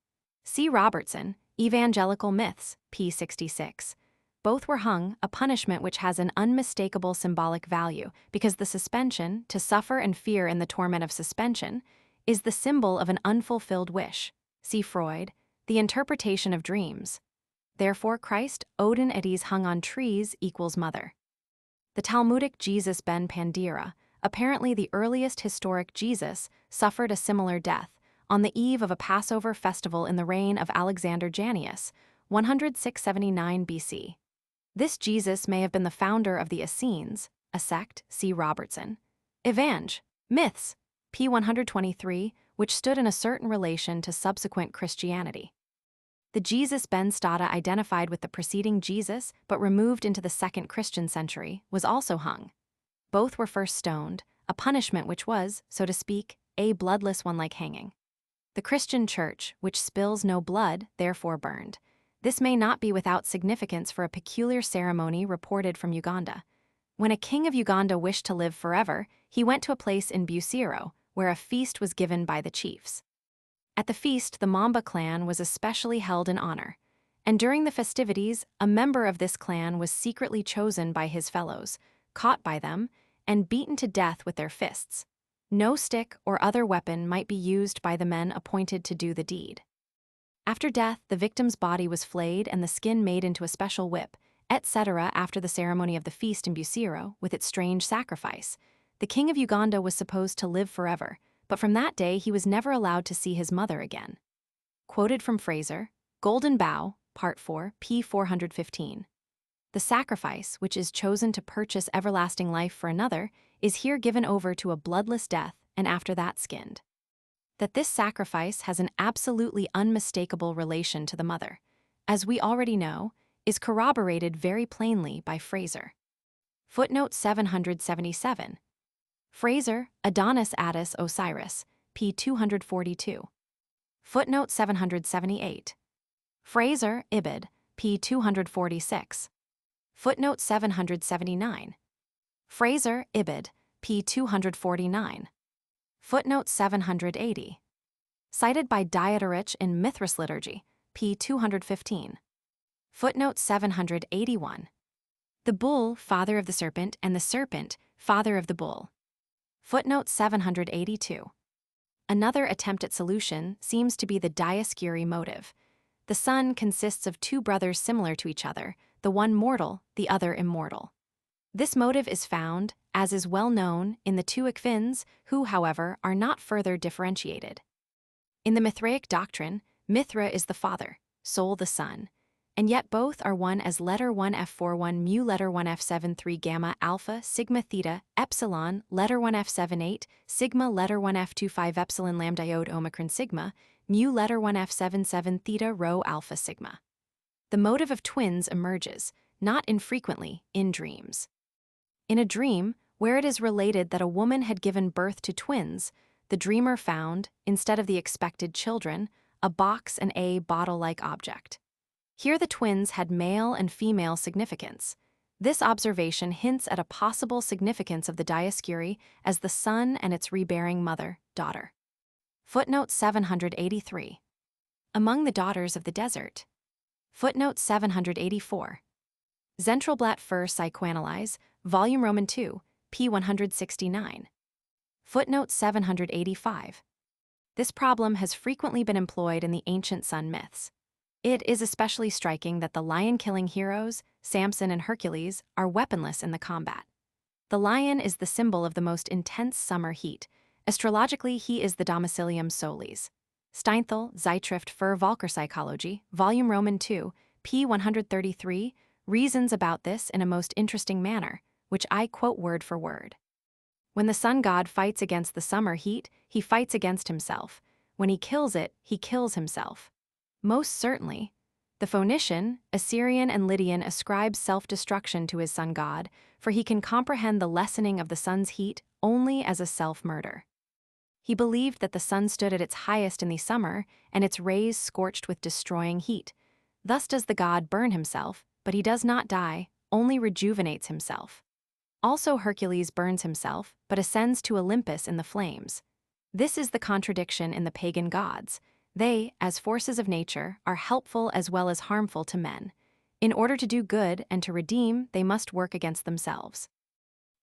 C. Robertson, Evangelical Myths, p. 66. Both were hung, a punishment which has an unmistakable symbolic value, because the suspension, to suffer and fear in the torment of suspension, is the symbol of an unfulfilled wish. See Freud, The Interpretation of Dreams. Therefore Christ, Odin Eddies hung on trees equals mother. The Talmudic Jesus ben Pandira, apparently the earliest historic Jesus, suffered a similar death, on the eve of a Passover festival in the reign of Alexander Jannaeus, 106-79 BC. This Jesus may have been the founder of the Essenes, a sect, see Robertson. Myths, p. 123, which stood in a certain relation to subsequent Christianity. The Jesus ben Stada identified with the preceding Jesus, but removed into the second Christian century, was also hung. Both were first stoned, a punishment which was, so to speak, a bloodless one like hanging. The Christian Church, which spills no blood, therefore burned. This may not be without significance for a peculiar ceremony reported from Uganda. When a king of Uganda wished to live forever, he went to a place in Busiro, where a feast was given by the chiefs. At the feast, the Mamba clan was especially held in honor, and during the festivities, a member of this clan was secretly chosen by his fellows, caught by them, and beaten to death with their fists. No stick or other weapon might be used by the men appointed to do the deed. After death, the victim's body was flayed and the skin made into a special whip, etc. After the ceremony of the feast in Busiro, with its strange sacrifice, the king of Uganda was supposed to live forever, but from that day he was never allowed to see his mother again. Quoted from Fraser, Golden Bough, Part 4, p. 415. The sacrifice, which is chosen to purchase everlasting life for another, is here given over to a bloodless death and after that skinned. That this sacrifice has an absolutely unmistakable relation to the mother, as we already know, is corroborated very plainly by Fraser. Footnote 777. Fraser, Adonis Attis Osiris, p. 242. Footnote 778. Fraser, Ibid, p. 246. Footnote 779. Fraser, Ibid, p. 249. Footnote 780. Cited by Diodarich in Mithras Liturgy, p. 215. Footnote 781. The bull, father of the serpent, and the serpent, father of the bull. Footnote 782. Another attempt at solution seems to be the Dioscuri motive. The sun consists of two brothers similar to each other, the one mortal, the other immortal. This motive is found, as is well known, in the two Icfins, who, however, are not further differentiated. In the Mithraic doctrine, Mithra is the father, Sol the son, and yet both are one as letter 1F41 mu letter 1F73 gamma alpha sigma theta epsilon letter 1F78 sigma letter 1F25 epsilon lambda iode omicron sigma mu letter 1F77 theta rho alpha sigma. The motive of twins emerges, not infrequently, in dreams. In a dream, where it is related that a woman had given birth to twins, the dreamer found, instead of the expected children, a box and a bottle-like object. Here the twins had male and female significance. This observation hints at a possible significance of the Dioscuri as the sun and its rebearing mother, daughter. Footnote 783. Among the daughters of the desert. Footnote 784. Zentralblatt für Psychoanalyse, Volume Roman 2, p. 169. Footnote 785. This problem has frequently been employed in the ancient sun myths. It is especially striking that the lion-killing heroes, Samson and Hercules, are weaponless in the combat. The lion is the symbol of the most intense summer heat. Astrologically, he is the domicilium solis. Steinthal, Zeitschrift für Völkerpsychologie, Volume Roman 2, p. 133, reasons about this in a most interesting manner, which I quote word for word. When the sun god fights against the summer heat, he fights against himself. When he kills it, he kills himself. Most certainly, the Phoenician, Assyrian, and Lydian ascribe self-destruction to his sun god, for he can comprehend the lessening of the sun's heat only as a self-murder. He believed that the sun stood at its highest in the summer, and its rays scorched with destroying heat. Thus does the god burn himself, but he does not die, only rejuvenates himself. Also Hercules burns himself, but ascends to Olympus in the flames. This is the contradiction in the pagan gods. They, as forces of nature, are helpful as well as harmful to men. In order to do good and to redeem, they must work against themselves.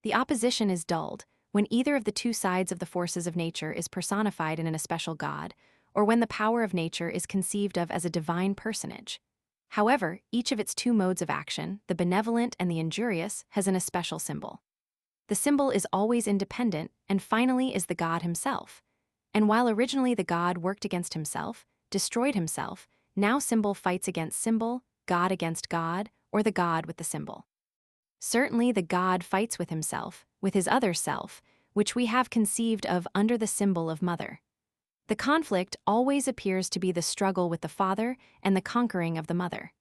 The opposition is dulled when either of the two sides of the forces of nature is personified in an especial god, or when the power of nature is conceived of as a divine personage. However, each of its two modes of action, the benevolent and the injurious, has an especial symbol. The symbol is always independent, and finally is the god himself. And while originally the god worked against himself, destroyed himself, now symbol fights against symbol, god against god, or the god with the symbol. Certainly the god fights with himself, with his other self, which we have conceived of under the symbol of mother. The conflict always appears to be the struggle with the father and the conquering of the mother.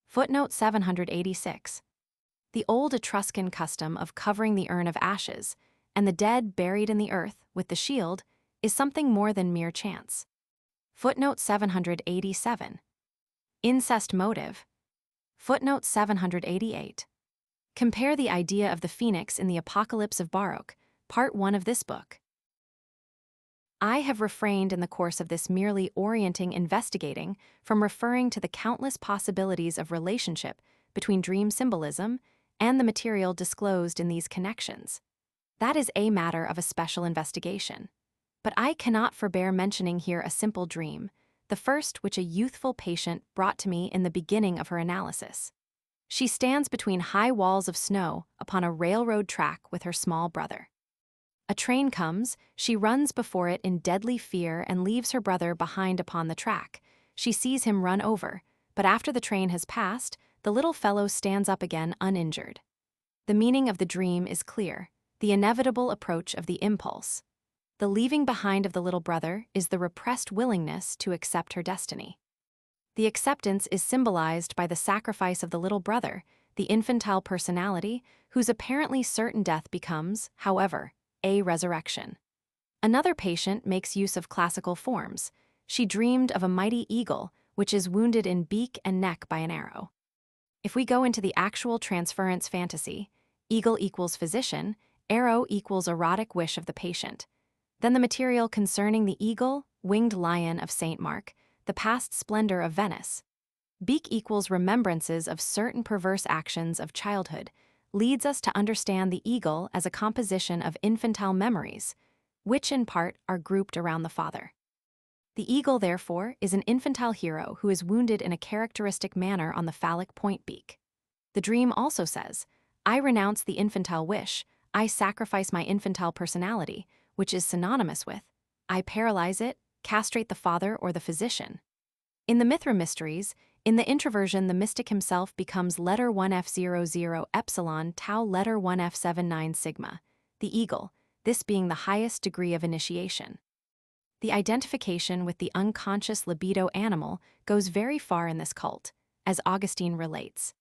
Footnote 786. The old Etruscan custom of covering the urn of ashes, and the dead buried in the earth with the shield, is something more than mere chance. Footnote 787. Incest motive. Footnote 788. Compare the idea of the phoenix in the Apocalypse of Baruch, Part 1 of this book. I have refrained in the course of this merely orienting investigating from referring to the countless possibilities of relationship between dream symbolism and the material disclosed in these connections. That is a matter of a special investigation. But I cannot forbear mentioning here a simple dream, the first which a youthful patient brought to me in the beginning of her analysis. She stands between high walls of snow upon a railroad track with her small brother. A train comes, she runs before it in deadly fear and leaves her brother behind upon the track. She sees him run over, but after the train has passed, the little fellow stands up again uninjured. The meaning of the dream is clear, the inevitable approach of the impulse. The leaving behind of the little brother is the repressed willingness to accept her destiny. The acceptance is symbolized by the sacrifice of the little brother, the infantile personality, whose apparently certain death becomes, however, a resurrection. Another patient makes use of classical forms. She dreamed of a mighty eagle, which is wounded in beak and neck by an arrow. If we go into the actual transference fantasy, eagle equals physician, arrow equals erotic wish of the patient. Then the material concerning the eagle, winged lion of St. Mark, the past splendor of Venice. Beak equals remembrances of certain perverse actions of childhood, leads us to understand the eagle as a composition of infantile memories, which in part are grouped around the father. The eagle, therefore, is an infantile hero who is wounded in a characteristic manner on the phallic point beak. The dream also says, I renounce the infantile wish, I sacrifice my infantile personality, which is synonymous with, I paralyze it, castrate the father or the physician. In the Mithra Mysteries, in the introversion the mystic himself becomes letter 1F00 epsilon tau letter 1F79 sigma, the eagle, this being the highest degree of initiation. The identification with the unconscious libido animal goes very far in this cult, as Augustine relates.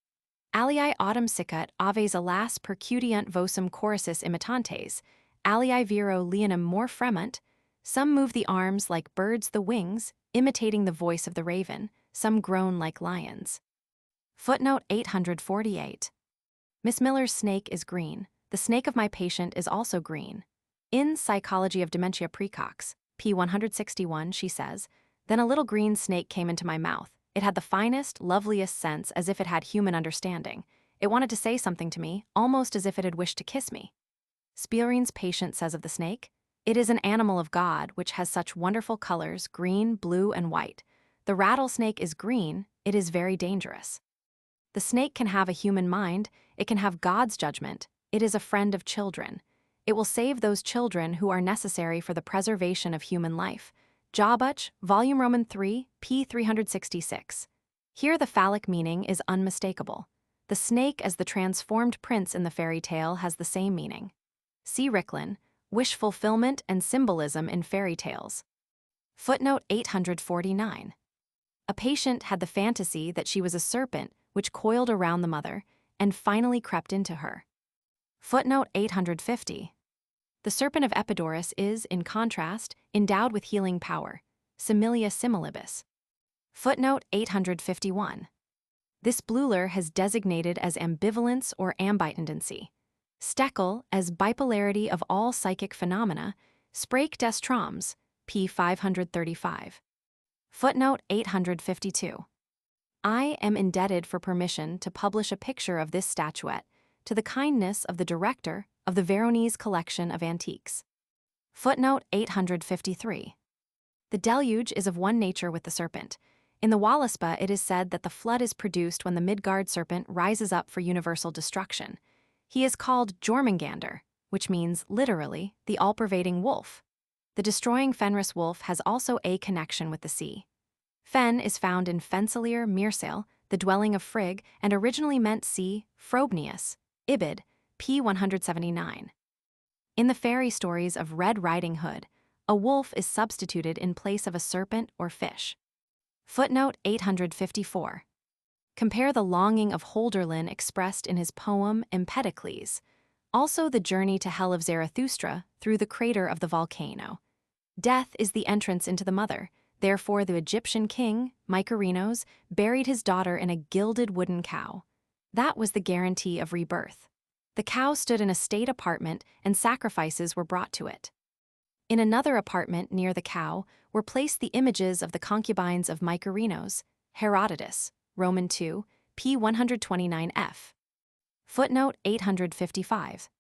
Alii autem sicut aves alas percudiunt vocem chorusis imitantes, alii viro leonum more fremunt, some move the arms like birds the wings, imitating the voice of the raven, some groan like lions. Footnote 848. Miss Miller's snake is green. The snake of my patient is also green. In Psychology of Dementia Precox, p. 161, she says, "Then a little green snake came into my mouth. It had the finest, loveliest sense, as if it had human understanding. It wanted to say something to me, almost as if it had wished to kiss me." Spielrein's patient says of the snake, "It is an animal of God which has such wonderful colors, green, blue, and white. The rattlesnake is green, it is very dangerous. The snake can have a human mind, it can have God's judgment, it is a friend of children. It will save those children who are necessary for the preservation of human life." Jawbuch, Volume Roman 3, p. 366. Here the phallic meaning is unmistakable. The snake as the transformed prince in the fairy tale has the same meaning. See Ricklin, Wish Fulfillment and Symbolism in Fairy Tales. Footnote 849. A patient had the fantasy that she was a serpent which coiled around the mother and finally crept into her. Footnote 850. The serpent of Epidaurus is, in contrast, endowed with healing power. Similia similibus. Footnote 851. This Bleuler has designated as ambivalence or ambitendency. Steckel as bipolarity of all psychic phenomena, Sprake des Traumes, p. 535. Footnote 852. I am indebted for permission to publish a picture of this statuette to the kindness of the director of the Veronese collection of antiques. Footnote 853. The deluge is of one nature with the serpent. In the Wallacepa, it is said that the flood is produced when the Midgard serpent rises up for universal destruction. He is called Jormungandr, which means, literally, the all-pervading wolf. The destroying Fenris wolf has also a connection with the sea. Fen is found in Fensalir Meersail, the dwelling of Frigg, and originally meant sea, Frobnius, Ibid, p. 179. In the fairy stories of Red Riding Hood, a wolf is substituted in place of a serpent or fish. Footnote 854. Compare the longing of Holderlin expressed in his poem Empedocles, also the journey to hell of Zarathustra through the crater of the volcano. Death is the entrance into the mother. Therefore the Egyptian king, Mykerinos, buried his daughter in a gilded wooden cow. That was the guarantee of rebirth. The cow stood in a state apartment and sacrifices were brought to it. In another apartment near the cow were placed the images of the concubines of Mykerinos, Herodotus, Roman 2, p. 129f. Footnote 855.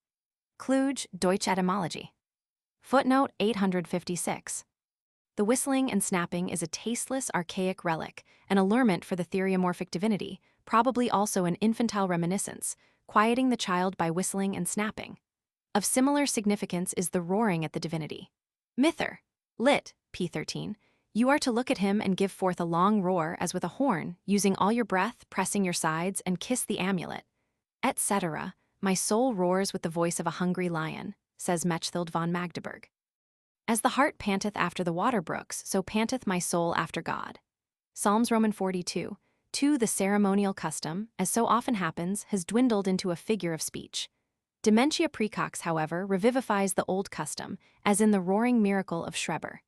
Kluge, Deutsche Etymology. Footnote 856. The whistling and snapping is a tasteless, archaic relic, an allurement for the theriomorphic divinity, probably also an infantile reminiscence, quieting the child by whistling and snapping. Of similar significance is the roaring at the divinity. Mither, lit. p. 13. You are to look at him and give forth a long roar as with a horn, using all your breath, pressing your sides, and kiss the amulet. Etc. My soul roars with the voice of a hungry lion, says Mechthild von Magdeburg. As the heart panteth after the water brooks, so panteth my soul after God. Psalms Roman 42. 2. The ceremonial custom, as so often happens, has dwindled into a figure of speech. Dementia Precox, however, revivifies the old custom, as in the roaring miracle of Schreber.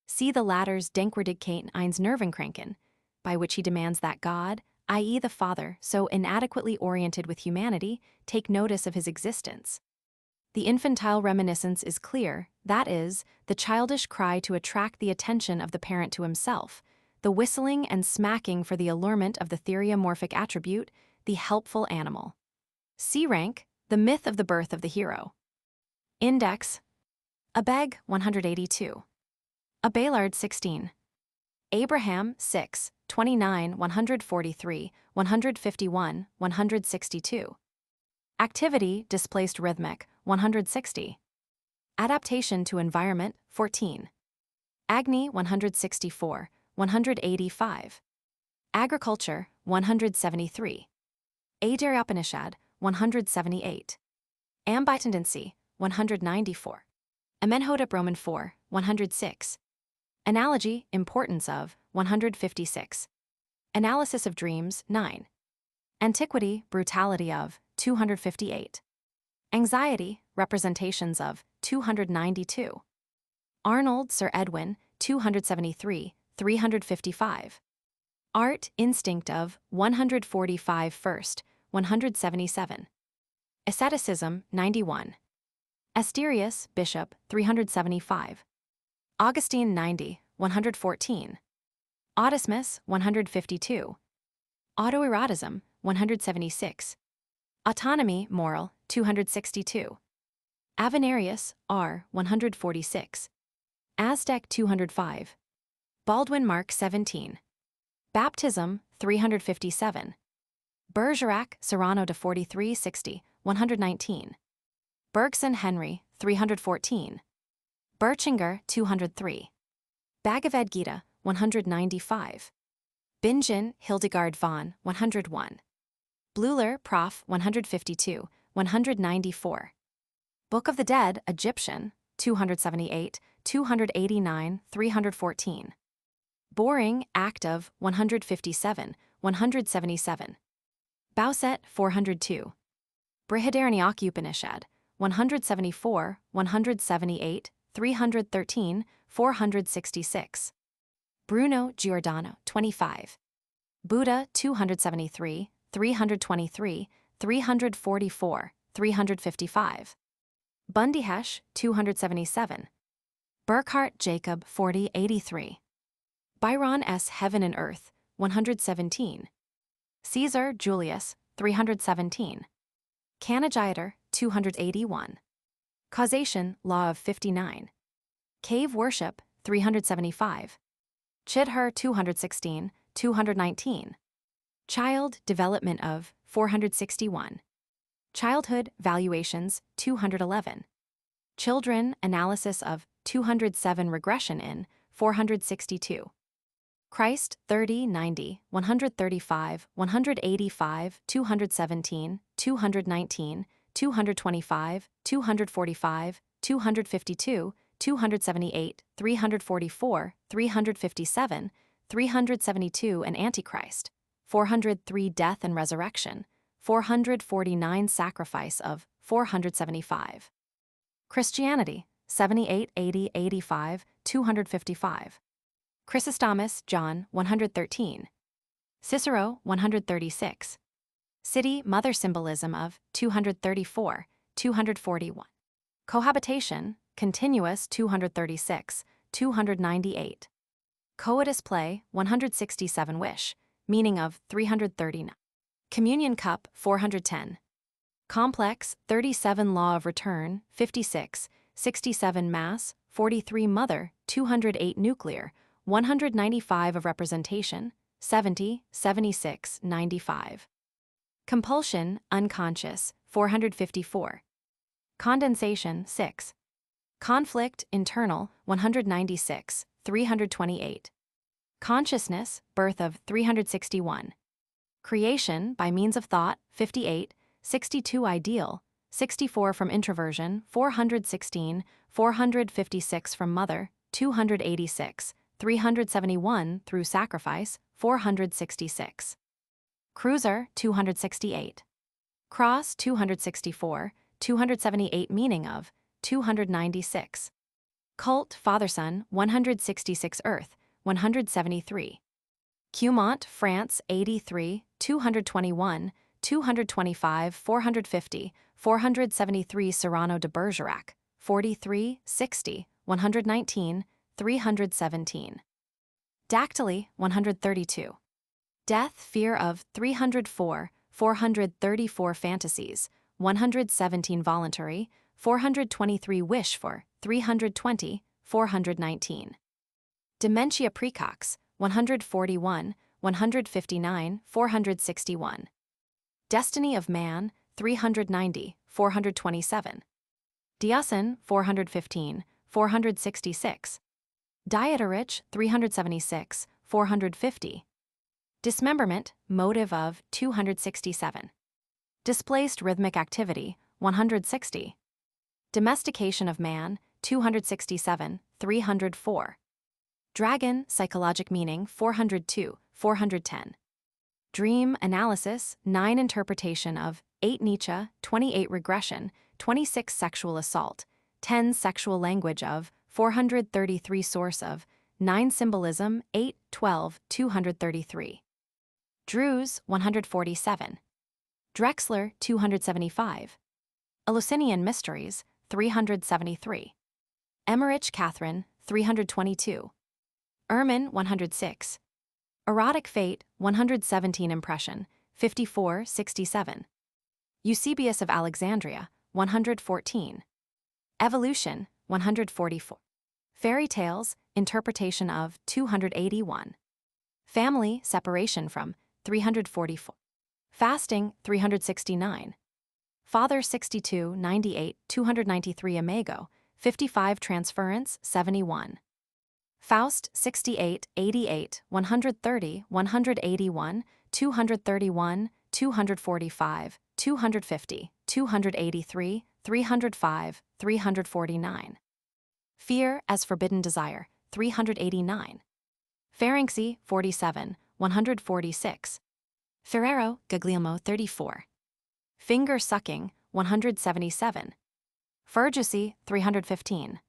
See the latter's Denkwürdigkeit eins Nervenkranken, by which he demands that God, i.e. the Father, so inadequately oriented with humanity, take notice of his existence. The infantile reminiscence is clear, that is, the childish cry to attract the attention of the parent to himself, the whistling and smacking for the allurement of the theriomorphic attribute, the helpful animal. C. Rank, The Myth of the Birth of the Hero. Index. Abegg, 182. Abelard, 16. Abraham, 6, 29, 143, 151, 162. Activity, displaced rhythmic, 160. Adaptation to environment, 14. Agni, 164, 185. Agriculture, 173. Adaryopanishad, 178. Ambitendency, 194. Amenhotep Roman 4, 106. Analogy, importance of, 156. Analysis of dreams, 9. Antiquity, brutality of, 258. Anxiety, representations of, 292. Arnold, Sir Edwin, 273, 355. Art instinct of 145 first, 177. Asceticism 91. Asterius, Bishop 375. Augustine 90, 114. Audismus 152. Autoerotism 176. Autonomy moral 262. Avenarius R 146. Aztec 205. Baldwin Mark 17. Baptism 357. Bergerac Serrano de 4360, 119. Bergson Henry 314. Birchinger 203. Bhagavad Gita 195. Bingen Hildegard von 101. Bleuler Prof 152, 194. Book of the Dead Egyptian 278, 289, 314. Boring Act of 157, 177. Bauset 402. Brihadaranyaka Upanishad 174, 178, 313, 466. Bruno Giordano 25. Buddha 273, 323, 344, 355. Bundyhesh 277. Burkhart Jacob 4083. Byron S. Heaven and Earth 117. Caesar Julius 317. Canagiator 281. Causation Law of 59. Cave Worship 375. Chidher 216, 219. Child Development of 461. Childhood Valuations 211. Children Analysis of 207 Regression in 462. Christ 30, 90, 135, 185, 217, 219, 225, 245, 252, 278, 344, 357, 372 and Antichrist, 403 Death and Resurrection, 449 Sacrifice of 475. Christianity 78, 80, 85, 255. Chrysostomus John 113. Cicero 136. City Mother Symbolism of 234, 241. Cohabitation Continuous 236, 298. Coitus Play 167 Wish, meaning of 339. Communion Cup 410. Complex 37 Law of Return 56, 67 Mass 43 Mother 208 Nuclear 195 of Representation 70, 76, 95. Compulsion Unconscious 454. Condensation 6. Conflict Internal 196, 328. Consciousness Birth of 361. Creation by means of thought 58, 62 Ideal 64 from Introversion 416, 456 from Mother 286, 371 through Sacrifice 466. Cruiser 268. Cross 264, 278 Meaning of 296. Cult Father-Son 166 Earth 173. Cumont France 83, 221, 225 450, 473 Serrano de Bergerac 43, 60, 119, 317. Dactyly 132. Death Fear of 304, 434 Fantasies 117 Voluntary 423 Wish for 320, 419. Dementia Precox 141, 159, 461. Destiny of Man 390, 427. Diasen 415, 466. Dieterich 376, 450. Dismemberment Motive of 267. Displaced Rhythmic Activity 160. Domestication of Man 267, 304. Dragon Psychologic Meaning 402, 410. Dream Analysis 9 Interpretation of 8 Nietzsche 28 Regression 26 Sexual Assault 10 Sexual Language of 433 Source of 9 Symbolism 8, 12, 233. Drews, 147. Drexler, 275. Eleusinian Mysteries, 373. Emmerich Catherine, 322. Erman, 106. Erotic Fate, 117 Impression, 5467. Eusebius of Alexandria, 114. Evolution, 144. Fairy Tales, Interpretation of, 281. Family, Separation from, 344. Fasting, 369. Father 62, 98, 293 Imago, 55 Transference, 71. Faust 68, 88, 130, 181, 231, 245, 250, 283, 305, 349. Fear as Forbidden Desire, 389. Ferenczi 47, 146. Ferrero, Guglielmo 34. Finger Sucking, 177. Fergusi, 315.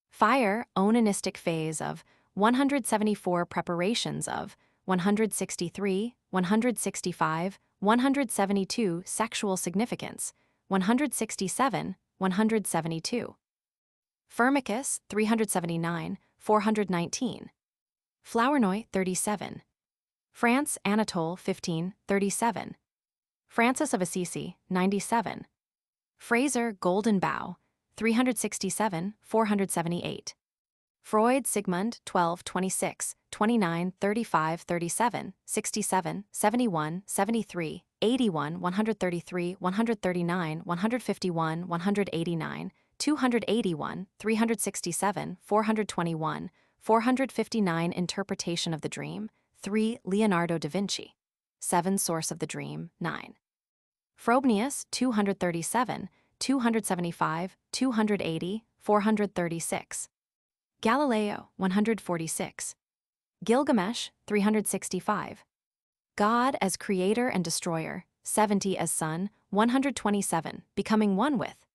Fire, Onanistic Phase of, 174 Preparations of, 163, 165, 172 Sexual Significance, 167, 172. Firmicus, 379, 419. Flournoy, 37. France, Anatole, 15, 37. Francis of Assisi, 97. Fraser, Golden Bough, 367, 478. Freud, Sigmund, 12, 26, 29, 35, 37, 67, 71, 73, 81, 133, 139, 151, 189, 281, 367, 421, 459 Interpretation of the Dream, 3 Leonardo da Vinci. 7 Source of the Dream, 9. Frobenius, 237, 275, 280, 436. Galileo, 146. Gilgamesh, 365. God as Creator and Destroyer, 70 as Son, 127, Becoming One with.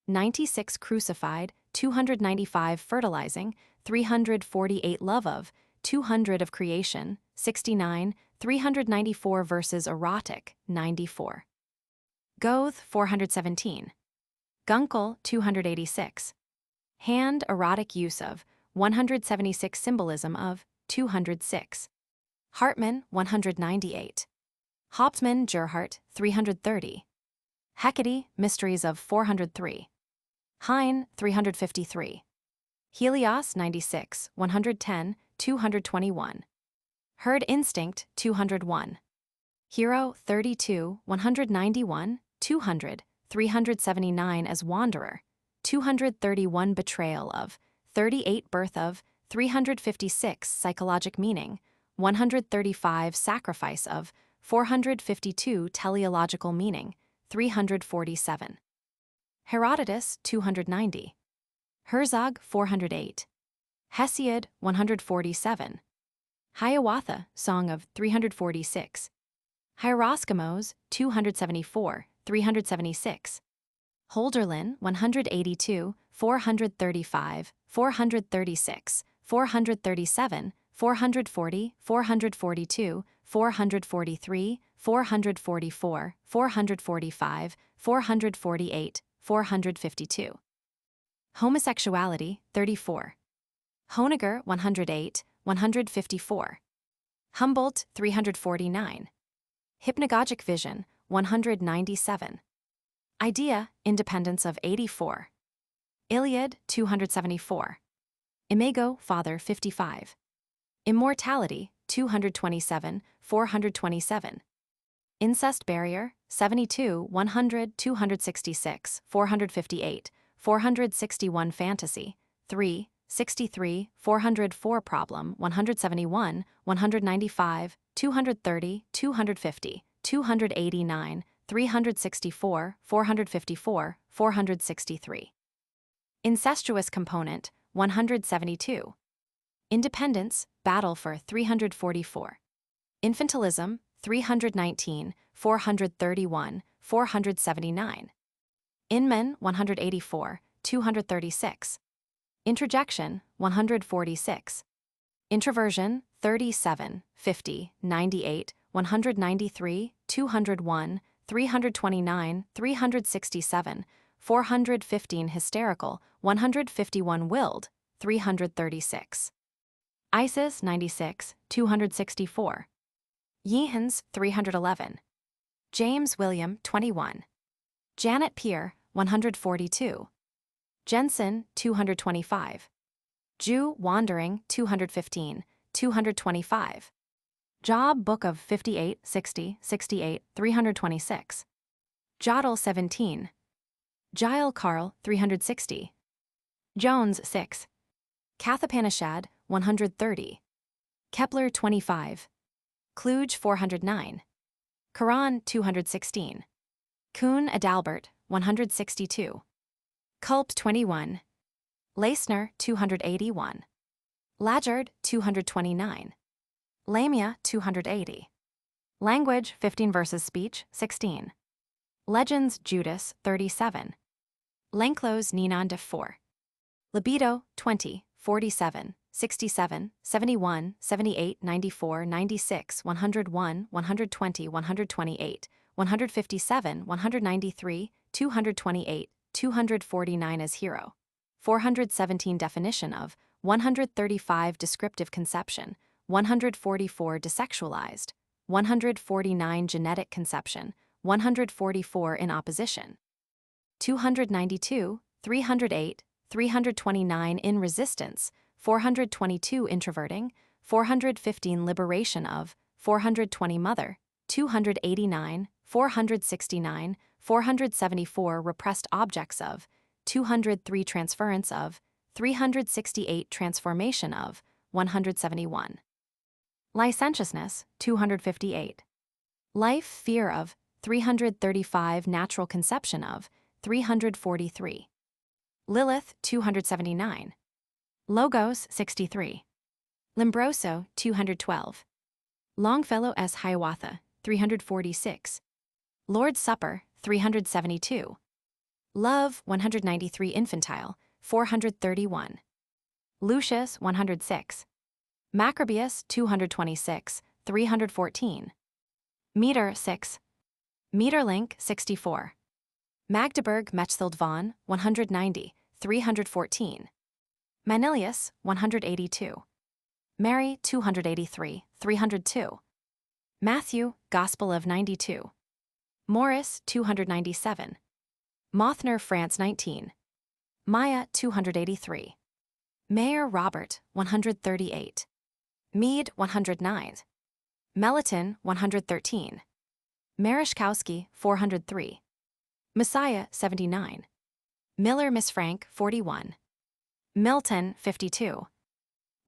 96 Crucified, 295 Fertilizing, 348 Love of, 200 of Creation, 69, 394 Verses Erotic, 94. Goethe, 417. Gunkel, 286. Hand Erotic Use of, 176 Symbolism of, 206. Hartmann, 198. Hauptmann Gerhardt, 330. Hecate, Mysteries of, 403. Heine, 353. Helios, 96, 110, 221. Herd Instinct, 201. Hero, 32, 191, 200, 379 as Wanderer, 231 Betrayal of, 38 Birth of, 356 Psychologic Meaning, 135 Sacrifice of, 452 Teleological Meaning, 347. Herodotus, 290. Herzog, 408. Hesiod, 147. Hiawatha, Song of, 346. Hieroskimos, 274, 376. Holderlin, 182, 435, 436, 437, 440, 442, 443, 444, 445, 448, 452. Homosexuality, 34. Honegger, 108, 154. Humboldt, 349. Hypnagogic Vision, 197. Idea, Independence of, 84. Iliad, 274. Imago, Father, 55. Immortality, 227, 427. Incest Barrier, 72, 100, 266, 458, 461 Fantasy, 3, 63, 404 Problem, 171, 195, 230, 250, 289, 364, 454, 463. Incestuous Component, 172. Independence, Battle for, 344. Infantilism, 319, 431, 479. Inmen, 184, 236. Introjection, 146. Introversion, 37, 50, 98, 193, 201, 329, 367, 415 hysterical, 151 willed, 336. Isis 96, 264. Yeehans 311. James William 21. Janet Peer 142. Jensen 225. Jew Wandering 215, 225. Job Book of 58, 60, 68, 326. Jodl 17. Gile Carl 360. Jones 6. Kathapanishad 130. Kepler 25. Kluge 409. Quran 216. Kuhn Adalbert 162. Culp 21. Leisner 281. Lajard 229. Lamia 280. Language 15 versus speech 16. Legends Judas 37. Lenclos Ninan 4. Libido 20, 47, 67, 71, 78, 94, 96, 101, 120, 128, 157, 193, 228, 249 as hero. 417 definition of, 135 descriptive conception, 144 desexualized, 149 genetic conception, 144 in opposition. 292, 308, 329 in resistance, 422 introverting, 415 liberation of, 420 mother, 289, 469, 474 repressed objects of, 203 transference of, 368 transformation of, 171. Licentiousness, 258. Life fear of, 335 natural conception of, 343. Lilith 279. Logos 63. Limbroso 212. Longfellow S. Hiawatha 346. Lord's Supper 372. Love 193 infantile 431. Lucius 106. Macrobius 226 314. Meter 6. Meterlink 64. Magdeburg Mechthild von 190 314. Manilius 182. Mary 283 302. Matthew Gospel of 92. Morris 297. Mothner France 19. Maya 283. Mayer Robert 138. Mead 109. Melton 113. Mereshkowski 403. Messiah 79. Miller Miss Frank 41. Milton 52.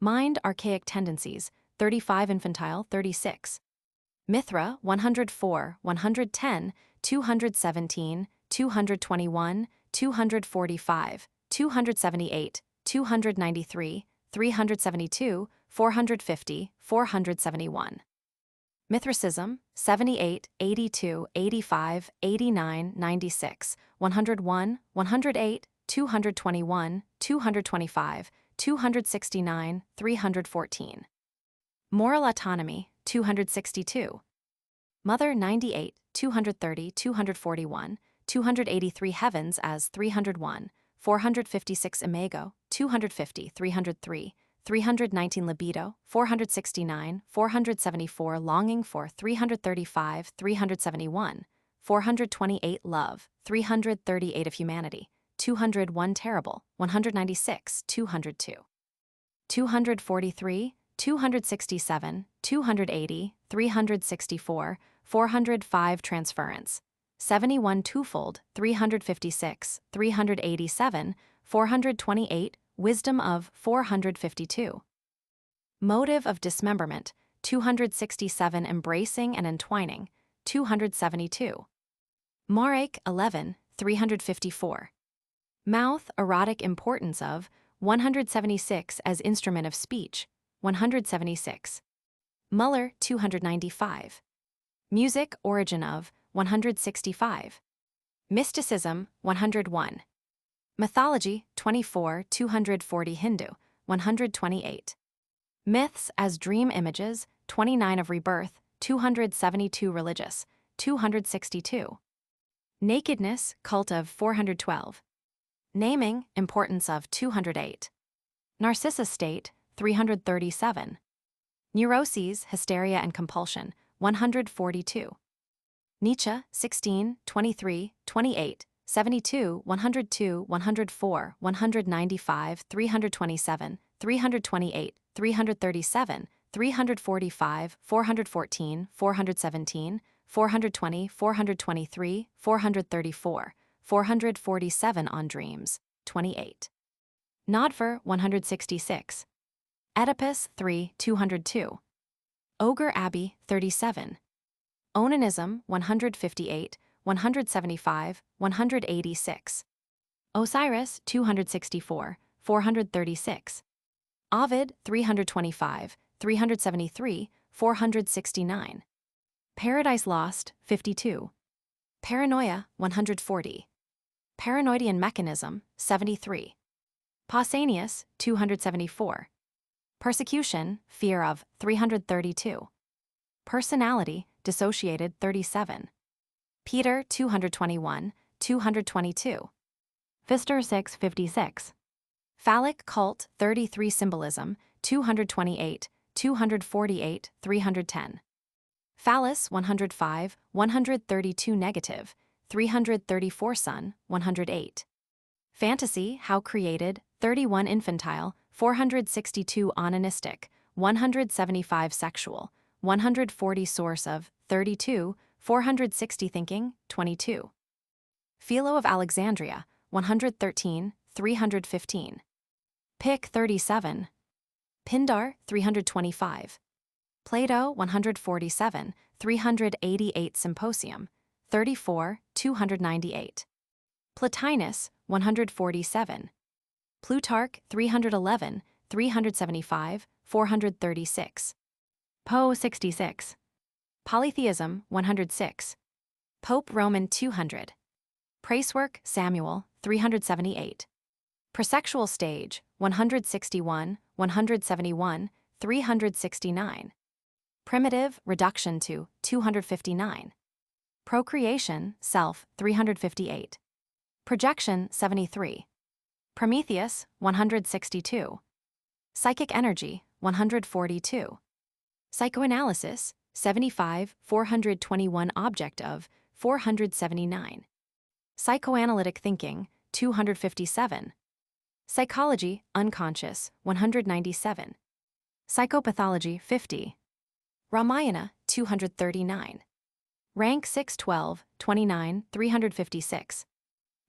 Mind Archaic Tendencies 35 infantile 36. Mithra 104, 110, 217, 221, 245, 278, 293, 372, 450, 471. Mithricism 78, 82, 85, 89, 96, 101, 108, 221, 225, 269, 314. Moral Autonomy 262. Mother 98, 230, 241, 283 Heavens as 301, 456 Imago, 250, 303, 319 Libido, 469, 474 Longing for 335, 371, 428 Love, 338 of Humanity, 201 Terrible, 196, 202. 243, 267, 280, 364, 405 Transference, 71 Twofold, 356, 387, 428 Wisdom of 452. Motive of Dismemberment, 267 Embracing and Entwining, 272. Marek 11, 354. Mouth Erotic Importance of, 176 as Instrument of Speech, 176. Muller 295. Music Origin of, 165. Mysticism 101. Mythology 24, 240 Hindu, 128. Myths as Dream Images 29 of Rebirth, 272 religious, 262. Nakedness, cult of 412. Naming, importance of 208. Narcissus state, 337. Neuroses, hysteria and compulsion, 142. Nietzsche, 16, 23, 28, 72, 102, 104, 195, 327, 328, 337, 345, 414, 417, 420, 423, 434, 447 on dreams, 28. Nodver, 166. Oedipus, 3, 202. Ogre Abbey, 37. Onanism, 158, 175, 186. Osiris, 264, 436. Ovid, 325, 373, 469. Paradise Lost, 52. Paranoia, 140. Paranoidean Mechanism, 73. Pausanias, 274. Persecution, fear of, 332. Personality, dissociated, 37. Peter, 221, 222. Pfister, 656. Phallic cult, 33 symbolism, 228, 248, 310. Phallus, 105, 132 negative, 334 sun, 108. Fantasy, how created, 31 infantile, 462 onanistic, 175 sexual, 140 source of, 32, 460 thinking, 22. Philo of Alexandria, 113, 315. Pick 37. Pindar, 325. Plato, 147, 388 Symposium, 34, 298. Plotinus, 147. Plutarch, 311, 375, 436. Poe, 66. Polytheism, 106. Pope Roman, 200. Pracework, Samuel, 378. Prosexual stage, 161, 171, 369. Primitive, reduction to, 259. Procreation, self, 358. Projection, 73. Prometheus, 162. Psychic energy, 142. Psychoanalysis, 75, 421 object of, 479. Psychoanalytic thinking, 257. Psychology, unconscious, 197. Psychopathology, 50. Ramayana, 239. Rank 612, 29, 356.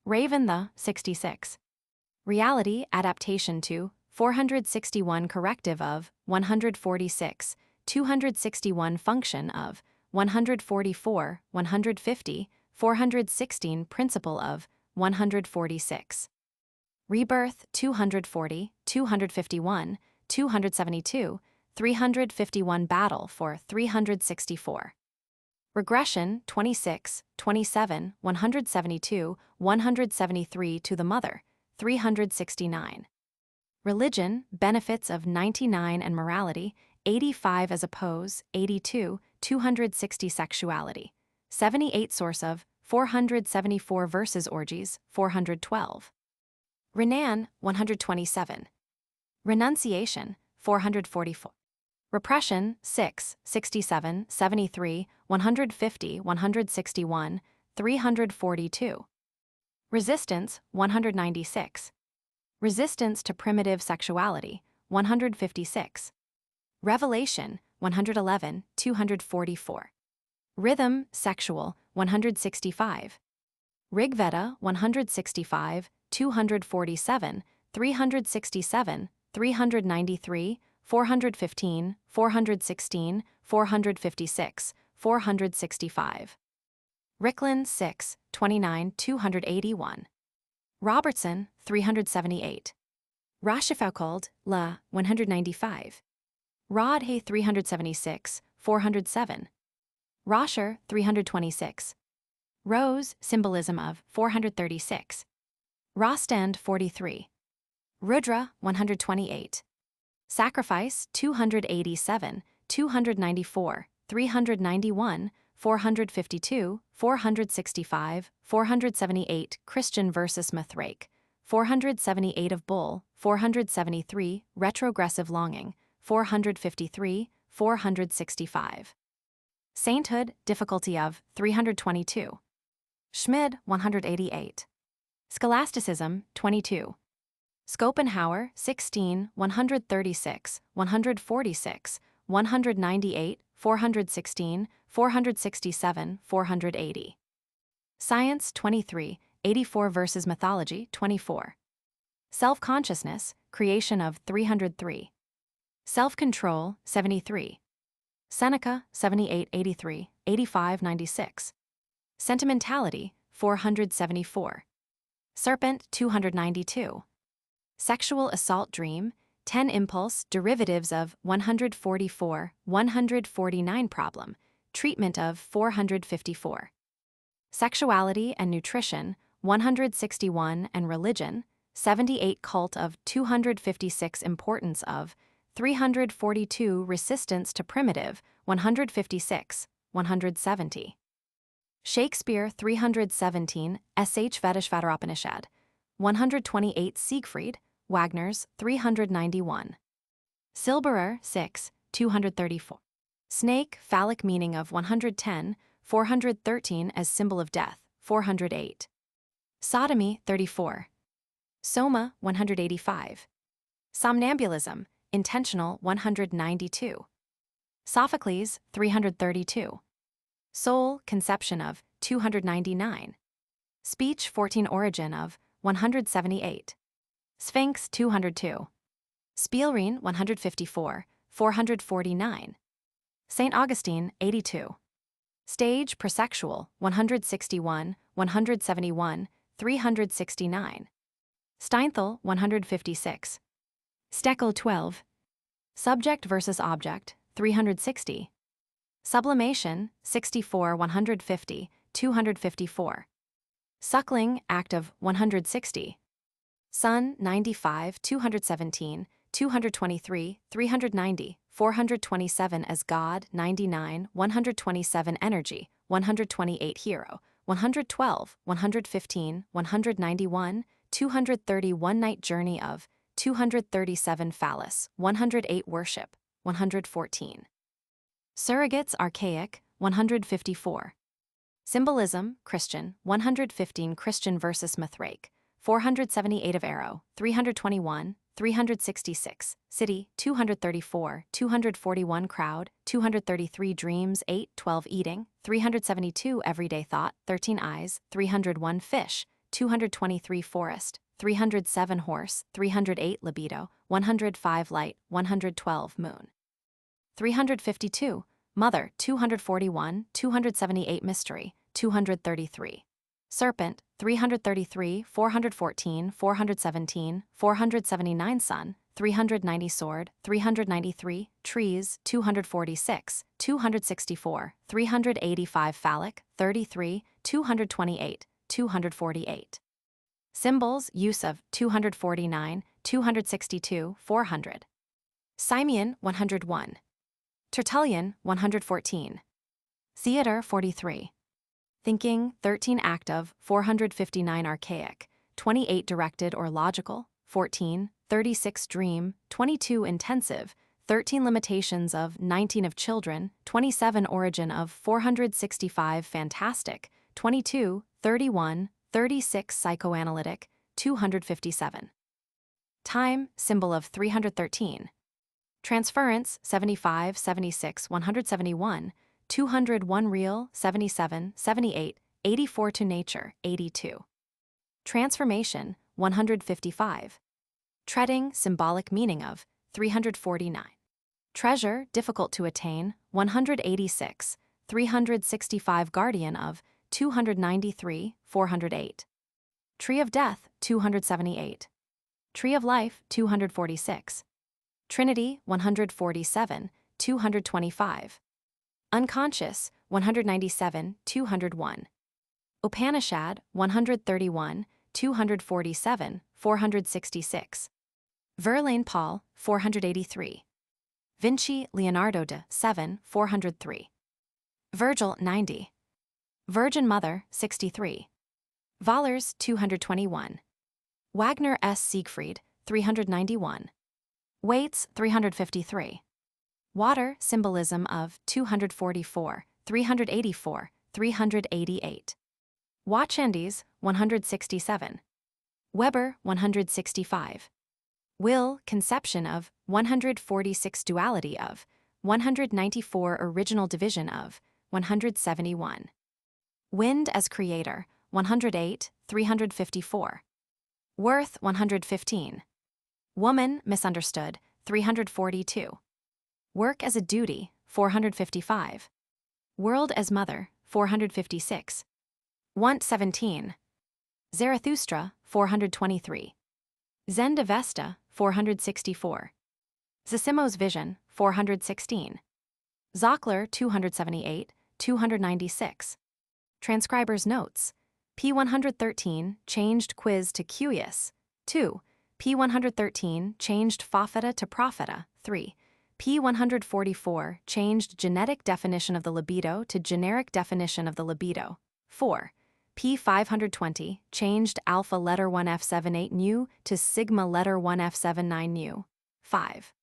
Raven the, 66. Reality, adaptation to, 461 corrective of, 146, 261 function of, 144, 150, 416 principle of, 146. Rebirth, 240, 251, 272, 351 battle for 364. Regression, 26, 27, 172, 173 to the mother, 369. Religion, benefits of 99 and morality, 85 as oppose, 82, 260 sexuality, 78 source of, 474 verses orgies, 412. Renan, 127. Renunciation, 444. Repression, 6, 67, 73, 150, 161, 342. Resistance, 196. Resistance to primitive sexuality, 156. Revelation, 111, 244. Rhythm, sexual, 165. Rigveda, 165, 247, 367, 393, 415, 416, 456, 465. Ricklin, 6, 29, 281. Robertson, 378. Rochefoucauld, La, 195. Rodhay, 376, 407. Roscher, 326. Rose, symbolism of, 436. Rostand, 43. Rudra, 128. Sacrifice, 287, 294, 391, 452, 465, 478 Christian versus mythological, 478 of Bull, 473 retrogressive longing, 453, 465. Sainthood, difficulty of 322. Schmid, 188. Scholasticism, 22. Schopenhauer, 16, 136, 146, 198, 416, 467, 480. Science, 23, 84 versus mythology, 24. Self-consciousness, creation of 303. Self-control, 73. Seneca, 78, 83, 85, 96. Sentimentality, 474. Serpent, 292. Sexual assault dream, 10 impulse derivatives of 144, 149 problem, treatment of 454. Sexuality and nutrition, 161 and religion, 78 cult of 256 importance of 342 resistance to primitive, 156, 170. Shakespeare 317, Sh Vedashvadaropanishad, 128 Siegfried, Wagner's 391. Silberer 6, 234. Snake, phallic meaning of 110, 413 as symbol of death, 408. Sodomy 34. Soma 185. Somnambulism, intentional 192. Sophocles 332. Soul, conception of 299. Speech 14 origin of 178. Sphinx 202. Spielrein 154, 449. St. Augustine 82. Stage prosexual 161, 171, 369. Steinthal 156. Steckel 12. Subject versus object 360. Sublimation 64, 150, 254. Suckling act of 160. Sun 95, 217, 223, 390, 427 as God 99, 127 energy, 128 hero, 112, 115, 191, 230 one night journey of 237 phallus, 108 worship, 114. Surrogates archaic, 154. Symbolism, Christian, 115 Christian versus mythological, 478 of arrow, 321, 366, city, 234, 241 crowd, 233 dreams, 8, 12 eating, 372 everyday thought, 13 eyes, 301 fish, 223 forest, 307 horse, 308 libido, 105 light, 112 moon. 352, mother, 241, 278 mystery, 233. Serpent, 333, 414, 417, 479 sun, 390 sword, 393, trees, 246, 264, 385 phallic, 33, 228, 248. Symbols, use of 249, 262, 400. Simeon, 101. Tertullian, 114. Theater, 43. Thinking, 13 active, 459 archaic, 28 directed or logical, 14, 36 dream, 22 intensive, 13 limitations of 19 of children, 27 origin of 465 fantastic, 22, 31, 36 psychoanalytic, 257. Time, symbol of 313. Transference, 75, 76, 171, 201 real, 77, 78, 84 to nature, 82. Transformation, 155. Treading, symbolic meaning of 349. Treasure, difficult to attain, 186, 365 guardian of 293, 408. Tree of death, 278. Tree of life, 246. Trinity, 147, 225. Unconscious, 197, 201. Upanishad, 131, 247, 466. Verlaine Paul, 483. Vinci Leonardo de 7, 403. Virgil 90. Virgin Mother 63. Vollers 221. Wagner S. Siegfried 391. Waits 353. Water symbolism of 244, 384, 388. Watchandies 167. Weber 165. Will conception of 146 duality of 194 original division of 171. Wind as creator 108, 354. Worth 115. Woman misunderstood 342. Work as a duty 455. World as mother 456. Want 17. Zarathustra 423. Zend Avesta 464. Zosimo's vision 416. Zockler 278, 296. Transcriber's notes. P113 changed quiz to curious. 2. P113 changed Fafeta to Propheta. 3. P144 changed genetic definition of the libido to generic definition of the libido. 4. P520 changed alpha letter 1F78 nu to sigma letter 1F79 nu. 5.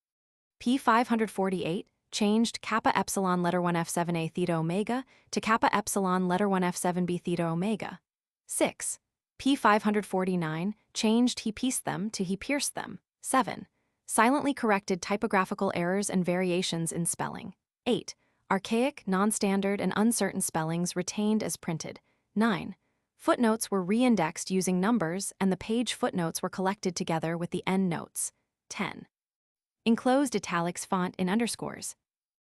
P548 changed kappa epsilon letter 1F7A theta omega to kappa epsilon letter 1F7B theta omega. 6. P549 changed he pieced them to he pierced them. 7. Silently corrected typographical errors and variations in spelling. 8. Archaic, non-standard, and uncertain spellings retained as printed. 9. Footnotes were re-indexed using numbers and the page footnotes were collected together with the end notes. 10. Enclosed italics font in underscores.